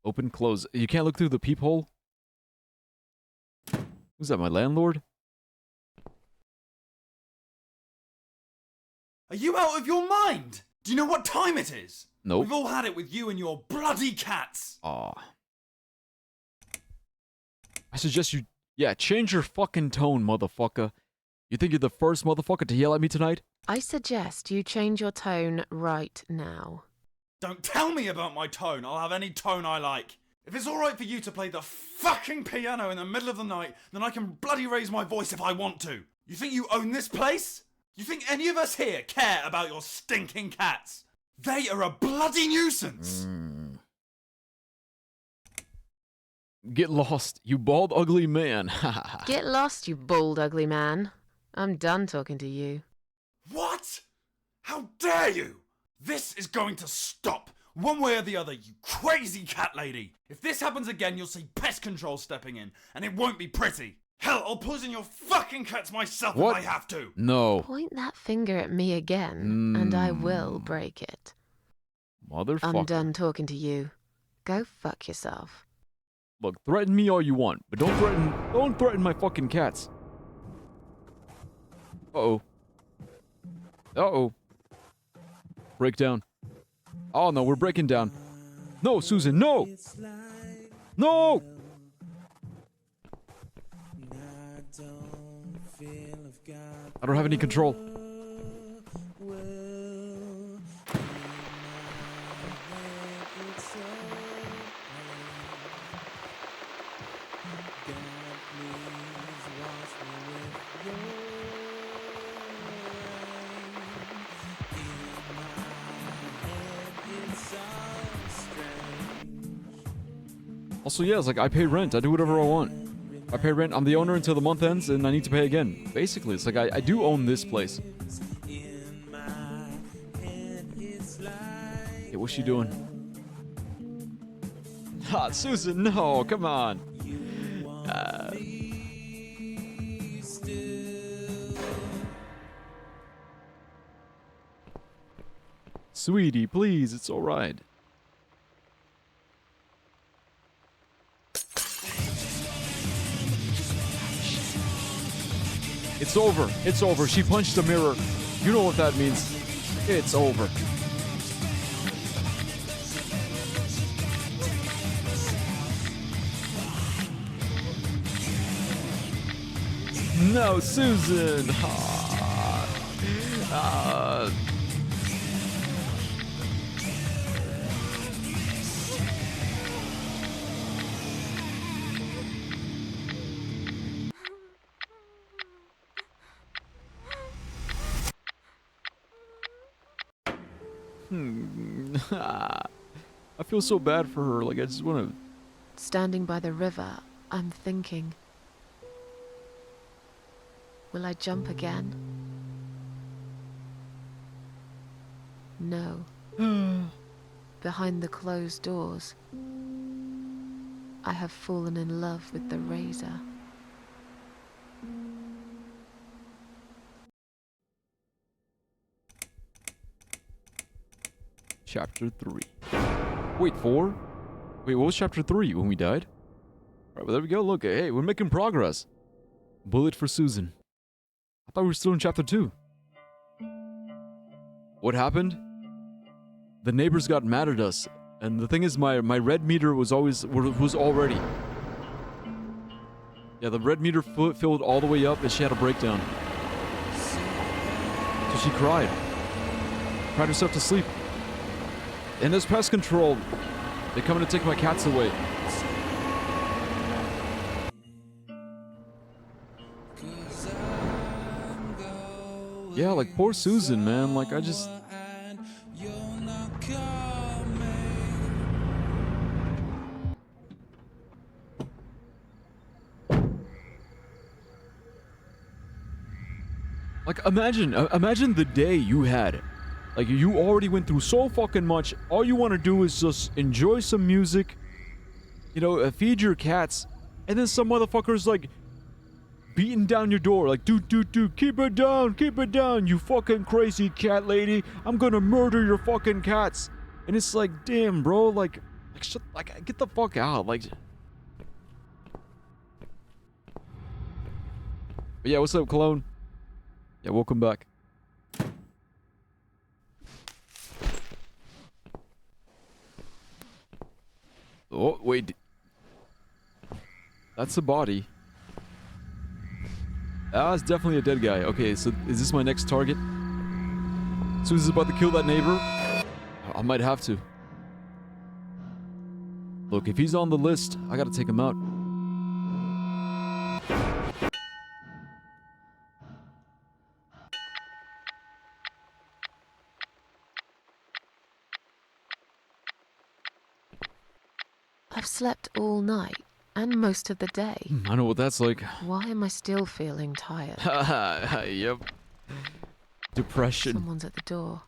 S1: Open, close. You can't look through the peephole? Who's that, my landlord?
S14: Are you out of your mind? Do you know what time it is?
S1: Nope.
S14: We've all had it with you and your bloody cats.
S1: Aw. I suggest you, change your fucking tone, motherfucker. You think you're the first motherfucker to yell at me tonight?
S2: I suggest you change your tone right now.
S14: Don't tell me about my tone. I'll have any tone I like. If it's alright for you to play the fucking piano in the middle of the night, then I can bloody raise my voice if I want to. You think you own this place? You think any of us here care about your stinking cats? They are a bloody nuisance!
S1: Get lost, you bald, ugly man.
S2: Get lost, you bald, ugly man. I'm done talking to you.
S14: What? How How dare you! This is going to stop, one way or the other, you crazy cat lady! If this happens again, you'll see pest control stepping in, and it won't be pretty! Hell, I'll poison your fucking cats myself
S1: What?
S14: if I have to!
S1: No.
S2: Point that finger at me again, and I will break it.
S1: Motherfucker.
S2: I'm done talking to you. Go fuck yourself.
S1: Look, threaten me all you want, but don't threaten my fucking cats. Uh-oh. Uh-oh. Break down. Oh no, we're breaking down. No, Susan, no! No! I don't have any control. Also, yeah, it's like I pay rent. I do whatever I want. I pay rent. I'm the owner until the month ends, and I need to pay again. Basically, it's like I do own this place. Hey, what's she doing? Ah, Susan, no, come on. Sweetie, please, it's all right. It's over. It's over. She punched the mirror. You know what that means. It's over. No, Susan. I feel so bad for her. Like, I just want to...
S2: Standing by the river, I'm thinking. Will I jump again? No. Behind the closed doors, I have fallen in love with the razor.
S1: Chapter 3. Wait, 4? Wait, what was chapter 3 when we died? Alright, well, there we go. Look, hey, we're making progress. Bullet for Susan. I thought we were still in chapter 2. What happened? The neighbors got mad at us, and the thing is, my red meter was already. Yeah, the red meter filled all the way up, and she had a breakdown. So she cried. Cried herself to sleep. And there's pest control. They're coming to take my cats away. Yeah, like poor Susan, man. Like I just... Like imagine the day you had. Like, you already went through so fucking much. All you want to do is just enjoy some music, you know, feed your cats, and then some motherfucker's like beating down your door, like, dude, keep it down, you fucking crazy cat lady. I'm gonna murder your fucking cats. And it's like, damn, bro, like shut, like, get the fuck out, like. But yeah, what's up, Cologne? Yeah, welcome back. Oh, wait. That's a body. Ah, it's definitely a dead guy. Okay, so is this my next target? Susan's about to kill that neighbor? I might have to. Look, if he's on the list, I gotta take him out.
S2: I've slept all night, and most of the day.
S1: I know what that's like.
S2: Why am I still feeling tired?
S1: Yep. Depression.
S2: Someone's at the door.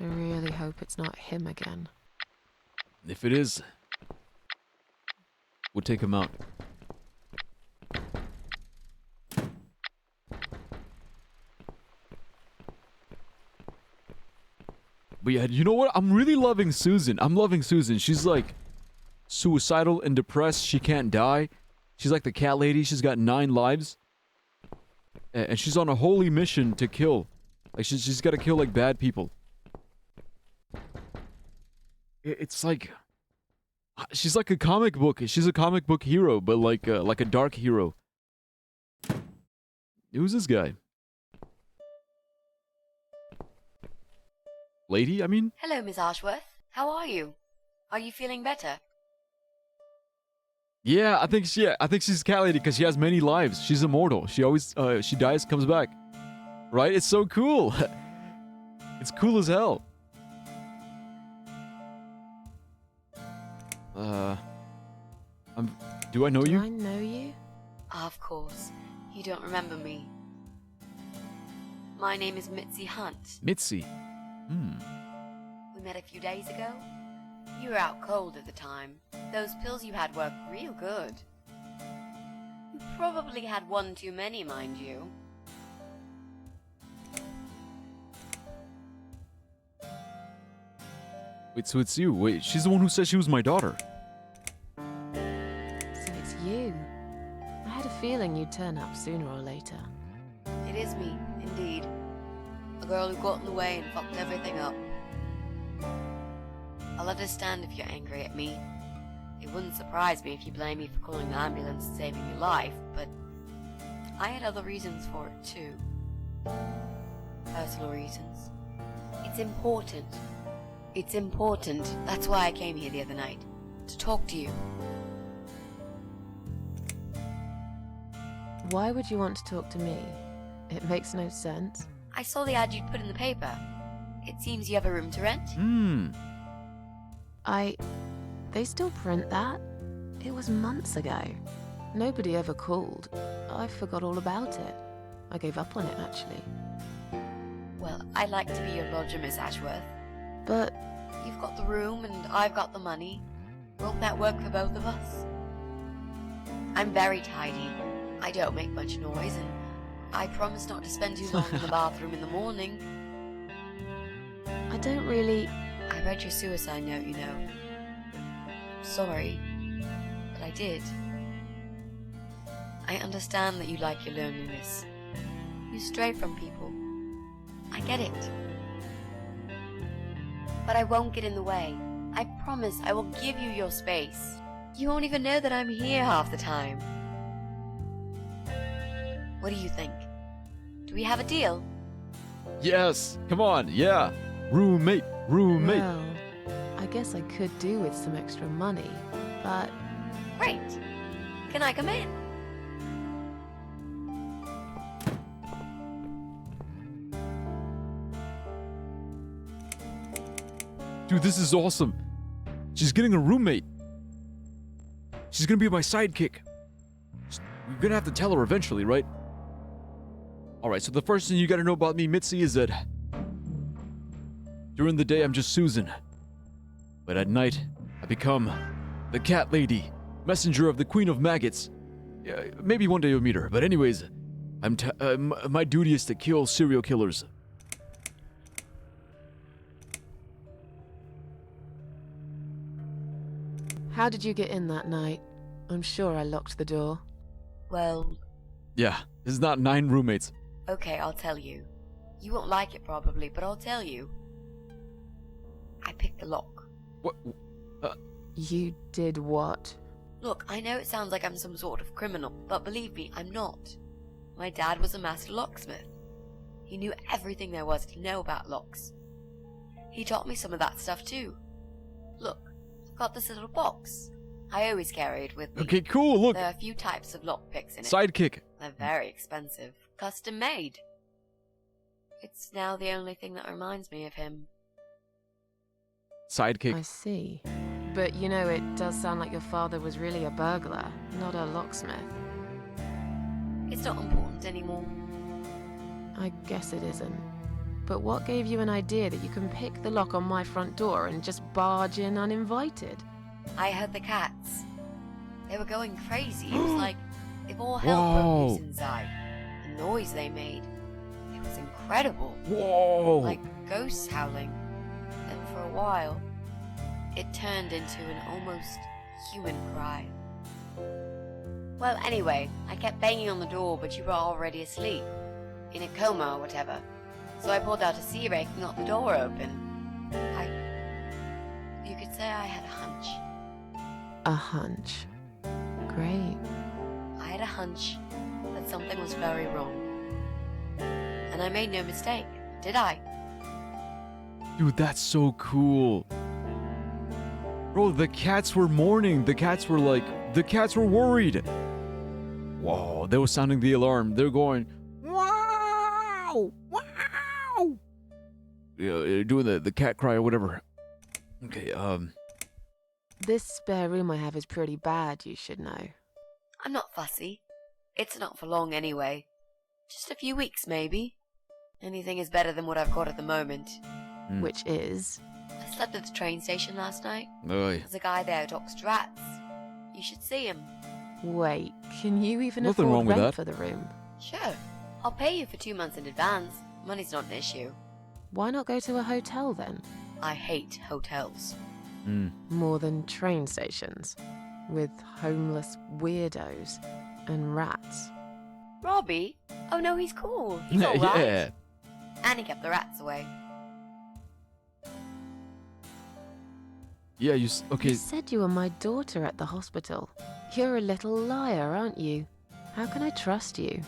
S2: I really hope it's not him again.
S1: If it is, we'll take him out. But yeah, you know what? I'm really loving Susan. I'm loving Susan. She's like suicidal and depressed. She can't die. She's like the cat lady. She's got 9 lives. And she's on a holy mission to kill. Like, she's got to kill, like, bad people. It's like... She's like a comic book. She's a comic book hero, but like a dark hero. Who's this guy? Lady, I mean?
S15: Hello, Miss Ashworth. How are you? Are you feeling better?
S1: Yeah, I think she's a cat lady because she has many lives. She's immortal. She always she dies, comes back. Right? It's so cool. It's cool as hell. Do I know you?
S2: Do I know you?
S15: Of course. You don't remember me. My name is Mitzi Hunt.
S1: Mitzi.
S15: We met a few days ago. You were out cold at the time. Those pills you had were real good. You probably had one too many, mind you.
S1: Wait, so it's you. Wait, she's the one who said she was my daughter.
S2: So it's you. I had a feeling you'd turn up sooner or later.
S15: It is me, indeed. A girl who got in the way and fucked everything up. I'll understand if you're angry at me. It wouldn't surprise me if you blame me for calling the ambulance and saving your life, but I had other reasons for it too. Personal reasons. It's important. It's important. That's why I came here the other night. To talk to you.
S2: Why would you want to talk to me? It makes no sense.
S15: I saw the ad you'd put in the paper. It seems you have a room to rent.
S2: They still print that? It was months ago. Nobody ever called. I forgot all about it. I gave up on it, actually.
S15: Well, I'd like to be your lodger, Miss Ashworth.
S2: But...
S15: You've got the room and I've got the money. Won't that work for both of us? I'm very tidy. I don't make much noise and I promise not to spend too long in the bathroom in the morning.
S2: I don't really...
S15: I read your suicide note, you know. Sorry, but I did. I understand that you like your loneliness. You stray from people. I get it. But I won't get in the way. I promise I will give you your space. You won't even know that I'm here half the time. What do you think? Do we have a deal?
S1: Yes! Come on, yeah! Roommate! Roommate!
S2: Well, I guess I could do with some extra money, but...
S15: Great! Can I come in?
S1: Dude, this is awesome. She's getting a roommate. She's gonna be my sidekick. We're gonna have to tell her eventually, right? Alright, so the first thing you gotta know about me, Mitzi, is that during the day I'm just Susan. But at night, I become the cat lady, messenger of the Queen of Maggots. Maybe one day you'll meet her, but anyways, my duty is to kill serial killers.
S2: How did you get in that night? I'm sure I locked the door.
S15: Well...
S1: Yeah, there's not 9 roommates.
S15: Okay, I'll tell you. You won't like it probably, but I'll tell you. I picked the lock.
S1: What?
S2: You did what?
S15: Look, I know it sounds like I'm some sort of criminal, but believe me, I'm not. My dad was a master locksmith. He knew everything there was to know about locks. He taught me some of that stuff too. Look, I've got this little box. I always carry it with me.
S1: Okay, cool, look.
S15: There are a few types of lockpicks in it.
S1: Sidekick.
S15: They're very expensive. Custom made. It's now the only thing that reminds me of him.
S1: Sidekick.
S2: I see. But you know, it does sound like your father was really a burglar, not a locksmith.
S15: It's not important anymore.
S2: I guess it isn't. But what gave you an idea that you can pick the lock on my front door and just barge in uninvited?
S15: I heard the cats. They were going crazy. It was like if all hell broke loose inside. The noise they made. It was incredible.
S1: Whoa!
S15: Like ghosts howling. Then for a while, it turned into an almost human cry. Well, anyway, I kept banging on the door, but you were already asleep. In a coma or whatever. So I pulled out a sea rake and got the door open. You could say I had a hunch.
S2: A hunch. Great.
S15: I had a hunch that something was very wrong. And I made no mistake, did I?
S1: Dude, that's so cool. Bro, the cats were mourning. The cats were worried. Whoa, they were sounding the alarm. They're going, wow, wow. Yeah, doing the cat cry or whatever. Okay,
S2: This spare room I have is pretty bad, you should know.
S15: I'm not fussy. It's not for long anyway. Just a few weeks, maybe. Anything is better than what I've got at the moment.
S2: Which is?
S15: I slept at the train station last night.
S1: Oy.
S15: There's a guy there who talks to rats. You should see him.
S2: Wait, can you even
S1: Nothing
S2: afford
S1: wrong with
S2: rent
S1: that.
S2: for the room?
S15: Sure. I'll pay you for 2 months in advance. Money's not an issue.
S2: Why not go to a hotel then?
S15: I hate hotels.
S2: More than train stations. With homeless weirdos and rats.
S15: Robbie? Oh no, he's cool. He's alright.
S1: Yeah.
S15: And he kept the rats away.
S1: Yeah, okay.
S2: You said you were my daughter at the hospital. You're a little liar, aren't you? How can I trust you?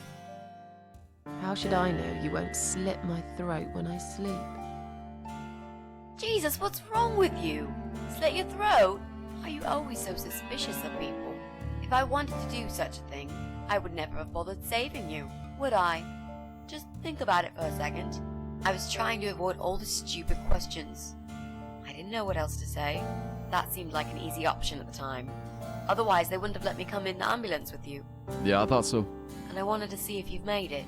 S2: How should I know you won't slit my throat when I sleep?
S15: Jesus, what's wrong with you? Slit your throat? Are you always so suspicious of people? If I wanted to do such a thing, I would never have bothered saving you, would I? Just think about it for a second. I was trying to avoid all the stupid questions. I didn't know what else to say. That seemed like an easy option at the time. Otherwise, they wouldn't have let me come in the ambulance with you.
S1: Yeah, I thought so.
S15: And I wanted to see if you've made it.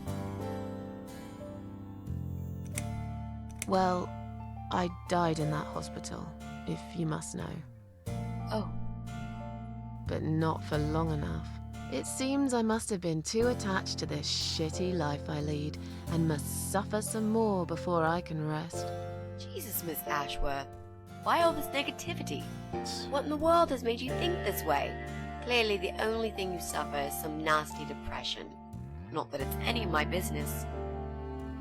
S2: Well, I died in that hospital, if you must know.
S15: Oh.
S2: But not for long enough. It seems I must have been too attached to this shitty life I lead, and must suffer some more before I can rest.
S15: Jesus, Miss Ashworth. Why all this negativity? What in the world has made you think this way? Clearly the only thing you suffer is some nasty depression. Not that it's any of my business.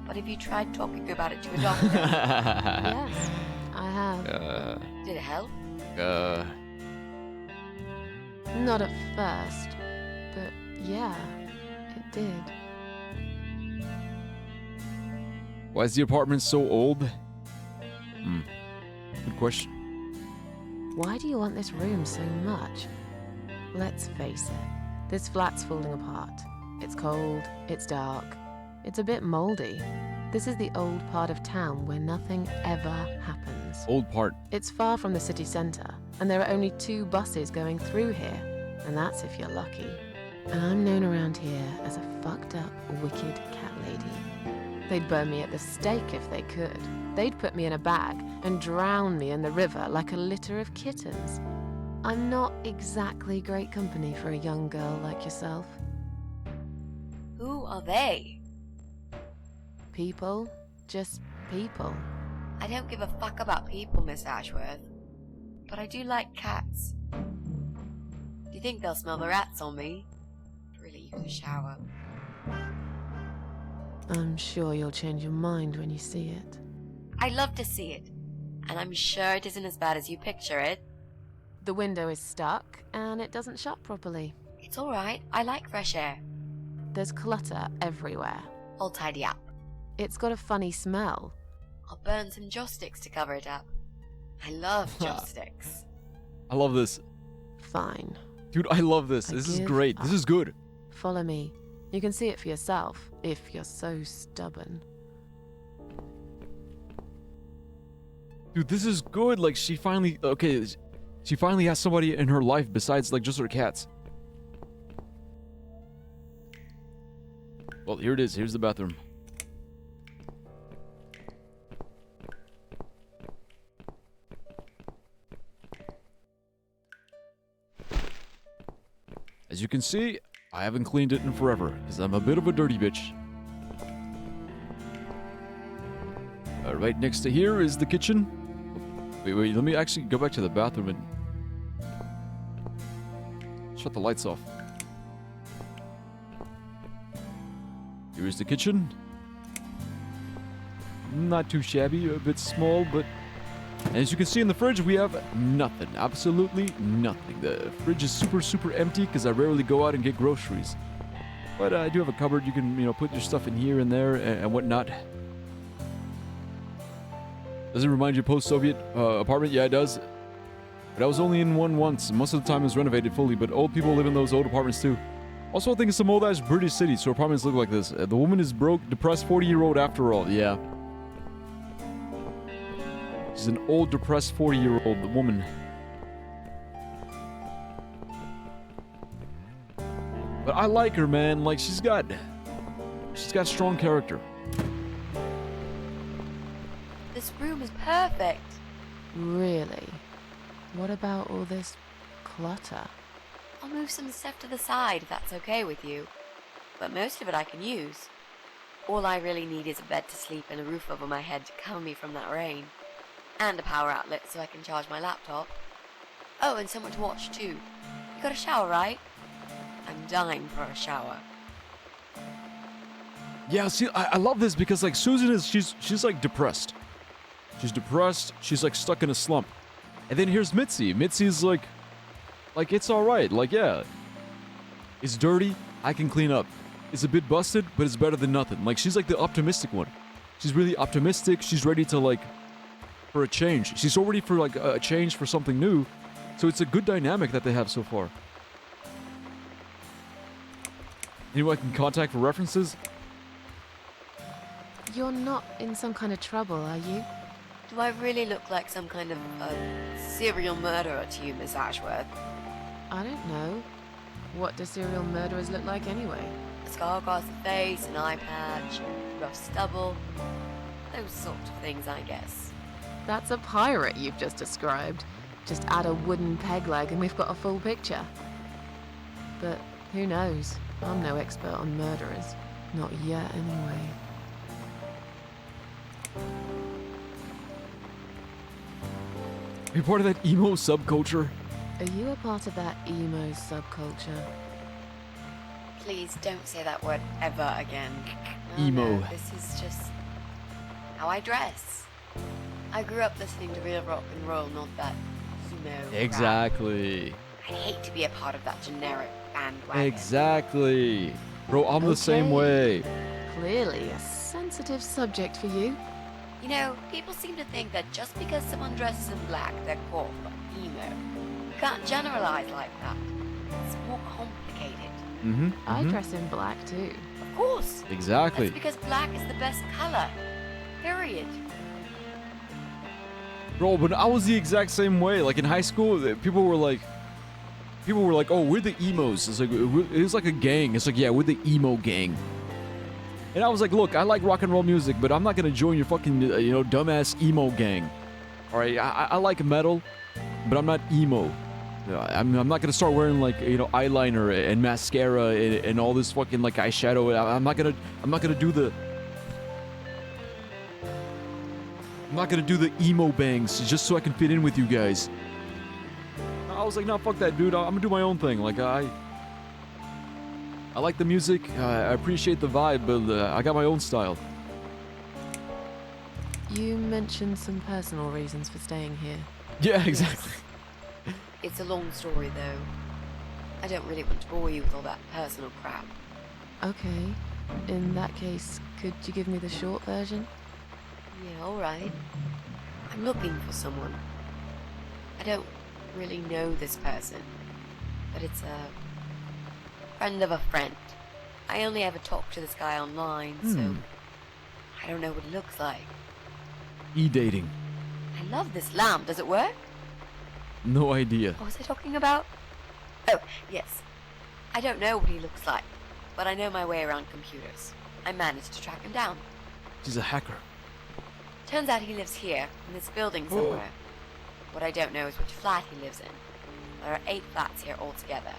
S15: But have you tried talking about it to a doctor?
S2: Yes, I have.
S15: Did it help?
S2: Not at first, but yeah, it did.
S1: Why is the apartment so old? Good question.
S2: Why do you want this room so much? Let's face it, this flat's falling apart. It's cold, it's dark, it's a bit mouldy. This is the old part of town where nothing ever happens.
S1: Old part.
S2: It's far from the city centre, and there are only 2 buses going through here, and that's if you're lucky. And I'm known around here as a fucked up, wicked cat lady. They'd burn me at the stake if they could. They'd put me in a bag and drown me in the river like a litter of kittens. I'm not exactly great company for a young girl like yourself.
S15: Who are they?
S2: People. Just people.
S15: I don't give a fuck about people, Miss Ashworth. But I do like cats. Do you think they'll smell the rats on me? Really use a shower.
S2: I'm sure you'll change your mind when you see it.
S15: I'd love to see it. And I'm sure it isn't as bad as you picture it.
S2: The window is stuck, and it doesn't shut properly.
S15: It's alright, I like fresh air.
S2: There's clutter everywhere.
S15: I'll tidy up.
S2: It's got a funny smell.
S15: I'll burn some joss sticks to cover it up. I love joss sticks.
S1: I love this.
S2: Fine.
S1: Dude, I love this. This is
S2: give
S1: great. This is good.
S2: Follow me. You can see it for yourself, if you're so stubborn.
S1: Dude, this is good. Like, she finally has somebody in her life besides, like, just her cats. Well, here it is. Here's the bathroom. As you can see, I haven't cleaned it in forever, because I'm a bit of a dirty bitch. Right next to here is the kitchen. Wait, let me actually go back to the bathroom and shut the lights off. Here's the kitchen. Not too shabby, a bit small, but as you can see in the fridge, we have nothing. Absolutely nothing. The fridge is super empty because I rarely go out and get groceries. But I do have a cupboard. You can, put your stuff in here and there and whatnot. Does it remind you of post-Soviet apartment? Yeah, it does. But I was only in one once. Most of the time it was renovated fully, but old people live in those old apartments too. Also, I think it's some old-ass British city, so apartments look like this. The woman is broke, depressed 40-year-old after all. Yeah. She's an old, depressed 40-year-old woman. But I like her, man. Like, she's got strong character.
S15: This room is perfect.
S2: Really? What about all this clutter?
S15: I'll move some stuff to the side if that's okay with you. But most of it I can use. All I really need is a bed to sleep and a roof over my head to cover me from that rain. And a power outlet so I can charge my laptop. Oh, and someone to watch too. You got a shower, right? I'm dying for a shower.
S1: Yeah, see, I love this because, like, Susan is, she's like depressed. She's depressed, she's like stuck in a slump. And then here's Mitzi. Mitzi's like it's alright, like, yeah. It's dirty, I can clean up. It's a bit busted, but it's better than nothing. Like, she's like the optimistic one. She's really optimistic, she's ready to, like, for a change. She's already for, like, a change for something new. So it's a good dynamic that they have so far. Anyone I can contact for references?
S2: You're not in some kind of trouble, are you?
S15: Do I really look like some kind of serial murderer to you, Miss Ashworth?
S2: I don't know. What do serial murderers look like anyway?
S15: A scar across the face, an eye patch, rough stubble. Those sort of things, I guess.
S2: That's a pirate you've just described. Just add a wooden peg leg and we've got a full picture. But who knows? I'm no expert on murderers. Not yet, anyway.
S1: Are you part of that emo subculture?
S2: Are you a part of that emo subculture?
S15: Please don't say that word ever again.
S1: Emo.
S15: No, this is just how I dress. I grew up listening to real rock and roll, not that emo
S1: Exactly.
S15: crap. I hate to be a part of that generic bandwagon.
S1: Exactly. Bro, I'm the same way.
S2: Clearly a sensitive subject for you.
S15: You know, people seem to think that just because someone dresses in black, they're called emo. You can't generalize like that. It's more complicated.
S2: I dress in black too.
S15: Of course.
S1: Exactly.
S15: That's because black is the best color. Period.
S1: Bro, but I was the exact same way. Like in high school, people were like, oh, we're the emos. It's like, it was like a gang. It's like, yeah, we're the emo gang. And I was like, look, I like rock and roll music, but I'm not gonna join your fucking, dumbass emo gang. All right, I like metal, but I'm not emo. I'm not gonna start wearing like, eyeliner and mascara and all this fucking like eyeshadow. I'm not gonna do the emo bangs just so I can fit in with you guys. I was like, no, fuck that, dude. I'm gonna do my own thing. Like, I like the music, I appreciate the vibe, but I got my own style.
S2: You mentioned some personal reasons for staying here.
S1: Yeah, exactly.
S15: Yes. It's a long story, though. I don't really want to bore you with all that personal crap.
S2: Okay. In that case, could you give me the short version?
S15: Yeah, alright. I'm looking for someone. I don't really know this person, but it's a friend of a friend. I only ever talk to this guy online, so I don't know what he looks like.
S1: E-dating.
S15: I love this lamp. Does it work?
S1: No idea.
S15: What was I talking about? Oh, yes. I don't know what he looks like, but I know my way around computers. I managed to track him down.
S1: She's a hacker.
S15: Turns out he lives here, in this building somewhere. What I don't know is which flat he lives in. There are 8 flats here altogether.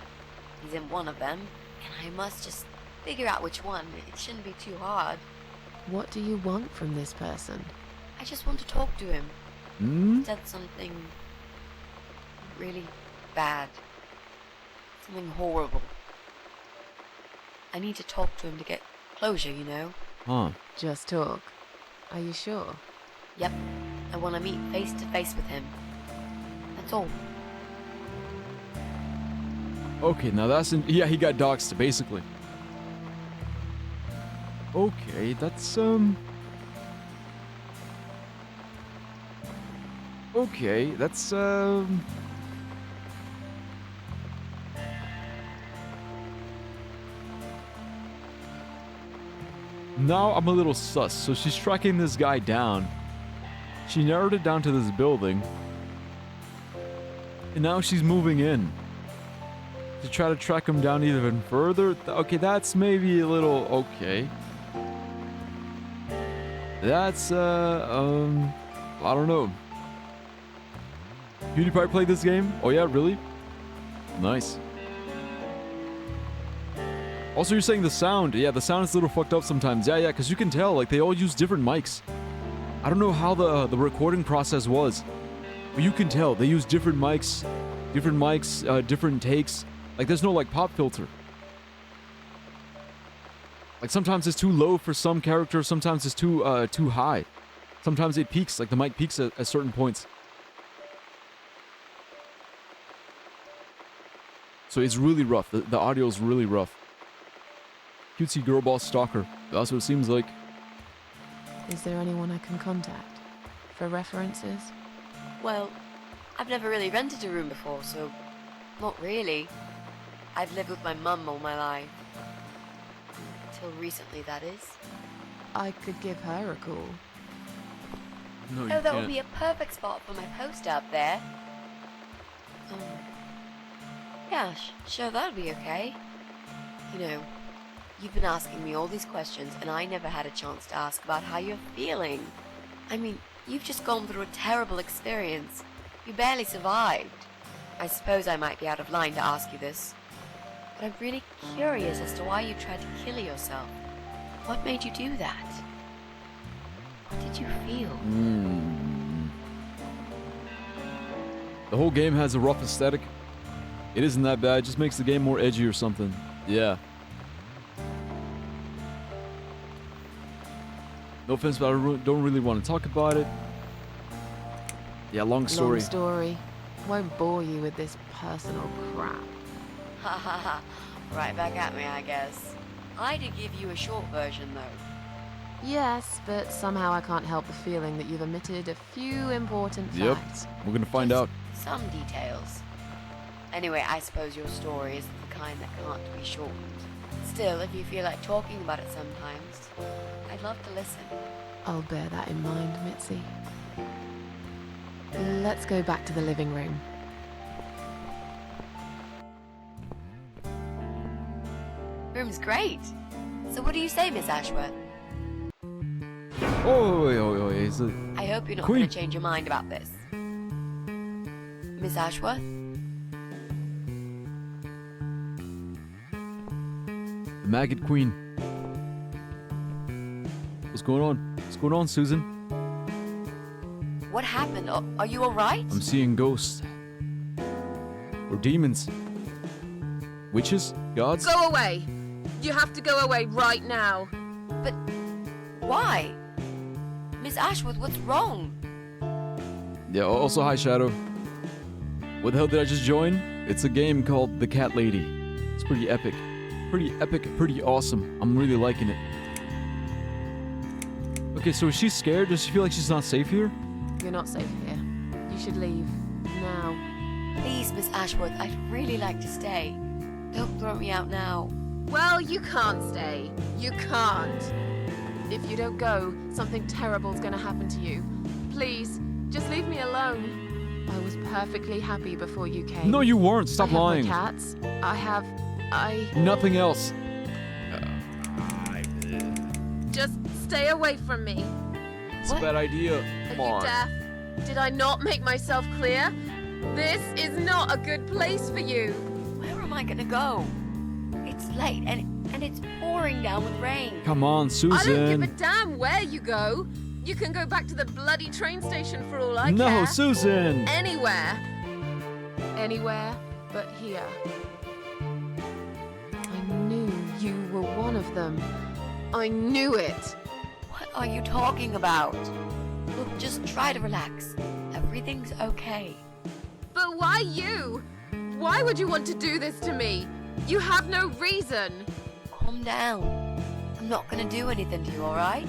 S15: He's in one of them, and I must just figure out which one. It shouldn't be too hard.
S2: What do you want from this person?
S15: I just want to talk to him. He said something really bad. Something horrible. I need to talk to him to get closure, you know?
S1: Huh.
S2: Just talk. Are you sure?
S15: Yep. I want to meet face to face with him. That's all.
S1: Okay, now that's yeah, he got doxxed, basically. Okay, that's okay, that's now I'm a little sus. So she's tracking this guy down. She narrowed it down to this building. And now she's moving in to try to track him down even further. Okay, that's maybe a little okay. That's I don't know. PewDiePie played this game? Oh yeah, really? Nice. Also, you're saying the sound. Yeah, the sound is a little fucked up sometimes. Yeah, because you can tell, like, they all use different mics. I don't know how the recording process was, but you can tell they use different mics, different takes. Like, there's no, like, pop filter. Like, sometimes it's too low for some characters, sometimes it's too high. Sometimes it peaks, like the mic peaks at certain points. So it's really rough. The audio is really rough. Cutesy girl boss stalker. That's what it seems like.
S2: Is there anyone I can contact for references?
S15: Well, I've never really rented a room before, so not really. I've lived with my mum all my life. Till recently, that is.
S2: I could give her a call.
S1: No, you
S15: that
S1: can't.
S15: would be a perfect spot for my poster up there. Yeah, sure, that'd be okay. You know, you've been asking me all these questions, and I never had a chance to ask about how you're feeling. I mean, you've just gone through a terrible experience. You barely survived. I suppose I might be out of line to ask you this, but I'm really curious as to why you tried to kill yourself. What made you do that? What did you feel?
S1: The whole game has a rough aesthetic. It isn't that bad, it just makes the game more edgy or something. Yeah. No offense, but I don't really want to talk about it. Yeah, long story.
S2: Long story. Won't bore you with this personal crap.
S15: Ha ha ha. Right back at me, I guess. I did give you a short version, though.
S2: Yes, but somehow I can't help the feeling that you've omitted a few important
S1: Yep,
S2: facts.
S1: we're gonna find out.
S15: Some details. Anyway, I suppose your story is the kind that can't be shortened. Still, if you feel like talking about it sometimes, I'd love to listen.
S2: I'll bear that in mind, Mitzi. Let's go back to the living room.
S15: Room's great. So what do you say, Miss Ashworth?
S1: Oh, is it?
S15: I hope you're not
S1: Queen.
S15: going to change your mind about this. Miss Ashworth?
S1: The Maggot Queen. What's going on? What's going on, Susan?
S15: What happened? Are you alright?
S1: I'm seeing ghosts. Or demons. Witches? Gods?
S2: Go away! You have to go away right now.
S15: But why? Miss Ashworth, what's wrong?
S1: Yeah, also hi, Shadow. What the hell did I just join? It's a game called The Cat Lady. It's pretty epic. Pretty awesome. I'm really liking it. Okay, so is she scared? Does she feel like she's not safe here?
S2: You're not safe here. You should leave. Now.
S15: Please, Miss Ashworth, I'd really like to stay. Don't throw me out now.
S2: Well, you can't stay. You can't. If you don't go, something terrible's gonna happen to you. Please, just leave me alone. I was perfectly happy before you came.
S1: No, you weren't. Stop
S2: I have
S1: lying.
S2: My cats. I...
S1: Nothing else.
S2: Just stay away from me.
S1: It's a bad idea.
S2: Are
S1: Come
S2: you
S1: on.
S2: deaf? Did I not make myself clear? This is not a good place for you.
S15: Where am am I gonna go? It's late and it's pouring down with rain.
S1: Come on, Susan.
S2: I don't give a damn where you go. You can go back to the bloody train station for all I care.
S1: No, Susan.
S2: Anywhere. Anywhere but here. I knew you were one of them. I knew it.
S15: What are you talking about? Look, just try to relax. Everything's okay.
S2: But why you? Why would you want to do this to me? You have no reason.
S15: Calm down. I'm not gonna do anything to you, alright?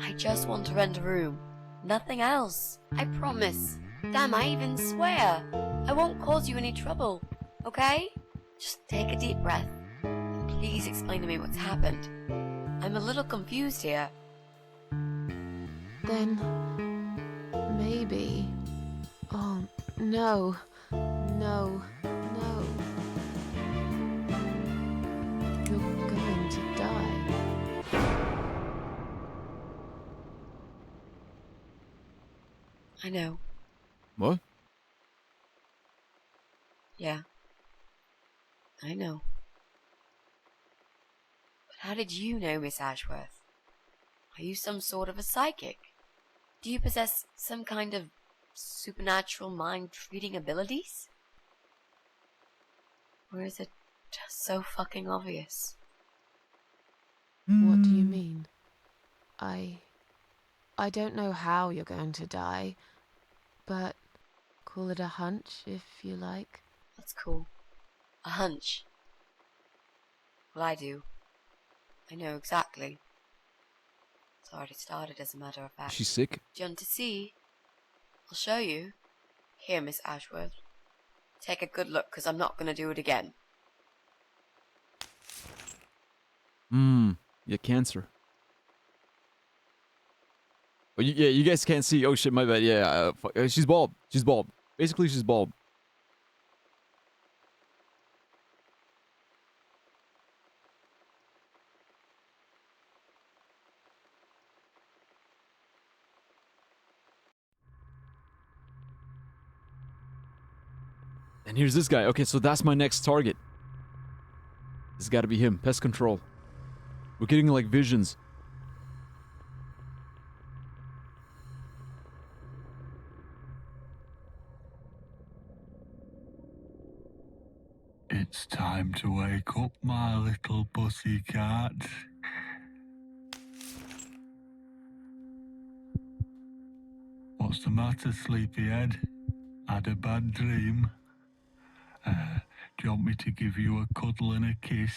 S15: I just want to rent a room. Nothing else. I promise. Damn, I even swear. I won't cause you any trouble. Okay? Just take a deep breath. And please explain to me what's happened. I'm a little confused here.
S2: Then maybe. Oh, no. No. No. You're going to die.
S15: I know.
S1: What?
S15: Yeah. I know. But how did you know, Miss Ashworth? Are you some sort of a psychic? Do you possess some kind of supernatural mind-reading abilities? Or is it just so fucking obvious?
S2: What do you mean? I don't know how you're going to die, but call it a hunch if you like.
S15: That's cool. A hunch. Well, I do. I know exactly. It's already started, as a matter of fact.
S1: She's sick?
S15: Do you want to see? I'll show you. Here, Miss Ashworth. Take a good look, because I'm not going to do it again.
S1: Yeah, cancer. Oh, yeah, you guys can't see. Oh shit, my bad. Yeah, she's bald. She's bald. Basically, she's bald. And here's this guy. Okay, so that's my next target. This has got to be him. Pest control. We're getting like visions.
S4: It's time to wake up, my little pussycat. What's the matter, sleepyhead? Had a bad dream? Do you want me to give you a cuddle and a kiss?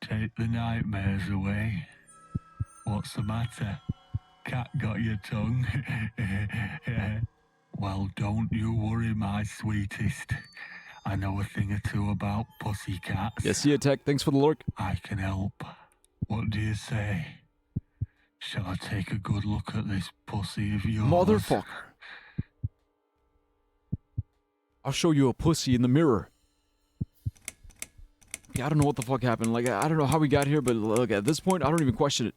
S4: Take the nightmares away? What's the matter? Cat got your tongue? Well, don't you worry, my sweetest. I know a thing or two about pussycats.
S1: Yeah, see ya, Tech. Thanks for the lurk.
S4: I can help. What do you say? Shall I take a good look at this pussy of yours?
S1: Motherfucker. I'll show you a pussy in the mirror. Yeah, I don't know what the fuck happened. Like, I don't know how we got here, but look, at this point, I don't even question it.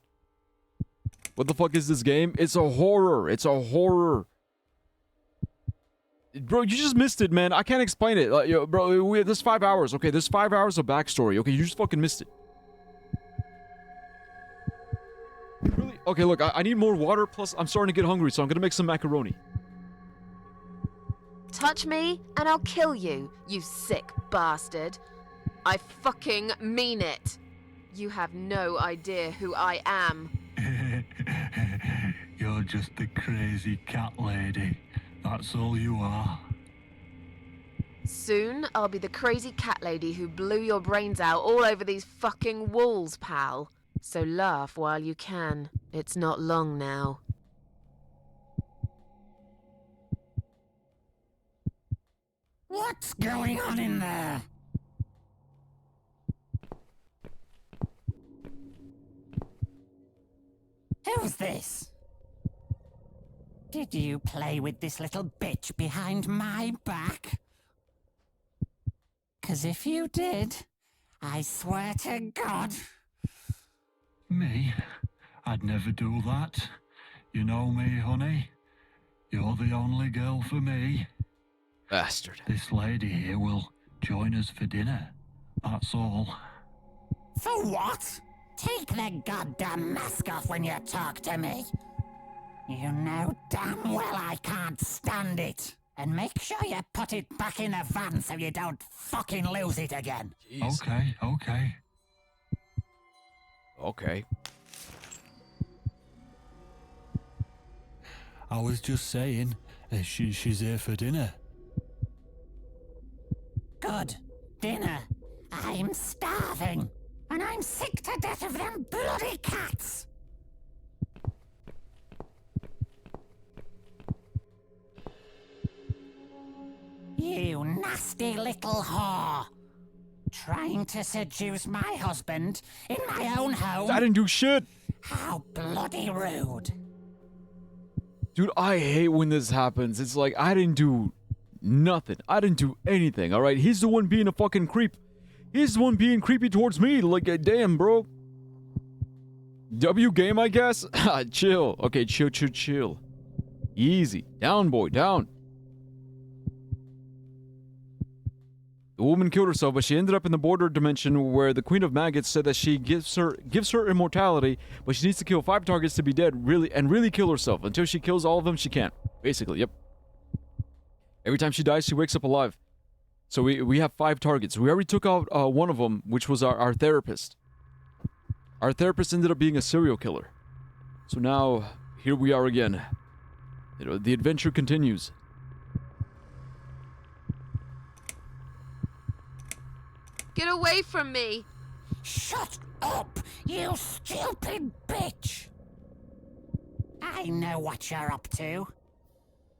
S1: What the fuck is this game? It's a horror. It's a horror. Bro, you just missed it, man. I can't explain it. Like, yo, bro, there's 5 hours. Okay, there's 5 hours of backstory. Okay, you just fucking missed it. Really? Okay, look, I need more water. Plus, I'm starting to get hungry, so I'm gonna make some macaroni.
S2: Touch me and I'll kill you, you sick bastard. I fucking mean it. You have no idea who I am.
S4: You're just a crazy cat lady. That's all you are.
S2: Soon, I'll be the crazy cat lady who blew your brains out all over these fucking walls, pal. So laugh while you can. It's not long now.
S16: What's going on in there? Who's this? Did you play with this little bitch behind my back? 'Cause if you did, I swear to God...
S4: Me? I'd never do that. You know me, honey. You're the only girl for me.
S1: Bastard.
S4: This lady here will join us for dinner. That's all.
S16: For what? Take the goddamn mask off when you talk to me. You know damn well I can't stand it. And make sure you put it back in the van so you don't fucking lose it again.
S1: Jeez.
S4: Okay.
S1: Okay.
S4: I was just saying, she's here for dinner.
S16: Good. Dinner. I'm starving. And I'm sick to death of them bloody cats. You nasty little whore. Trying to seduce my husband in my own home?
S1: I didn't do shit!
S16: How bloody rude.
S1: Dude, I hate when this happens. It's like, I didn't do nothing. I didn't do anything, alright? He's the one being a fucking creep. He's the one being creepy towards me. Like, damn, bro. W game, I guess? Chill. Okay, chill. Easy. Down, boy, down. The woman killed herself, but she ended up in the border dimension where the Queen of Maggots said that she gives her immortality, but she needs to kill 5 targets to be dead, really kill herself. Until she kills all of them, she can't. Basically, yep. Every time she dies, she wakes up alive. So we have 5 targets. We already took out one of them, which was our therapist. Our therapist ended up being a serial killer. So now, here we are again. You know, the adventure continues.
S2: Get away from me!
S16: Shut up, you stupid bitch! I know what you're up to.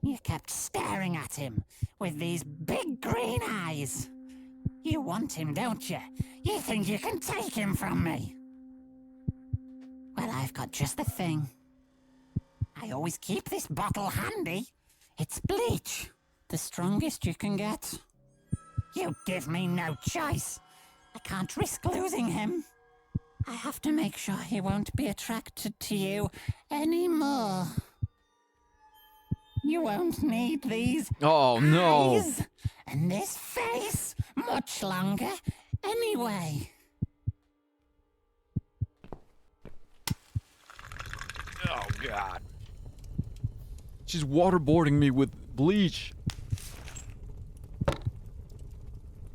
S16: You kept staring at him with these big green eyes. You want him, don't you? You think you can take him from me? Well, I've got just the thing. I always keep this bottle handy. It's bleach, the strongest you can get. You give me no choice. I can't risk losing him. I have to make sure he won't be attracted to you anymore. You won't need these eyes and this face much longer anyway.
S1: Oh, God. She's waterboarding me with bleach.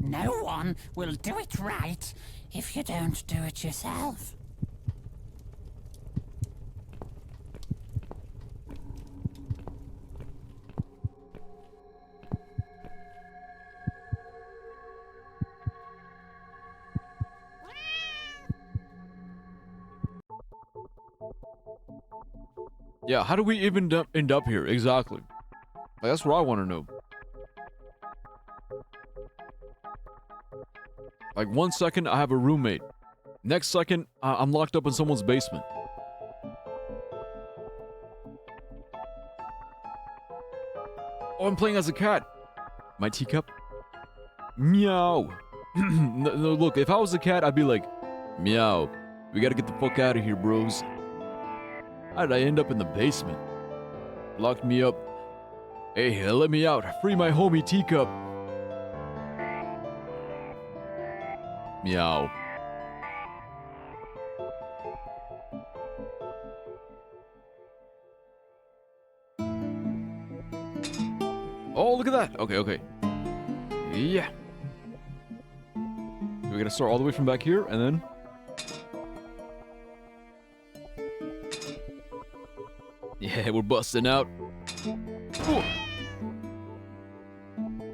S16: No one will do it right if you don't do it yourself.
S1: Yeah, how do we even end up here? Exactly. That's what I want to know. Like, 1 second, I have a roommate. Next second, I'm locked up in someone's basement. Oh, I'm playing as a cat. My teacup? Meow. No, look, if I was a cat, I'd be like, meow. We gotta get the fuck out of here, bros. How did I end up in the basement? Locked me up. Hey, let me out. Free my homie teacup. Meow. Oh, look at that. Okay. Yeah. We gotta start all the way from back here, and then... Yeah, we're busting out. Ooh.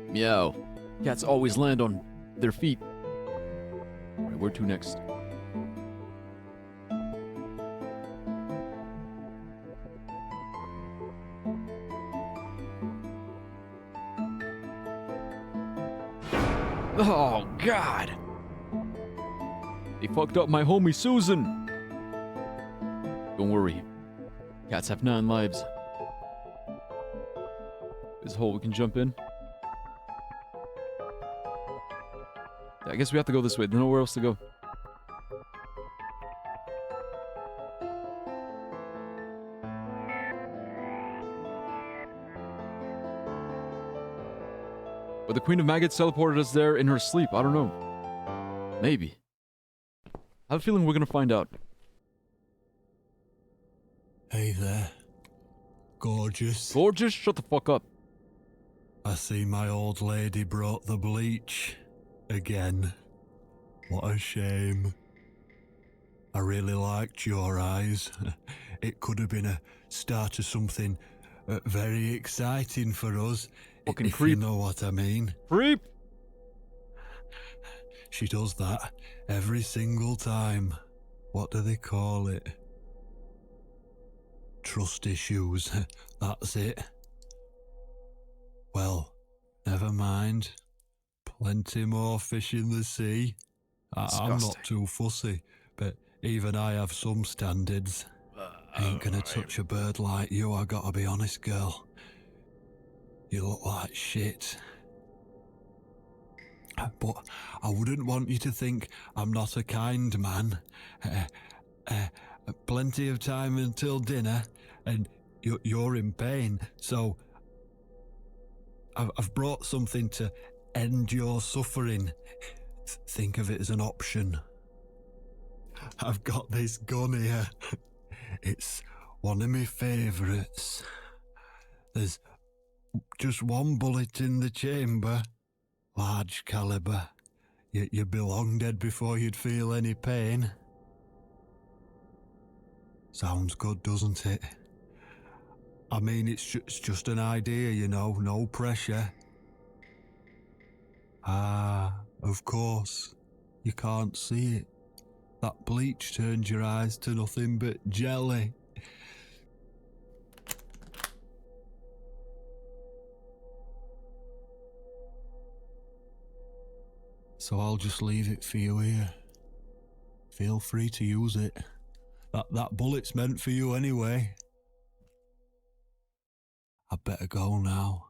S1: Meow. Cats always land on their feet. Alright, where to next? Oh, God! They fucked up my homie Susan! Don't worry. Cats have 9 lives. This hole we can jump in. I guess we have to go this way. There's nowhere else to go. But the Queen of Maggots teleported us there in her sleep. I don't know. Maybe. I have a feeling we're gonna find out.
S4: Hey there. Gorgeous.
S1: Gorgeous? Shut the fuck up.
S4: I see my old lady brought the bleach. Again. What a shame. I really liked your eyes. It could have been a start of something very exciting for us.
S1: Fucking
S4: if
S1: creep.
S4: you know what I mean.
S1: Creep!
S4: She does that every single time. What do they call it? Trust issues. That's it. Well, never mind. Plenty more fish in the sea. I'm not too fussy, but even I have some standards. Ain't gonna touch a bird like you, I gotta be honest, girl. You look like shit. But I wouldn't want you to think I'm not a kind man. Plenty of time until dinner, and you're in pain, so I've brought something to end your suffering. Think of it as an option. I've got this gun here. It's one of my favourites. There's just one bullet in the chamber. Large caliber. You'd be long dead before you'd feel any pain. Sounds good, doesn't it? I mean, it's just an idea, you know, no pressure. Ah, of course. You can't see it. That bleach turned your eyes to nothing but jelly. So I'll just leave it for you here. Feel free to use it. That bullet's meant for you anyway. I'd better go now.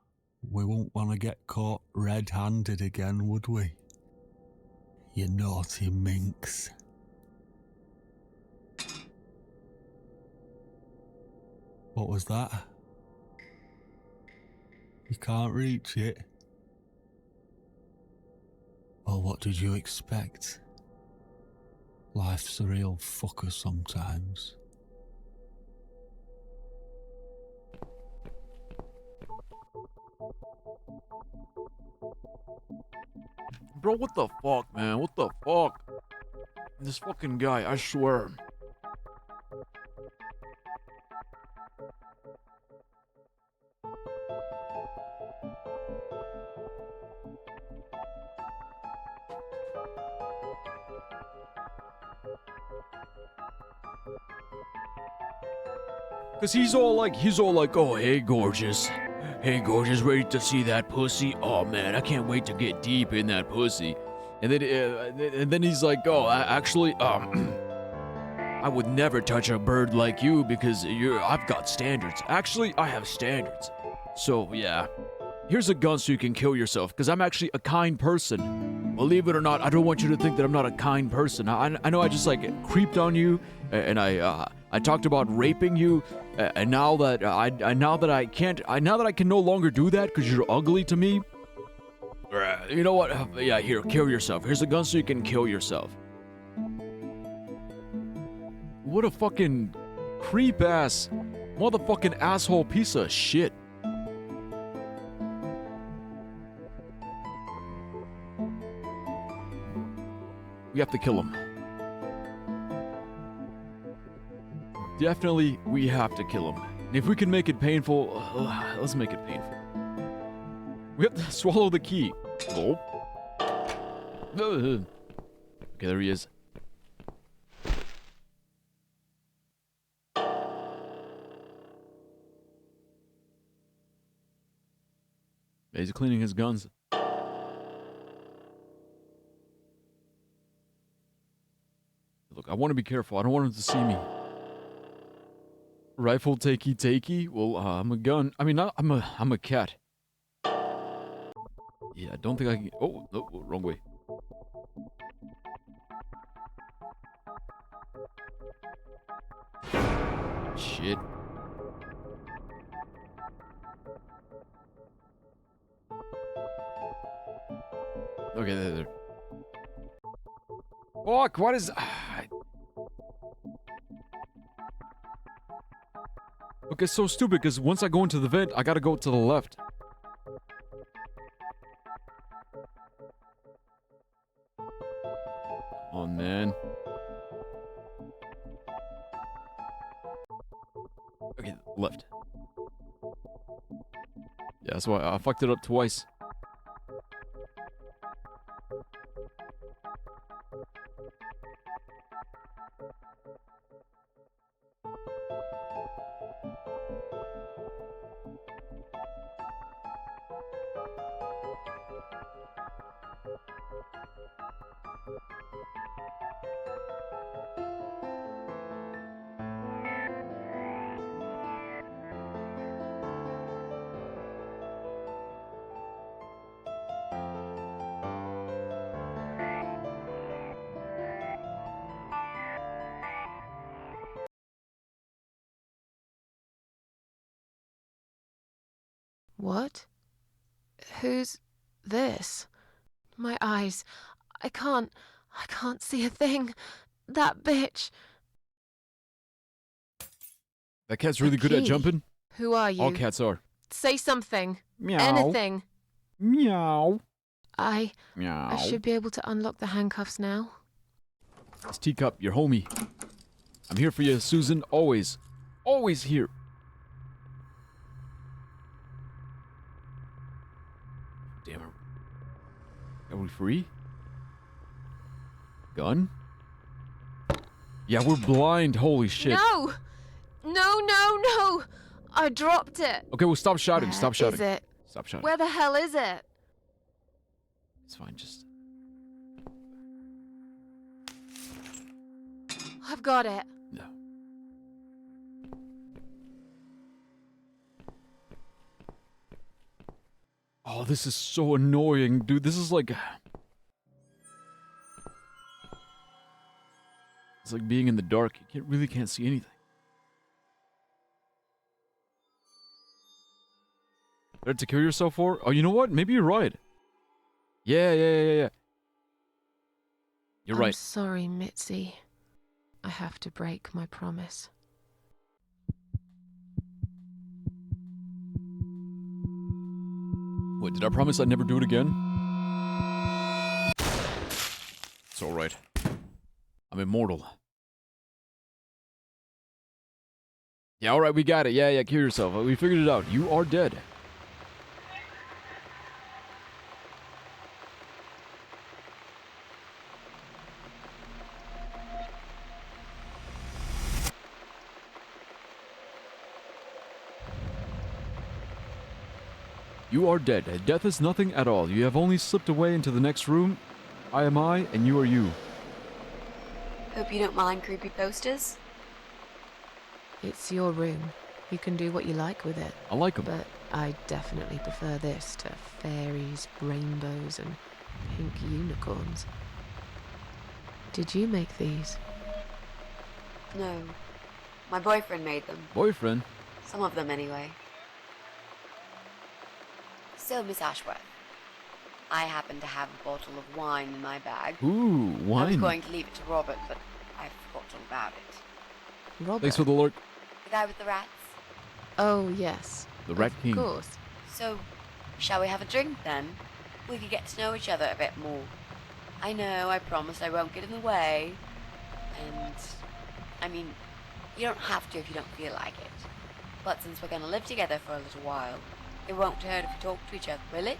S4: We won't want to get caught red-handed again, would we? You naughty minx. What was that? You can't reach it? Well, what did you expect? Life's a real fucker sometimes.
S1: Bro, what the fuck, man? What the fuck? This fucking guy, I swear. Cause he's all like, oh, hey, gorgeous. Hey, gorgeous, ready to see that pussy? Oh, man, I can't wait to get deep in that pussy. And then he's like, oh, actually, I would never touch a bird like you because I've got standards. Actually, I have standards. So, yeah. Here's a gun so you can kill yourself, because I'm actually a kind person. Believe it or not, I don't want you to think that I'm not a kind person. I know I just, like, creeped on you, and I talked about raping you, and now that I can no longer do that because you're ugly to me. You know what? Yeah, here, kill yourself. Here's a gun so you can kill yourself. What a fucking creep-ass, motherfucking asshole piece of shit. We have to kill him. Definitely, we have to kill him. And if we can make it painful, let's make it painful. We have to swallow the key. Oh. Okay, there he is. He's cleaning his guns. Look, I want to be careful. I don't want him to see me. Rifle takey. Well, I'm a gun. I mean, I'm a cat. Yeah, I don't think I can. Oh, no, wrong way. Shit. Okay, there. Fuck, what is... Okay, so stupid, because once I go into the vent, I gotta go to the left. Oh, man. Okay, left. Yeah, that's why I fucked it up twice.
S2: What? Who's this? My eyes. I can't see a thing. That bitch.
S1: That cat's really good at
S2: key.
S1: jumping.
S2: Who are you?
S1: All cats are.
S2: Say something.
S1: Meow.
S2: Anything.
S1: Meow.
S2: I
S1: Meow.
S2: should be able to unlock the handcuffs now.
S1: It's Teacup, your homie. I'm here for you, Susan. Always. Always here. Damn it. Are we free? Gun? Yeah, we're blind. Holy shit.
S2: No! No! I dropped it.
S1: Okay, well, stop shouting. Stop shouting.
S2: Is it?
S1: Stop shouting.
S2: Where the hell is it?
S1: It's fine, just...
S2: I've got it.
S1: No. Oh, this is so annoying, dude. This is like... It's like being in the dark. You really can't see anything. Better to kill yourself for? Oh, you know what? Maybe you're right. Yeah. You're
S2: I'm
S1: right.
S2: sorry, Mitzi. I have to break my promise.
S1: What, did I promise I'd never do it again? It's alright. I'm immortal. Yeah, alright, we got it. Yeah, kill yourself. We figured it out. You are dead. You are dead. Death is nothing at all. You have only slipped away into the next room. I am I, and you are you.
S15: Hope you don't mind creepy posters.
S2: It's your room. You can do what you like with it.
S1: I like them.
S2: But I definitely prefer this to fairies, rainbows, and pink unicorns. Did you make these?
S15: No. My boyfriend made them.
S1: Boyfriend?
S15: Some of them, anyway. So, Miss Ashworth, I happen to have a bottle of wine in my bag.
S1: Ooh, wine.
S15: I was going to leave it to Robert, but I forgot all about it.
S2: Robert?
S1: Thanks for the alert.
S15: The guy with the rats?
S2: Oh, yes.
S1: The Rat King.
S2: Of course.
S15: So, shall we have a drink then? We could get to know each other a bit more. I know, I promised I won't get in the way. And, I mean, you don't have to if you don't feel like it. But since we're going to live together for a little while, it won't hurt if we talk to each other, will it?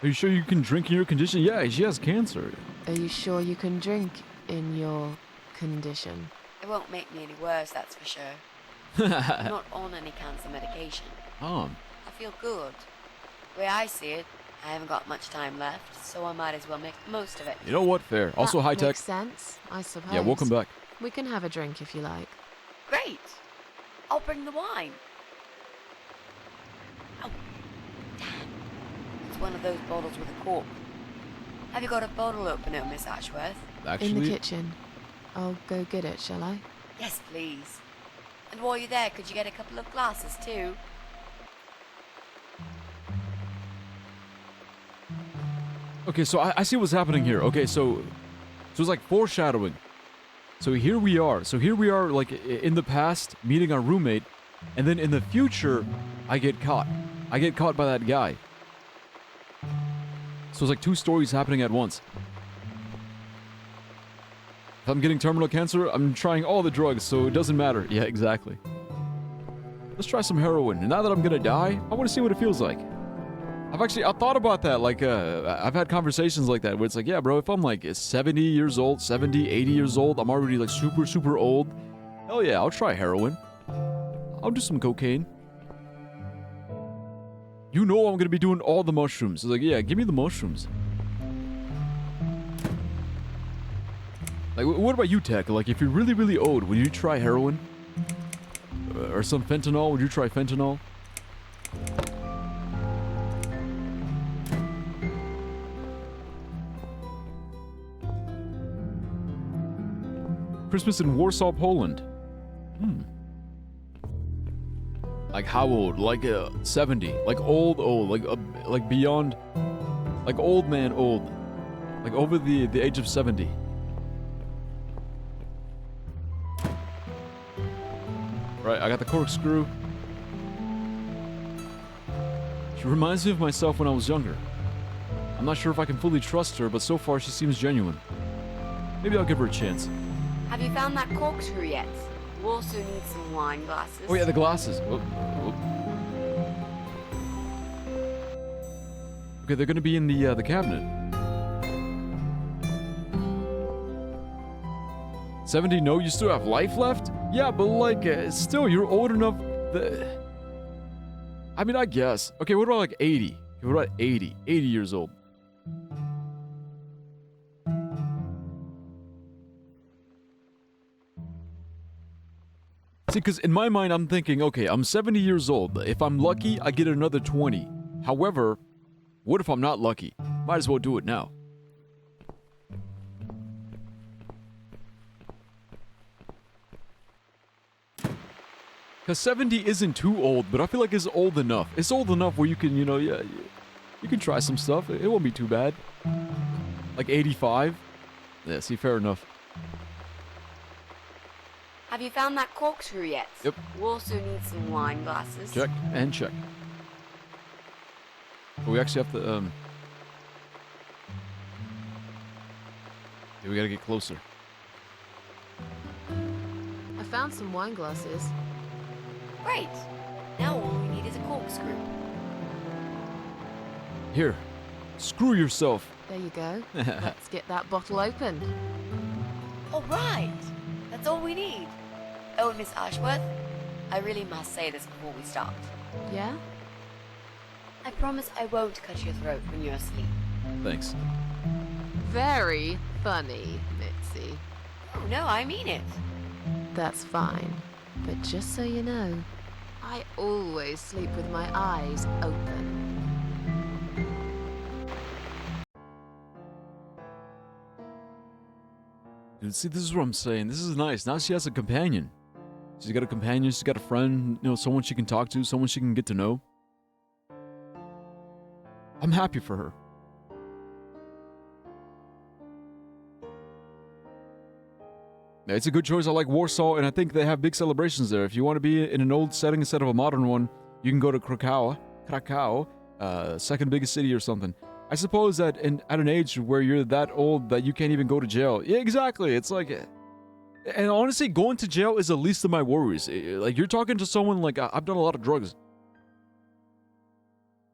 S1: Are you sure you can drink in your condition? Yeah, she has cancer.
S2: Are you sure you can drink in your condition?
S15: It won't make me any worse, that's for sure. I'm not on any cancer medication. I feel good. The way I see it, I haven't got much time left, so I might as well make the most of it.
S1: You know what? Fair. Also
S2: That
S1: high tech.
S2: makes sense, I suppose.
S1: Yeah, welcome back.
S2: We can have a drink if you like.
S15: Great! I'll bring the wine. Oh, damn. It's one of those bottles with a cork. Have you got a bottle opener, Miss Ashworth?
S2: In the kitchen. I'll go get it, shall I?
S15: Yes, please. And while you're there, could you get a couple of glasses, too?
S1: Okay, so I see what's happening here. Okay, so it's like foreshadowing. So here we are. So here we are, like, in the past, meeting our roommate, and then in the future, I get caught. I get caught by that guy. So it's like 2 stories happening at once. If I'm getting terminal cancer, I'm trying all the drugs, so it doesn't matter. Yeah, exactly. Let's try some heroin. And now that I'm gonna die, I want to see what it feels like. I've thought about that. Like, I've had conversations like that where it's like, yeah, bro, if I'm like 70 years old, 70, 80 years old, I'm already like super, super old. Hell yeah, I'll try heroin. I'll do some cocaine. You know I'm gonna be doing all the mushrooms. It's like, yeah, give me the mushrooms. Like, what about you, Tech? Like, if you're really, really old, would you try heroin? Or some fentanyl? Would you try fentanyl? Christmas in Warsaw, Poland. Like how old? Like 70. Like old. Like beyond. Like old man old. Like over the age of 70. Right, I got the corkscrew. She reminds me of myself when I was younger. I'm not sure if I can fully trust her, but so far she seems genuine. Maybe I'll give her a chance.
S15: Have you found that corkscrew yet? We also need some wine glasses.
S1: Oh yeah, the glasses. Okay, they're gonna be in the cabinet. 70? No, you still have life left? Yeah, but like, still, you're old enough. I mean, I guess. Okay, what about like 80? Okay, what about 80? 80 years old. See, because in my mind, I'm thinking, okay, I'm 70 years old. If I'm lucky, I get another 20. However, what if I'm not lucky? Might as well do it now. Because 70 isn't too old, but I feel like it's old enough. It's old enough where you can, you know, yeah, you can try some stuff. It won't be too bad. Like 85? Yeah, see, fair enough.
S15: Have you found that corkscrew yet?
S1: Yep.
S15: We also need some wine glasses.
S1: Check and check. But we actually have to, yeah, we gotta get closer.
S2: I found some wine glasses.
S15: Great. Now all we need is a corkscrew.
S1: Here, screw yourself.
S2: There you go. Let's get that bottle open.
S15: All right. That's all we need. Oh, and Miss Ashworth, I really must say this before we start.
S2: Yeah?
S15: I promise I won't cut your throat when you're asleep.
S1: Thanks.
S2: Very funny, Mitzi.
S15: Oh, no, I mean it.
S2: That's fine. But just so you know, I always sleep with my eyes open.
S1: Dude, see, this is what I'm saying. This is nice. Now she has a companion. She's got a companion. She's got a friend. You know, someone she can talk to. Someone she can get to know. I'm happy for her. Yeah, it's a good choice. I like Warsaw, and I think they have big celebrations there. If you want to be in an old setting instead of a modern one, you can go to Krakow, second biggest city or something. I suppose that at an age where you're that old that you can't even go to jail. Yeah, exactly. It's like, and honestly, going to jail is the least of my worries. Like, you're talking to someone like, I've done a lot of drugs.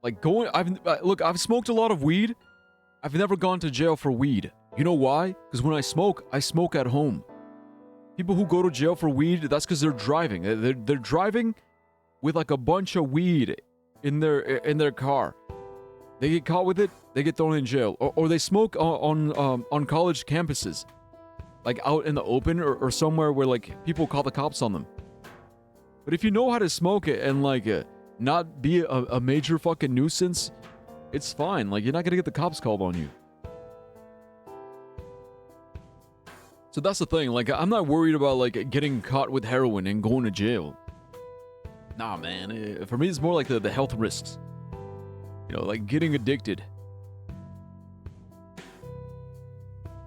S1: Like, look, I've smoked a lot of weed. I've never gone to jail for weed. You know why? Because when I smoke at home. People who go to jail for weed, that's because they're driving. They're driving with like a bunch of weed in their car. They get caught with it, they get thrown in jail. Or they smoke on college campuses. Like out in the open or somewhere where like people call the cops on them. But if you know how to smoke it and like not be a major fucking nuisance, it's fine. Like, you're not gonna get the cops called on you. So that's the thing, like, I'm not worried about, like, getting caught with heroin and going to jail. Nah, man, for me, it's more like the health risks. You know, like, getting addicted.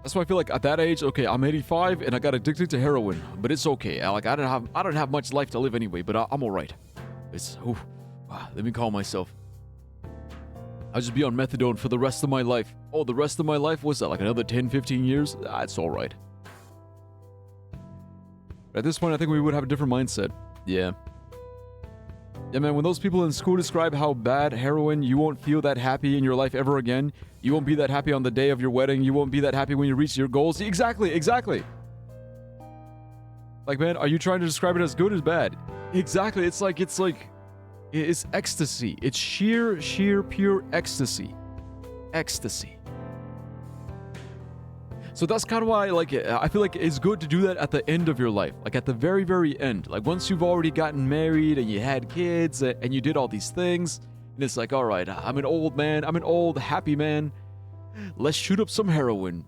S1: That's why I feel like at that age, okay, I'm 85 and I got addicted to heroin, but it's okay. Like I don't have much life to live anyway, but I'm all right. It's let me calm myself. I'll just be on methadone for the rest of my life. Oh, the rest of my life? What's that, like another 10, 15 years? It's all right. At this point, I think we would have a different mindset. Yeah. Yeah, man, when those people in school describe how bad heroin, you won't feel that happy in your life ever again. You won't be that happy on the day of your wedding. You won't be that happy when you reach your goals. Exactly. Like, man, are you trying to describe it as good or bad? Exactly. It's ecstasy. It's sheer, pure ecstasy. Ecstasy. So that's kind of why, like, I feel like it's good to do that at the end of your life. Like, at the very, very end. Like, once you've already gotten married and you had kids and you did all these things. And it's like, all right, I'm an old man. I'm an old, happy man. Let's shoot up some heroin.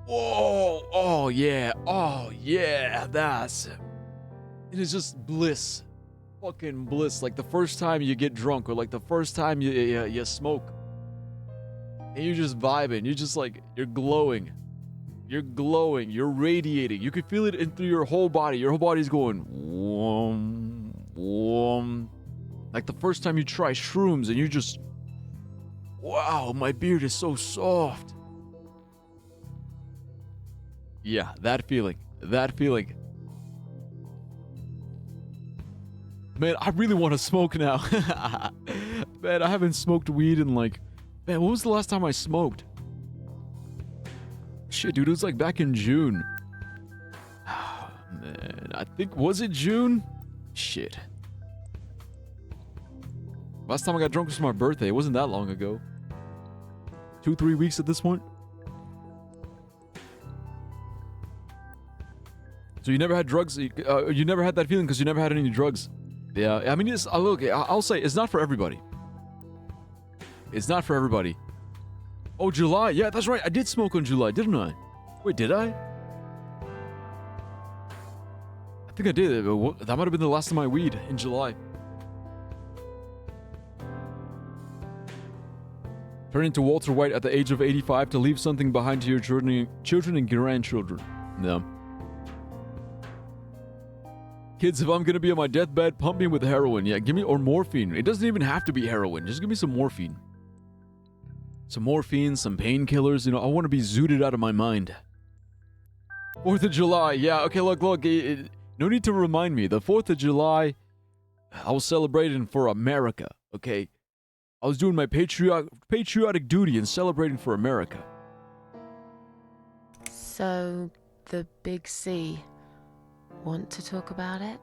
S1: Oh, yeah. That's it. It is just bliss. Fucking bliss. Like the first time you get drunk or like the first time you smoke. And you're just vibing. You're just like, you're glowing. You're glowing. You're radiating. You can feel it in through your whole body. Your whole body's going warm, warm. Like the first time you try shrooms and you just, wow, my beard is so soft. Yeah, that feeling. Man, I really want to smoke now. Man, I haven't smoked weed in like, man, what was the last time I smoked? Shit, dude, it was like back in June. Man, I think, was it June? Shit. Last time I got drunk was my birthday. It wasn't that long ago. 2-3 weeks at this point. So you never had drugs? You never had that feeling because you never had any drugs? Yeah, I mean, I'll say it's not for everybody. It's not for everybody. Oh, July. Yeah, that's right. I did smoke on July, didn't I? Wait, did I? I think I did. That might have been the last of my weed in July. Turn into Walter White at the age of 85 to leave something behind to your children and grandchildren. No. Kids, if I'm gonna be on my deathbed, pump me with heroin. Yeah, give me, or morphine. It doesn't even have to be heroin. Just give me some morphine. Some morphine, some painkillers. You know, I want to be zooted out of my mind. 4th of July. Yeah, okay, look. No need to remind me. The 4th of July, I was celebrating for America, okay? I was doing my patriotic duty and celebrating for America.
S2: So, the Big C. Want to talk about it?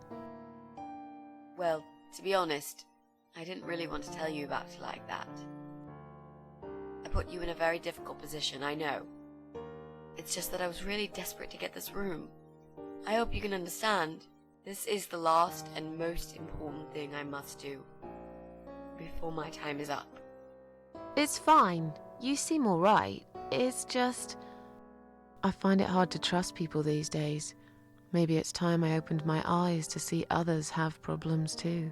S15: Well, to be honest, I didn't really want to tell you about it like that. I put you in a very difficult position, I know. It's just that I was really desperate to get this room. I hope you can understand. This is the last and most important thing I must do before my time is up.
S2: It's fine. You seem alright. It's just, I find it hard to trust people these days. Maybe it's time I opened my eyes to see others have problems too.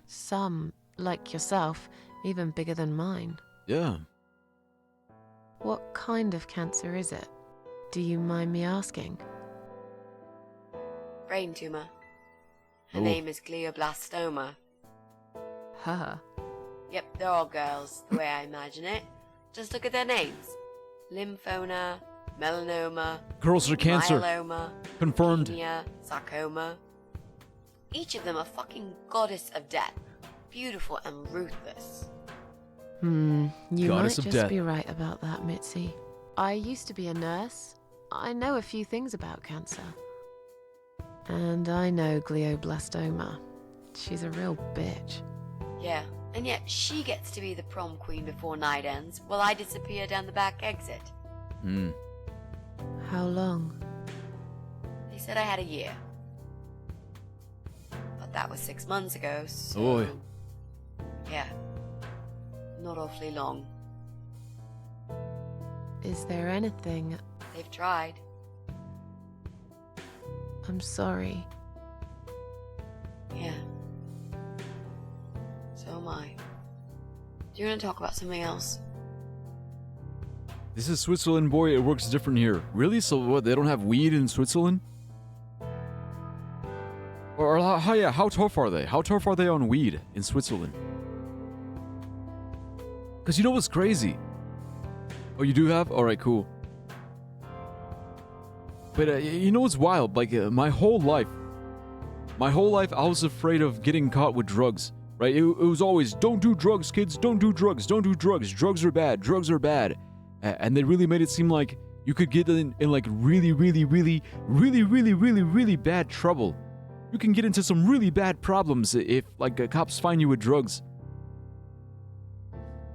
S2: Some, like yourself, even bigger than mine.
S1: Yeah.
S2: What kind of cancer is it? Do you mind me asking?
S15: Brain tumor. Her name is glioblastoma.
S2: Huh.
S15: Yep, they're all girls, the way I imagine it. Just look at their names. Lymphoma, melanoma,
S1: Girls are cancer.
S15: myeloma,
S1: Confirmed.
S15: leukemia, sarcoma. Each of them a fucking goddess of death. Beautiful and ruthless.
S2: You
S1: Goddess
S2: might
S1: of
S2: just
S1: death.
S2: be right about that, Mitzi. I used to be a nurse. I know a few things about cancer. And I know glioblastoma. She's a real bitch.
S15: Yeah, and yet she gets to be the prom queen before night ends, while I disappear down the back exit.
S2: How long?
S15: They said I had a year. But that was 6 months ago, so...
S1: Oi.
S15: Yeah. Not awfully long.
S2: Is there anything...
S15: They've tried.
S2: I'm sorry.
S15: Yeah. So am I. Do you want to talk about something else?
S1: This is Switzerland, boy. It works different here. Really? So what? They don't have weed in Switzerland? Or how tough are they? How tough are they on weed in Switzerland? Because you know what's crazy? Oh, you do have? Alright, cool. But you know what's wild? Like, my whole life, I was afraid of getting caught with drugs, right? It was always, don't do drugs, kids, don't do drugs, don't do drugs. Drugs are bad, drugs are bad. And they really made it seem like you could get in like really bad trouble. You can get into some really bad problems if, like, cops find you with drugs.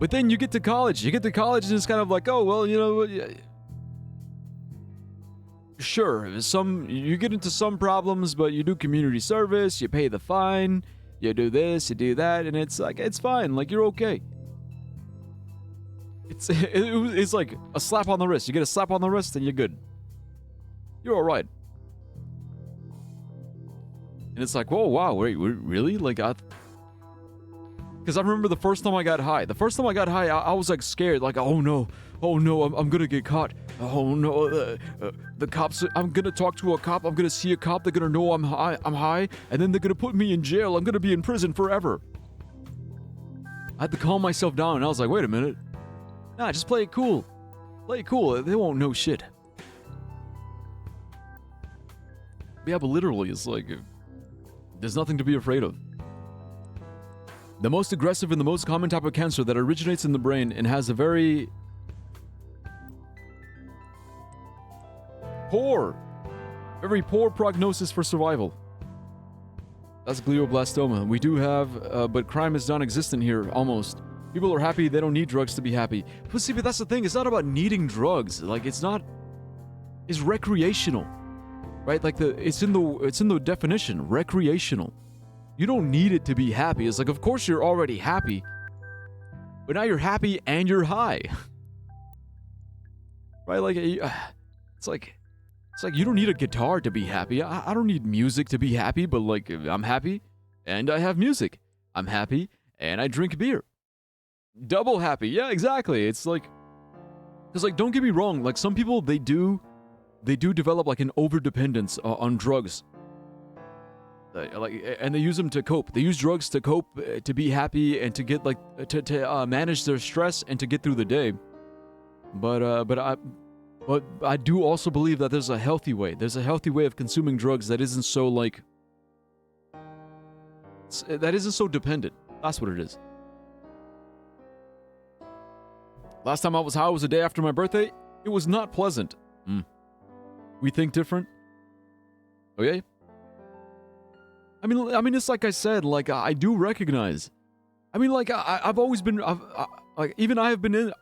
S1: But then you get to college. And it's kind of like, oh, well, you know, sure, you get into some problems, but you do community service, you pay the fine, you do this, you do that, and it's like, it's fine, like, you're okay. It's like a slap on the wrist. You get a slap on the wrist, and you're good. You're alright. And it's like, whoa, wow, wait, really? Like, because I remember the first time I got high. I was like scared, like, oh no, I'm gonna get caught. Oh no, the cops, I'm gonna talk to a cop, I'm gonna see a cop, they're gonna know I'm high, and then they're gonna put me in jail, I'm gonna be in prison forever. I had to calm myself down, and I was like, wait a minute. Nah, just play it cool. They won't know shit. Yeah, but literally, it's like, there's nothing to be afraid of. The most aggressive and the most common type of cancer that originates in the brain and has a very poor prognosis for survival. That's glioblastoma. We do have, but crime is non-existent here, almost. People are happy, they don't need drugs to be happy. But see, but that's the thing, it's not about needing drugs. Like, it's recreational. Right? Like, it's in the definition, recreational. You don't need it to be happy. It's like, of course you're already happy, but now you're happy and you're high. Right? Like, it's like you don't need a guitar to be happy. I don't need music to be happy, but like, I'm happy and I have music. I'm happy and I drink beer. Double happy. Yeah, exactly. It's like, because, like, don't get me wrong. Like, some people, they do develop like an overdependence on drugs. And they use them to cope. They use drugs to cope, to be happy, and to get like to manage their stress and to get through the day. But I do also believe that there's a healthy way. There's a healthy way of consuming drugs that isn't so like dependent. That's what it is. Last time I was high was the day after my birthday. It was not pleasant. We think different. Okay. I mean, it's like I said. Like, I do recognize. I mean, like, I've always been. Even I have been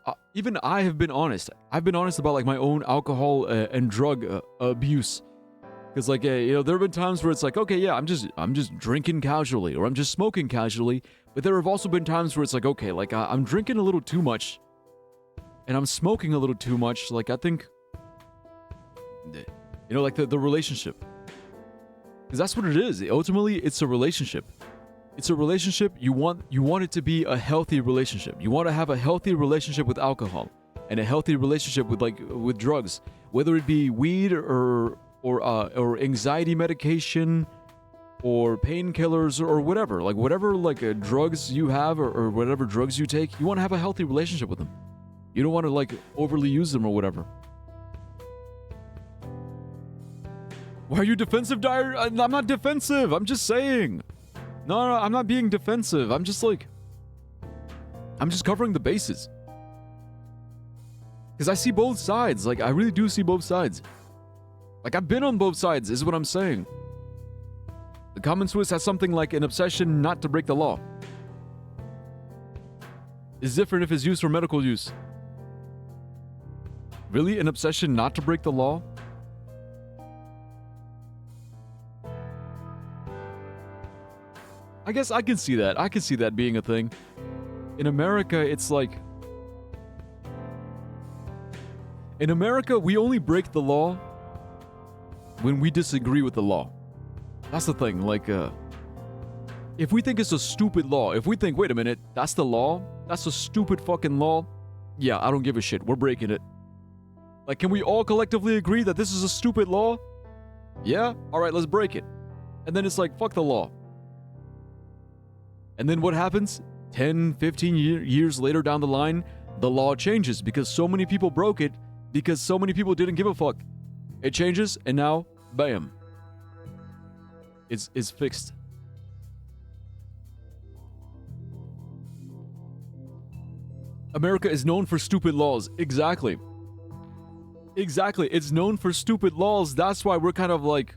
S1: honest. I've been honest about like my own alcohol and drug abuse. Because, like, you know, there have been times where it's like, okay, yeah, I'm just drinking casually, or I'm just smoking casually. But there have also been times where it's like, okay, like, I'm drinking a little too much, and I'm smoking a little too much. Like, I think, you know, like the relationship. Because that's what it is. Ultimately, it's a relationship. It's a relationship. You want it to be a healthy relationship. You want to have a healthy relationship with alcohol and a healthy relationship with drugs, whether it be weed or anxiety medication or painkillers or whatever. Like, whatever drugs you have or whatever drugs you take, you want to have a healthy relationship with them. You don't want to like overly use them or whatever. Why are you defensive, Dyer? I'm not defensive. I'm just saying. No, I'm not being defensive. I'm just covering the bases. Because I see both sides. Like, I really do see both sides. Like, I've been on both sides, is what I'm saying. The common Swiss has something like an obsession not to break the law. It's different if it's used for medical use. Really? An obsession not to break the law? I guess I can see that. I can see that being a thing. In America, it's like... In America, we only break the law when we disagree with the law. That's the thing. Like, if we think it's a stupid law, if we think, wait a minute, that's the law? That's a stupid fucking law? Yeah, I don't give a shit. We're breaking it. Like, can we all collectively agree that this is a stupid law? Yeah? Alright, let's break it. And then it's like, fuck the law. And then what happens? 10, 15 years later down the line, the law changes because so many people broke it, because so many people didn't give a fuck. It changes, and now, bam. It's fixed. America is known for stupid laws. Exactly. Exactly. It's known for stupid laws. That's why we're kind of like,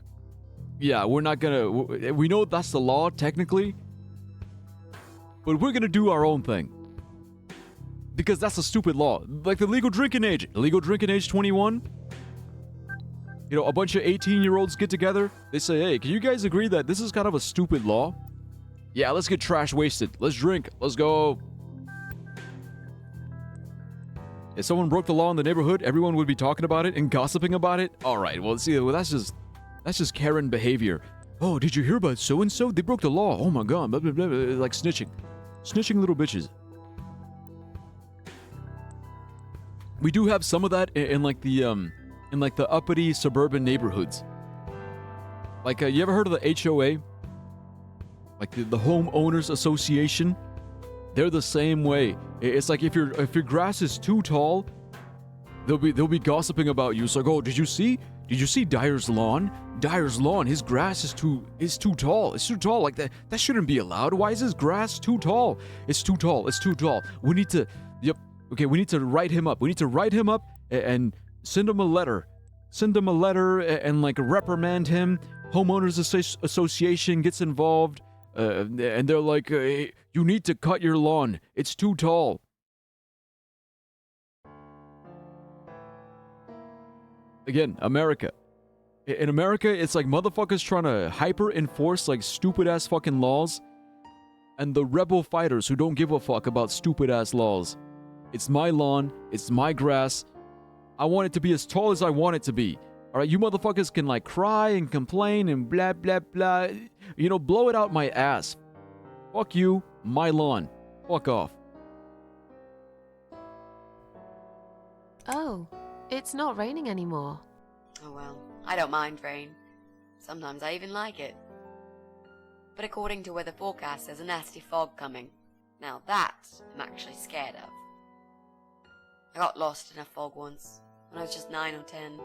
S1: yeah, we're not gonna... We know that's the law, technically. But we're gonna do our own thing. Because that's a stupid law. Like the legal drinking age. Legal drinking age 21. You know, a bunch of 18-year-olds get together. They say, hey, can you guys agree that this is kind of a stupid law? Yeah, let's get trash wasted. Let's drink. Let's go. If someone broke the law in the neighborhood, everyone would be talking about it and gossiping about it. All right, well, see, that's just Karen behavior. Oh, did you hear about so-and-so? They broke the law. Oh my god, blah, blah, blah, blah. Like snitching. Snitching little bitches. We do have some of that in like the uppity suburban neighborhoods. Like, you ever heard of the HOA? Like the Homeowners Association? They're the same way. It's like if your grass is too tall, they'll be gossiping about you. It's like, oh, did you see Dyer's lawn? Dyer's lawn, his grass is too tall. It's too tall. Like that shouldn't be allowed. Why is his grass too tall? It's too tall. It's too tall. We need to we need to write him up. We need to write him up and send him a letter. Send him a letter and like reprimand him. Homeowners Association gets involved. And they're like, hey, you need to cut your lawn. It's too tall. Again, America. In America, it's like motherfuckers trying to hyper-enforce like stupid-ass fucking laws. And the rebel fighters who don't give a fuck about stupid-ass laws. It's my lawn. It's my grass. I want it to be as tall as I want it to be. Alright, you motherfuckers can like cry and complain and blah blah blah. You know, blow it out my ass. Fuck you, my lawn. Fuck off.
S2: Oh, it's not raining anymore.
S15: Oh well, I don't mind rain. Sometimes I even like it. But according to weather forecast, there's a nasty fog coming. Now that I'm actually scared of. I got lost in a fog once, when I was just 9 or 10.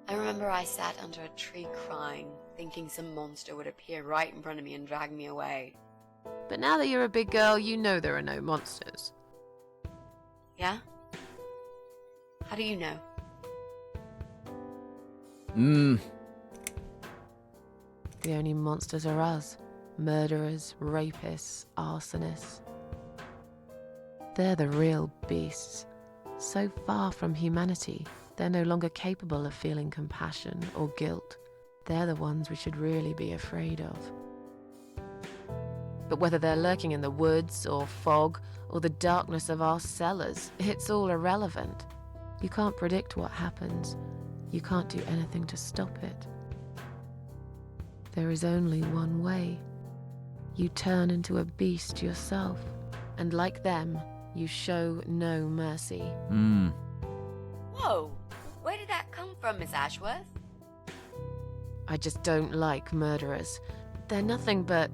S15: I remember I sat under a tree crying, thinking some monster would appear right in front of me and drag me away.
S2: But now that you're a big girl, you know there are no monsters.
S15: Yeah? How do you know?
S2: The only monsters are us. Murderers, rapists, arsonists. They're the real beasts. So far from humanity, they're no longer capable of feeling compassion or guilt. They're the ones we should really be afraid of. But whether they're lurking in the woods or fog or the darkness of our cellars, it's all irrelevant. You can't predict what happens. You can't do anything to stop it. There is only one way. You turn into a beast yourself, and like them, you show no mercy.
S15: Whoa! Where did that come from, Miss Ashworth?
S2: I just don't like murderers. They're nothing but...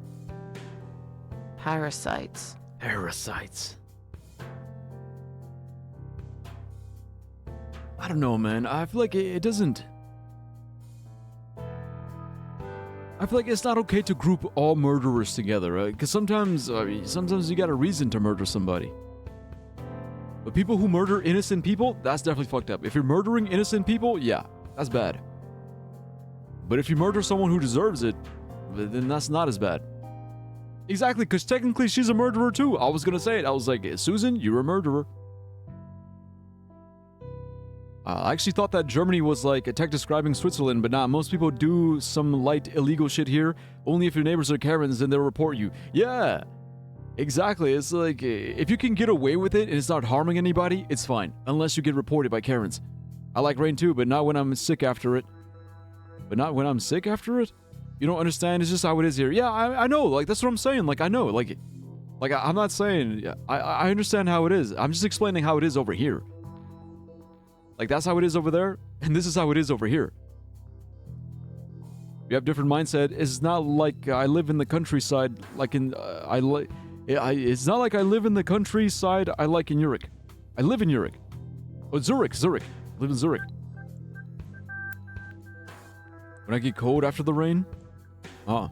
S2: parasites.
S1: Parasites. I don't know, man. I feel like it doesn't... I feel like it's not okay to group all murderers together, right? Because sometimes you got a reason to murder somebody. But people who murder innocent people, that's definitely fucked up. If you're murdering innocent people, yeah, that's bad. But if you murder someone who deserves it, then that's not as bad. Exactly, because technically she's a murderer too. I was gonna say it. I was like, Susan, you're a murderer. I actually thought that Germany was like a tech describing Switzerland, but nah, most people do some light illegal shit here. Only if your neighbors are Karens, then they'll report you. Yeah, exactly. It's like, if you can get away with it and it's not harming anybody, it's fine. Unless you get reported by Karens. I like rain too, but not when I'm sick after it. But not when I'm sick after it? You don't understand, it's just how it is here. Yeah, I know, like, that's what I'm saying. Like, I know, like I'm not saying, I understand how it is. I'm just explaining how it is over here. Like, that's how it is over there, and this is how it is over here. You have different mindset. It's not like I live in the countryside, like in, it's not like I live in the countryside I like in Zurich. I live in Zurich. Oh, Zurich. I live in Zurich. When I get cold after the rain? Ah.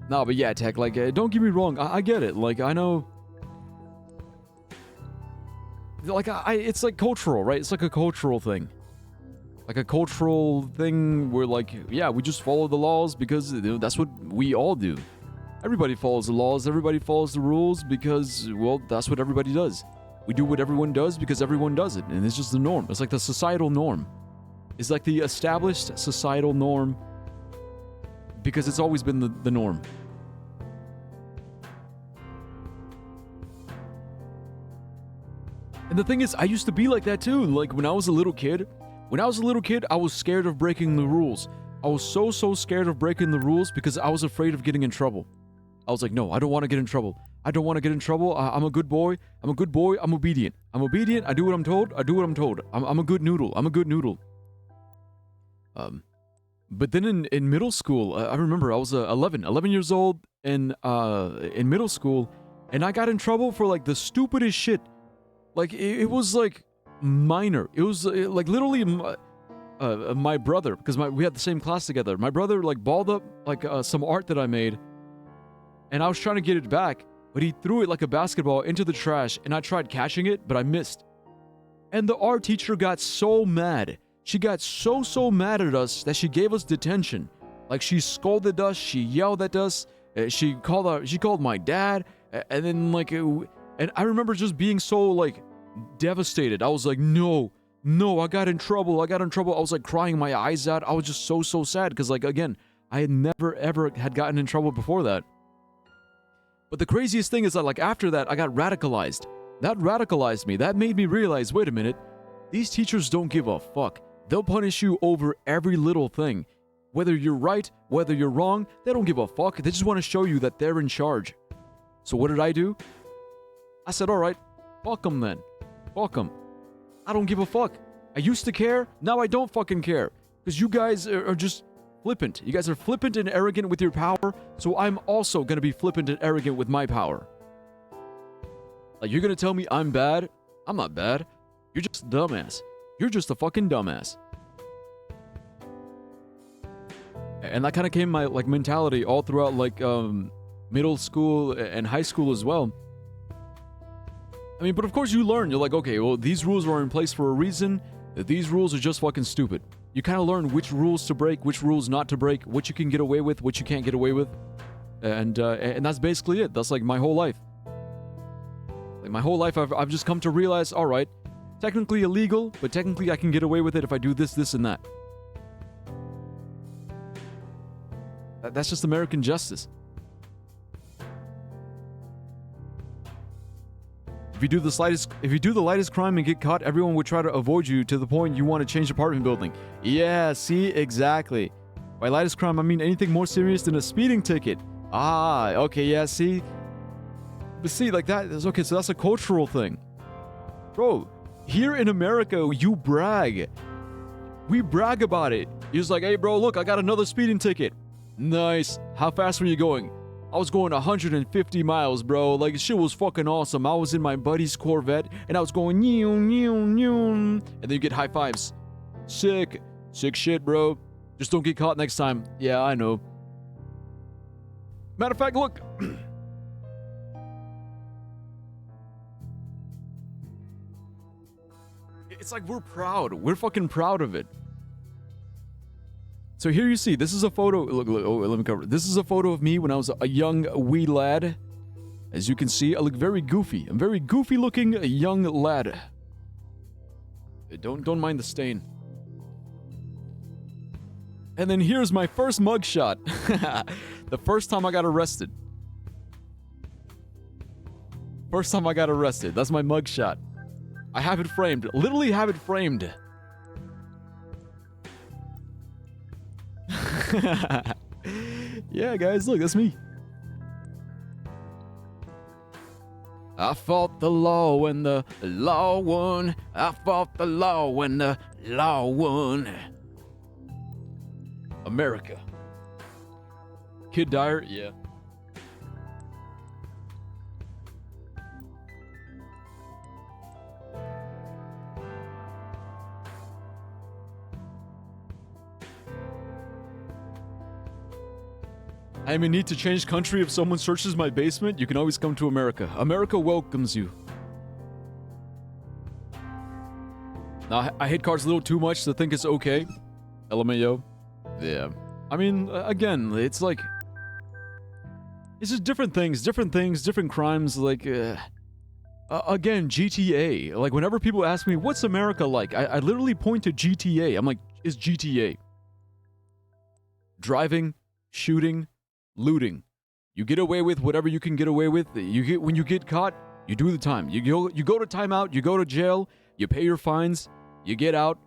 S1: No, but yeah, Tech, like, don't get me wrong. I get it. Like, I know... Like, it's like cultural, right? It's like a cultural thing. Like a cultural thing where, like, yeah, we just follow the laws because that's what we all do. Everybody follows the laws. Everybody follows the rules because, well, that's what everybody does. We do what everyone does because everyone does it. And it's just the norm. It's like the societal norm. It's like the established societal norm because it's always been the norm. And the thing is, I used to be like that too. Like, when I was a little kid, I was scared of breaking the rules. I was so scared of breaking the rules because I was afraid of getting in trouble. I was like, no, I don't want to get in trouble. I don't want to get in trouble. I'm a good boy. I'm obedient. I do what I'm told. I'm a good noodle. But then in middle school, I remember I was 11 years old in middle school, and I got in trouble for, like, the stupidest shit. Like, it was, like, minor. It was, like, literally my brother, because we had the same class together. My brother, like, balled up, like, some art that I made, and I was trying to get it back, but he threw it like a basketball into the trash, and I tried catching it, but I missed. And the art teacher got so mad. She got so mad at us that she gave us detention. Like, she scolded us, she yelled at us, she called my dad, and then, like, and I remember just being so, like, devastated. I was like, no, I got in trouble. I was, like, crying my eyes out. I was just so sad because, like, again, I had never ever had gotten in trouble before that. But the craziest thing is that, like, after that, I got radicalized. That radicalized me. That made me realize, wait a minute, these teachers don't give a fuck. They'll punish you over every little thing. Whether you're right, whether you're wrong, they don't give a fuck. They just want to show you that they're in charge. So what did I do? I said, alright, fuck them then. Fuck them. I don't give a fuck. I used to care, now I don't fucking care. Because you guys are just flippant. You guys are flippant and arrogant with your power, so I'm also gonna be flippant and arrogant with my power. Like, you're gonna tell me I'm bad? I'm not bad. You're just a dumbass. You're just a fucking dumbass. And that kind of came my, like, mentality all throughout, like, middle school and high school as well. I mean, but of course you learn. You're like, okay, well, these rules are in place for a reason. These rules are just fucking stupid. You kind of learn which rules to break, which rules not to break, what you can get away with, what you can't get away with. And that's basically it. That's, like, my whole life. Like, my whole life, I've just come to realize, all right, technically illegal, but technically I can get away with it if I do this, this, and that. That's just American justice. If you do the lightest crime and get caught, everyone would try to avoid you to the point you want to change apartment building. Yeah, see, exactly. By lightest crime, I mean anything more serious than a speeding ticket. Ah, okay, yeah, see. But see, like that is okay. So that's a cultural thing, bro. Here in America, you brag. We brag about it. You're just like, hey, bro, look, I got another speeding ticket. Nice. How fast were you going? I was going 150 miles, bro. Like, shit was fucking awesome. I was in my buddy's Corvette, and I was going, and then you get high fives. Sick. Sick shit, bro. Just don't get caught next time. Yeah, I know. Matter of fact, look. It's like we're proud. We're fucking proud of it. So here you see, this is a photo. Look, oh, let me cover it. This is a photo of me when I was a young wee lad. As you can see, I look very goofy. I'm very goofy looking young lad. Don't mind the stain. And then here's my first mugshot. The first time I got arrested. First time I got arrested. That's my mugshot. I have it framed. Literally have it framed. Yeah, guys, look, that's me. I fought the law when the law won. I fought the law when the law won. America. Kid Dyer, yeah. I may need to change country if someone searches my basement. You can always come to America. America welcomes you. Now, I hate cards a little too much to think it's okay. LMAO. Yeah. I mean, again, it's like... It's just different things, different crimes, like... again, GTA. Like, whenever people ask me, what's America like? I literally point to GTA. I'm like, it's GTA. Driving, shooting, looting. You get away with whatever you can get away with. When you get caught, you do the time. You go to timeout, you go to jail, you pay your fines, you get out,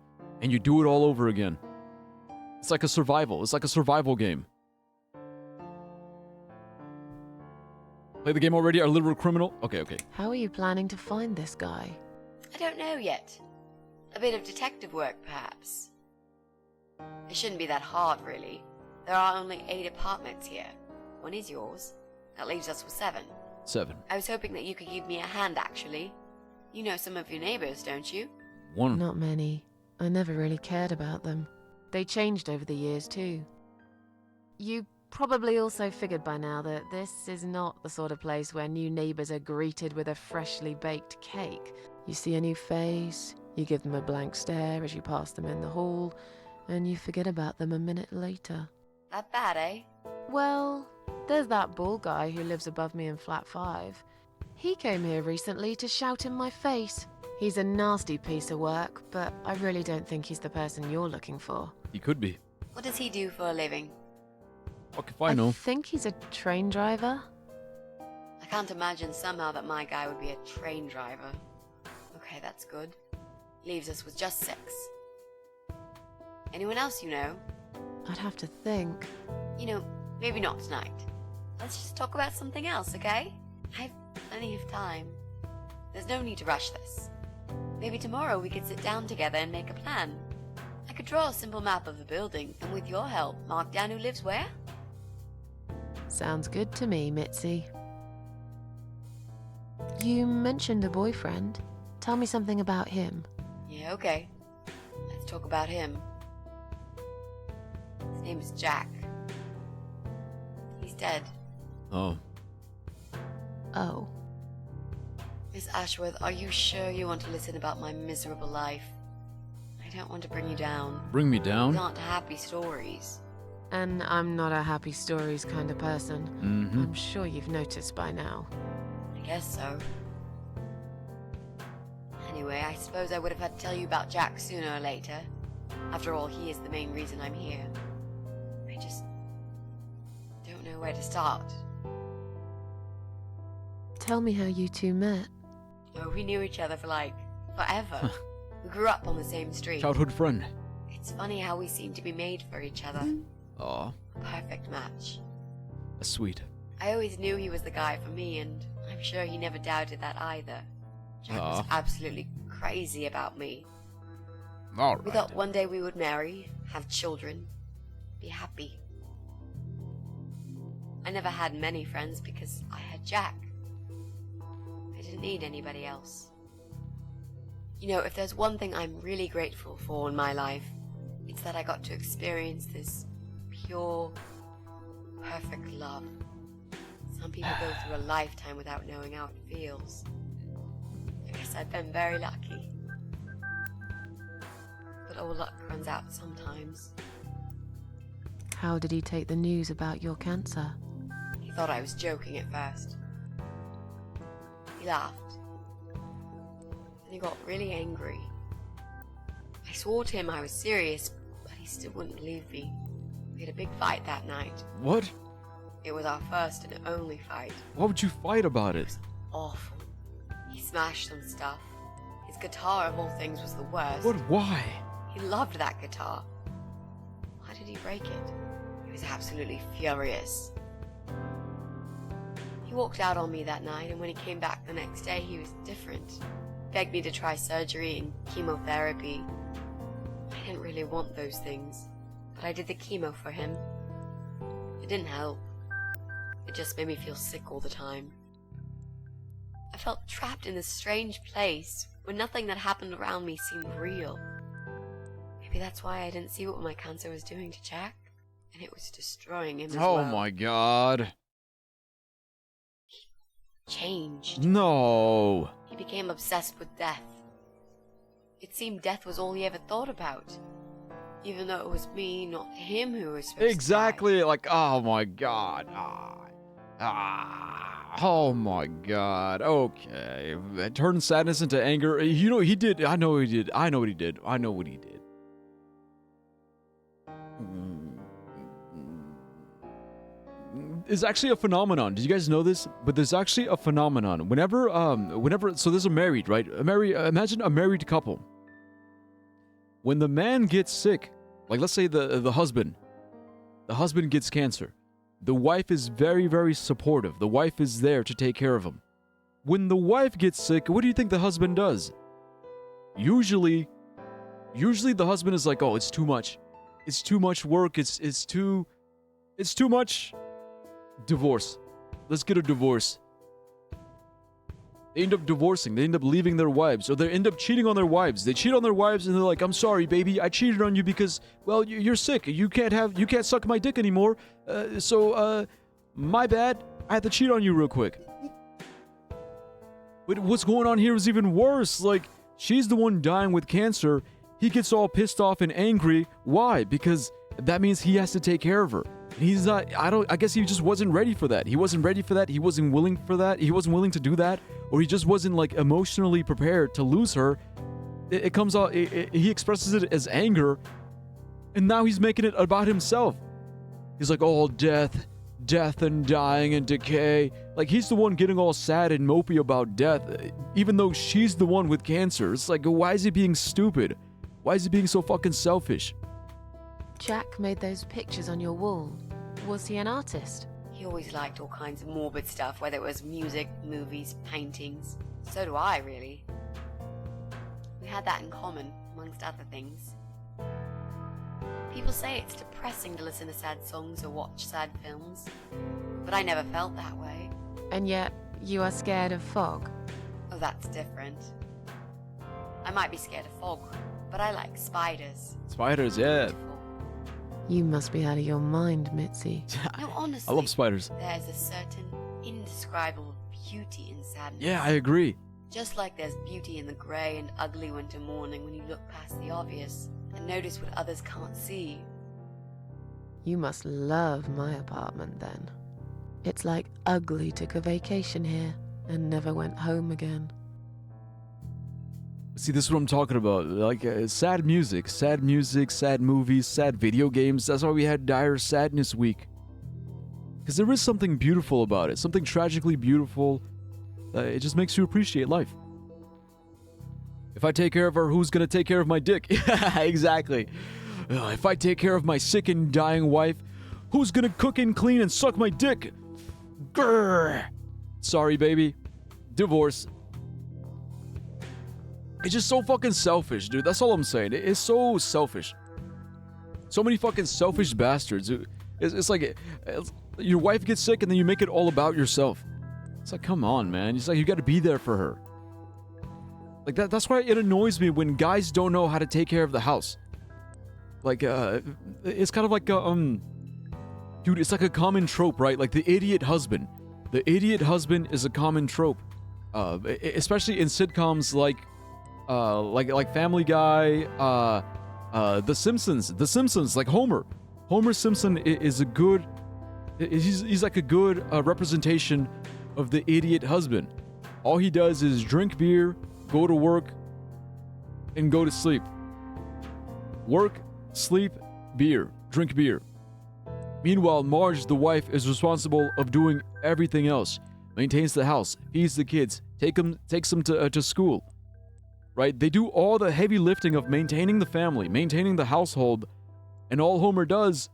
S1: and you do it all over again. It's like a survival. It's like a survival game. Play the game already? Are literal criminal? Okay.
S2: How are you planning to find this guy?
S15: I don't know yet. A bit of detective work, perhaps. It shouldn't be that hard, really. There are only 8 apartments here. One is yours. That leaves us with 7.
S1: 7.
S15: I was hoping that you could give me a hand, actually. You know some of your neighbors, don't you?
S1: 1.
S2: Not many. I never really cared about them. They changed over the years, too. You probably also figured by now that this is not the sort of place where new neighbors are greeted with a freshly baked cake. You see a new face, you give them a blank stare as you pass them in the hall, and you forget about them a minute later.
S15: That bad, eh?
S2: Well, there's that bald guy who lives above me in flat 5. He came here recently to shout in my face. He's a nasty piece of work, but I really don't think he's the person you're looking for.
S1: He could be.
S15: What does he do for a living?
S1: Fuck if I know.
S2: I think he's a train driver.
S15: I can't imagine somehow that my guy would be a train driver. Okay, that's good. Leaves us with just 6. Anyone else you know?
S2: I'd have to think.
S15: You know, maybe not tonight. Let's just talk about something else, okay? I have plenty of time. There's no need to rush this. Maybe tomorrow we could sit down together and make a plan. I could draw a simple map of the building, and with your help, mark down who lives where.
S2: Sounds good to me, Mitzi. You mentioned a boyfriend. Tell me something about him.
S15: Yeah, okay. Let's talk about him. His name is Jack. He's dead.
S1: Oh.
S2: Oh.
S15: Miss Ashworth, are you sure you want to listen about my miserable life? I don't want to bring you down.
S1: Bring me down?
S15: These aren't happy stories.
S2: And I'm not a happy stories kind of person. I'm sure you've noticed by now.
S15: I guess so. Anyway, I suppose I would have had to tell you about Jack sooner or later. After all, he is the main reason I'm here. I just don't know where to start.
S2: Tell me how you two met.
S15: Oh, we knew each other for like forever. We grew up on the same street.
S1: Childhood friend.
S15: It's funny how we seem to be made for each other.
S1: Aw.
S15: A perfect match.
S1: That's sweet.
S15: I always knew he was the guy for me, and I'm sure he never doubted that either. Jack was absolutely crazy about me.
S1: Alright.
S15: We thought one day we would marry, have children, be happy. I never had many friends because I had Jack. I didn't need anybody else. You know, if there's one thing I'm really grateful for in my life, it's that I got to experience this pure, perfect love. Some people go through a lifetime without knowing how it feels. I guess I've been very lucky. But all luck runs out sometimes.
S2: How did he take the news about your cancer?
S15: He thought I was joking at first. He laughed. Then he got really angry. I swore to him I was serious, but he still wouldn't believe me. We had a big fight that night.
S1: What?
S15: It was our first and only fight.
S1: Why would you fight about it?
S15: Awful. He smashed some stuff. His guitar, of all things, was the worst.
S1: What? Why?
S15: He loved that guitar. Why did he break it? He was absolutely furious. He He walked out on me that night, and when he came back the next day, he was different. Begged me to try surgery and chemotherapy. I didn't really want those things, but I did the chemo for him. It didn't help. It just made me feel sick all the time. I felt trapped in this strange place where nothing that happened around me seemed real. Maybe that's why I didn't see what my cancer was doing to Jack, and it was destroying him as well.
S1: Oh my god.
S15: Changed.
S1: No.
S15: He became obsessed with death. It seemed death was all he ever thought about, even though it was me, not him, who was supposed
S1: Exactly. Like, oh my god. Oh my god. Okay. It turned sadness into anger. You know, he did. I know he did. I know what he did. I know what he did. It's actually a phenomenon. Did you guys know this? But there's actually a phenomenon. Whenever, so there's a married, right? Imagine a married couple. When the man gets sick, like let's say the husband gets cancer. The wife is very, very supportive. The wife is there to take care of him. When the wife gets sick, what do you think the husband does? Usually the husband is like, oh, it's too much. It's too much work. It's too much. Divorce. Let's get a divorce. They end up divorcing. They end up leaving their wives, or they end up cheating on their wives. They cheat on their wives, and they're like, "I'm sorry, baby. I cheated on you because, well, you're sick. You can't suck my dick anymore. So my bad. I had to cheat on you real quick." But what's going on here is even worse. Like, she's the one dying with cancer. He gets all pissed off and angry. Why? Because that means he has to take care of her. He's not, I guess he just wasn't ready for that. He wasn't ready for that. He wasn't willing for that. He wasn't willing to do that. Or he just wasn't like emotionally prepared to lose her. It comes out, he expresses it as anger. And now he's making it about himself. He's like, oh, death and dying and decay. Like, he's the one getting all sad and mopey about death, even though she's the one with cancer. It's like, why is he being stupid? Why is he being so fucking selfish?
S2: Jack made those pictures on your wall. Was he an artist?
S15: He always liked all kinds of morbid stuff, whether it was music, movies, paintings. So do I, really. We had that in common, amongst other things. People say it's depressing to listen to sad songs or watch sad films, but I never felt that way.
S2: And yet, you are scared of fog?
S15: Oh, that's different. I might be scared of fog, but I like spiders.
S1: Spiders, yeah.
S2: You must be out of your mind, Mitzi.
S15: No, honestly.
S1: I love spiders.
S15: There's a certain indescribable beauty in sadness.
S1: Yeah, I agree.
S15: Just like there's beauty in the grey and ugly winter morning when you look past the obvious and notice what others can't see.
S2: You must love my apartment then. It's like Ugly took a vacation here and never went home again.
S1: See, this is what I'm talking about. Like, sad music, sad movies, sad video games. That's why we had Dire Sadness Week. Because there is something beautiful about it. Something tragically beautiful. It just makes you appreciate life. If I take care of her, who's going to take care of my dick? Yeah, exactly. If I take care of my sick and dying wife, who's going to cook and clean and suck my dick? Grrr. Sorry, baby. Divorce. It's just so fucking selfish, dude. That's all I'm saying. It's so selfish. So many fucking selfish bastards. It's like your wife gets sick and then you make it all about yourself. It's like, come on, man. It's like you got to be there for her. Like that's why it annoys me when guys don't know how to take care of the house. Like it's kind of like dude, it's like a common trope, right? Like the idiot husband. The idiot husband is a common trope. Especially in sitcoms like Family Guy, The Simpsons, like Homer. Homer Simpson is a good, he's like a good representation of the idiot husband. All he does is drink beer, go to work, and go to sleep. Work, sleep, beer, drink beer. Meanwhile, Marge, the wife, is responsible of doing everything else. Maintains the house, feeds the kids, takes them to school. Right? They do all the heavy lifting of maintaining the family, maintaining the household, and all Homer does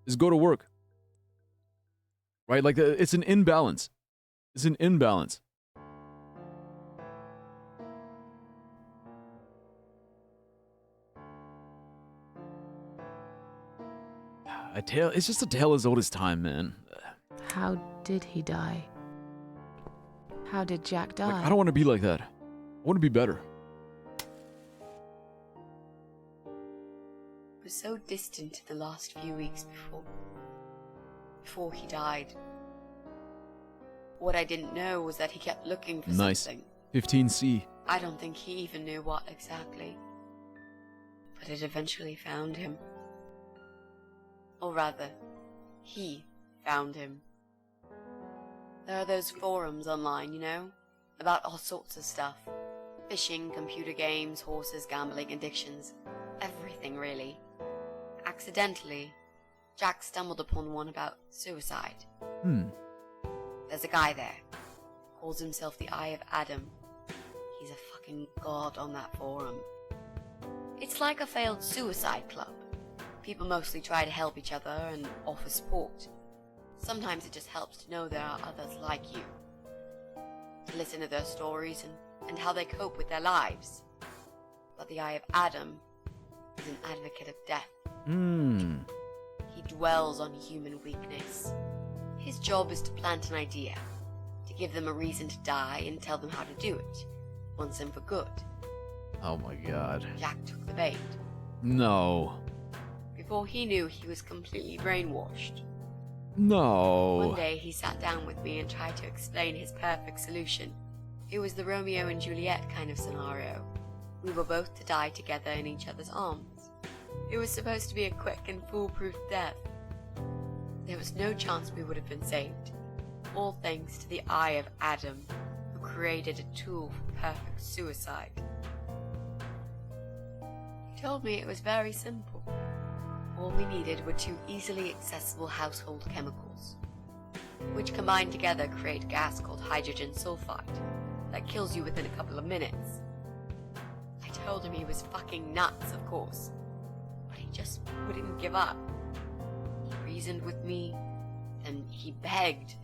S1: is go to work. Right? Like, it's an imbalance. is an imbalance. A tale, it's just a tale as old as time, man.
S2: How did he die? How did Jack die?
S1: Like, I don't want to be like that. I want to be better.
S15: It was so distant the last few weeks before he died. What I didn't know was that he kept looking for something.
S1: 15C.
S15: I don't think he even knew what exactly. But it eventually found him. Or rather, he found him. There are those forums online, you know? About all sorts of stuff. Fishing, computer games, horses, gambling, addictions. Everything, really. Accidentally, Jack stumbled upon one about suicide. There's a guy there. Calls himself the Eye of Adam. He's a fucking god on that forum. It's like a failed suicide club. People mostly try to help each other and offer support. Sometimes it just helps to know there are others like you. To listen to their stories and how they cope with their lives. But the Eye of Adam is an advocate of death. He dwells on human weakness. His job is to plant an idea, to give them a reason to die and tell them how to do it, once and for good.
S1: Oh my god.
S15: Jack took the bait.
S1: No.
S15: Before he knew, he was completely brainwashed.
S1: No.
S15: One day he sat down with me and tried to explain his perfect solution. It was the Romeo and Juliet kind of scenario. We were both to die together in each other's arms. It was supposed to be a quick and foolproof death. There was no chance we would have been saved. All thanks to the Eye of Adam, who created a tool for perfect suicide. He told me it was very simple. All we needed were 2 easily accessible household chemicals, which combined together create a gas called hydrogen sulfide that kills you within a couple of minutes. I told him he was fucking nuts, of course, but he just wouldn't give up. He reasoned with me, and he begged,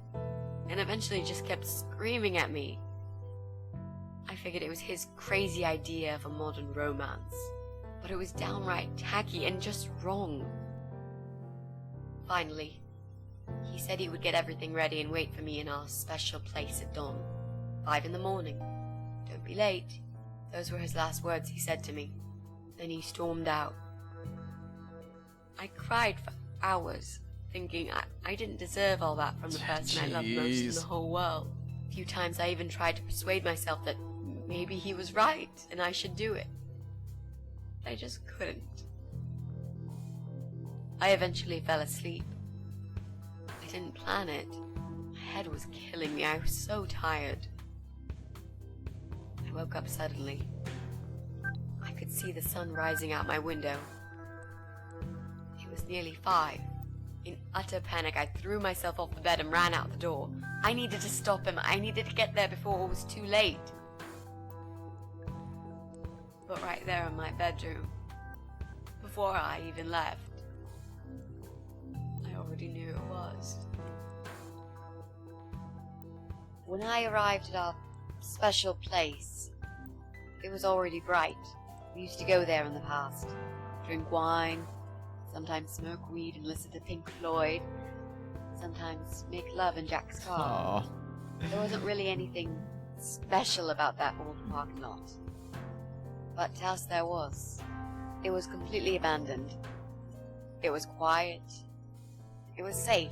S15: and eventually just kept screaming at me. I figured it was his crazy idea of a modern romance, but it was downright tacky and just wrong. Finally, he said he would get everything ready and wait for me in our special place at dawn, 5 in the morning. Don't be late. Those were his last words he said to me. Then he stormed out. I cried for hours, thinking I didn't deserve all that from the person I loved most in the whole world. A few times I even tried to persuade myself that maybe he was right and I should do it. I just couldn't. I eventually fell asleep. I didn't plan it. My head was killing me. I was so tired. I woke up suddenly. I could see the sun rising out my window. It was nearly 5. In utter panic, I threw myself off the bed and ran out the door. I needed to stop him. I needed to get there before it was too late. But right there in my bedroom, before I even left, I already knew it was. When I arrived at our special place, it was already bright. We used to go there in the past, drink wine, sometimes smoke weed and listen to Pink Floyd, sometimes make love in Jack's car.
S1: Aww.
S15: There wasn't really anything special about that old parking lot. But to us there was. It was completely abandoned. It was quiet. It was safe.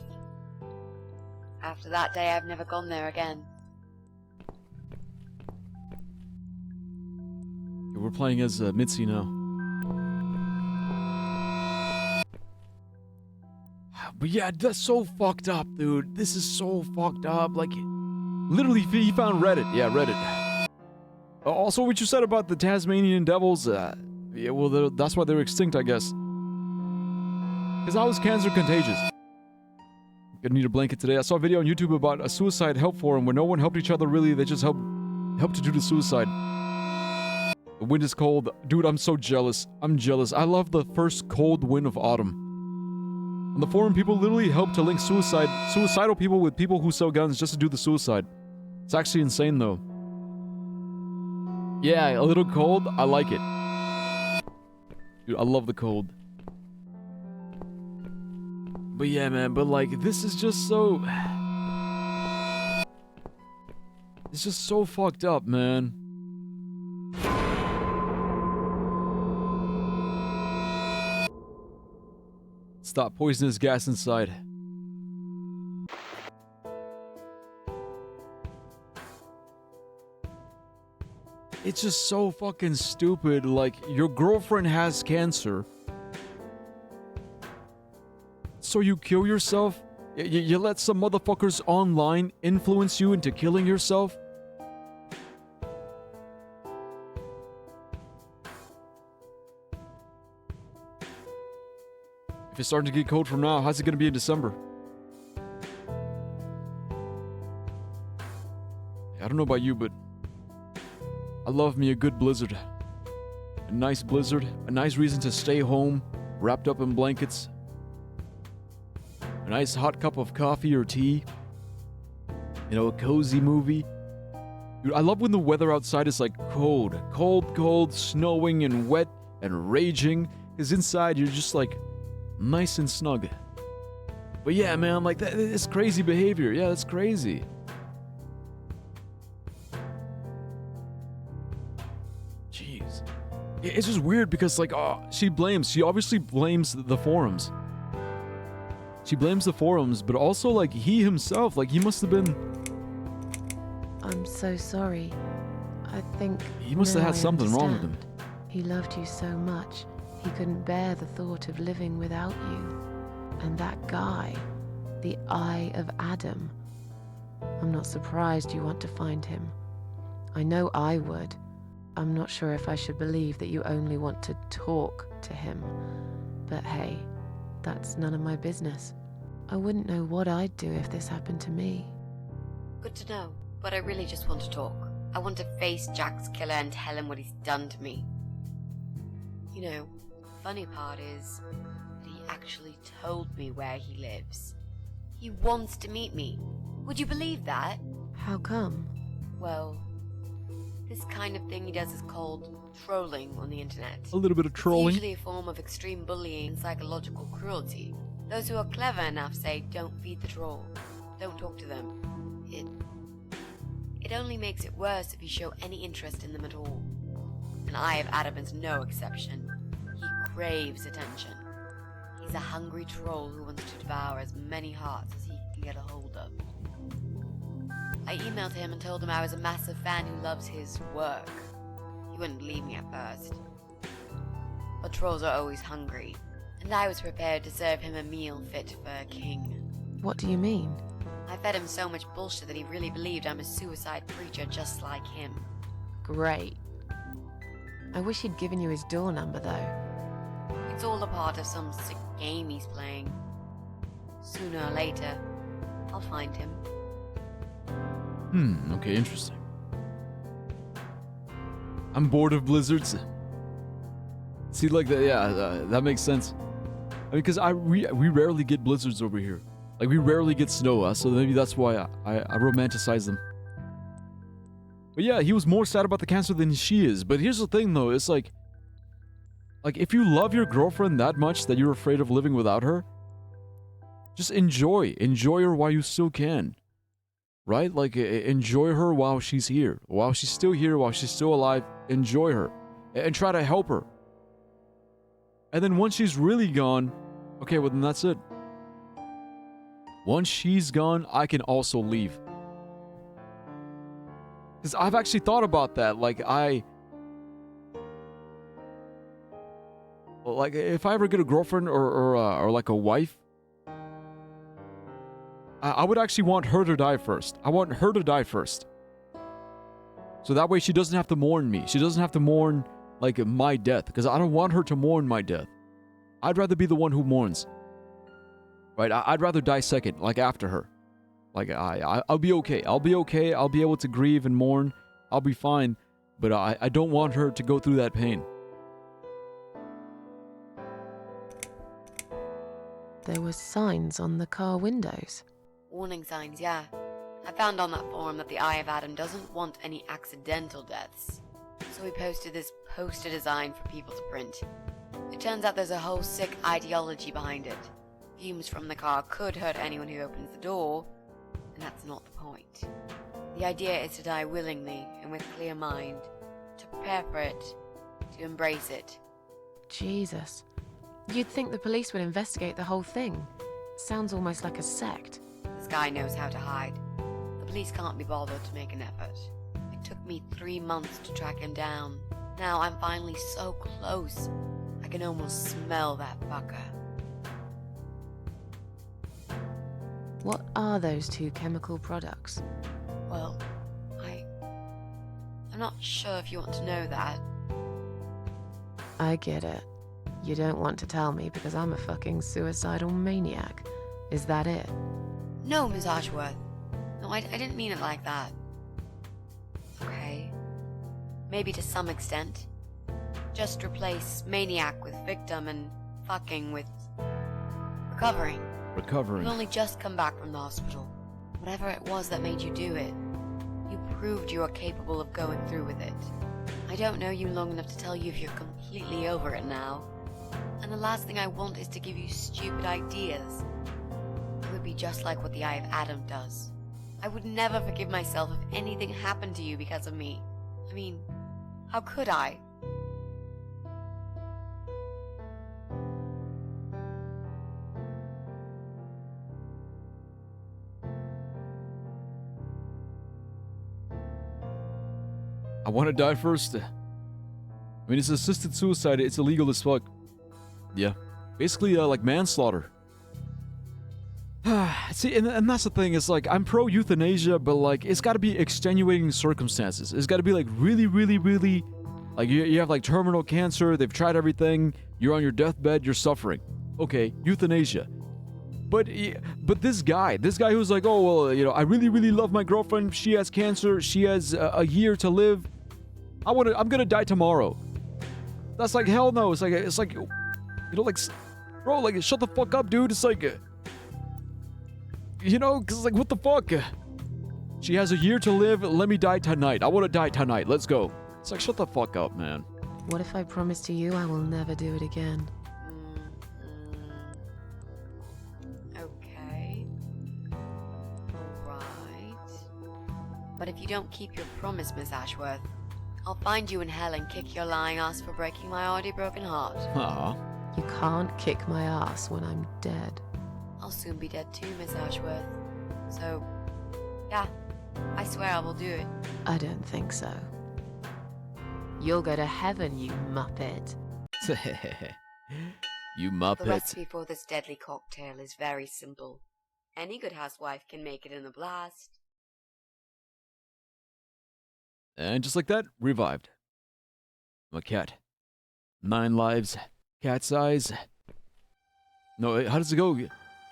S15: After that day, I've never gone there again.
S1: We're playing as Mitzi now. But yeah, that's so fucked up, dude. This is so fucked up. Like, literally, he found Reddit. Yeah, Reddit. Also, what you said about the Tasmanian devils, yeah, well, that's why they're extinct, I guess. Because how is cancer contagious? Gonna need a blanket today. I saw a video on YouTube about a suicide help forum where no one helped each other, really. They just helped to do the suicide. The wind is cold. Dude, I'm so jealous. I'm jealous. I love the first cold wind of autumn. On the forum, people literally help to link suicidal people with people who sell guns just to do the suicide. It's actually insane though. Yeah, a little cold. I like it. Dude, I love the cold. But yeah, man, but like, this is just so... It's just so fucked up, man. Stop poisonous gas inside. It's just so fucking stupid. Like, your girlfriend has cancer, so you kill yourself? You let some motherfuckers online influence you into killing yourself? If it's starting to get cold from now, how's it gonna be in December? I don't know about you, but I love me a good blizzard. A nice blizzard, a nice reason to stay home, wrapped up in blankets. A nice hot cup of coffee or tea. You know, a cozy movie. Dude, I love when the weather outside is like cold. Cold, snowing and wet and raging. Because inside you're just like nice and snug. But yeah, man, like that is crazy behavior. Yeah, that's crazy. Jeez. It's just weird because like, she obviously blames the forums. She blames the forums, but also like he himself, like he must have been...
S2: I'm so sorry. I think...
S1: He must have had something wrong with him.
S2: He loved you so much, he couldn't bear the thought of living without you. And that guy, the Eye of Adam. I'm not surprised you want to find him. I know I would. I'm not sure if I should believe that you only want to talk to him. But hey, that's none of my business. I wouldn't know what I'd do if this happened to me.
S15: Good to know, but I really just want to talk. I want to face Jack's killer and tell him what he's done to me. You know, the funny part is that he actually told me where he lives. He wants to meet me. Would you believe that?
S2: How come?
S15: Well, this kind of thing he does is called trolling on the internet.
S1: A little bit of trolling.
S15: It's usually a form of extreme bullying and psychological cruelty. Those who are clever enough say, don't feed the troll. Don't talk to them. It only makes it worse if you show any interest in them at all. And Eye of Adam is no exception. He craves attention. He's a hungry troll who wants to devour as many hearts as he can get a hold of. I emailed him and told him I was a massive fan who loves his work. He wouldn't believe me at first. But trolls are always hungry, and I was prepared to serve him a meal fit for a king.
S2: What do you mean?
S15: I fed him so much bullshit that he really believed I'm a suicide preacher just like him.
S2: Great. I wish he'd given you his door number, though.
S15: It's all a part of some sick game he's playing. Sooner or later, I'll find him.
S1: Okay, interesting. I'm bored of blizzards. See, like, that makes sense. I mean, because we rarely get blizzards over here. Like, we rarely get snow, so maybe that's why I romanticize them. But yeah, he was more sad about the cancer than she is. But here's the thing, though. It's like if you love your girlfriend that much that you're afraid of living without her, just enjoy her while you still can. Right? Like, enjoy her while she's here. While she's still here, while she's still alive, enjoy her. And try to help her. And then once she's really gone, okay, well then that's it. Once she's gone, I can also leave. Because I've actually thought about that. Like, if I ever get a girlfriend or like a wife, I would actually want her to die first. I want her to die first. So that way she doesn't have to mourn me. She doesn't have to mourn, like, my death. Because I don't want her to mourn my death. I'd rather be the one who mourns. Right? I'd rather die second, like after her. Like, I'll be okay. I'll be okay. I'll be able to grieve and mourn. I'll be fine. But I don't want her to go through that pain.
S2: There were signs on the car windows.
S15: Warning signs, yeah. I found on that forum that the Eye of Adam doesn't want any accidental deaths, so we posted this poster design for people to print. It turns out there's a whole sick ideology behind it. Fumes from the car could hurt anyone who opens the door, and that's not the point. The idea is to die willingly and with clear mind, to prepare for it, to embrace it.
S2: Jesus. You'd think the police would investigate the whole thing. Sounds almost like a sect.
S15: This guy knows how to hide. The police can't be bothered to make an effort. It took me 3 months to track him down. Now I'm finally so close. I can almost smell that fucker.
S2: What are those two chemical products?
S15: Well, I'm not sure if you want to know that.
S2: I get it. You don't want to tell me because I'm a fucking suicidal maniac. Is that it?
S15: No, Miss Ashworth. No, I didn't mean it like that. Okay. Maybe to some extent. Just replace maniac with victim and fucking with recovering.
S1: Recovering.
S15: You've only just come back from the hospital. Whatever it was that made you do it, you proved you are capable of going through with it. I don't know you long enough to tell you if you're completely over it now. And the last thing I want is to give you stupid ideas. It would be just like what the Eye of Adam does. I would never forgive myself if anything happened to you because of me. I mean, how could I?
S1: I want to die first. I mean, it's assisted suicide. It's illegal as fuck. Yeah. Basically, like manslaughter. See, and that's the thing. It's like, I'm pro-euthanasia, but like, it's got to be extenuating circumstances. It's got to be like really, really, really... Like, you have like terminal cancer. They've tried everything. You're on your deathbed. You're suffering. Okay, euthanasia. But this guy who's like, oh, well, you know, I really, really love my girlfriend. She has cancer. She has a year to live. I'm gonna die tomorrow. That's like, hell no. It's like, you know, like, bro, like, shut the fuck up, dude. It's like, you know, cause it's like, what the fuck? She has a year to live. Let me die tonight. I want to die tonight. Let's go. It's like, shut the fuck up, man.
S2: What if I promise to you I will never do it again?
S15: Okay. Alright. But if you don't keep your promise, Miss Ashworth, I'll find you in hell and kick your lying ass for breaking my already broken heart.
S1: Aw.
S2: You can't kick my ass when I'm dead.
S15: I'll soon be dead too, Miss Ashworth. So, yeah, I swear I will do it.
S2: I don't think so. You'll go to heaven, you muppet.
S1: You muppet.
S15: The recipe for this deadly cocktail is very simple. Any good housewife can make it in a blast.
S1: And just like that, revived. I'm a cat. 9 lives. Cat's eyes. No, how does it go?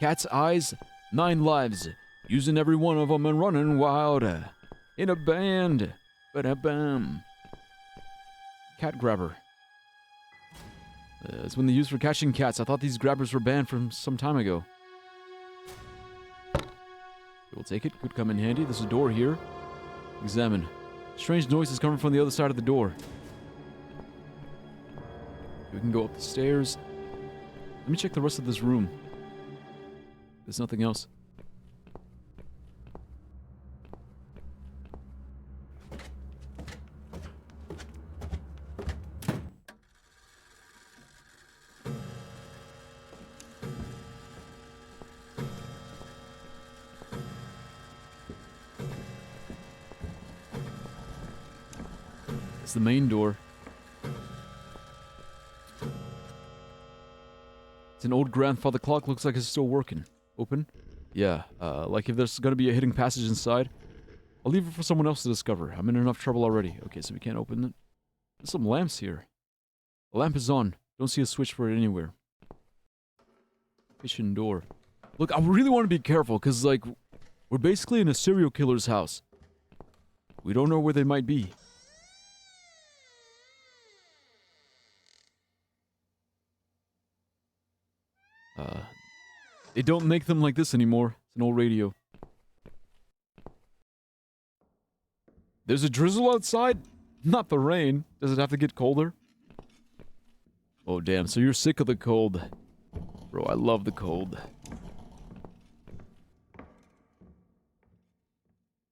S1: Cat's eyes, 9 lives. Using every one of them and running wild. In a band. Ba-da-bam. Cat grabber. It's when they use for catching cats. I thought these grabbers were banned from some time ago. We'll take it. Could come in handy. There's a door here. Examine. Strange noises coming from the other side of the door. We can go up the stairs. Let me check the rest of this room. There's nothing else. It's the main door. It's an old grandfather clock. Looks like it's still working. Open? Yeah, like if there's gonna be a hidden passage inside, I'll leave it for someone else to discover. I'm in enough trouble already. Okay, so we can't open it. There's some lamps here. The lamp is on. Don't see a switch for it anywhere. Kitchen door. Look, I really want to be careful, because, like, we're basically in a serial killer's house. We don't know where they might be. They don't make them like this anymore. It's an old radio. There's a drizzle outside? Not the rain. Does it have to get colder? Oh, damn. So you're sick of the cold. Bro, I love the cold.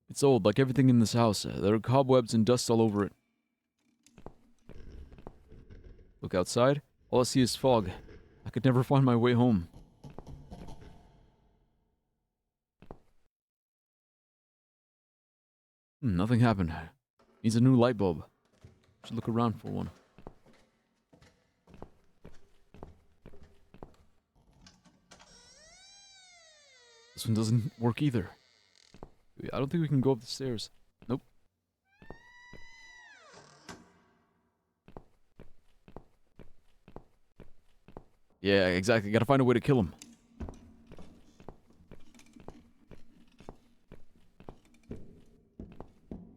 S1: It's old, like everything in this house. There are cobwebs and dust all over it. Look outside. All I see is fog. I could never find my way home. Nothing happened. Needs a new light bulb. Should look around for one. This one doesn't work either. I don't think we can go up the stairs. Nope. Yeah, exactly. Gotta find a way to kill him.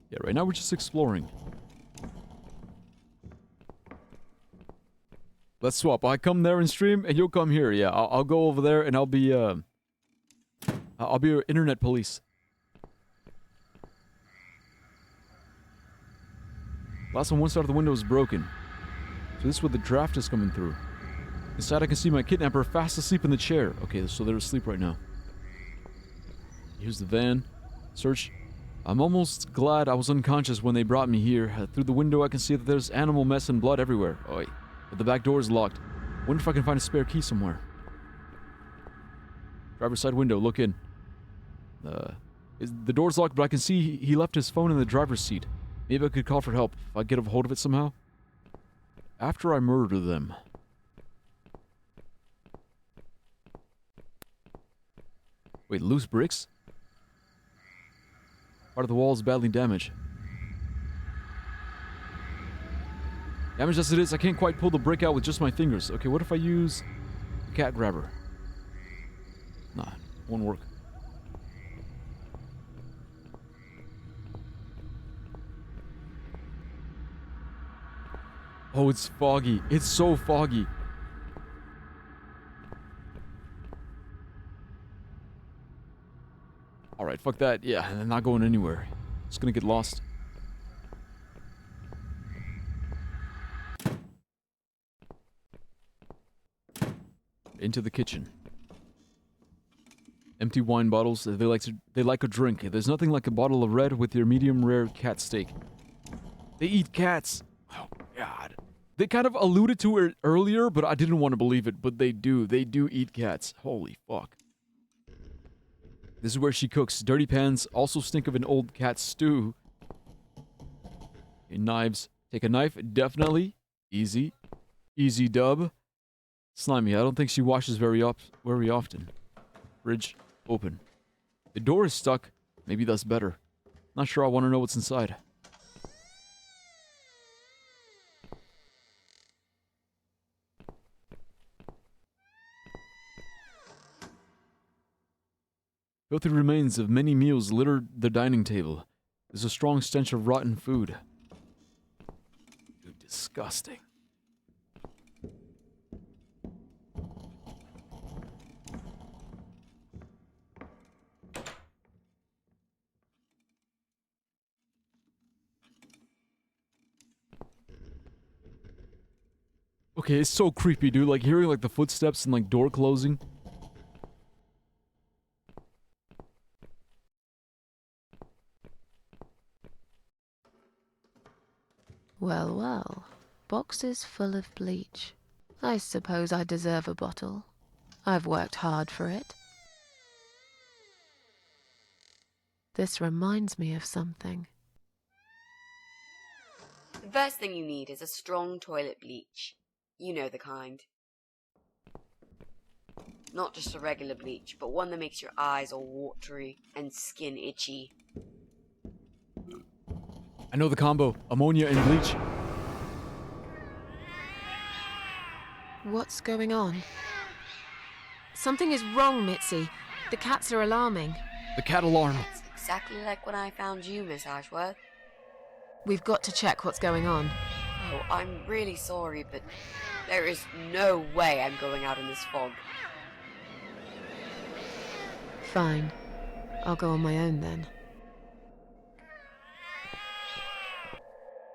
S1: Yeah, right now we're just exploring. Let's swap. I come there and stream, and you'll come here. Yeah, I'll go over there, and I'll be your internet police. Last one side of the window is broken. So this is where the draft is coming through. Inside I can see my kidnapper fast asleep in the chair. Okay, so they're asleep right now. Here's the van. Search. I'm almost glad I was unconscious when they brought me here. Through the window I can see that there's animal mess and blood everywhere. Oi. But the back door is locked. Wonder if I can find a spare key somewhere. Driver's side window, look in. The door's locked, but I can see he left his phone in the driver's seat. Maybe I could call for help if I get a hold of it somehow. After I murder them. Wait, loose bricks? Part of the wall is badly damaged. Damaged as it is, I can't quite pull the brick out with just my fingers. Okay, what if I use a cat grabber? Nah, won't work. Oh, it's foggy. It's so foggy. Alright, fuck that. Yeah, I'm not going anywhere. Just gonna get lost. Into the kitchen. Empty wine bottles. They like a drink. There's nothing like a bottle of red with your medium rare cat steak. They eat cats. Oh, God. They kind of alluded to it earlier, but I didn't want to believe it. But they do. They do eat cats. Holy fuck. This is where she cooks. Dirty pans also stink of an old cat stew. Okay, knives. Take a knife. Definitely. Easy. Easy dub. Slimy. I don't think she washes very often. Fridge. Open. The door is stuck. Maybe that's better. Not sure I want to know what's inside. Filthy remains of many meals littered the dining table. There's a strong stench of rotten food. Dude, disgusting. Okay, it's so creepy, dude. Like, hearing, like, the footsteps and, like, door closing.
S2: Well, well. Boxes full of bleach. I suppose I deserve a bottle. I've worked hard for it. This reminds me of something.
S15: The first thing you need is a strong toilet bleach. You know the kind. Not just a regular bleach, but one that makes your eyes all watery and skin itchy.
S1: I know the combo. Ammonia and bleach.
S2: What's going on? Something is wrong, Mitzi. The cats are alarming.
S1: The cat alarm.
S15: It's exactly like when I found you, Miss Ashworth.
S2: We've got to check what's going on.
S15: Oh, I'm really sorry, but there is no way I'm going out in this fog.
S2: Fine. I'll go on my own then.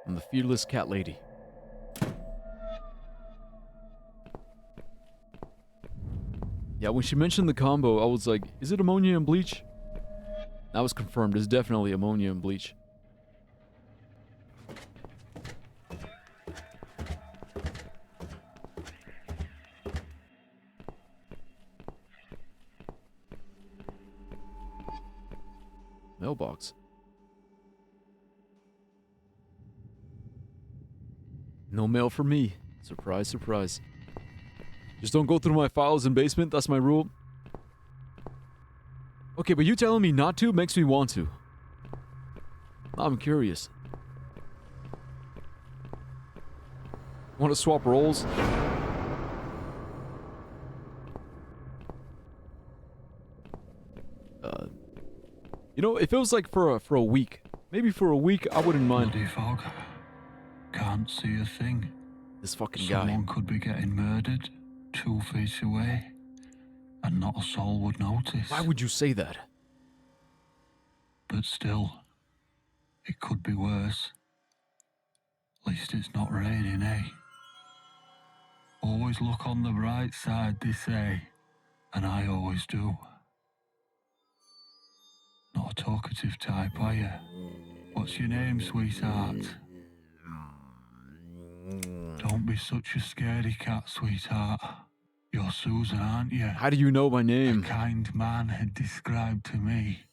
S1: I'm the fearless cat lady. Yeah, when she mentioned the combo, I was like, is it ammonia and bleach? That was confirmed. It's definitely ammonia and bleach. Mailbox. No mail for me. Surprise, surprise. Just don't go through my files in basement. That's my rule. Okay, but you telling me not to makes me want to. I'm curious. Want to swap roles? You know, if it was like for a week, maybe for a week, I wouldn't mind.
S4: Bloody fog. Can't see a thing.
S1: This fucking guy.
S4: Someone could be getting murdered 2 feet away, and not a soul would notice.
S1: Why would you say that?
S4: But still, it could be worse. At least it's not raining, eh? Always look on the bright side, they say, and I always do. Not a talkative type, are you? What's your name, sweetheart? Don't be such a scaredy cat, sweetheart. You're Susan, aren't you?
S1: How do you know my name?
S4: A kind man had described to me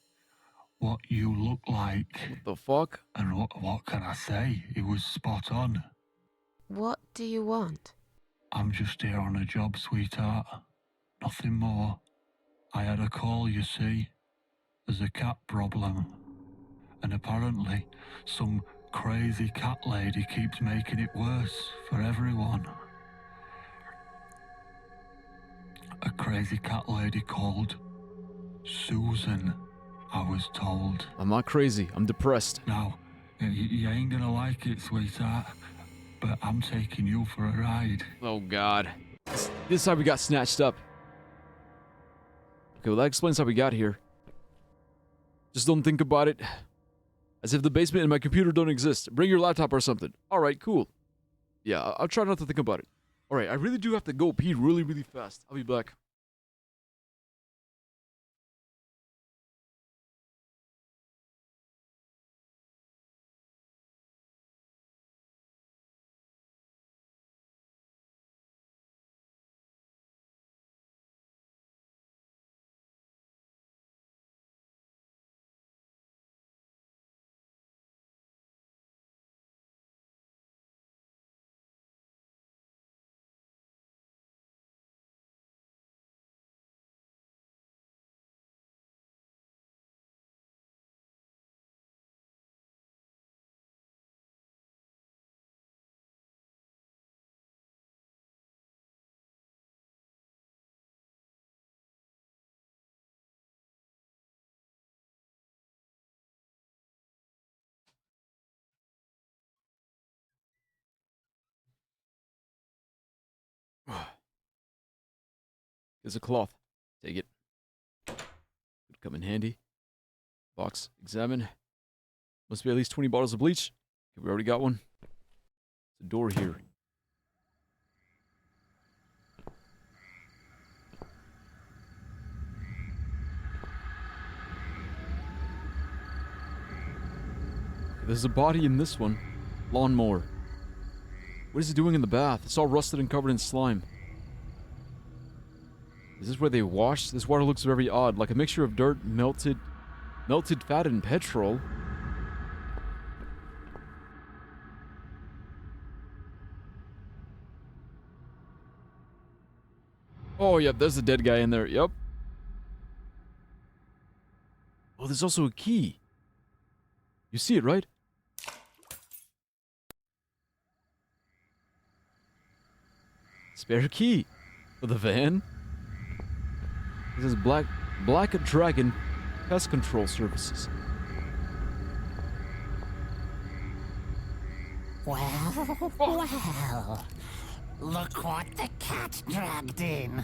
S4: what you look like.
S1: What the fuck?
S4: And what can I say? It was spot on.
S2: What do you want?
S4: I'm just here on a job, sweetheart. Nothing more. I had a call, you see. There's a cat problem. And apparently, some crazy cat lady keeps making it worse for everyone. A crazy cat lady called Susan, I was told.
S1: I'm not crazy. I'm depressed.
S4: Now, you ain't gonna like it, sweetheart, but I'm taking you for a ride.
S1: Oh, God. This is how we got snatched up. Okay, well, that explains how we got here. Just don't think about it as if the basement and my computer don't exist. Bring your laptop or something. Alright, cool. Yeah, I'll try not to think about it. Alright, I really do have to go pee really, really fast. I'll be back. Here's a cloth. Take it. Could come in handy. Box. Examine. Must be at least 20 bottles of bleach. Okay, we already got one. There's a door here. There's a body in this one. Lawnmower. What is it doing in the bath? It's all rusted and covered in slime. Is this where they wash? This water looks very odd, like a mixture of dirt, melted fat, and petrol. Oh, yep, there's a dead guy in there. Yep. Oh, there's also a key. You see it, right? Spare key for the van. This is Black Dragon Pest Control Services.
S16: Well, look what the cat dragged in.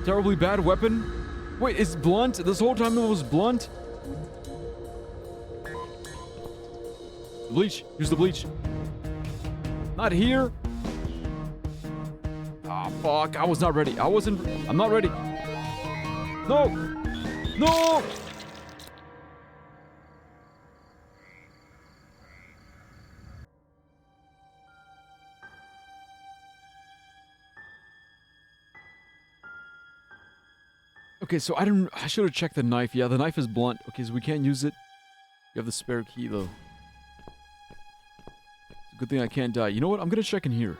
S1: Terribly bad weapon? Wait, it's blunt? This whole time it was blunt? Bleach. Use the bleach. Not here. Ah, fuck. I was not ready. I'm not ready. No. No. Okay, so I should have checked the knife. Yeah, the knife is blunt. Okay, so we can't use it. You have the spare key, though. It's a good thing I can't die. You know what? I'm gonna check in here.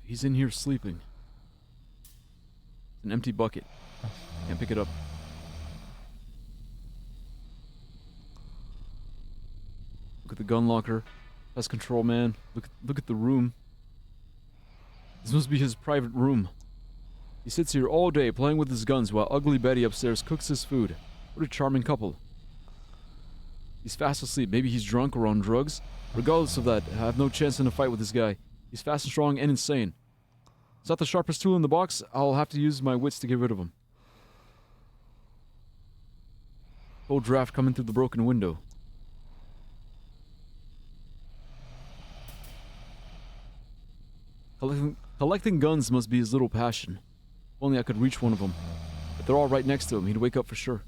S1: He's in here sleeping. It's an empty bucket. Can't pick it up. Look at the gun locker. Pest control man. Look at the room. This must be his private room. He sits here all day playing with his guns while ugly Betty upstairs cooks his food. What a charming couple. He's fast asleep. Maybe he's drunk or on drugs. Regardless of that, I have no chance in a fight with this guy. He's fast and strong and insane. It's not the sharpest tool in the box. I'll have to use my wits to get rid of him. Cold draft coming through the broken window. Collecting guns must be his little passion. If only I could reach one of them. But they're all right next to him. He'd wake up for sure.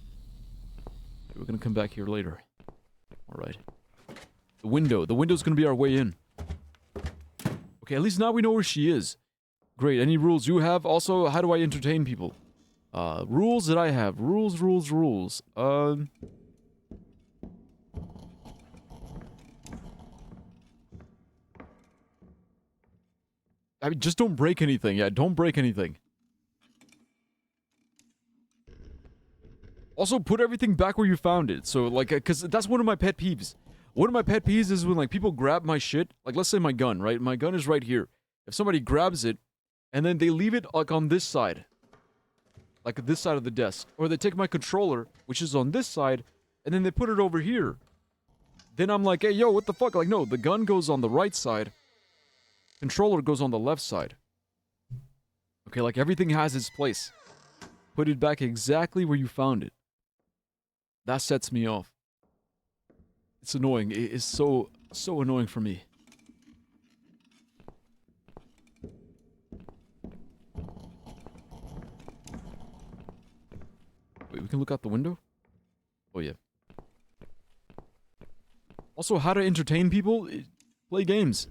S1: We're gonna come back here later. Alright. The window. The window's gonna be our way in. Okay, at least now we know where she is. Great. Any rules you have? Also, how do I entertain people? Rules that I have. Rules. I mean, just don't break anything. Yeah, don't break anything. Also, put everything back where you found it. So, like, because that's one of my pet peeves. One of my pet peeves is when, like, people grab my shit. Like, let's say my gun, right? My gun is right here. If somebody grabs it, and then they leave it, like, on this side. Like, this side of the desk. Or they take my controller, which is on this side, and then they put it over here. Then I'm like, hey, yo, what the fuck? Like, no, the gun goes on the right side. Controller goes on the left side. Okay, like, everything has its place. Put it back exactly where you found it. That sets me off. It's annoying. It is so annoying for me. Wait, we can look out the window? Oh, yeah. Also, how to entertain people? Play games.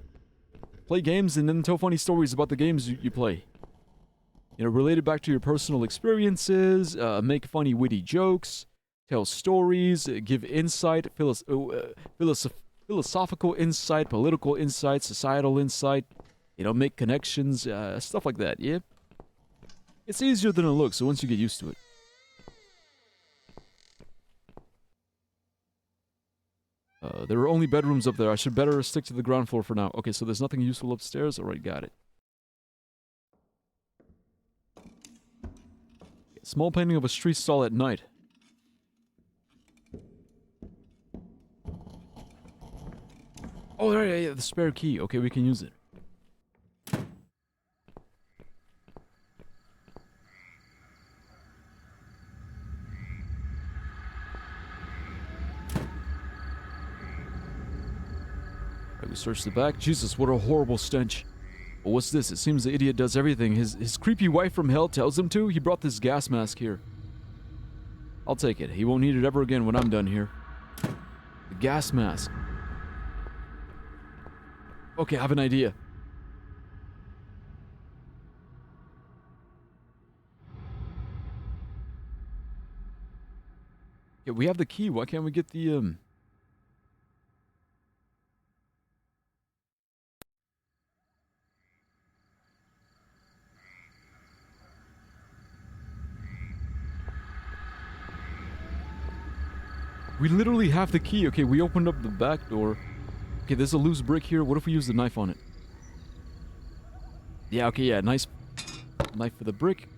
S1: Play games and then tell funny stories about the games you play. You know, relate it back to your personal experiences, make funny, witty jokes, tell stories, give insight, philosophical insight, political insight, societal insight, you know, make connections, stuff like that, yeah? It's easier than it looks, so once you get used to it. There are only bedrooms up there. I should better stick to the ground floor for now. Okay, so there's nothing useful upstairs? Alright, got it. Small painting of a street stall at night. Oh, yeah, the spare key. Okay, we can use it. We search the back. Jesus, what a horrible stench. Well, what's this? It seems the idiot does everything. His creepy wife from hell tells him to. He brought this gas mask here. I'll take it. He won't need it ever again when I'm done here. The gas mask. Okay, I have an idea. Yeah, we have the key. Why can't we get the, We literally have the key. Okay, we opened up the back door. Okay, there's a loose brick here. What if we use the knife on it? Yeah, okay, yeah, nice knife for the brick.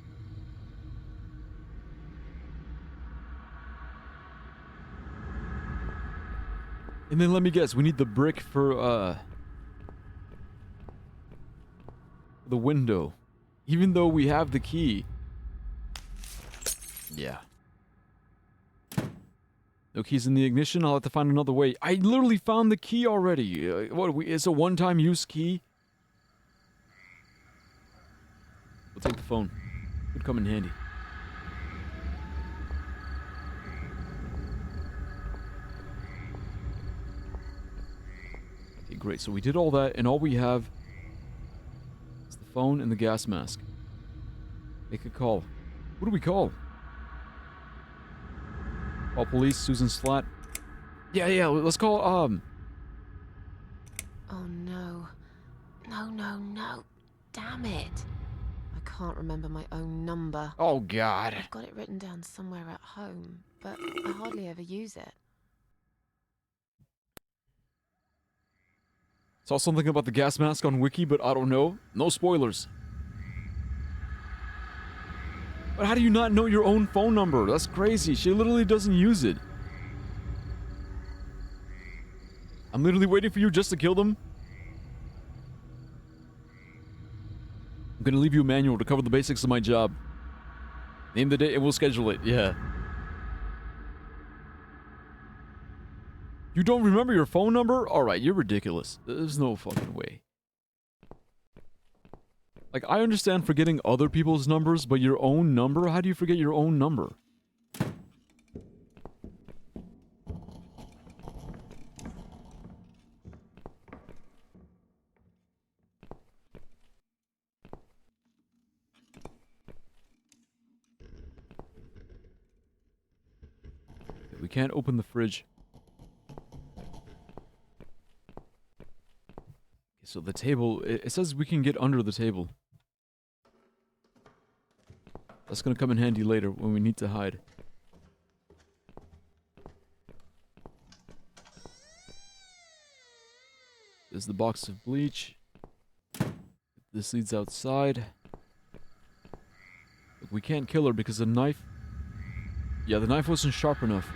S1: And then let me guess, we need the brick for the window. Even though we have the key. Yeah. No keys in the ignition, I'll have to find another way. I literally found the key already. It's a one-time use key? We'll take the phone. Would come in handy. Okay, great. So we did all that, and all we have is the phone and the gas mask. Make a call. What do we call? Call police, Susan Slat. Yeah, let's call,
S2: Oh no. No. Damn it. I can't remember my own number.
S1: Oh God.
S2: I've got it written down somewhere at home, but I hardly ever use it.
S1: Saw something about the gas mask on Wiki, but I don't know. No spoilers. But how do you not know your own phone number? That's crazy. She literally doesn't use it. I'm literally waiting for you just to kill them. I'm gonna leave you a manual to cover the basics of my job. Name the date and we'll schedule it. Yeah. You don't remember your phone number? Alright, you're ridiculous. There's no fucking way. Like, I understand forgetting other people's numbers, but your own number? How do you forget your own number? We can't open the fridge. So the table, it says we can get under the table. That's gonna come in handy later when we need to hide. There's the box of bleach. This leads outside. Look, we can't kill her because the knife... Yeah, the knife wasn't sharp enough.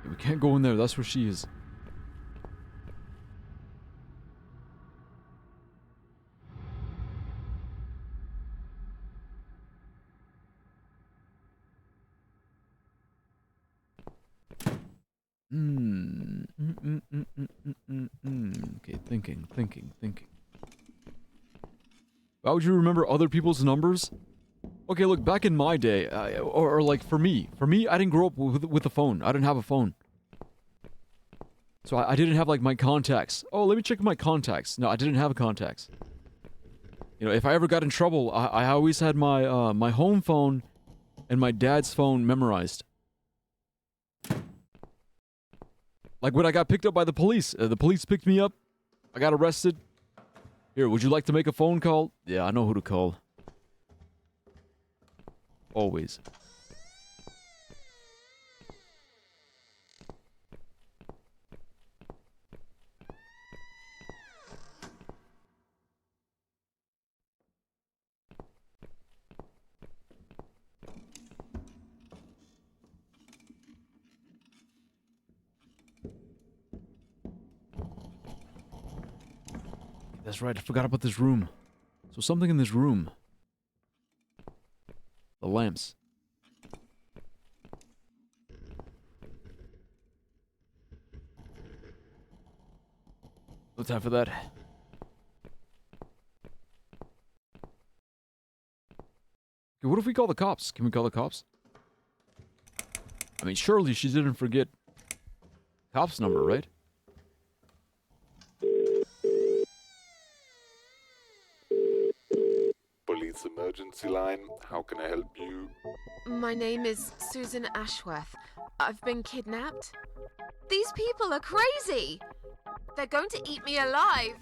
S1: We can't go in there, that's where she is. Okay, thinking. Why would you remember other people's numbers? Okay, look, back in my day, or like for me, I didn't grow up with a phone. I didn't have a phone. So I didn't have like my contacts. Oh, let me check my contacts. No, I didn't have contacts. You know, if I ever got in trouble, I always had my my home phone and my dad's phone memorized. Like when I got picked up by the police picked me up. I got arrested. Here, would you like to make a phone call? Yeah, I know who to call. Always. That's right, I forgot about this room. So something in this room. The lamps. No time for that. Okay, what if we call the cops? Can we call the cops? I mean, surely she didn't forget cops number, right?
S17: Police emergency line, how can I help you?
S2: My name is Susan Ashworth. I've been kidnapped. These people are crazy! They're going to eat me alive!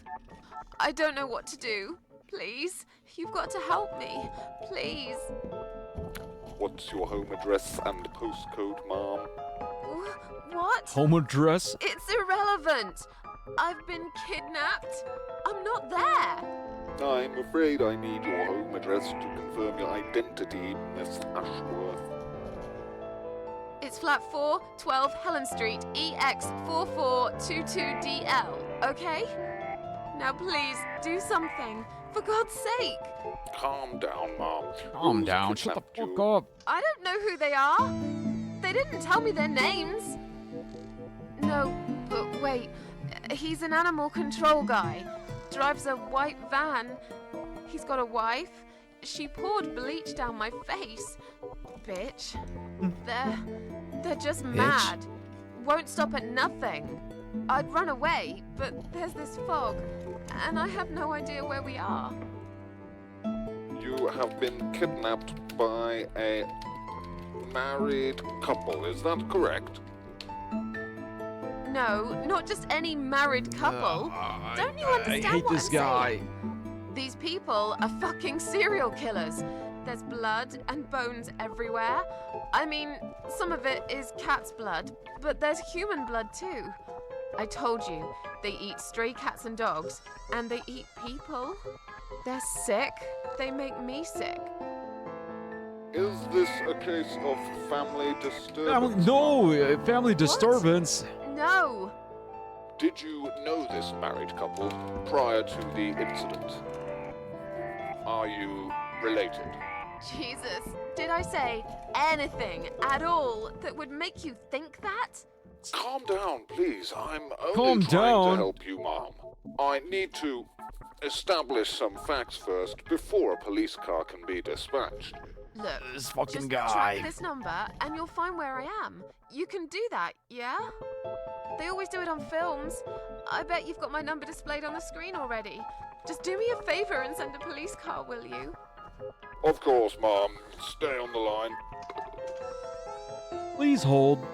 S2: I don't know what to do. Please, you've got to help me. Please.
S17: What's your home address and postcode, ma'am?
S2: What?
S1: Home address?
S2: It's irrelevant. I've been kidnapped. I'm not there.
S17: I'm afraid I need your home address to confirm your identity, Miss Ashworth.
S2: It's flat 4, 12 Helen Street, EX4422DL, okay? Now please, do something. For God's sake.
S17: Calm down, Mom.
S1: Calm down. Shut the fuck up.
S2: I don't know who they are. They didn't tell me their names. No, but wait. He's an animal control guy. Drives a white van. He's got a wife. She poured bleach down my face. Bitch. They're just mad. Won't stop at nothing. I'd run away, but there's this fog, and I have no idea where we are.
S17: You have been kidnapped by a married couple, is that correct?
S2: No, not just any married couple. Don't you understand
S1: I hate
S2: what
S1: this
S2: I'm
S1: guy.
S2: saying? These people are fucking serial killers. There's blood and bones everywhere. I mean, some of it is cat's blood, but there's human blood too. I told you, they eat stray cats and dogs, and they eat people. They're sick. They make me sick.
S17: Is this a case of family disturbance?
S1: Family disturbance.
S2: No.
S17: Did you know this married couple prior to the incident? Are you related?
S2: Jesus, did I say anything at all that would make you think that?
S17: Calm down, please. I'm only
S1: Calm
S17: trying
S1: down.
S17: to help you, Mom. I need to establish some facts first before a police car can be dispatched.
S2: Look,
S1: This fucking
S2: just
S1: guy.
S2: track this number and you'll find where I am. You can do that, yeah? They always do it on films. I bet you've got my number displayed on the screen already. Just do me a favor and send a police car, will you?
S17: Of course, Mom. Stay on the line.
S1: Please hold.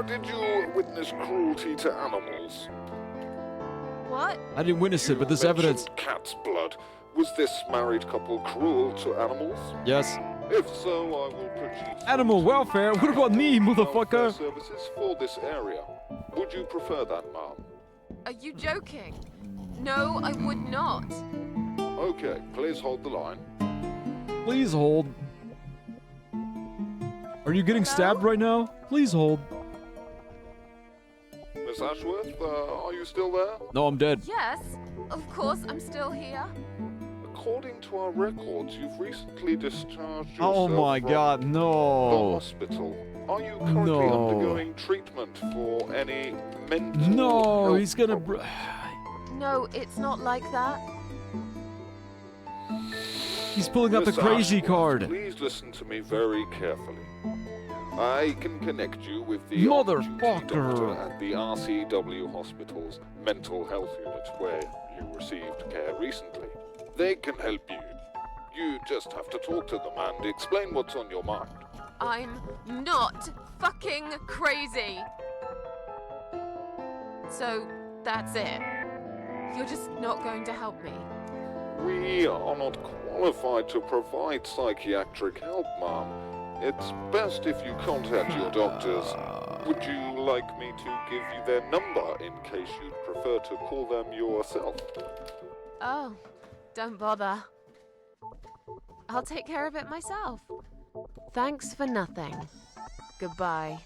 S17: Did you witness cruelty to animals?
S2: What?
S1: I didn't witness it, but there's
S17: You
S1: evidence.
S17: mentioned cat's blood. Was this married couple cruel to animals?
S1: Yes.
S17: If so, I will produce
S1: Animal welfare? What about me,
S17: welfare
S1: motherfucker?
S17: services for this area. Would you prefer that, Mom?
S2: Are you joking? No, I would not.
S17: Okay, please hold the line.
S1: Please hold. Are you getting stabbed right now? Please hold.
S17: Miss Ashworth, are you still there?
S1: No, I'm dead.
S2: Yes, of course, I'm still here.
S17: According to our records, you've recently discharged yourself
S1: Oh my
S17: from
S1: god,
S17: the
S1: no.
S17: hospital. Are you currently
S1: No.
S17: undergoing treatment for any mental
S1: No,
S17: health
S1: he's gonna.
S17: problems?
S2: No, it's not like that.
S1: He's pulling out the
S17: Miss
S1: crazy
S17: Ashworth,
S1: card.
S17: Please listen to me very carefully. I can connect you with the
S1: Motherfucker.
S17: doctor at the RCW Hospital's mental health unit where you received care recently. They can help you. You just have to talk to them and explain what's on your mind.
S2: I'm not fucking crazy. So, that's it. You're just not going to help me.
S17: We are not qualified to provide psychiatric help, Mom. It's best if you contact your doctors. Would you like me to give you their number in case you'd prefer to call them yourself?
S2: Oh, don't bother. I'll take care of it myself. Thanks for nothing. Goodbye.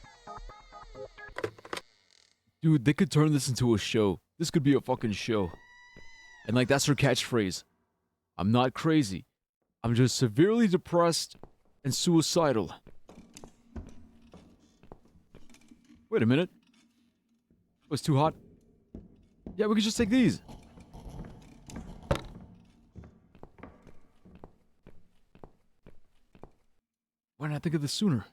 S1: Dude, they could turn this into a show. This could be a fucking show. And like, that's her catchphrase. I'm not crazy. I'm just severely depressed and suicidal. Wait a minute. Oh, it's too hot. Yeah, we could just take these. Why didn't I think of this sooner?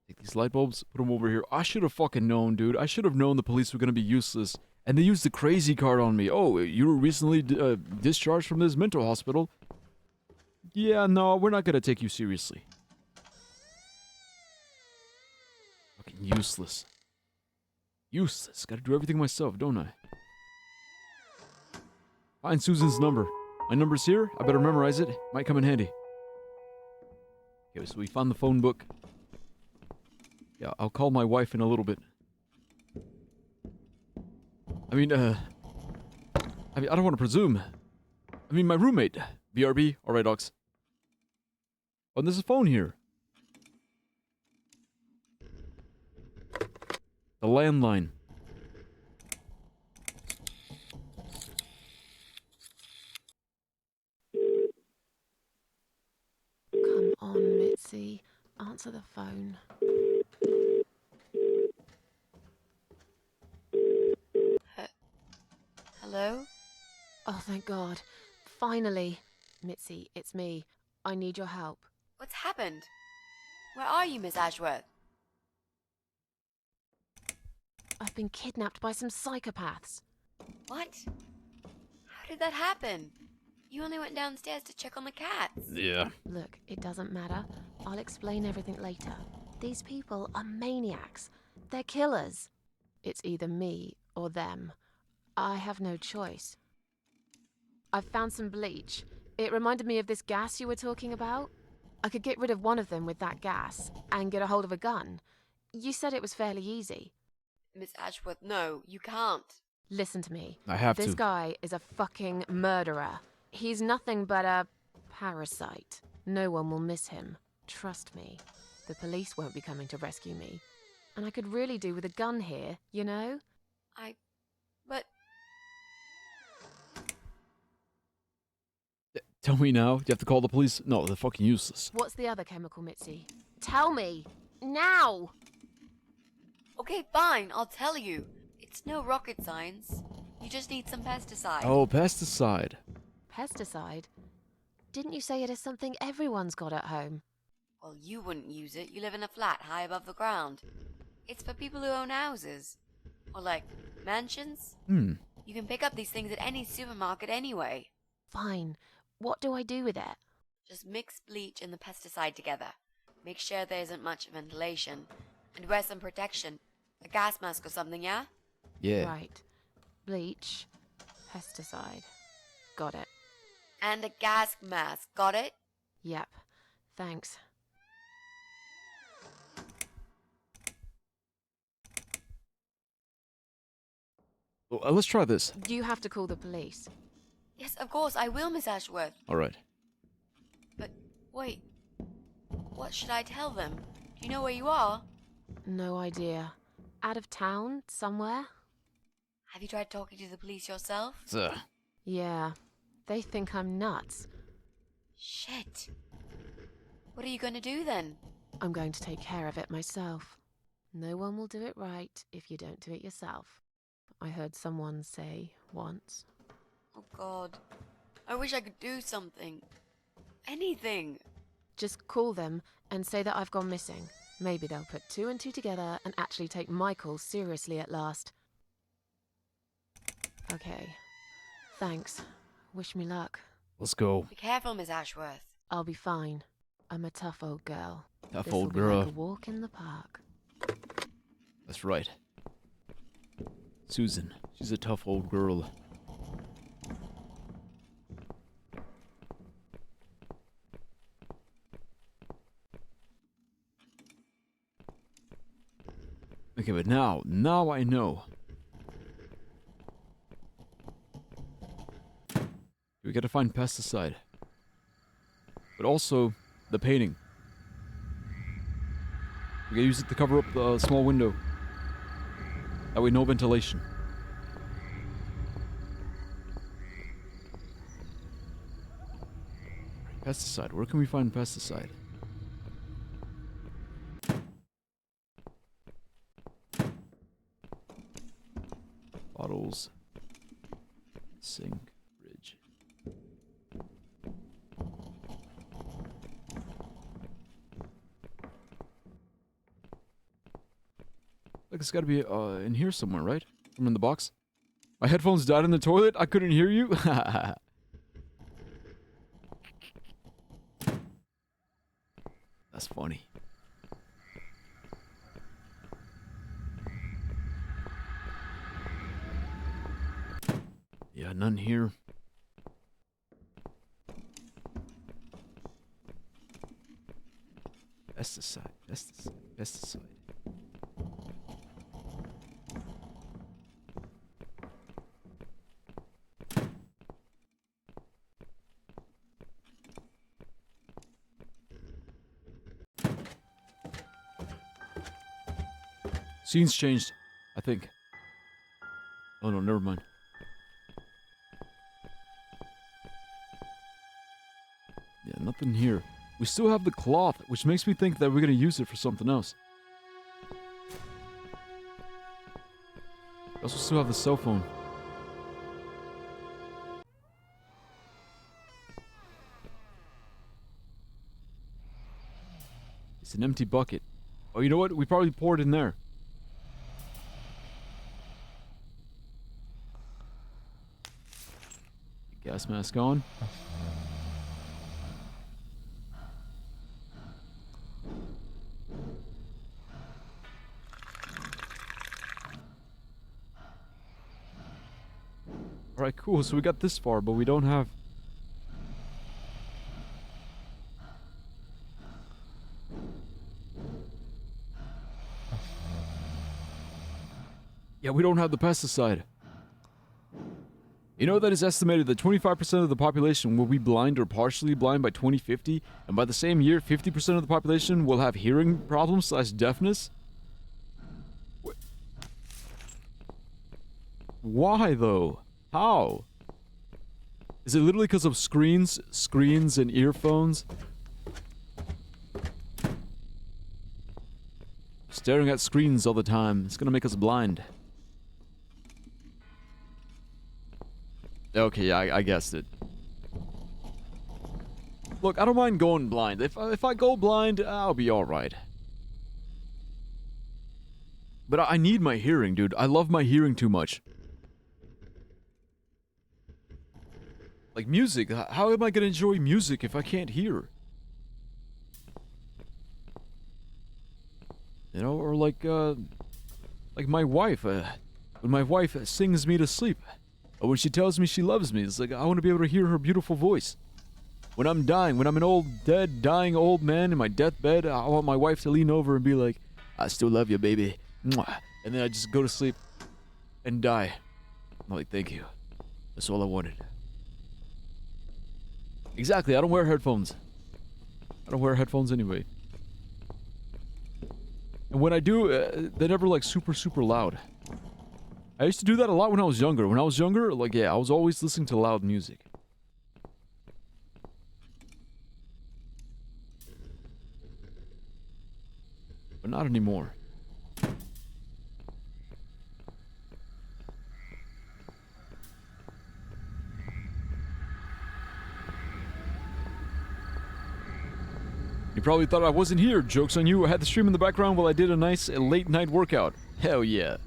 S1: Take these light bulbs, put them over here. I should have fucking known, dude. I should have known the police were gonna be useless. And they used the crazy card on me. Oh, you were recently discharged from this mental hospital. Yeah, no, we're not gonna take you seriously. Fucking useless. Useless. Gotta do everything myself, don't I? Find Susan's number. My number's here. I better memorize it. Might come in handy. Okay, so we found the phone book. Yeah, I'll call my wife in a little bit. I mean, I don't want to presume. I mean, my roommate. BRB? Alright, Ox. Oh, and there's a phone here. The landline.
S2: Come on, Mitzi. Answer the phone.
S15: Hello?
S2: Oh, thank God. Finally. Mitzi, it's me. I need your help.
S15: What's happened? Where are you, Miss Ashworth?
S2: I've been kidnapped by some psychopaths.
S15: What? How did that happen? You only went downstairs to check on the cats.
S1: Yeah.
S2: Look, it doesn't matter. I'll explain everything later. These people are maniacs. They're killers. It's either me or them. I have no choice. I've found some bleach. It reminded me of this gas you were talking about. I could get rid of one of them with that gas and get a hold of a gun. You said it was fairly easy.
S15: Miss Ashworth, no, you can't.
S2: Listen to me.
S1: I have
S2: This
S1: to.
S2: guy is a fucking murderer. He's nothing but a parasite. No one will miss him. Trust me. The police won't be coming to rescue me. And I could really do with a gun here, you know?
S15: But
S1: Tell me now. Do you have to call the police? No, they're fucking useless.
S2: What's the other chemical, Mitzi? Tell me! Now!
S15: okay, fine, I'll tell you. It's no rocket science. You just need some pesticide.
S1: Oh, pesticide.
S2: Pesticide? Didn't you say it is something everyone's got at home?
S15: Well, you wouldn't use it. You live in a flat high above the ground. It's for people who own houses. Or like, mansions. You can pick up these things at any supermarket anyway.
S2: Fine. What do I do with it?
S15: Just mix bleach and the pesticide together. Make sure there isn't much ventilation. And wear some protection. A gas mask or something, yeah?
S1: Yeah.
S2: Right. Bleach. Pesticide. Got it.
S15: And a gas mask, got it?
S2: Yep. Thanks.
S1: Well, let's try this.
S2: You have to call the police.
S15: Yes, of course, I will, Miss Ashworth.
S1: Alright.
S15: But, wait. What should I tell them? Do you know where you are?
S2: No idea. Out of town? Somewhere?
S15: Have you tried talking to the police yourself?
S2: Yeah. They think I'm nuts.
S15: Shit. What are you going to do then?
S2: I'm going to take care of it myself. No one will do it right if you don't do it yourself. I heard someone say once.
S15: Oh God. I wish I could do something. Anything.
S2: Just call them and say that I've gone missing. Maybe they'll put two and two together and actually take my call seriously at last. Okay. Thanks. Wish me luck.
S1: Let's go.
S15: Be careful, Miss Ashworth.
S2: I'll be fine. I'm a tough old girl.
S1: Tough
S2: This'll
S1: old
S2: be
S1: girl.
S2: like a walk in the park.
S1: That's right. Susan. She's a tough old girl. Okay, but now I know. We gotta find pesticide. But also, the painting. We gotta use it to cover up the small window. That way, no ventilation. Pesticide. Where can we find pesticide? Bottles. Sink. Fridge. Look, it's gotta be in here somewhere, right? From in the box? My headphones died in the toilet? I couldn't hear you? That's funny. Yeah, none here. Pesticide. Scene's changed, I think. Oh no, never mind. Yeah, nothing here. We still have the cloth, which makes me think that we're gonna use it for something else. We also still have the cell phone. It's an empty bucket. Oh, you know what? We probably poured in there. Gas mask on. Alright, cool. So we got this far, but we don't have... Yeah, we don't have the pesticide. You know that it's estimated that 25% of the population will be blind or partially blind by 2050, and by the same year, 50% of the population will have hearing problems / deafness? Why, though? How? Is it literally because of screens and earphones? Staring at screens all the time, it's gonna make us blind. Okay, I guessed it. Look, I don't mind going blind. If I go blind, I'll be alright. But I need my hearing, dude. I love my hearing too much. Like music, how am I gonna enjoy music if I can't hear? You know, or like my wife. When my wife sings me to sleep. Or when she tells me she loves me, it's like I want to be able to hear her beautiful voice. When I'm dying, when I'm an old, dead, dying old man in my deathbed, I want my wife to lean over and be like, I still love you, baby. Mwah. And then I just go to sleep and die. I'm like, thank you. That's all I wanted. Exactly, I don't wear headphones. I don't wear headphones anyway. And when I do, they're never like super loud. I used to do that a lot when I was younger. When I was younger, like, yeah, I was always listening to loud music. But not anymore. You probably thought I wasn't here. Joke's on you. I had the stream in the background while I did a nice late night workout. Hell yeah.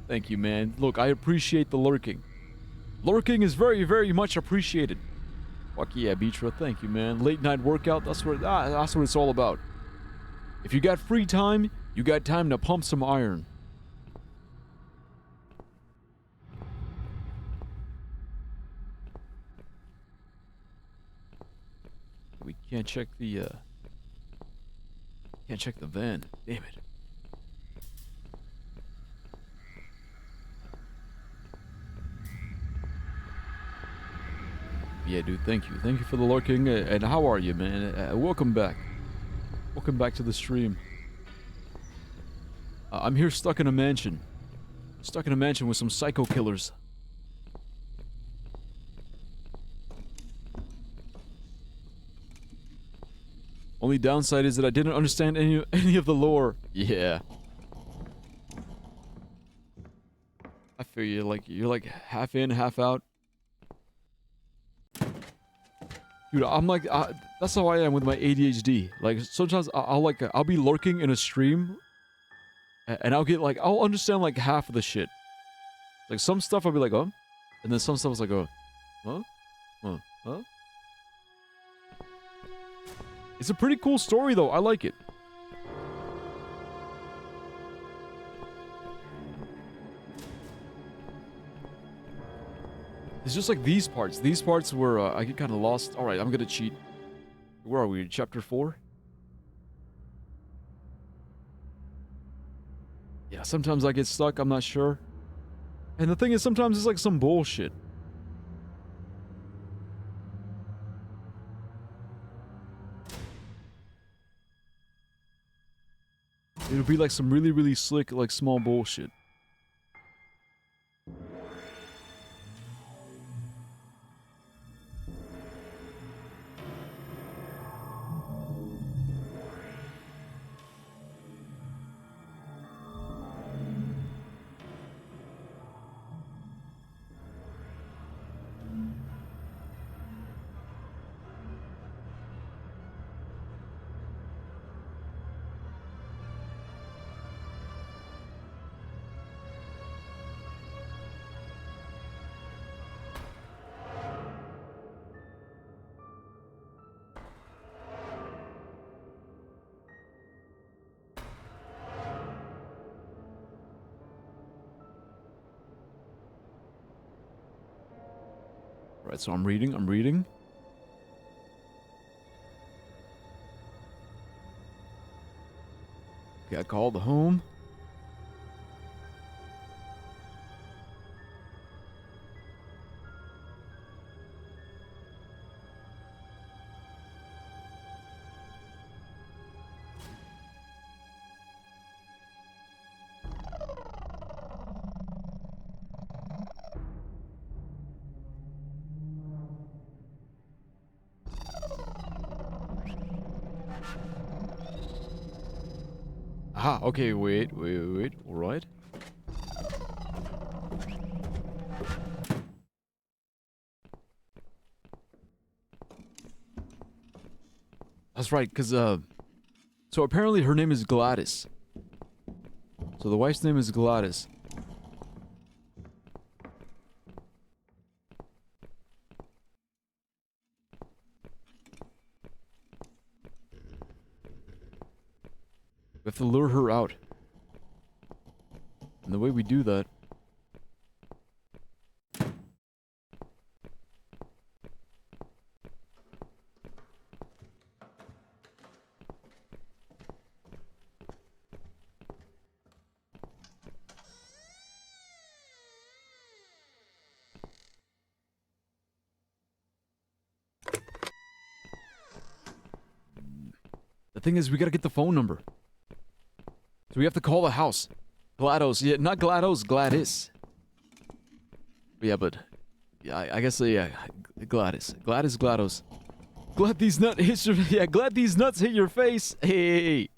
S1: Thank you, man. Look, I appreciate the lurking. Lurking is very much appreciated. Fuck yeah, Beatra. Thank you, man. Late night workout, that's what it's all about. If you got free time, you got time to pump some iron. We can't check the van. Damn it. Yeah, dude, thank you. Thank you for the lurking. And how are you, man? Welcome back. Welcome back to the stream. I'm here stuck in a mansion. Stuck in a mansion with some psycho killers. Only downside is that I didn't understand any of the lore. Yeah. I feel you're like half in, half out. Dude, I'm like, that's how I am with my ADHD. Like, sometimes I'll be lurking in a stream, and I'll understand like half of the shit. Like, some stuff I'll be like, oh, and then some stuff is like, oh, huh? Huh? Huh? It's a pretty cool story, though. I like it. It's just like these parts. These parts where I get kind of lost. Alright, I'm gonna cheat. Where are we? Chapter 4? Yeah, sometimes I get stuck, I'm not sure. And the thing is, sometimes it's like some bullshit. It'll be like some really, really slick, like small bullshit. Right, so I'm reading. Okay, I called the home. Aha, okay, wait, alright. That's right, because, so apparently her name is Gladys. So the wife's name is Gladys. We have to lure her out. And the way we do that... The thing is, we gotta get the phone number. So we have to call the house. GLaDOS. Yeah, not GLaDOS, Gladys. Yeah, but... Yeah, I guess, yeah. Gladys. GLaDOS. Glad these nuts hit your... Yeah, glad these nuts hit your face. Hey.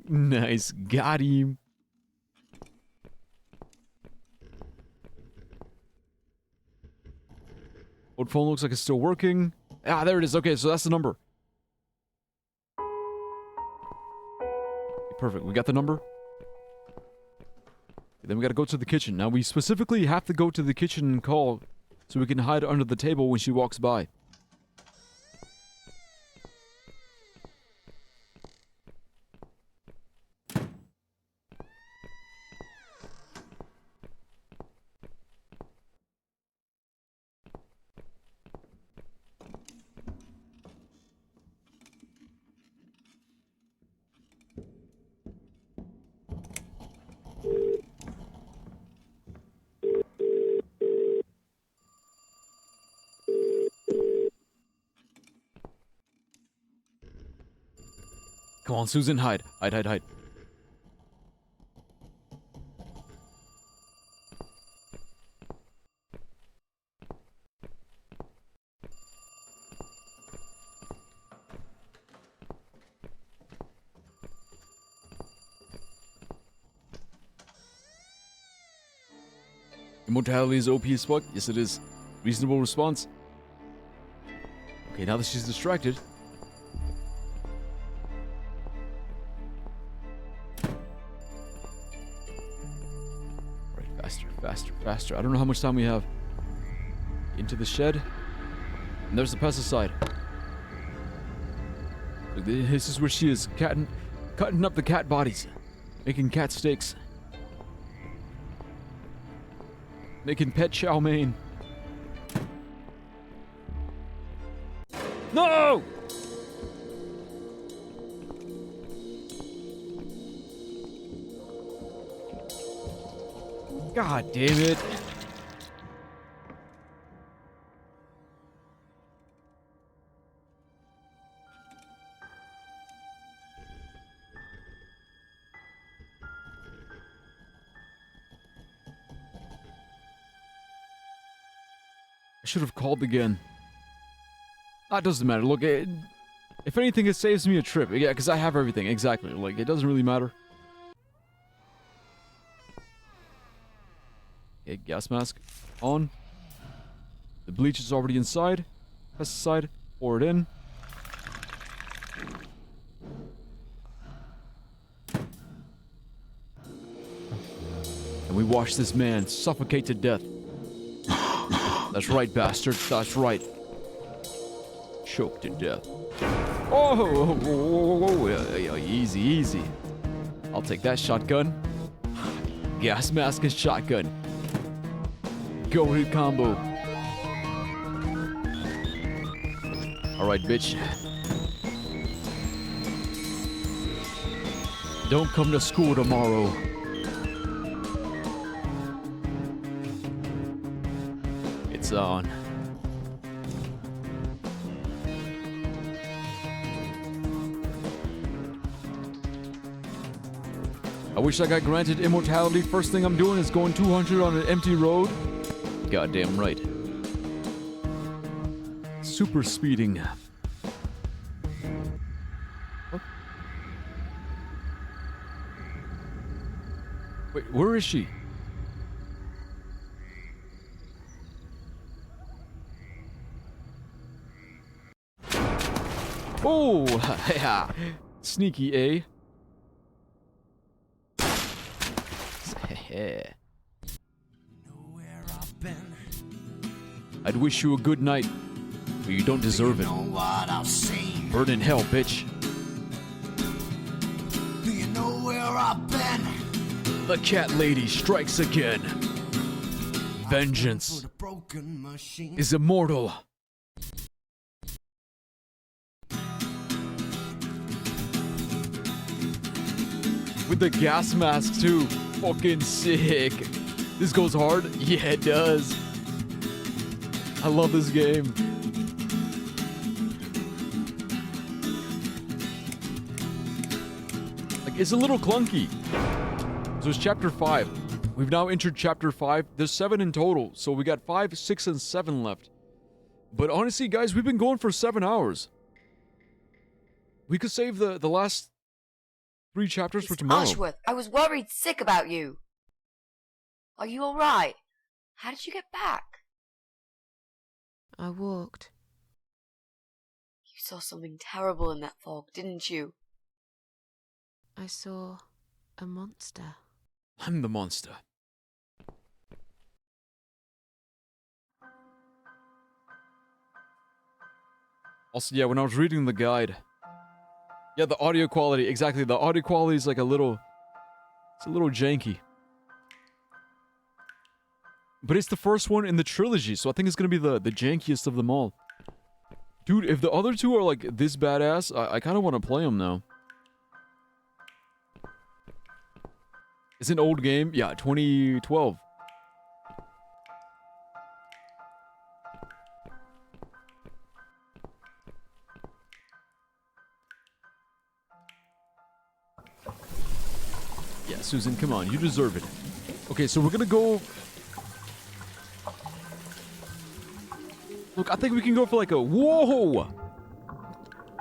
S1: Nice. Got him. Old phone looks like it's still working. Ah, there it is. Okay, so that's the number. Perfect, we got the number. Then we gotta go to the kitchen. Now we specifically have to go to the kitchen and call so we can hide under the table when she walks by. Come on, Susan, hide. Hide. Immortality is OP as fuck? Yes, it is. Reasonable response. Okay, now that she's distracted... Faster. I don't know how much time we have. Into the shed. And there's the pesticide. This is where she is. Cutting up the cat bodies. Making cat steaks. Making pet chow mein. No! God damn it. I should have called again. That doesn't matter. Look, if anything, it saves me a trip. Yeah, because I have everything. Exactly. Like, it doesn't really matter. Okay, gas mask on. The bleach is already inside. Pesticide, pour it in. And we watch this man suffocate to death. That's right, bastard. That's right. Choke to death. Oh, easy, easy. I'll take that shotgun. Gas mask and shotgun. Go hit combo. Alright, bitch. Don't come to school tomorrow. It's on. I wish I got granted immortality. First thing I'm doing is going 200 on an empty road. Goddamn right. Super speeding. Oh. Wait, where is she? Oh, yeah. Sneaky, eh? I'd wish you a good night, but you don't deserve it. Burn in hell, bitch.
S18: Do you know where I've been?
S1: The cat lady strikes again. Vengeance is immortal. With the gas mask too. Fucking sick. This goes hard? Yeah, it does. I love this game. Like, it's a little clunky. So it's chapter 5. We've now entered chapter 5. There's 7 in total. So we got 5, 6, and 7 left. But honestly, guys, we've been going for 7 hours. We could save the last 3 chapters for tomorrow.
S15: Ashworth, I was worried sick about you. Are you alright? How did you get back?
S2: I walked.
S15: You saw something terrible in that fog, didn't you?
S2: I saw a monster.
S1: I'm the monster. Also, yeah, when I was reading the guide, yeah, the audio quality, exactly. The audio quality is like it's a little janky. But it's the first one in the trilogy, so I think it's gonna be the jankiest of them all. Dude, if the other 2 are like this badass, I kind of want to play them now. It's an old game. Yeah, 2012. Yeah, Susan, come on. You deserve it. Okay, so we're gonna go... Look, I think we can go for like a... Whoa!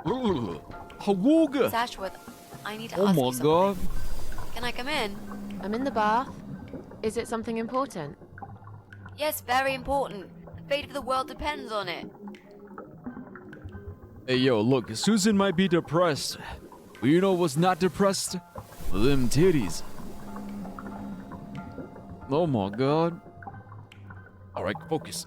S1: Hawooga!
S15: Ashworth, I need to
S1: Oh
S15: ask
S1: my
S15: you something.
S1: god.
S15: Can I come in?
S2: I'm in the bath. Is it something important?
S15: Yes, very important. The fate of the world depends on it.
S1: Hey, yo, look, Susan might be depressed. But you know what's not depressed? Them titties. Oh my god. Alright, focus.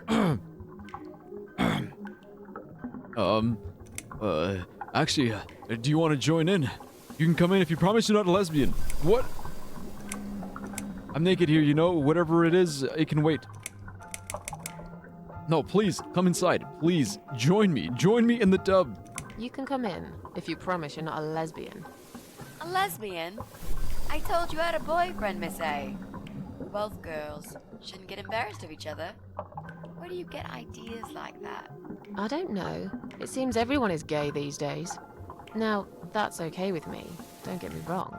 S1: Actually, do you want to join in? You can come in if you promise you're not a lesbian. What? I'm naked here, you know, whatever it is, it can wait. No, please, come inside. Please, join me. Join me in the tub.
S2: You can come in if you promise you're not a lesbian.
S15: A lesbian? I told you I had a boyfriend, Miss A. both girls. Shouldn't get embarrassed of each other. Where do you get ideas like that?
S2: I don't know. It seems everyone is gay these days. Now, that's okay with me, don't get me wrong.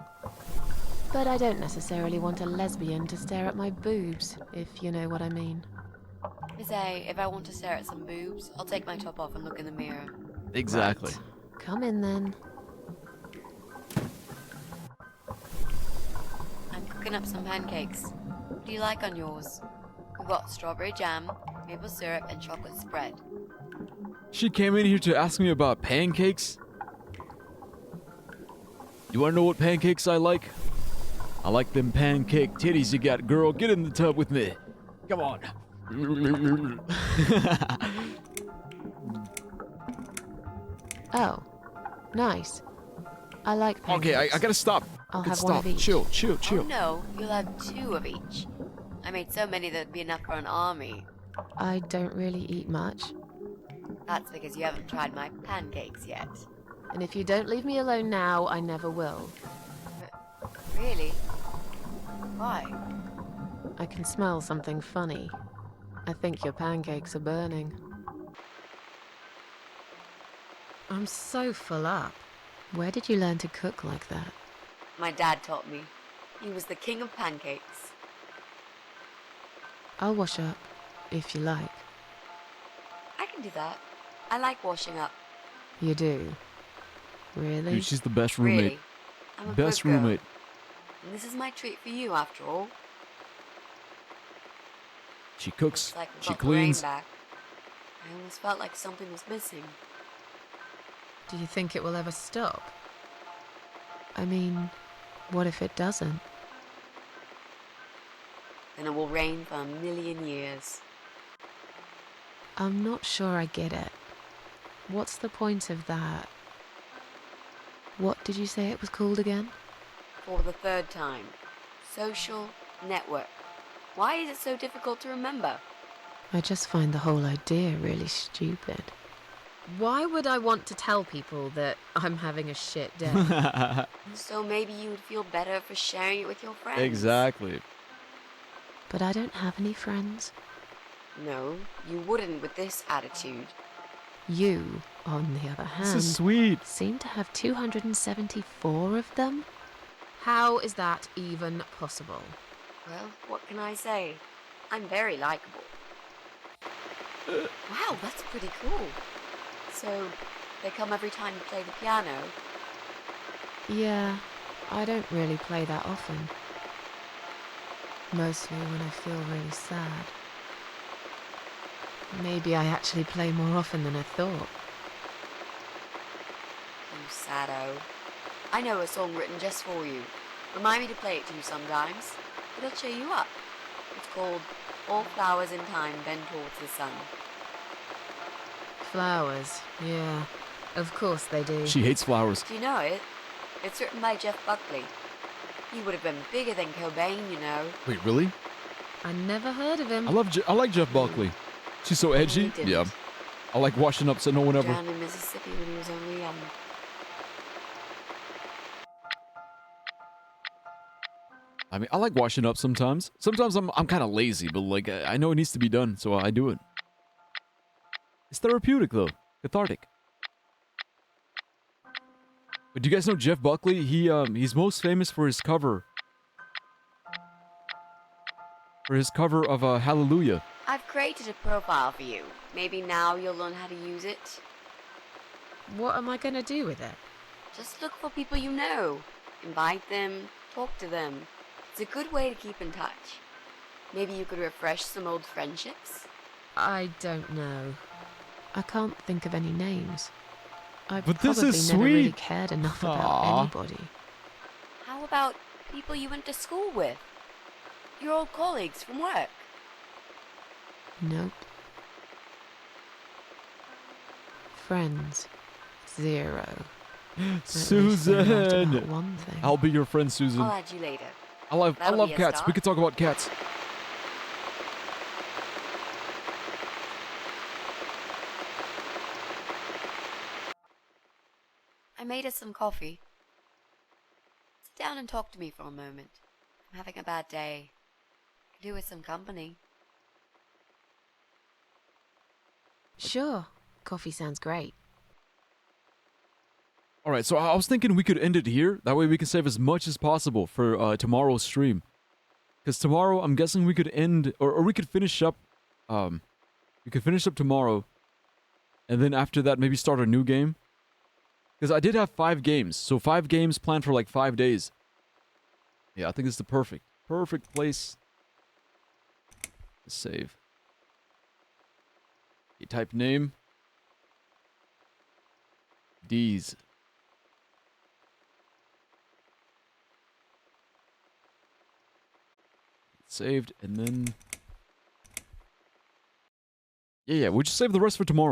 S2: But I don't necessarily want a lesbian to stare at my boobs, if you know what I mean.
S15: Say, if I want to stare at some boobs, I'll take my top off and look in the mirror.
S1: Exactly.
S2: Right. Come in then.
S15: I'm cooking up some pancakes. What do you like on yours? We've got strawberry jam, maple syrup, and chocolate spread.
S1: She came in here to ask me about pancakes? You wanna know what pancakes I like? I like them pancake titties you got, girl. Get in the tub with me. Come on.
S2: Oh, nice. I like pancakes.
S1: Okay, I gotta stop.
S2: I'll
S1: Gotta
S2: have
S1: stop.
S2: one of each.
S1: Chill.
S15: Oh no, you'll have 2 of each. I made so many that'd be enough for an army.
S2: I don't really eat much.
S15: That's because you haven't tried my pancakes yet.
S2: And if you don't leave me alone now, I never will.
S15: Really? Why?
S2: I can smell something funny. I think your pancakes are burning. I'm so full up. Where did you learn to cook like that?
S15: My dad taught me. He was the king of pancakes.
S2: I'll wash up, if you like.
S15: I can do that. I like washing up.
S2: You do? Really?
S1: Dude, she's the best roommate.
S15: Really? I'm a
S1: Best
S15: good girl.
S1: roommate.
S15: And this is my treat for you, after all.
S1: She cooks.
S15: It's like we
S1: She
S15: got the rain
S1: cleans.
S15: back. I almost felt like something was missing.
S2: Do you think it will ever stop? I mean, what if it doesn't?
S15: Then it will rain for 1,000,000 years.
S2: I'm not sure I get it. What's the point of that? What did you say it was called again?
S15: For the 3rd time. Social network. Why is it so difficult to remember?
S2: I just find the whole idea really stupid. Why would I want to tell people that I'm having a shit day?
S15: So maybe you would feel better for sharing it with your friends.
S1: Exactly.
S2: But I don't have any friends.
S15: No, you wouldn't with this attitude.
S2: You, on the other hand,
S1: This is sweet.
S2: seem to have 274 of them? How is that even possible?
S15: Well, what can I say? I'm very likable. Wow, that's pretty cool. So, they come every time you play the piano?
S2: Yeah, I don't really play that often. Mostly when I feel really sad. Maybe I actually play more often than I thought.
S15: You saddo. I know a song written just for you. Remind me to play it to you sometimes. It'll cheer you up. It's called All Flowers in Time Bend Towards the Sun.
S2: Flowers, yeah. Of course they do.
S1: She hates flowers.
S15: Do you know it? It's written by Jeff Buckley. He would have been bigger than Cobain, you know.
S1: Wait, really?
S2: I never heard of him.
S1: I like Jeff Buckley. She's so edgy.
S15: didn't.
S1: Yeah. I like washing up so no one ever.
S15: Drowned in Mississippi when he was only young.
S1: I mean, I like washing up sometimes. Sometimes I'm kind of lazy, but like I know it needs to be done, so I do it. It's therapeutic though, cathartic. But do you guys know Jeff Buckley? He's most famous for his cover. For his cover of Hallelujah.
S15: I've created a profile for you. Maybe now you'll learn how to use it.
S2: What am I gonna do with it?
S15: Just look for people you know. Invite them, talk to them. It's a good way to keep in touch. Maybe you could refresh some old friendships?
S2: I don't know. I can't think of any names. I
S1: But
S2: probably
S1: this is
S2: never really
S1: sweet.
S2: cared enough about
S1: Aw.
S2: anybody.
S15: How about people you went to school with? Your old colleagues from work?
S2: Nope. Friends. 0. At least I learned
S1: Susan!
S2: about one thing.
S1: I'll be your friend, Susan.
S15: I'll add you later.
S1: I love
S15: That'll be a
S1: cats. We
S15: start.
S1: could talk about cats.
S15: I made us some coffee. Sit down and talk to me for a moment. I'm having a bad day. Do with some company.
S2: Sure. Coffee sounds great.
S1: Alright, so I was thinking we could end it here. That way we can save as much as possible for tomorrow's stream. Because tomorrow, I'm guessing we could end, or we could finish up, we could finish up tomorrow. And then after that, maybe start a new game. Because I did have 5 games. So 5 games planned for like 5 days. Yeah, I think it's the perfect place to save. You type name. D's. Saved, and then... Yeah, we'll just save the rest for tomorrow.